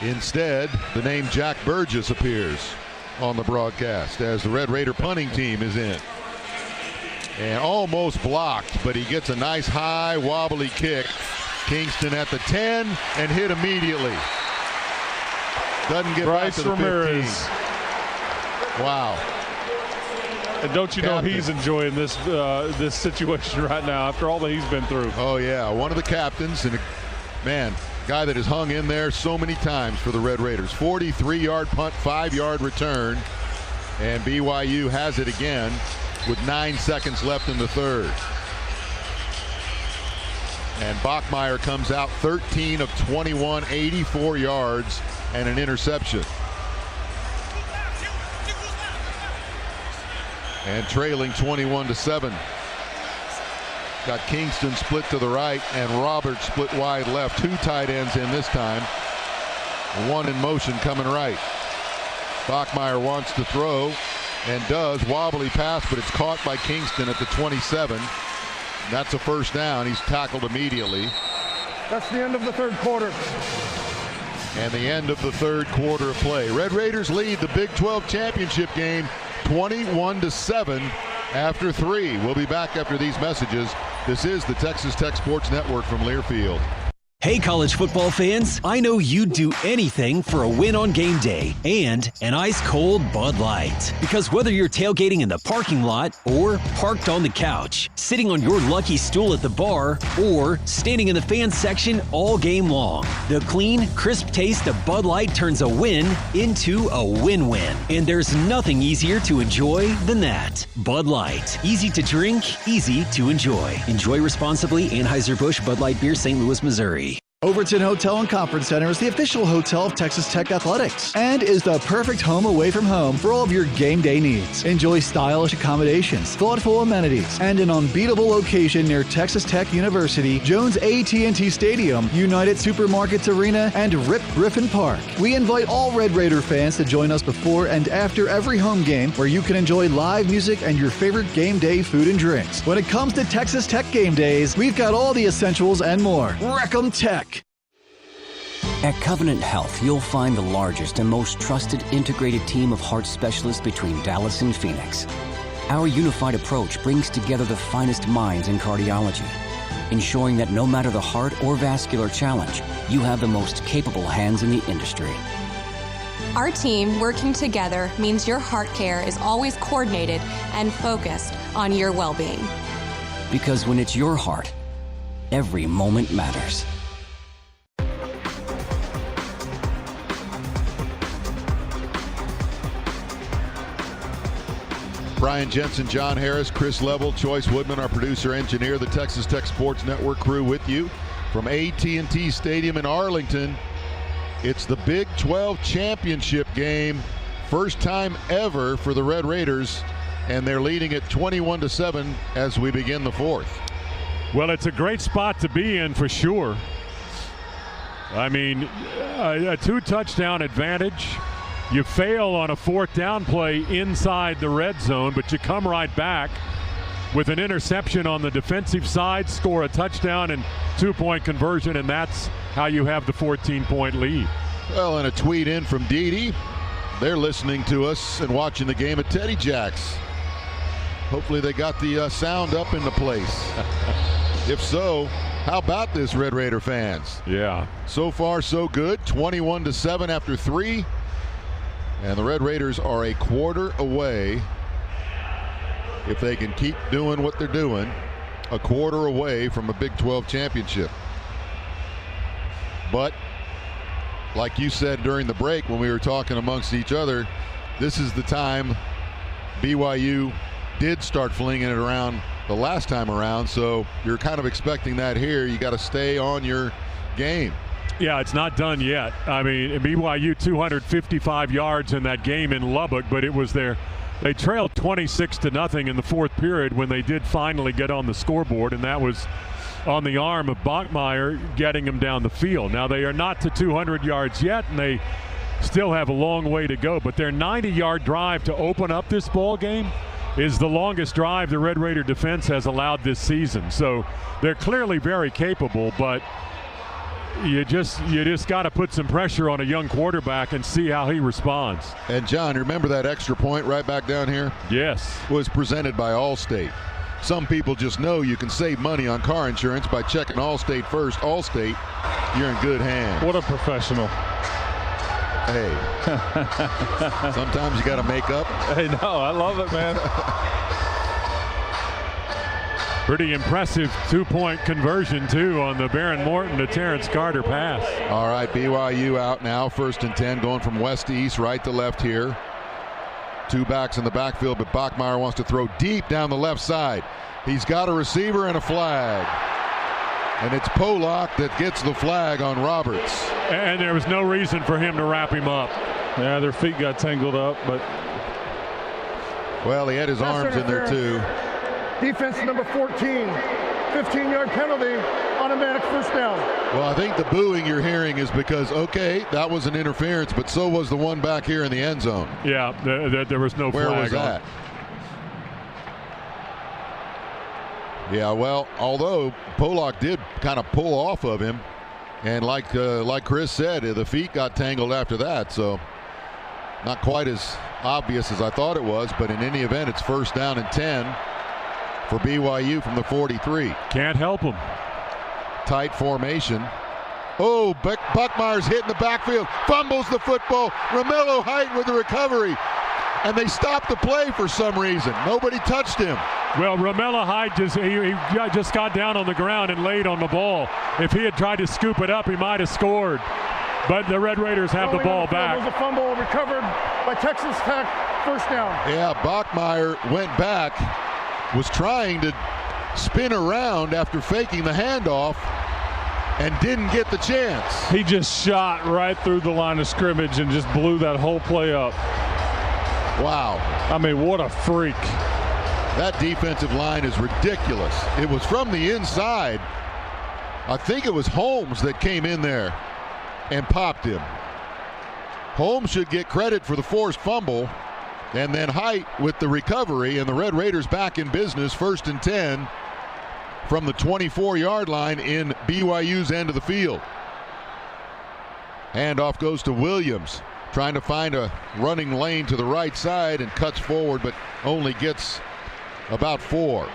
[SPEAKER 2] Instead, the name Jack Burgess appears on the broadcast as the Red Raider punting team is in. And almost blocked, but he gets a nice high wobbly kick. Kingston at the 10 and hit immediately. Doesn't get back to the 15. Wow.
[SPEAKER 5] And don't you know he's enjoying this this situation right now after all that he's been through.
[SPEAKER 2] Oh, yeah. One of the captains, and man, guy that has hung in there so many times for the Red Raiders. 43-yard punt, 5-yard return, and BYU has it again with 9 seconds left in the 3rd. And Bachmeier comes out 13 of 21, 84 yards, and an interception. And trailing 21-7. Got Kingston split to the right and Roberts split wide left. 2 tight ends in this time. 1 in motion coming right. Bachmeier wants to throw and does. Wobbly pass, but it's caught by Kingston at the 27. That's a first down. He's tackled immediately.
[SPEAKER 7] That's the end of the third quarter.
[SPEAKER 2] And the end of the third quarter of play. Red Raiders lead the Big 12 championship game 21-7 after 3. We'll be back after these messages. This is the Texas Tech Sports Network from Learfield.
[SPEAKER 3] Hey, college football fans, I know you'd do anything for a win on game day and an ice-cold Bud Light. Because whether you're tailgating in the parking lot or parked on the couch, sitting on your lucky stool at the bar, or standing in the fan section all game long, the clean, crisp taste of Bud Light turns a win into a win-win. And there's nothing easier to enjoy than that. Bud Light. Easy to drink, easy to enjoy. Enjoy responsibly. Anheuser-Busch Bud Light Beer, St. Louis, Missouri.
[SPEAKER 6] Overton Hotel and Conference Center is the official hotel of Texas Tech Athletics and is the perfect home away from home for all of your game day needs. Enjoy stylish accommodations, thoughtful amenities, and an unbeatable location near Texas Tech University, Jones AT&T Stadium, United Supermarkets Arena, and Rip Griffin Park. We invite all Red Raider fans to join us before and after every home game, where you can enjoy live music and your favorite game day food and drinks. When it comes to Texas Tech game days, we've got all the essentials and more. Wreck 'em Tech!
[SPEAKER 12] At Covenant Health, you'll find the largest and most trusted integrated team of heart specialists between Dallas and Phoenix. Our unified approach brings together the finest minds in cardiology, ensuring that no matter the heart or vascular challenge, you have the most capable hands in the industry.
[SPEAKER 14] Our team working together means your heart care is always coordinated and focused on your well-being.
[SPEAKER 12] Because when it's your heart, every moment matters.
[SPEAKER 2] Brian Jensen, John Harris, Chris Level, Choice Woodman, our producer engineer, the Texas Tech Sports Network crew with you from AT&T Stadium in Arlington. It's the Big 12 championship game, first time ever for the Red Raiders, and they're leading it 21-7 as we begin the fourth.
[SPEAKER 4] Well, it's a great spot to be in for sure. I mean, a 2-touchdown advantage. You fail on a 4th down play inside the red zone, but you come right back with an interception on the defensive side, score a touchdown and 2-point conversion, and that's how you have the 14-point lead.
[SPEAKER 2] Well, and a tweet in from Dede. They're listening to us and watching the game at Teddy Jack's. Hopefully they got the sound up into place. If so, how about this, Red Raider fans?
[SPEAKER 4] Yeah.
[SPEAKER 2] So far, so good. 21-7 after 3. And the Red Raiders are a quarter away, if they can keep doing what they're doing, a quarter away from a Big 12 championship. But, like you said during the break when we were talking amongst each other, this is the time BYU did start flinging it around the last time around, so you're kind of expecting that here. You got to stay on your game.
[SPEAKER 4] Yeah, it's not done yet. I mean, BYU 255 yards in that game in Lubbock, but it was they trailed 26-0 in the 4th period when they did finally get on the scoreboard, and that was on the arm of Bachmeier getting them down the field. Now, they are not to 200 yards yet, and they still have a long way to go, but their 90-yard drive to open up this ball game is the longest drive the Red Raider defense has allowed this season. So they're clearly very capable, but you just got to put some pressure on a young quarterback and see how he responds.
[SPEAKER 2] And John, remember that extra point right back down here?
[SPEAKER 4] Yes.
[SPEAKER 2] Was presented by Allstate. Some people just know you can save money on car insurance by checking Allstate first. Allstate, you're in good hands.
[SPEAKER 5] What a professional.
[SPEAKER 2] Hey, sometimes you got to make up.
[SPEAKER 5] Hey, no, I love it, man.
[SPEAKER 4] Pretty impressive 2-point conversion, too, on the Baron Morton to Terrence Carter pass.
[SPEAKER 2] All right, BYU out now, 1st and 10, going from west to east, right to left here. 2 backs in the backfield, but Bachmeier wants to throw deep down the left side. He's got a receiver and a flag. And it's Pollock that gets the flag on Roberts.
[SPEAKER 4] And there was no reason for him to wrap him up.
[SPEAKER 5] Yeah, their feet got tangled up, but.
[SPEAKER 2] Well, he had his arms in there too.
[SPEAKER 7] Defense number 14, 15-yard penalty, automatic first down.
[SPEAKER 2] Well, I think the booing you're hearing is because, okay, that was an interference, but so was the one back here in the end zone.
[SPEAKER 4] Yeah, there was no flag.
[SPEAKER 2] Where was that? Yeah, well, although Pollock did kind of pull off of him, and like Chris said, the feet got tangled after that, so not quite as obvious as I thought it was, but in any event, it's first down and 10 for BYU from the 43.
[SPEAKER 4] Can't help him.
[SPEAKER 2] Tight formation. Oh, Buckmeyer's hit in the backfield, fumbles the football. Romello Height with the recovery, and they stopped the play for some reason. Nobody touched him.
[SPEAKER 4] Well, Romello Height just got down on the ground and laid on the ball. If he had tried to scoop it up, he might have scored. But the Red Raiders have the ball back.
[SPEAKER 7] There was a fumble recovered by Texas Tech, first down.
[SPEAKER 2] Yeah, Bachmeier went back, was trying to spin around after faking the handoff, and didn't get the chance.
[SPEAKER 5] He just shot right through the line of scrimmage and just blew that whole play up.
[SPEAKER 2] Wow.
[SPEAKER 5] I mean, what a freak.
[SPEAKER 2] That defensive line is ridiculous. It was from the inside. I think it was Holmes that came in there and popped him. Holmes should get credit for the forced fumble, and then Height with the recovery, and the Red Raiders back in business, first and 10 from the 24-yard line in BYU's end of the field. Handoff goes to Williams, trying to find a running lane to the right side, and cuts forward, but only gets about 4.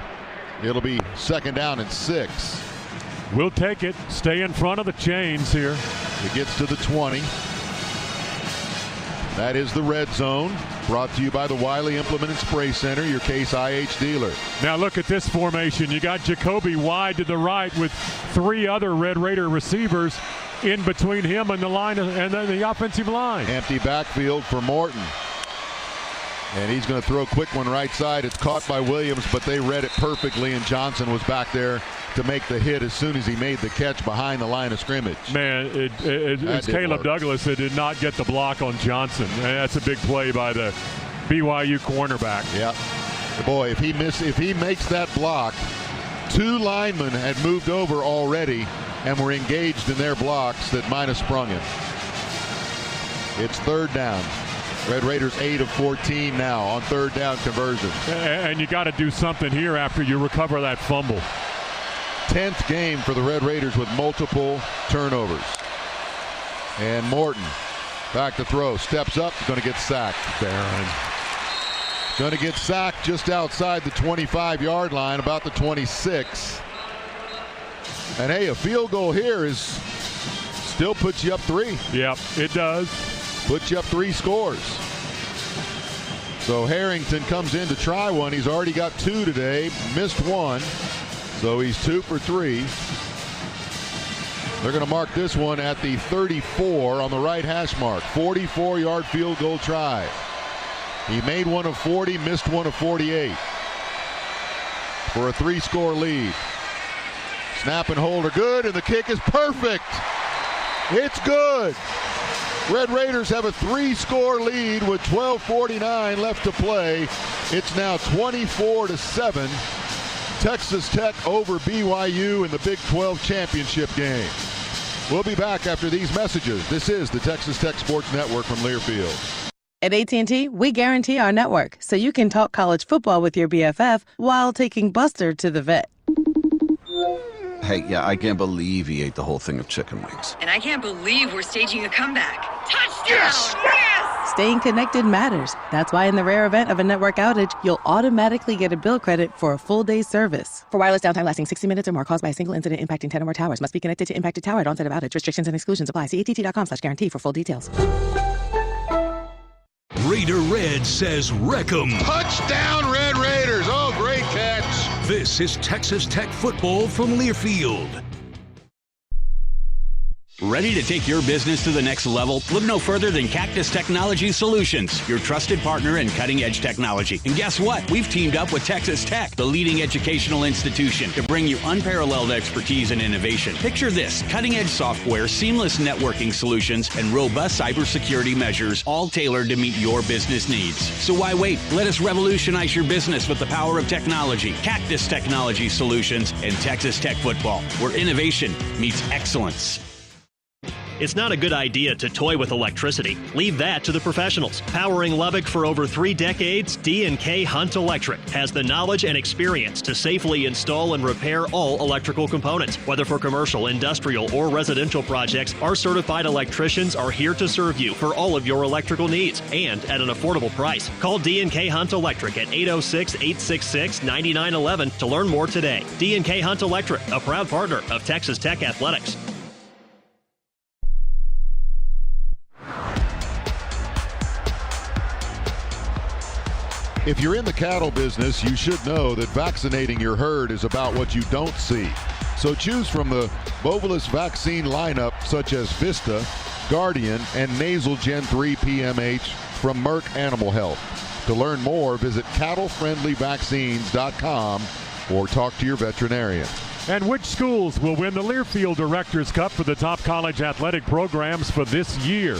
[SPEAKER 2] It'll be second down and 6.
[SPEAKER 4] We'll take it. Stay in front of the chains here.
[SPEAKER 2] It gets to the 20. That is the red zone, brought to you by the Wiley Implement and Spray Center, your Case IH dealer.
[SPEAKER 4] Now look at this formation. You got Jacoby wide to the right with 3 other Red Raider receivers in between him and the line and the offensive line.
[SPEAKER 2] Empty backfield for Morton. And he's going to throw a quick one right side. It's caught by Williams, but they read it perfectly, and Johnson was back there to make the hit as soon as he made the catch behind the line of scrimmage.
[SPEAKER 4] Man, it's Caleb Douglas that did not get the block on Johnson. And that's a big play by the BYU cornerback.
[SPEAKER 2] Yeah. Boy, if he makes that block, 2 linemen had moved over already and were engaged in their blocks that might have sprung him. It's third down. Red Raiders 8 of 14 now on third down conversions.
[SPEAKER 4] And you got to do something here after you recover that fumble.
[SPEAKER 2] 10th game for the Red Raiders with multiple turnovers. And Morton back to throw, steps up, going to get sacked.
[SPEAKER 4] Barron.
[SPEAKER 2] Going to get sacked just outside the 25-yard line, about the 26. And hey, a field goal here is still puts you up 3.
[SPEAKER 4] Yep, it does.
[SPEAKER 2] Puts you up 3 scores. So Harrington comes in to try one. He's already got 2 today, missed 1. So he's 2 for 3. They're going to mark this one at the 34 on the right hash mark. 44-yard field goal try. He made one of 40, missed one of 48 for a 3-score lead. Snap and hold are good, and the kick is perfect. It's good. Red Raiders have a 3-score lead with 12:49 left to play. It's now 24-7. Texas Tech over BYU in the Big 12 championship game. We'll be back after these messages. This is the Texas Tech Sports Network from Learfield.
[SPEAKER 18] At AT&T, we guarantee our network so you can talk college football with your BFF while taking Buster to the vet.
[SPEAKER 19] Hey, yeah, I can't believe he ate the whole thing of chicken wings.
[SPEAKER 20] And I can't believe we're staging a comeback. Touchdown!
[SPEAKER 19] Yes!
[SPEAKER 20] Yes!
[SPEAKER 18] Staying connected matters. That's why in the rare event of a network outage, you'll automatically get a bill credit for a full day's service. For wireless downtime lasting 60 minutes or more caused by a single incident impacting 10 or more towers, must be connected to impacted tower at onset of outage. Restrictions and exclusions apply. See att.com/guarantee for full details.
[SPEAKER 1] Raider Red says wreck 'em.
[SPEAKER 2] Touchdown, Red Raiders. Oh, great catch.
[SPEAKER 1] This is Texas Tech football from Learfield.
[SPEAKER 8] Ready to take your business to the next level? Look no further than Cactus Technology Solutions, your trusted partner in cutting-edge technology. And guess what? We've teamed up with Texas Tech, the leading educational institution, to bring you unparalleled expertise and innovation. Picture this: cutting-edge software, seamless networking solutions, and robust cybersecurity measures, all tailored to meet your business needs. So why wait? Let us revolutionize your business with the power of technology. Cactus Technology Solutions and Texas Tech Football, where innovation meets excellence.
[SPEAKER 9] It's not a good idea to toy with electricity. Leave that to the professionals. Powering Lubbock for over 3 decades, D&K Hunt Electric has the knowledge and experience to safely install and repair all electrical components. Whether for commercial, industrial, or residential projects, our certified electricians are here to serve you for all of your electrical needs and at an affordable price. Call D&K Hunt Electric at 806-866-9911 to learn more today. D&K Hunt Electric, a proud partner of Texas Tech Athletics.
[SPEAKER 2] If you're in the cattle business, you should know that vaccinating your herd is about what you don't see. So choose from the Bovolus vaccine lineup such as Vista, Guardian, and Nasal Gen 3 PMH from Merck Animal Health. To learn more, visit cattlefriendlyvaccines.com or talk to your veterinarian.
[SPEAKER 4] And which schools will win the Learfield Directors Cup for the top college athletic programs for this year?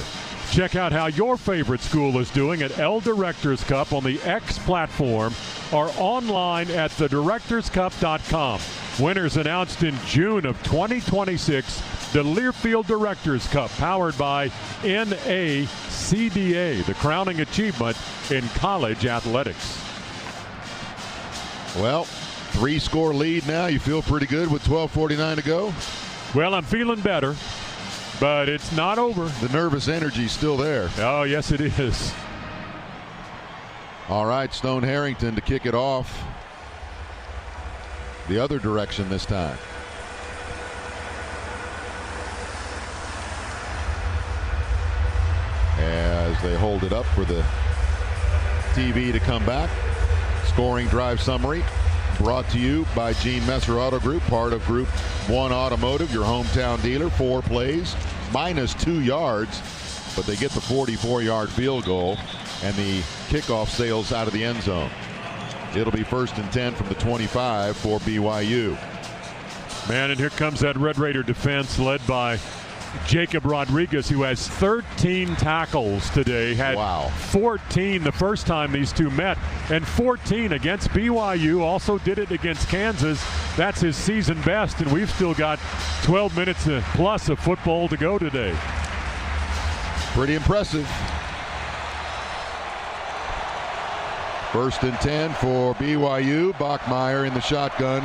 [SPEAKER 4] Check out how your favorite school is doing at L Directors Cup on the X platform or online at thedirectorscup.com. Winners announced in June of 2026, the Learfield Directors Cup, powered by NACDA, the crowning achievement in college athletics.
[SPEAKER 2] Well, 3-score lead now. You feel pretty good with 12:49 to go?
[SPEAKER 4] Well, I'm feeling better. But it's not over.
[SPEAKER 2] The nervous energy's still there.
[SPEAKER 4] Oh, yes, it is.
[SPEAKER 2] All right, Stone Harrington to kick it off. The other direction this time. As they hold it up for the TV to come back. Scoring drive summary brought to you by Gene Messer Auto Group, part of Group 1 Automotive, your hometown dealer. 4 plays, -2 yards, but they get the 44-yard field goal, and the kickoff sails out of the end zone. It'll be 1st and 10 from the 25 for BYU.
[SPEAKER 4] Man, and here comes that Red Raider defense led by Jacob Rodriguez, who has 13 tackles today. Had 14 the first time these two met, and 14 against BYU. Also did it against Kansas. That's his season best, and we've still got 12 minutes plus of football to go today.
[SPEAKER 2] Pretty impressive. 1st and 10 for BYU. Bachmeier in the shotgun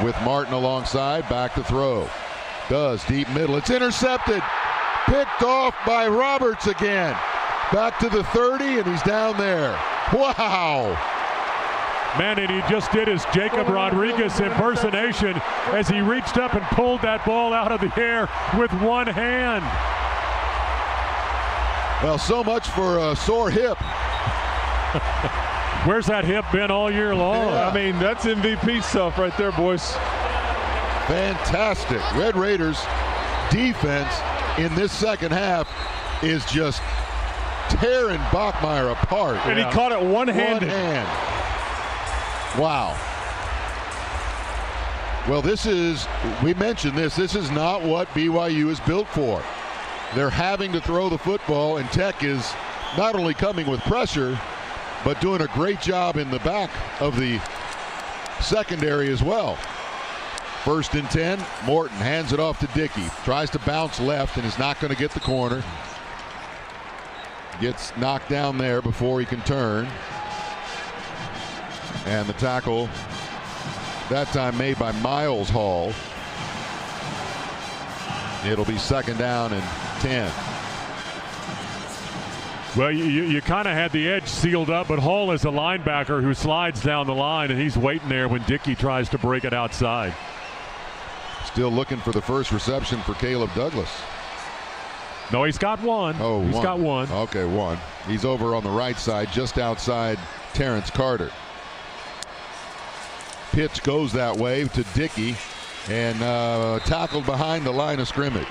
[SPEAKER 2] with Martin alongside. Back to throw. Does deep middle. It's intercepted. Picked off by Roberts again. Back to the 30, and he's down there. Wow.
[SPEAKER 4] Man, and he just did his Jacob Rodriguez impersonation as he reached up and pulled that ball out of the air with one hand.
[SPEAKER 2] Well, so much for a sore hip.
[SPEAKER 4] Where's that hip been all year long?
[SPEAKER 5] Yeah. I mean, that's MVP stuff right there, boys.
[SPEAKER 2] Fantastic. Red Raiders defense in this second half is just tearing Bachmeier apart.
[SPEAKER 5] And he caught it one-handed.
[SPEAKER 2] One hand. Wow. Well, we mentioned this is not what BYU is built for. They're having to throw the football, and Tech is not only coming with pressure, but doing a great job in the back of the secondary as well. 1st and 10, Morton hands it off to Dickey. Tries to bounce left and is not going to get the corner. Gets knocked down there before he can turn. And the tackle, that time made by Miles Hall. It'll be 2nd down and 10.
[SPEAKER 4] Well, you kind of had the edge sealed up, but Hall is a linebacker who slides down the line, and he's waiting there when Dickey tries to break it outside.
[SPEAKER 2] Still looking for the first reception for Caleb Douglas.
[SPEAKER 4] No, he's got one.
[SPEAKER 2] Oh,
[SPEAKER 4] he's got one.
[SPEAKER 2] Okay, one. He's over on the right side, just outside Terrence Carter. Pitch goes that way to Dickey. And tackled behind the line of scrimmage.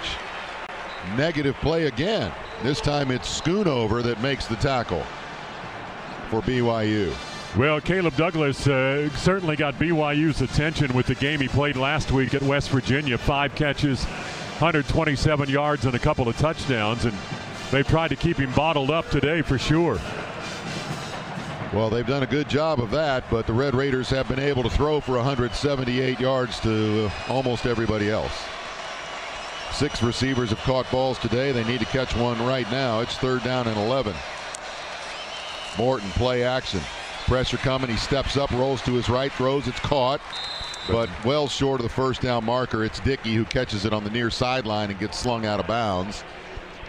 [SPEAKER 2] Negative play again. This time it's Schoonover that makes the tackle for BYU.
[SPEAKER 4] Well, Caleb Douglas certainly got BYU's attention with the game he played last week at West Virginia. 5 catches, 127 yards, and a couple of touchdowns. And they've tried to keep him bottled up today for sure.
[SPEAKER 2] Well, they've done a good job of that, but the Red Raiders have been able to throw for 178 yards to almost everybody else. 6 receivers have caught balls today. They need to catch one right now. It's 3rd down and 11. Morton, play action. Pressure coming. He steps up, rolls to his right, throws. It's caught, but well short of the first down marker. It's Dickey who catches it on the near sideline and gets slung out of bounds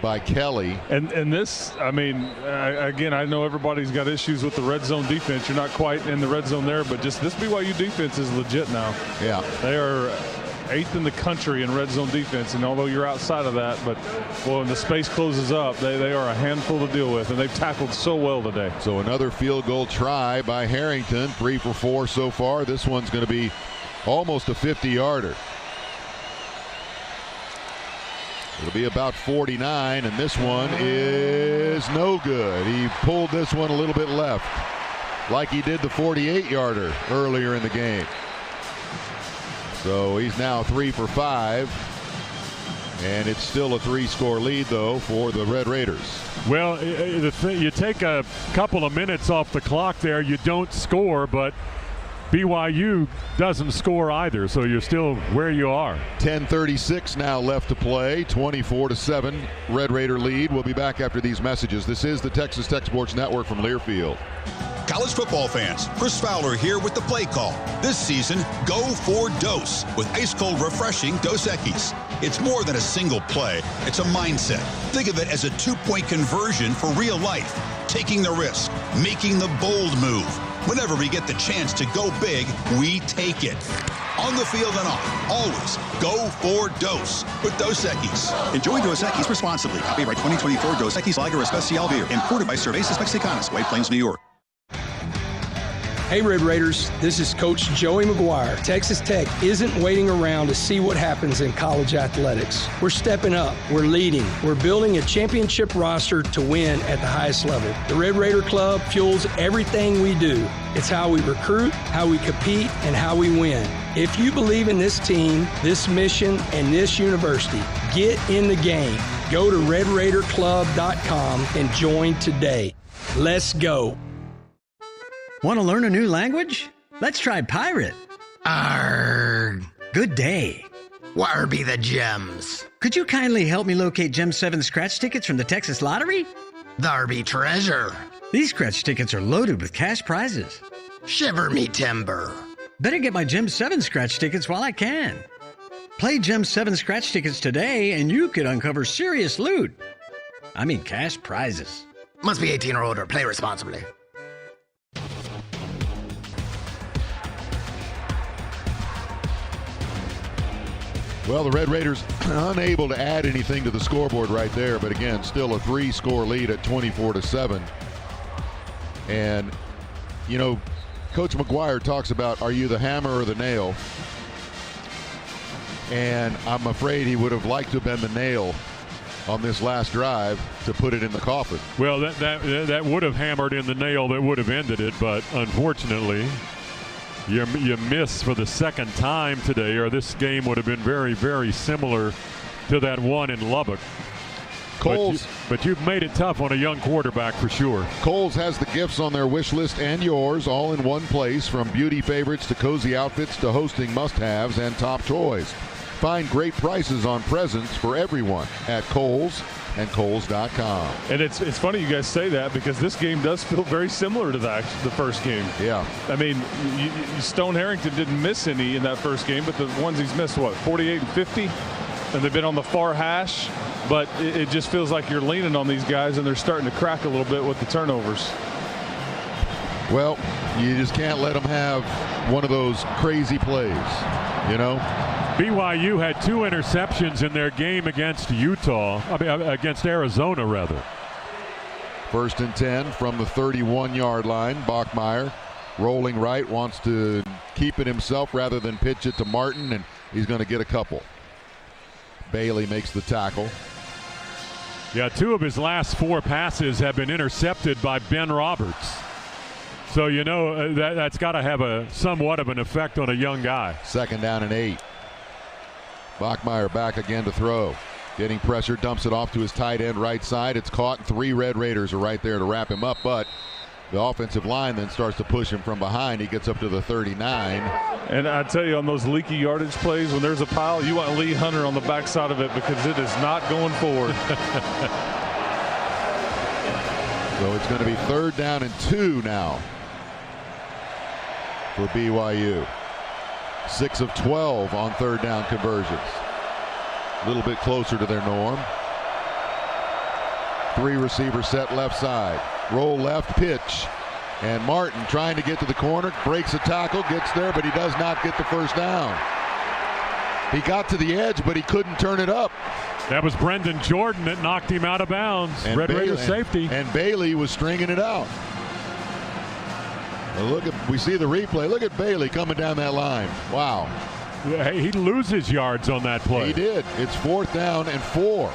[SPEAKER 2] by Kelly.
[SPEAKER 5] And this, I mean, again, I know everybody's got issues with the red zone defense. You're not quite in the red zone there, but just this BYU defense is legit now.
[SPEAKER 2] Yeah.
[SPEAKER 5] They are 8th in the country in red zone defense, and although you're outside of that, but well, when the space closes up, they are a handful to deal with, and they've tackled so well today.
[SPEAKER 2] So another field goal try by Harrington, 3 for 4 so far. This one's going to be almost a 50-yarder. It'll be about 49, and this one is no good. He pulled this one a little bit left, like he did the 48-yarder earlier in the game. So he's now 3 for 5, and it's still a 3-score lead, though, for the Red Raiders.
[SPEAKER 4] Well, you take a couple of minutes off the clock there, you don't score, but BYU doesn't score either, so you're still where you are.
[SPEAKER 2] 10:36 now left to play. 24-7 Red Raider lead. We'll be back after these messages. This is the Texas Tech Sports Network from Learfield.
[SPEAKER 10] College football fans, Chris Fowler here with the play call. This season, go for Dose with ice-cold, refreshing Dos Equis. It's more than a single play. It's a mindset. Think of it as a 2-point conversion for real life. Taking the risk, making the bold move. Whenever we get the chance to go big, we take it. On the field and off, always go for Dose with Dos Equis.
[SPEAKER 11] Enjoy Dos Equis responsibly. Copyright 2024 Dos Equis Lager Especial Beer. Imported by Cervezas Mexicanas, White Plains, New York.
[SPEAKER 13] Hey Red Raiders, this is Coach Joey McGuire. Texas Tech isn't waiting around to see what happens in college athletics. We're stepping up, we're leading, we're building a championship roster to win at the highest level. The Red Raider Club fuels everything we do. It's how we recruit, how we compete, and how we win. If you believe in this team, this mission, and this university, get in the game. Go to RedRaiderClub.com and join today. Let's go.
[SPEAKER 15] Want to learn a new language? Let's try pirate. Arrgh. Good day. Where be the gems? Could you kindly help me locate Gem 7 scratch tickets from the Texas Lottery? There be treasure. These scratch tickets are loaded with cash prizes. Shiver me timber. Better get my Gem 7 scratch tickets while I can. Play Gem 7 scratch tickets today and you could uncover serious loot. I mean cash prizes. Must be 18 or older. Play responsibly.
[SPEAKER 2] Well, the Red Raiders unable to add anything to the scoreboard right there, but again, still a 3-score lead at 24-7. And, you know, Coach McGuire talks about, are you the hammer or the nail? And I'm afraid he would have liked to have been the nail on this last drive to put it in the coffin.
[SPEAKER 4] Well, that would have hammered in the nail that would have ended it, but unfortunately, you miss for the second time today, or this game would have been very, very similar to that one in Lubbock.
[SPEAKER 2] Coles,
[SPEAKER 4] but you've made it tough on a young quarterback for sure.
[SPEAKER 2] Coles has the gifts on their wish list and yours all in one place, from beauty favorites to cozy outfits to hosting must-haves and top toys. Find great prices on presents for everyone at Kohl's and Kohl's.com.
[SPEAKER 5] And it's funny you guys say that, because this game does feel very similar to the first game.
[SPEAKER 2] Yeah.
[SPEAKER 5] I mean, Stone Harrington didn't miss any in that first game, but the ones he's missed, what, 48 and 50? And they've been on the far hash, but it just feels like you're leaning on these guys, and they're starting to crack a little bit with the turnovers.
[SPEAKER 2] Well, you just can't let them have one of those crazy plays, you know?
[SPEAKER 4] BYU had 2 interceptions in their game against against Arizona, rather.
[SPEAKER 2] 1st and 10 from the 31-yard line. Bachmeier Rolling right, wants to keep it himself rather than pitch it to Martin, and he's going to get a couple. Bailey makes the tackle.
[SPEAKER 4] Yeah, 2 of his last 4 passes have been intercepted by Ben Roberts. So, you know, that's got to have a somewhat of an effect on a young guy.
[SPEAKER 2] 2nd down and 8. Bachmeier back again to throw. Getting pressure, dumps it off to his tight end right side. It's caught, and 3 Red Raiders are right there to wrap him up, but the offensive line then starts to push him from behind. He gets up to the 39.
[SPEAKER 5] And I tell you, on those leaky yardage plays, when there's a pile, you want Lee Hunter on the backside of it because it is not going forward.
[SPEAKER 2] So it's going to be 3rd down and 2 now for BYU. 6 of 12 on 3rd down conversions. A little bit closer to their norm. 3 receiver set left side. Roll left, pitch. And Martin trying to get to the corner, breaks a tackle, gets there, but he does not get the first down. He got to the edge, but he couldn't turn it up.
[SPEAKER 4] That was Brendan Jordan that knocked him out of bounds.
[SPEAKER 2] And
[SPEAKER 4] Red Raiders safety.
[SPEAKER 2] And Bailey was stringing it out. Well, we see the replay. Look at Bailey coming down that line. Wow.
[SPEAKER 4] He loses yards on that play.
[SPEAKER 2] He did. It's 4th down and 4.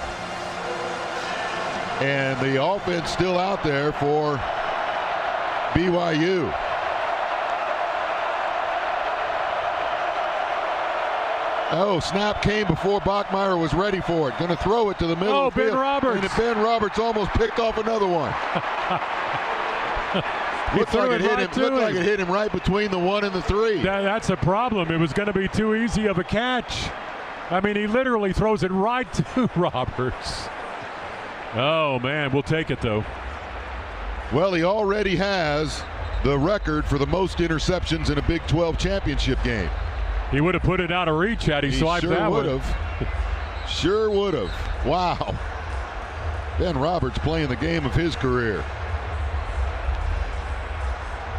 [SPEAKER 2] And the offense still out there for BYU. Oh, snap came before Bachmeier was ready for it. Going to throw it to the middle of the field.
[SPEAKER 4] Ben Roberts.
[SPEAKER 2] And Ben Roberts almost picked off another one. Looked like it hit him right between the 1 and the 3.
[SPEAKER 4] That's a problem. It was going to be too easy of a catch. I mean, he literally throws it right to Roberts. Oh, man, we'll take it, though.
[SPEAKER 2] Well, he already has the record for the most interceptions in a Big 12 championship game.
[SPEAKER 4] He would have put it out of reach had he swiped that one.
[SPEAKER 2] Sure would have. Wow. Ben Roberts playing the game of his career.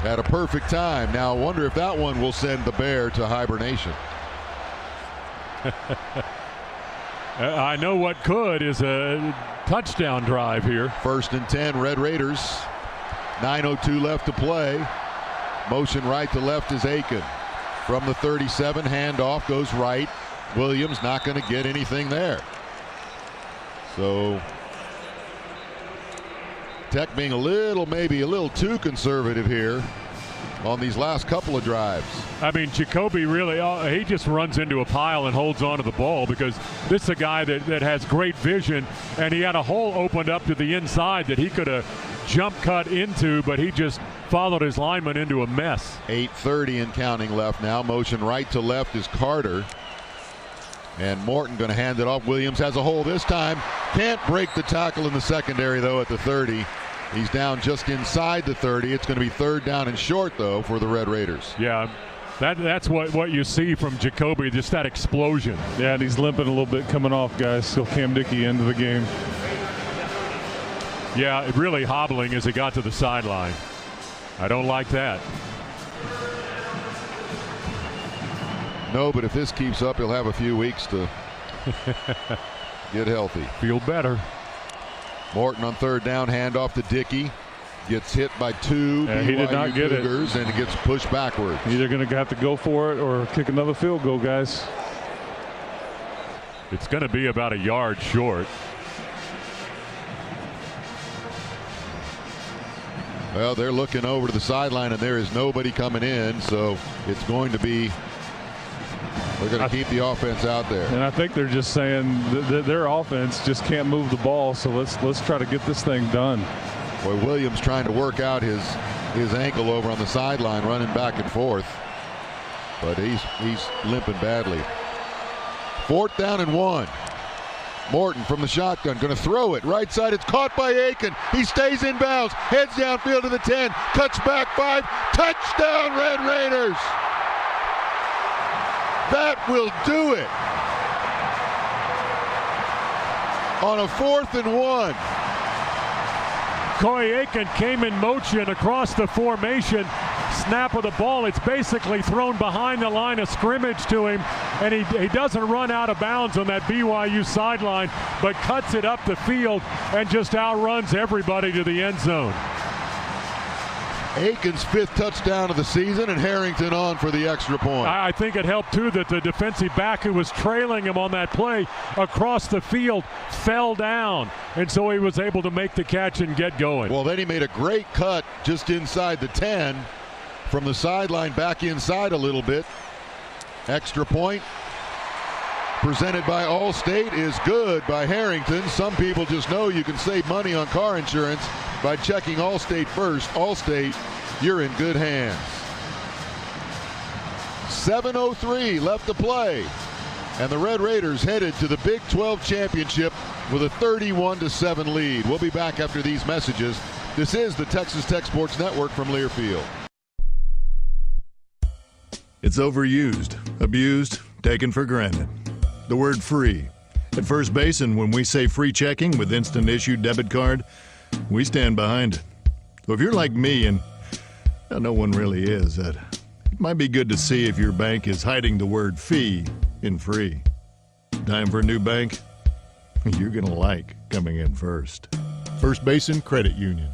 [SPEAKER 2] At a perfect time. Now, I wonder if that one will send the Bear to hibernation.
[SPEAKER 4] I know what could is a touchdown drive here.
[SPEAKER 2] 1st and 10, Red Raiders. 9:02 left to play. Motion right to left is Aiken. From the 37, handoff goes right. Williams not going to get anything there. So Tech being maybe a little too conservative here on these last couple of drives.
[SPEAKER 4] I mean, Jacoby really, he just runs into a pile and holds on to the ball because this is a guy that has great vision, and he had a hole opened up to the inside that he could have jump cut into, but he just followed his lineman into a mess.
[SPEAKER 2] 8:30 and counting left now. Motion right to left is Carter. And Morton going to hand it off. Williams has a hole this time. Can't break the tackle in the secondary, though, at the 30. He's down just inside the 30. It's going to be 3rd down and short, though, for the Red Raiders.
[SPEAKER 4] Yeah, that's what you see from Jacoby, just that explosion.
[SPEAKER 5] Yeah, and he's limping a little bit coming off, guys. So Cam Dickey into the game.
[SPEAKER 4] Yeah, really hobbling as he got to the sideline. I don't like that.
[SPEAKER 2] No, but if this keeps up, he'll have a few weeks to get healthy.
[SPEAKER 4] Feel better.
[SPEAKER 2] Morton on 3rd down, handoff to Dickey. Gets hit by 2 BYU
[SPEAKER 5] he did not get
[SPEAKER 2] Cougars, and it gets pushed backwards.
[SPEAKER 5] Either going to have to go for it or kick another field goal, guys.
[SPEAKER 4] It's going to be about a yard short.
[SPEAKER 2] Well, they're looking over to the sideline, and there is nobody coming in, so it's going to be. They're going to keep the offense out there.
[SPEAKER 5] And I think they're just saying that their offense just can't move the ball, so let's try to get this thing done.
[SPEAKER 2] Boy, Williams trying to work out his ankle over on the sideline, running back and forth. But he's limping badly. 4th down and 1. Morton from the shotgun, going to throw it. Right side, it's caught by Aiken. He stays in bounds, heads downfield to the 10, cuts back 5. Touchdown, Red Raiders! That will do it. On a 4th and 1.
[SPEAKER 4] Corey Aiken came in motion across the formation. Snap of the ball, it's basically thrown behind the line of scrimmage to him, and he doesn't run out of bounds on that BYU sideline, but cuts it up the field and just outruns everybody to the end zone.
[SPEAKER 2] Aiken's 5th touchdown of the season, and Harrington on for the extra point.
[SPEAKER 4] I think it helped, too, that the defensive back who was trailing him on that play across the field fell down, and so he was able to make the catch and get going.
[SPEAKER 2] Well, then he made a great cut just inside the 10 from the sideline back inside a little bit. Extra point presented by Allstate is good by Harrington. Some people just know you can save money on car insurance by checking Allstate first. Allstate, you're in good hands. 7:03 left to play, and the Red Raiders headed to the Big 12 Championship with a 31-7 lead. We'll be back after these messages. This is the Texas Tech Sports Network from Learfield.
[SPEAKER 16] It's overused, abused, taken for granted. The word free. At First Basin, when we say free checking with instant issue debit card, we stand behind it. So if you're like me, and no one really is, it might be good to see if your bank is hiding the word fee in free. Time for a new bank? You're going to like coming in first. First Basin Credit Union.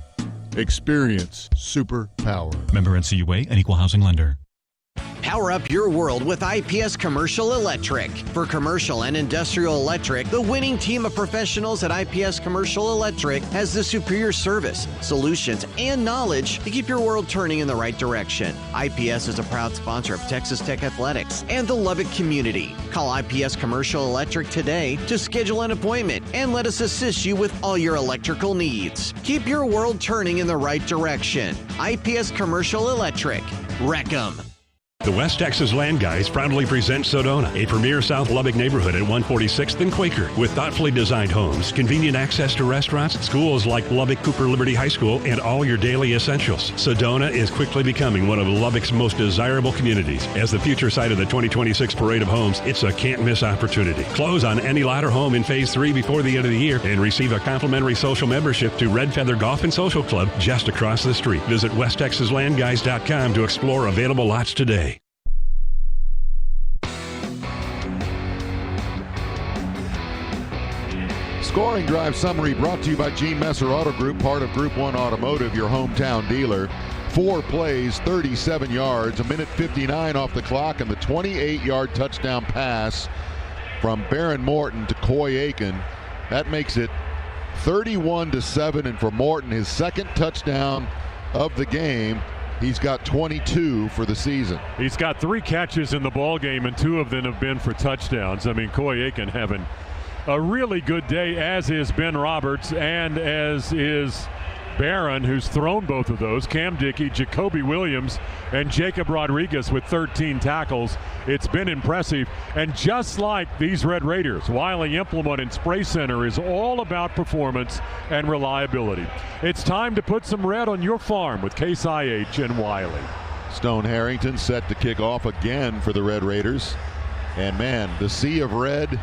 [SPEAKER 16] Experience superpower.
[SPEAKER 17] Member NCUA, an equal housing lender.
[SPEAKER 21] Power up your world with IPS Commercial Electric. For commercial and industrial electric, the winning team of professionals at IPS Commercial Electric has the superior service, solutions, and knowledge to keep your world turning in the right direction. IPS is a proud sponsor of Texas Tech Athletics and the Lubbock community. Call IPS Commercial Electric today to schedule an appointment and let us assist you with all your electrical needs. Keep your world turning in the right direction. IPS Commercial Electric. Wreck 'em.
[SPEAKER 22] The West Texas Land Guys proudly present Sedona, a premier South Lubbock neighborhood at 146th and Quaker, with thoughtfully designed homes, convenient access to restaurants, schools like Lubbock Cooper Liberty High School, and all your daily essentials. Sedona is quickly becoming one of Lubbock's most desirable communities. As the future site of the 2026 Parade of Homes, it's a can't-miss opportunity. Close on any lot or home in Phase 3 before the end of the year and receive a complimentary social membership to Red Feather Golf and Social Club just across the street. Visit WestTexasLandGuys.com to explore available lots today.
[SPEAKER 2] Scoring Drive Summary brought to you by Gene Messer Auto Group, part of Group 1 Automotive, your hometown dealer. 4 plays, 37 yards, a minute 59 off the clock, and the 28-yard touchdown pass from Baron Morton to Coy Aiken. That makes it 31-7, and for Morton, his second touchdown of the game. He's got 22 for the season.
[SPEAKER 4] He's got 3 catches in the ball game, and 2 of them have been for touchdowns. I mean, Coy Aiken having a really good day, as is Ben Roberts and as is Barron, who's thrown both of those. Cam Dickey, Jacoby Williams, and Jacob Rodriguez with 13 tackles. It's been impressive. And just like these Red Raiders, Wiley Implement and Spray Center is all about performance and reliability. It's time to put some red on your farm with Case IH and Wiley.
[SPEAKER 2] Stone Harrington set to kick off again for the Red Raiders. And man, the sea of red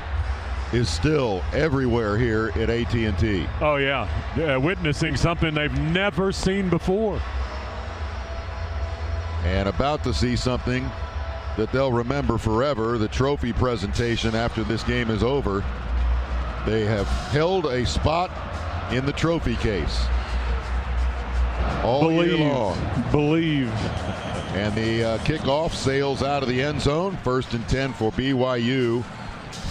[SPEAKER 2] is still everywhere here at AT&T.
[SPEAKER 4] Oh yeah, witnessing something they've never seen before.
[SPEAKER 2] And about to see something that they'll remember forever, the trophy presentation after this game is over. They have held a spot in the trophy case all year long.
[SPEAKER 4] Believe.
[SPEAKER 2] And the kickoff sails out of the end zone. 1st and 10 for BYU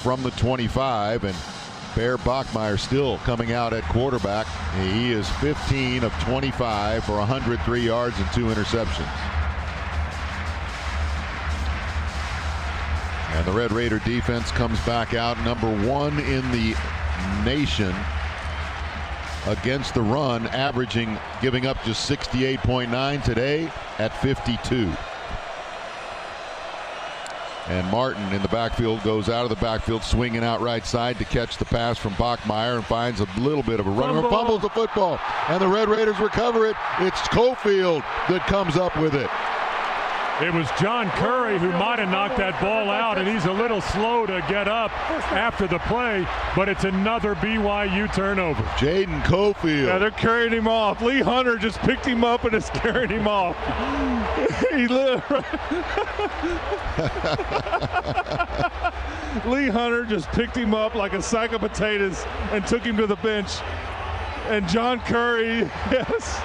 [SPEAKER 2] from the 25, and Bear Bachmeier still coming out at quarterback. He is 15 of 25 for 103 yards and 2 interceptions. And the Red Raider defense comes back out, number 1 in the nation against the run, giving up just 68.9 today at 52. And Martin in the backfield goes out of the backfield, swinging out right side to catch the pass from Bachmeier and finds a little bit of a run. Fumbles the football, and the Red Raiders recover it. It's Cofield that comes up with it.
[SPEAKER 4] It was John Curry who might have knocked that ball out, and he's a little slow to get up after the play, but it's another BYU turnover.
[SPEAKER 2] Jaden Cofield.
[SPEAKER 5] Yeah, they're carrying him off. Lee Hunter just picked him up and is carrying him off. Lee Hunter just picked him up like a sack of potatoes and took him to the bench. And John Curry, yes,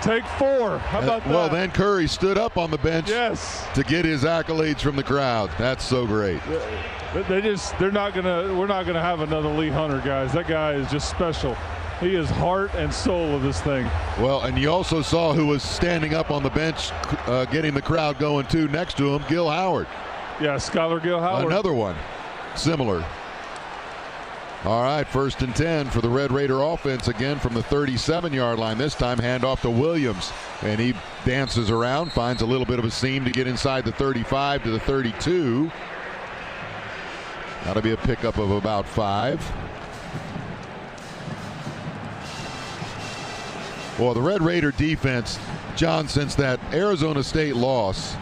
[SPEAKER 5] Take 4. How about that?
[SPEAKER 2] Well, then Curry stood up on the bench to get his accolades from the crowd. That's so great.
[SPEAKER 5] We're not gonna have another Lee Hunter, guys. That guy is just special. He is heart and soul of this thing.
[SPEAKER 2] Well, and you also saw who was standing up on the bench, getting the crowd going too. Next to him, Gil Howard.
[SPEAKER 5] Yeah, Skylar Gil Howard.
[SPEAKER 2] Another one, similar. All right, 1st and 10 for the Red Raider offense again from the 37-yard line. This time, handoff to Williams, and he dances around, finds a little bit of a seam to get inside the 35 to the 32. That'll be a pickup of about 5. Well, the Red Raider defense, John, since that Arizona State loss,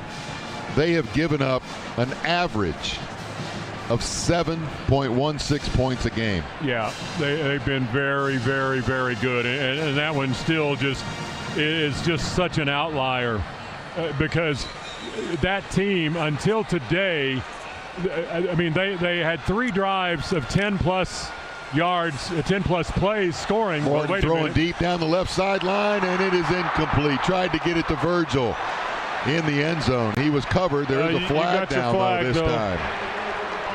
[SPEAKER 2] they have given up an average of 7.16 points a game.
[SPEAKER 4] Yeah, they've been very, very, very good. And that one still is just such an outlier because that team, until today, I mean, they had 3 drives of 10-plus yards, 10-plus plays scoring.
[SPEAKER 2] Morton throwing deep down the left sideline, and it is incomplete. Tried to get it to Virgil in the end zone. He was covered. There's a flag down this time.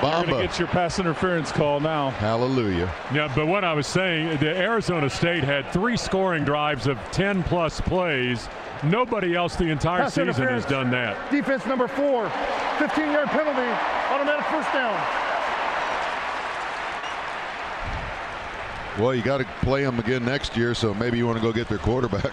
[SPEAKER 5] You're going to get your pass interference call now.
[SPEAKER 2] Hallelujah.
[SPEAKER 4] Yeah, but what I was saying, the Arizona State had 3 scoring drives of 10-plus plays. Nobody else the entire season has done that.
[SPEAKER 7] Defense number 4, 15-yard penalty, automatic first down.
[SPEAKER 2] Well, you got to play them again next year, so maybe you want to go get their quarterback.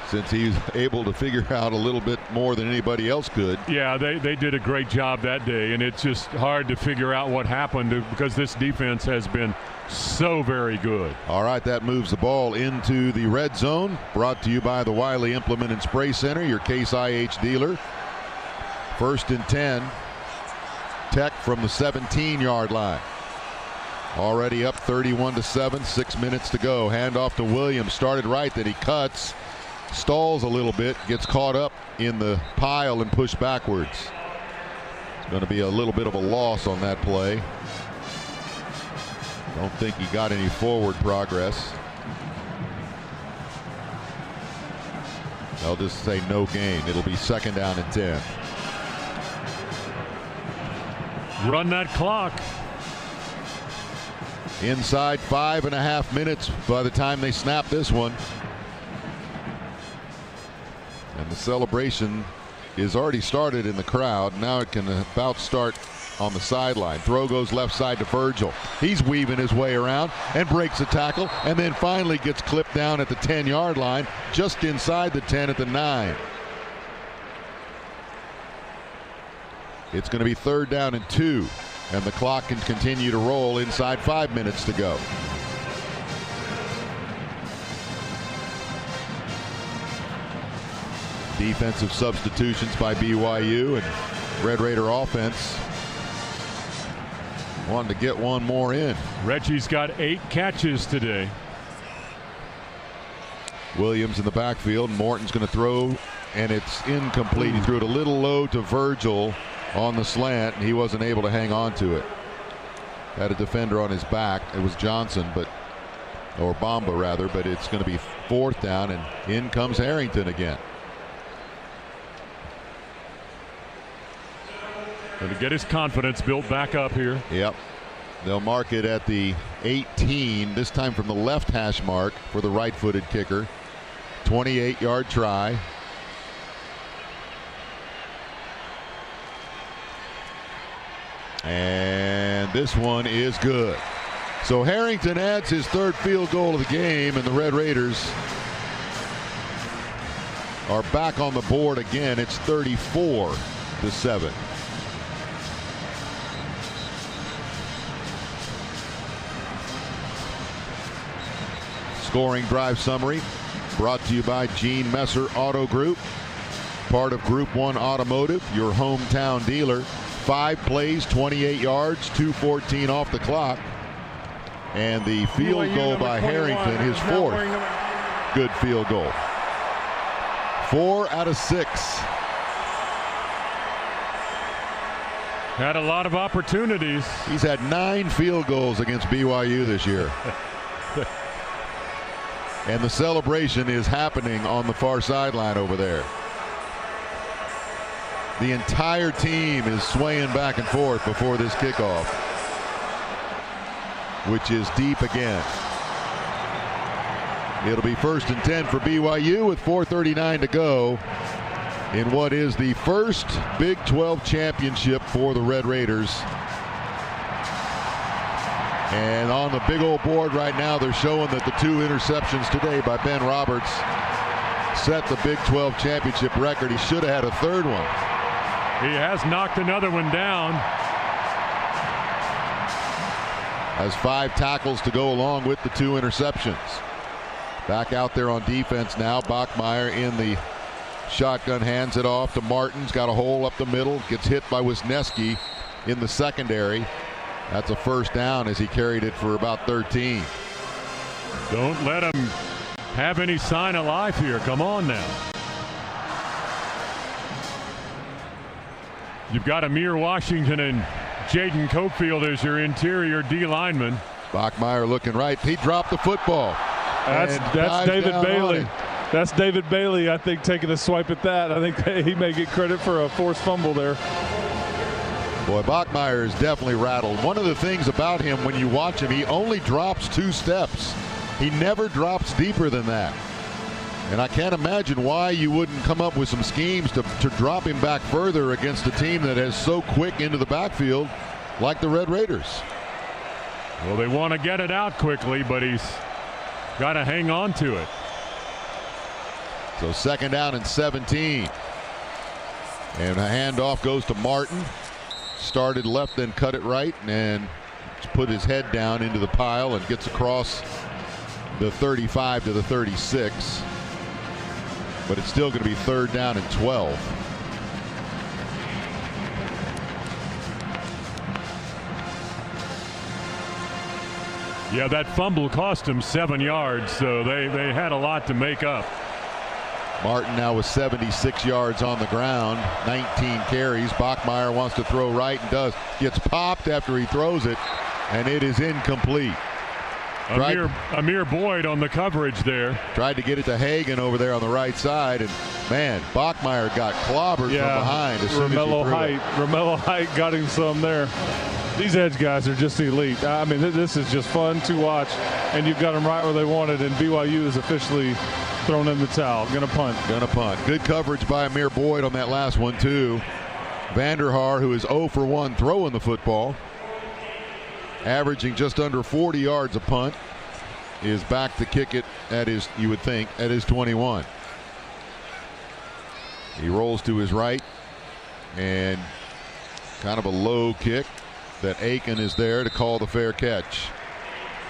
[SPEAKER 2] Since he's able to figure out a little bit more than anybody else could.
[SPEAKER 4] Yeah, they did a great job that day, and it's just hard to figure out what happened because this defense has been so very good.
[SPEAKER 2] All right, that moves the ball into the red zone. Brought to you by the Wiley Implement and Spray Center, your Case IH dealer. 1st and 10. Tech from the 17-yard line. Already up 31-7, 6 minutes to go. Handoff to Williams. Started right, then he cuts. Stalls a little bit, gets caught up in the pile and pushed backwards. It's going to be a little bit of a loss on that play. Don't think he got any forward progress. They'll just say no gain. It'll be 2nd down and 10.
[SPEAKER 4] Run that clock.
[SPEAKER 2] Inside 5.5 minutes by the time they snap this one. And the celebration is already started in the crowd. Now it can about start on the sideline. Throw goes left side to Virgil. He's weaving his way around and breaks a tackle, and then finally gets clipped down at the 10-yard line, just inside the 10 at the 9. It's going to be 3rd down and 2, and the clock can continue to roll inside 5 minutes to go. Defensive substitutions by BYU, and Red Raider offense wanted to get one more in.
[SPEAKER 4] Reggie's got 8 catches today.
[SPEAKER 2] Williams in the backfield. Morton's going to throw, and it's incomplete. He threw it a little low to Virgil on the slant, and he wasn't able to hang on to it. Had a defender on his back. It was Johnson, or Bamba rather, but it's going to be 4th down, and in comes Harrington again.
[SPEAKER 4] Going to get his confidence built back up here.
[SPEAKER 2] Yep. They'll mark it at the 18, this time from the left hash mark for the right-footed kicker. 28-yard try. And this one is good. So Harrington adds his 3rd field goal of the game, and the Red Raiders are back on the board again. It's 34-7. Scoring drive summary brought to you by Gene Messer Auto Group, part of Group 1 Automotive, your hometown dealer. 5 plays, 28 yards, 2:14 off the clock. And the field goal by Harrington, his 4th good field goal. 4 out of 6.
[SPEAKER 4] Had a lot of opportunities.
[SPEAKER 2] He's had 9 field goals against BYU this year. And the celebration is happening on the far sideline over there. The entire team is swaying back and forth before this kickoff, which is deep again. It'll be 1st and 10 for BYU with 4:39 to go in what is the first Big 12 championship for the Red Raiders. And on the big old board right now, they're showing that the 2 interceptions today by Ben Roberts set the Big 12 championship record. He should have had a 3rd one.
[SPEAKER 4] He has knocked another one down.
[SPEAKER 2] Has 5 tackles to go along with the 2 interceptions. Back out there on defense now. Bachmeier in the shotgun, hands it off to Martin's got a hole up the middle, gets hit by Wisniewski in the secondary. That's a 1st down as he carried it for about 13.
[SPEAKER 4] Don't let him have any sign of life here. Come on now. You've got Amir Washington and Jaden Cofield as your interior D lineman.
[SPEAKER 2] Bachmeier looking right. He dropped the football.
[SPEAKER 5] That's David Bailey. That's David Bailey, I think, taking a swipe at that. I think he may get credit for a forced fumble there.
[SPEAKER 2] Boy, Bachmeier is definitely rattled. One of the things about him when you watch him, he only drops 2 steps. He never drops deeper than that. And I can't imagine why you wouldn't come up with some schemes to drop him back further against a team that is so quick into the backfield like the Red Raiders.
[SPEAKER 4] Well, they want to get it out quickly, but he's got to hang on to it.
[SPEAKER 2] So 2nd down and 17. And a handoff goes to Martin. Started left, then cut it right, and put his head down into the pile and gets across the 35 to the 36. But it's still going to be 3rd down and 12.
[SPEAKER 4] Yeah, that fumble cost him 7 yards, so they had a lot to make up.
[SPEAKER 2] Martin now with 76 yards on the ground, 19 carries. Bachmeier wants to throw right and does. Gets popped after he throws it, and it is incomplete.
[SPEAKER 4] Amir Boyd on the coverage there.
[SPEAKER 2] Tried to get it to Hagan over there on the right side, and man, Bachmeier got clobbered from behind as soon as he threw it.
[SPEAKER 5] Romello Height got him some there. These edge guys are just elite. I mean, this is just fun to watch, and you've got them right where they wanted, and BYU is officially thrown in the towel. Gonna punt.
[SPEAKER 2] Good coverage by Amir Boyd on that last one, too. Vanderhaar, who is 0 for 1 throwing the football, averaging just under 40 yards a punt, is back to kick it at his, you would think, at his 21. He rolls to his right, and kind of a low kick that Aiken is there to call the fair catch.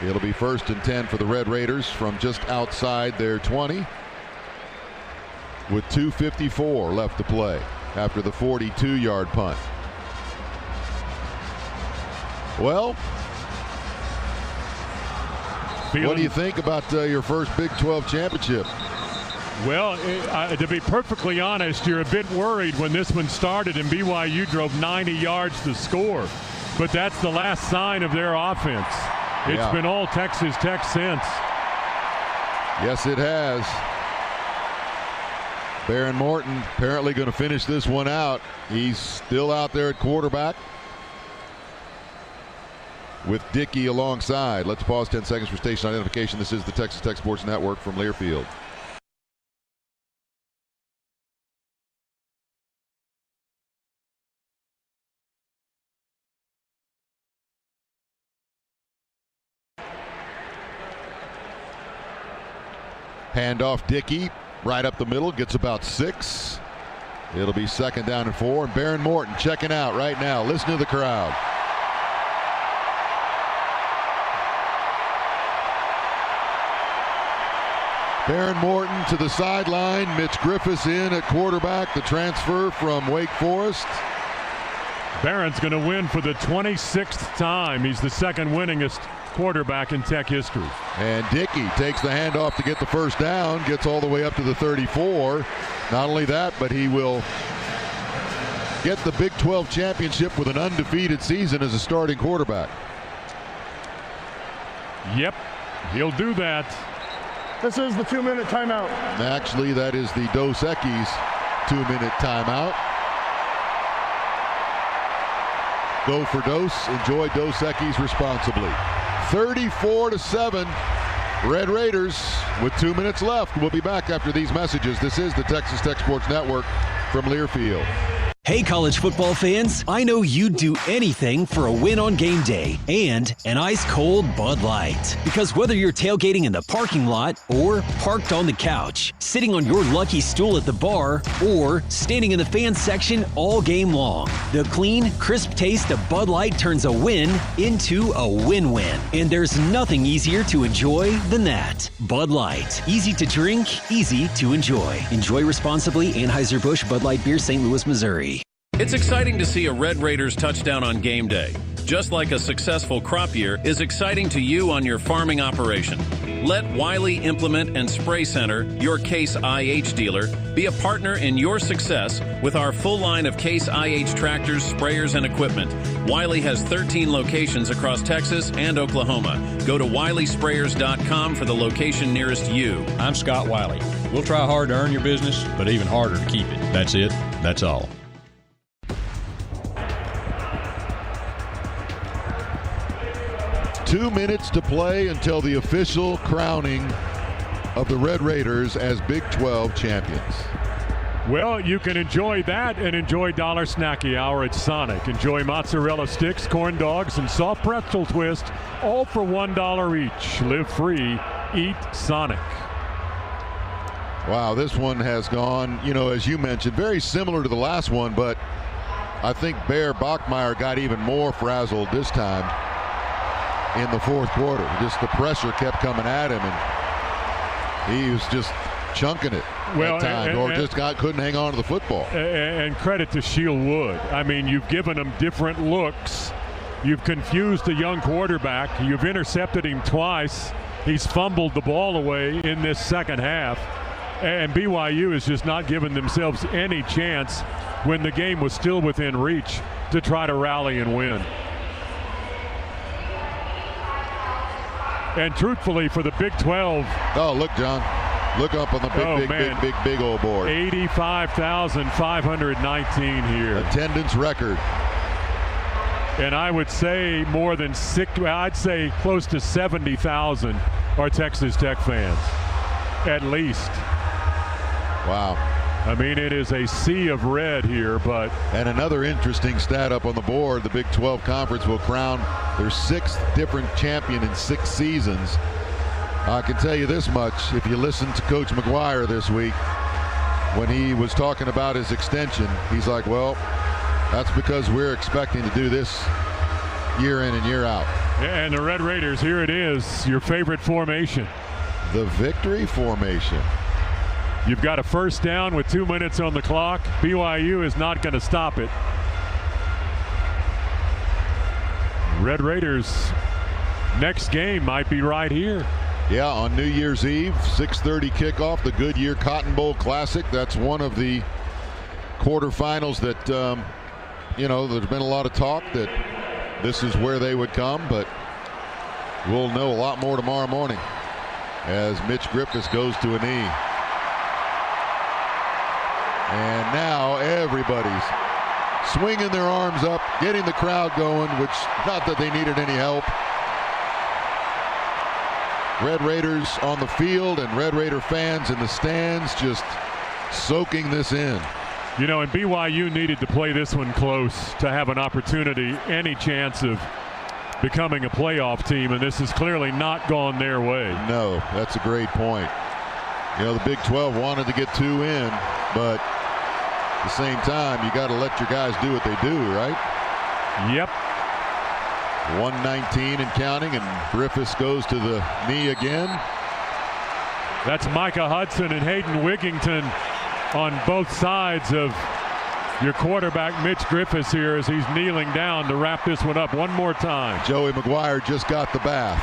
[SPEAKER 2] It'll be 1st and 10 for the Red Raiders from just outside their 20 with 2:54 left to play after the 42-yard punt. Well, what do you think about your first Big 12 championship?
[SPEAKER 4] Well, to be perfectly honest, you're a bit worried when this one started and BYU drove 90 yards to score. But that's the last sign of their offense. It's been all Texas Tech since.
[SPEAKER 2] Yes, it has. Baron Morton apparently going to finish this one out. He's still out there at quarterback with Dickey alongside. Let's pause 10 seconds for station identification. This is the Texas Tech Sports Network from Learfield. Handoff Dickey right up the middle, gets about 6. It'll be 2nd down and 4, and Baron Morton checking out right now. Listen to the crowd. Baron Morton to the sideline. Mitch Griffiths in at quarterback, the transfer from Wake Forest.
[SPEAKER 4] Barron's going to win for the 26th time. He's the 2nd winningest quarterback in Tech history.
[SPEAKER 2] And Dickey takes the handoff to get the 1st down, gets all the way up to the 34. Not only that, but he will get the Big 12 championship with an undefeated season as a starting quarterback.
[SPEAKER 4] Yep, he'll do that.
[SPEAKER 7] This is the 2-minute timeout.
[SPEAKER 2] Actually, that is the Dos Equis 2-minute timeout. Go for Dos. Enjoy Dos Equis responsibly. 34-7. Red Raiders with 2 minutes left. We'll be back after these messages. This is the Texas Tech Sports Network from Learfield.
[SPEAKER 3] Hey, college football fans, I know you'd do anything for a win on game day and an ice-cold Bud Light. Because whether you're tailgating in the parking lot or parked on the couch, sitting on your lucky stool at the bar, or standing in the fan section all game long, the clean, crisp taste of Bud Light turns a win into a win-win. And there's nothing easier to enjoy than that. Bud Light. Easy to drink, easy to enjoy. Enjoy responsibly. Anheuser-Busch Bud Light Beer, St. Louis, Missouri.
[SPEAKER 6] It's exciting to see a Red Raiders touchdown on game day. Just like a successful crop year is exciting to you on your farming operation. Let Wiley Implement and Spray Center, your Case IH dealer, be a partner in your success with our full line of Case IH tractors, sprayers, and equipment. Wiley has 13 locations across Texas and Oklahoma. Go to WileySprayers.com for the location nearest you.
[SPEAKER 23] I'm Scott Wiley. We'll try hard to earn your business, but even harder to keep it. That's it. That's all.
[SPEAKER 2] 2 minutes to play until the official crowning of the Red Raiders as Big 12 champions.
[SPEAKER 4] Well, you can enjoy that and enjoy Dollar Snacky Hour at Sonic. Enjoy mozzarella sticks, corn dogs, and soft pretzel twist, all for $1 each. Live free, eat Sonic.
[SPEAKER 2] Wow, this one has gone, as you mentioned, very similar to the last one, but I think Bear Bachmeier got even more frazzled this time in the fourth quarter. Just the pressure kept coming at him, and he was just chunking it at times, or just couldn't hang on to the football.
[SPEAKER 4] And credit to Shield Wood. I mean, you've given him different looks. You've confused the young quarterback. You've intercepted him twice. He's fumbled the ball away in this second half. And BYU has just not given themselves any chance when the game was still within reach to try to rally and win. And truthfully, for the Big 12.
[SPEAKER 2] Oh, look, John. Look up on the big old board.
[SPEAKER 4] 85,519 here.
[SPEAKER 2] Attendance record.
[SPEAKER 4] And I would say more than I'd say close to 70,000 are Texas Tech fans, at least.
[SPEAKER 2] Wow.
[SPEAKER 4] I mean, it is a sea of red here, but.
[SPEAKER 2] And another interesting stat up on the board, the Big 12 Conference will crown their 6th different champion in 6 seasons. I can tell you this much, if you listen to Coach McGuire this week, when he was talking about his extension, he's like, well, that's because we're expecting to do this year in and year out.
[SPEAKER 4] And the Red Raiders, here it is, your favorite formation.
[SPEAKER 2] The victory formation.
[SPEAKER 4] You've got a first down with 2 minutes on the clock. BYU is not going to stop it. Red Raiders' next game might be right here.
[SPEAKER 2] Yeah, on New Year's Eve, 6:30 kickoff, the Goodyear Cotton Bowl Classic. That's one of the quarterfinals that, there's been a lot of talk that this is where they would come, but we'll know a lot more tomorrow morning as Mitch Griffiths goes to a knee. And now everybody's swinging their arms up, getting the crowd going, which not that they needed any help. Red Raiders on the field and Red Raider fans in the stands just soaking this in.
[SPEAKER 4] And BYU needed to play this one close to have an opportunity, any chance of becoming a playoff team, and this has clearly not gone their way.
[SPEAKER 2] No, that's a great point. The Big 12 wanted to get 2 in, but at the same time, you got to let your guys do what they do, right?
[SPEAKER 4] Yep.
[SPEAKER 2] 119 and counting, and Griffiths goes to the knee again.
[SPEAKER 4] That's Micah Hudson and Hayden Wigington on both sides of your quarterback, Mitch Griffiths, here as he's kneeling down to wrap this one up one more time.
[SPEAKER 2] Joey McGuire just got the bath.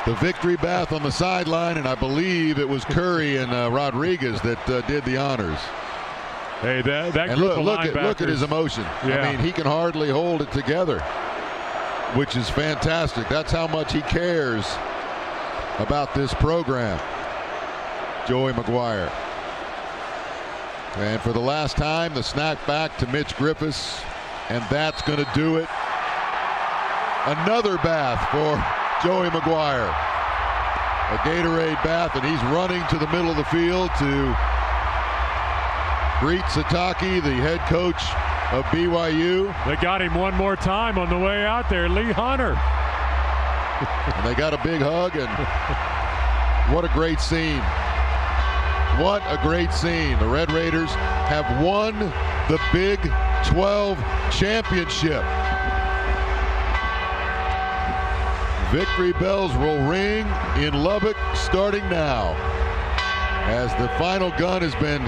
[SPEAKER 2] The victory bath on the sideline, and I believe it was Curry and Rodriguez that did the honors.
[SPEAKER 4] Hey, that
[SPEAKER 2] and
[SPEAKER 4] group of
[SPEAKER 2] look at his emotion.
[SPEAKER 4] Yeah.
[SPEAKER 2] I mean, he can hardly hold it together, which is fantastic. That's how much he cares about this program. Joey McGuire. And for the last time, the snap back to Mitch Griffiths, and that's going to do it. Another bath for Joey McGuire. A Gatorade bath, and he's running to the middle of the field to greet Sataki, the head coach of BYU.
[SPEAKER 4] They got him one more time on the way out there, Lee Hunter.
[SPEAKER 2] And they got a big hug, and what a great scene. What a great scene. The Red Raiders have won the Big 12 championship. Victory bells will ring in Lubbock starting now as the final gun has been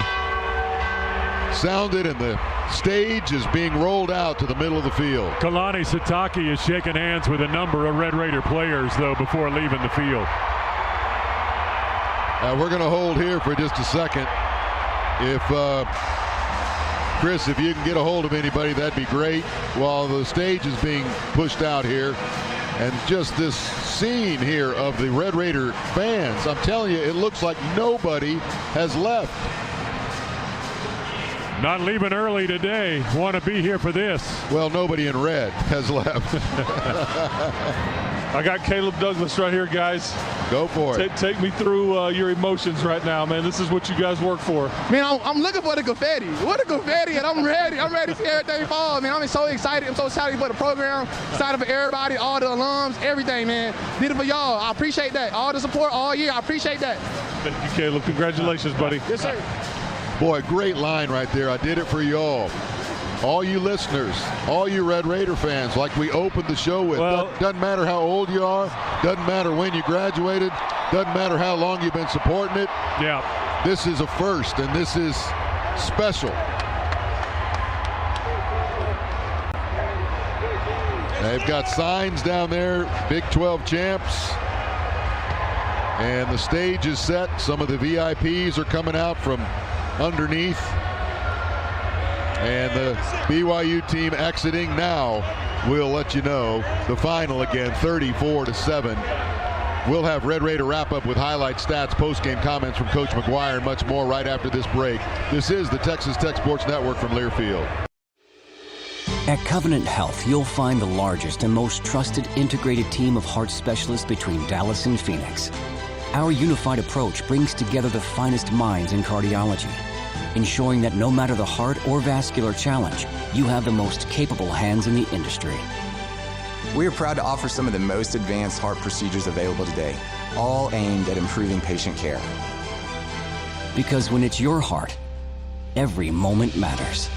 [SPEAKER 2] sounded and the stage is being rolled out to the middle of the field.
[SPEAKER 4] Kalani Sataki is shaking hands with a number of Red Raider players, though, before leaving the field.
[SPEAKER 2] We're going to hold here for just a second. If Chris, if you can get a hold of anybody, that'd be great. While the stage is being pushed out here, and just this scene here of the Red Raider fans, I'm telling you, it looks like nobody has left.
[SPEAKER 4] Not leaving early today. Want to be here for this.
[SPEAKER 2] Well, nobody in red has left.
[SPEAKER 5] I got Caleb Douglas right here, guys.
[SPEAKER 2] Go for it.
[SPEAKER 5] Take me through your emotions right now, man. This is what you guys work for.
[SPEAKER 12] Man, I'm looking for the confetti. What the confetti? And I'm ready. I'm ready to see everything fall, man. I'm so excited. I'm so excited for the program, excited for everybody, all the alums, everything, man. Did it for y'all. I appreciate that. All the support all year. I appreciate that.
[SPEAKER 5] Thank you, Caleb. Congratulations, buddy.
[SPEAKER 12] Yes, sir.
[SPEAKER 2] Boy, great line right there. I did it for y'all. All you listeners, all you Red Raider fans, like we opened the show with.
[SPEAKER 5] Well,
[SPEAKER 2] doesn't matter how old you are, doesn't matter when you graduated, doesn't matter how long you've been supporting it.
[SPEAKER 4] Yeah.
[SPEAKER 2] This is a first, and this is special. They've got signs down there, Big 12 champs. And the stage is set. Some of the VIPs are coming out from underneath. And the BYU team exiting now. We'll let you know the final again, 34-7. We'll have Red Raider wrap up with highlight stats, post-game comments from Coach McGuire, and much more right after this break. This is the Texas Tech Sports Network from Learfield.
[SPEAKER 14] At Covenant Health, you'll find the largest and most trusted integrated team of heart specialists between Dallas and Phoenix. Our unified approach brings together the finest minds in cardiology, ensuring that no matter the heart or vascular challenge, you have the most capable hands in the industry.
[SPEAKER 19] We are proud to offer some of the most advanced heart procedures available today, all aimed at improving patient care.
[SPEAKER 14] Because when it's your heart, every moment matters.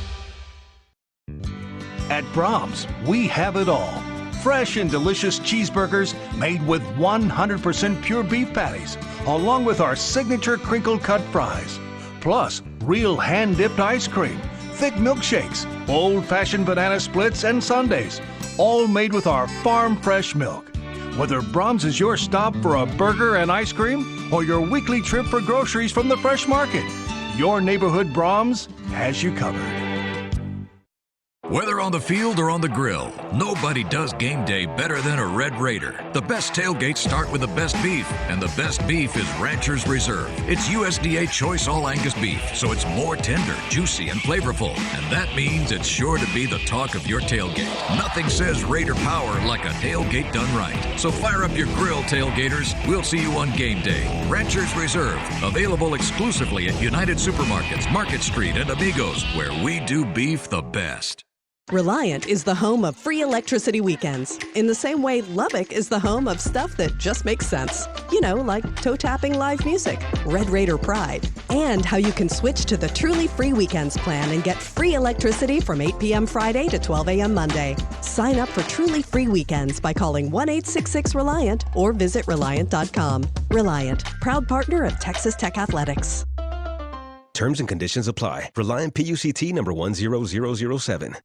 [SPEAKER 24] At Brahms, we have it all. Fresh and delicious cheeseburgers made with 100% pure beef patties, along with our signature crinkle cut fries. Plus, real hand-dipped ice cream, thick milkshakes, old-fashioned banana splits, and sundaes, all made with our farm-fresh milk. Whether Brahms is your stop for a burger and ice cream, or your weekly trip for groceries from the fresh market, your neighborhood Brahms has you covered.
[SPEAKER 25] Whether on the field or on the grill, nobody does game day better than a Red Raider. The best tailgates start with the best beef, and the best beef is Rancher's Reserve. It's USDA Choice All Angus beef, so it's more tender, juicy, and flavorful. And that means it's sure to be the talk of your tailgate. Nothing says Raider power like a tailgate done right. So fire up your grill, tailgaters. We'll see you on game day. Rancher's Reserve, available exclusively at United Supermarkets, Market Street, and Amigos, where we do beef the best.
[SPEAKER 26] Reliant is the home of free electricity weekends. In the same way, Lubbock is the home of stuff that just makes sense. You know, like toe-tapping live music, Red Raider Pride, and how you can switch to the Truly Free Weekends plan and get free electricity from 8 p.m. Friday to 12 a.m. Monday. Sign up for Truly Free Weekends by calling 1-866-RELIANT or visit Reliant.com. Reliant, proud partner of Texas Tech Athletics.
[SPEAKER 27] Terms and conditions apply. Reliant PUCT number 10007.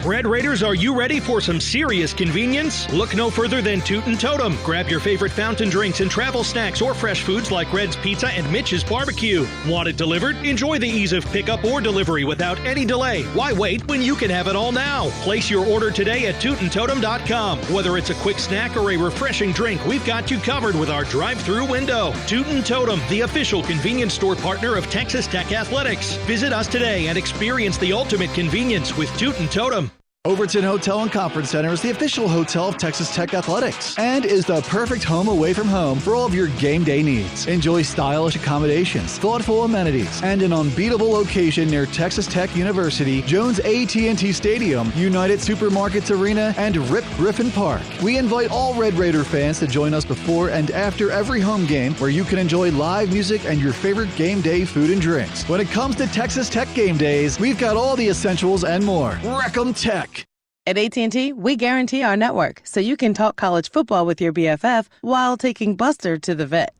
[SPEAKER 1] Red Raiders, are you ready for some serious convenience? Look no further than Toot and Totem. Grab your favorite fountain drinks and travel snacks or fresh foods like Red's Pizza and Mitch's Barbecue. Want it delivered? Enjoy the ease of pickup or delivery without any delay. Why wait when you can have it all now? Place your order today at tootandtotem.com. Whether it's a quick snack or a refreshing drink, we've got you covered with our drive-thru window. Toot and Totem, the official convenience store partner of Texas Tech Athletics. Visit us today and experience the ultimate convenience with Toot and Totem.
[SPEAKER 8] Overton Hotel and Conference Center is the official hotel of Texas Tech Athletics and is the perfect home away from home for all of your game day needs. Enjoy stylish accommodations, thoughtful amenities, and an unbeatable location near Texas Tech University, Jones AT&T Stadium, United Supermarkets Arena, and Rip Griffin Park. We invite all Red Raider fans to join us before and after every home game, where you can enjoy live music and your favorite game day food and drinks. When it comes to Texas Tech game days, we've got all the essentials and more. Wreck 'em Tech!
[SPEAKER 9] At AT&T, we guarantee our network so you can talk college football with your BFF while taking Buster to the vet.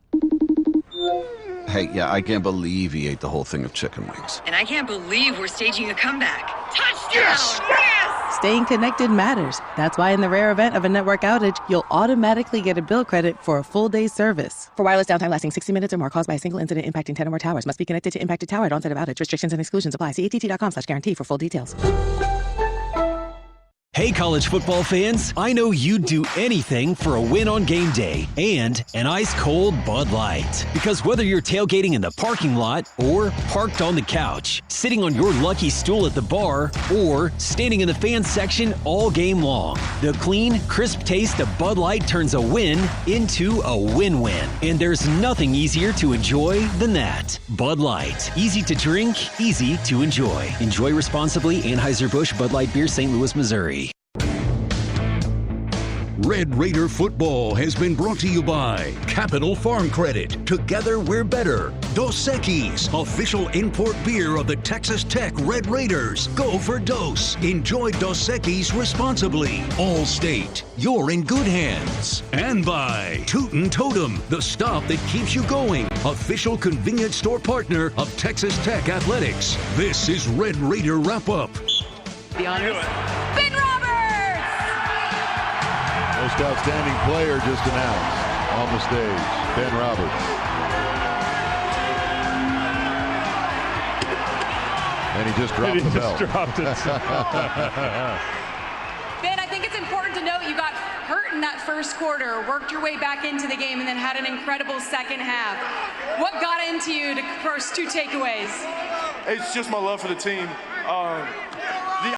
[SPEAKER 10] Hey, yeah, I can't believe he ate the whole thing of chicken wings.
[SPEAKER 18] And I can't believe we're staging a comeback. Touchdown!
[SPEAKER 10] Yes!
[SPEAKER 18] Yes!
[SPEAKER 9] Staying connected matters. That's why in the rare event of a network outage, you'll automatically get a bill credit for a full day's service. For wireless downtime lasting 60 minutes or more caused by a single incident impacting 10 or more towers, must be connected to impacted tower at onset of outage. Restrictions and exclusions apply. See att.com/guarantee for full details.
[SPEAKER 3] Hey, college football fans, I know you'd do anything for a win on game day and an ice-cold Bud Light. Because whether you're tailgating in the parking lot or parked on the couch, sitting on your lucky stool at the bar, or standing in the fan section all game long, the clean, crisp taste of Bud Light turns a win into a win-win. And there's nothing easier to enjoy than that. Bud Light. Easy to drink, easy to enjoy. Enjoy responsibly. Anheuser-Busch Bud Light Beer, St. Louis, Missouri.
[SPEAKER 25] Red Raider football has been brought to you by Capital Farm Credit. Together we're better. Dos Equis, official import beer of the Texas Tech Red Raiders. Go for Dos. Enjoy Dos Equis responsibly. Allstate, you're in good hands. And by Toot and Totem, the stop that keeps you going. Official convenience store partner of Texas Tech Athletics. This is Red Raider Wrap-Up.
[SPEAKER 18] The honors. Ben Roberts!
[SPEAKER 2] Most outstanding player just announced on the stage, Ben Roberts. And he just dropped the belt.
[SPEAKER 18] Ben, I think it's important to note you got hurt in that first quarter, worked your way back into the game, and then had an incredible second half. What got into you to first two takeaways?
[SPEAKER 20] It's just my love for the team.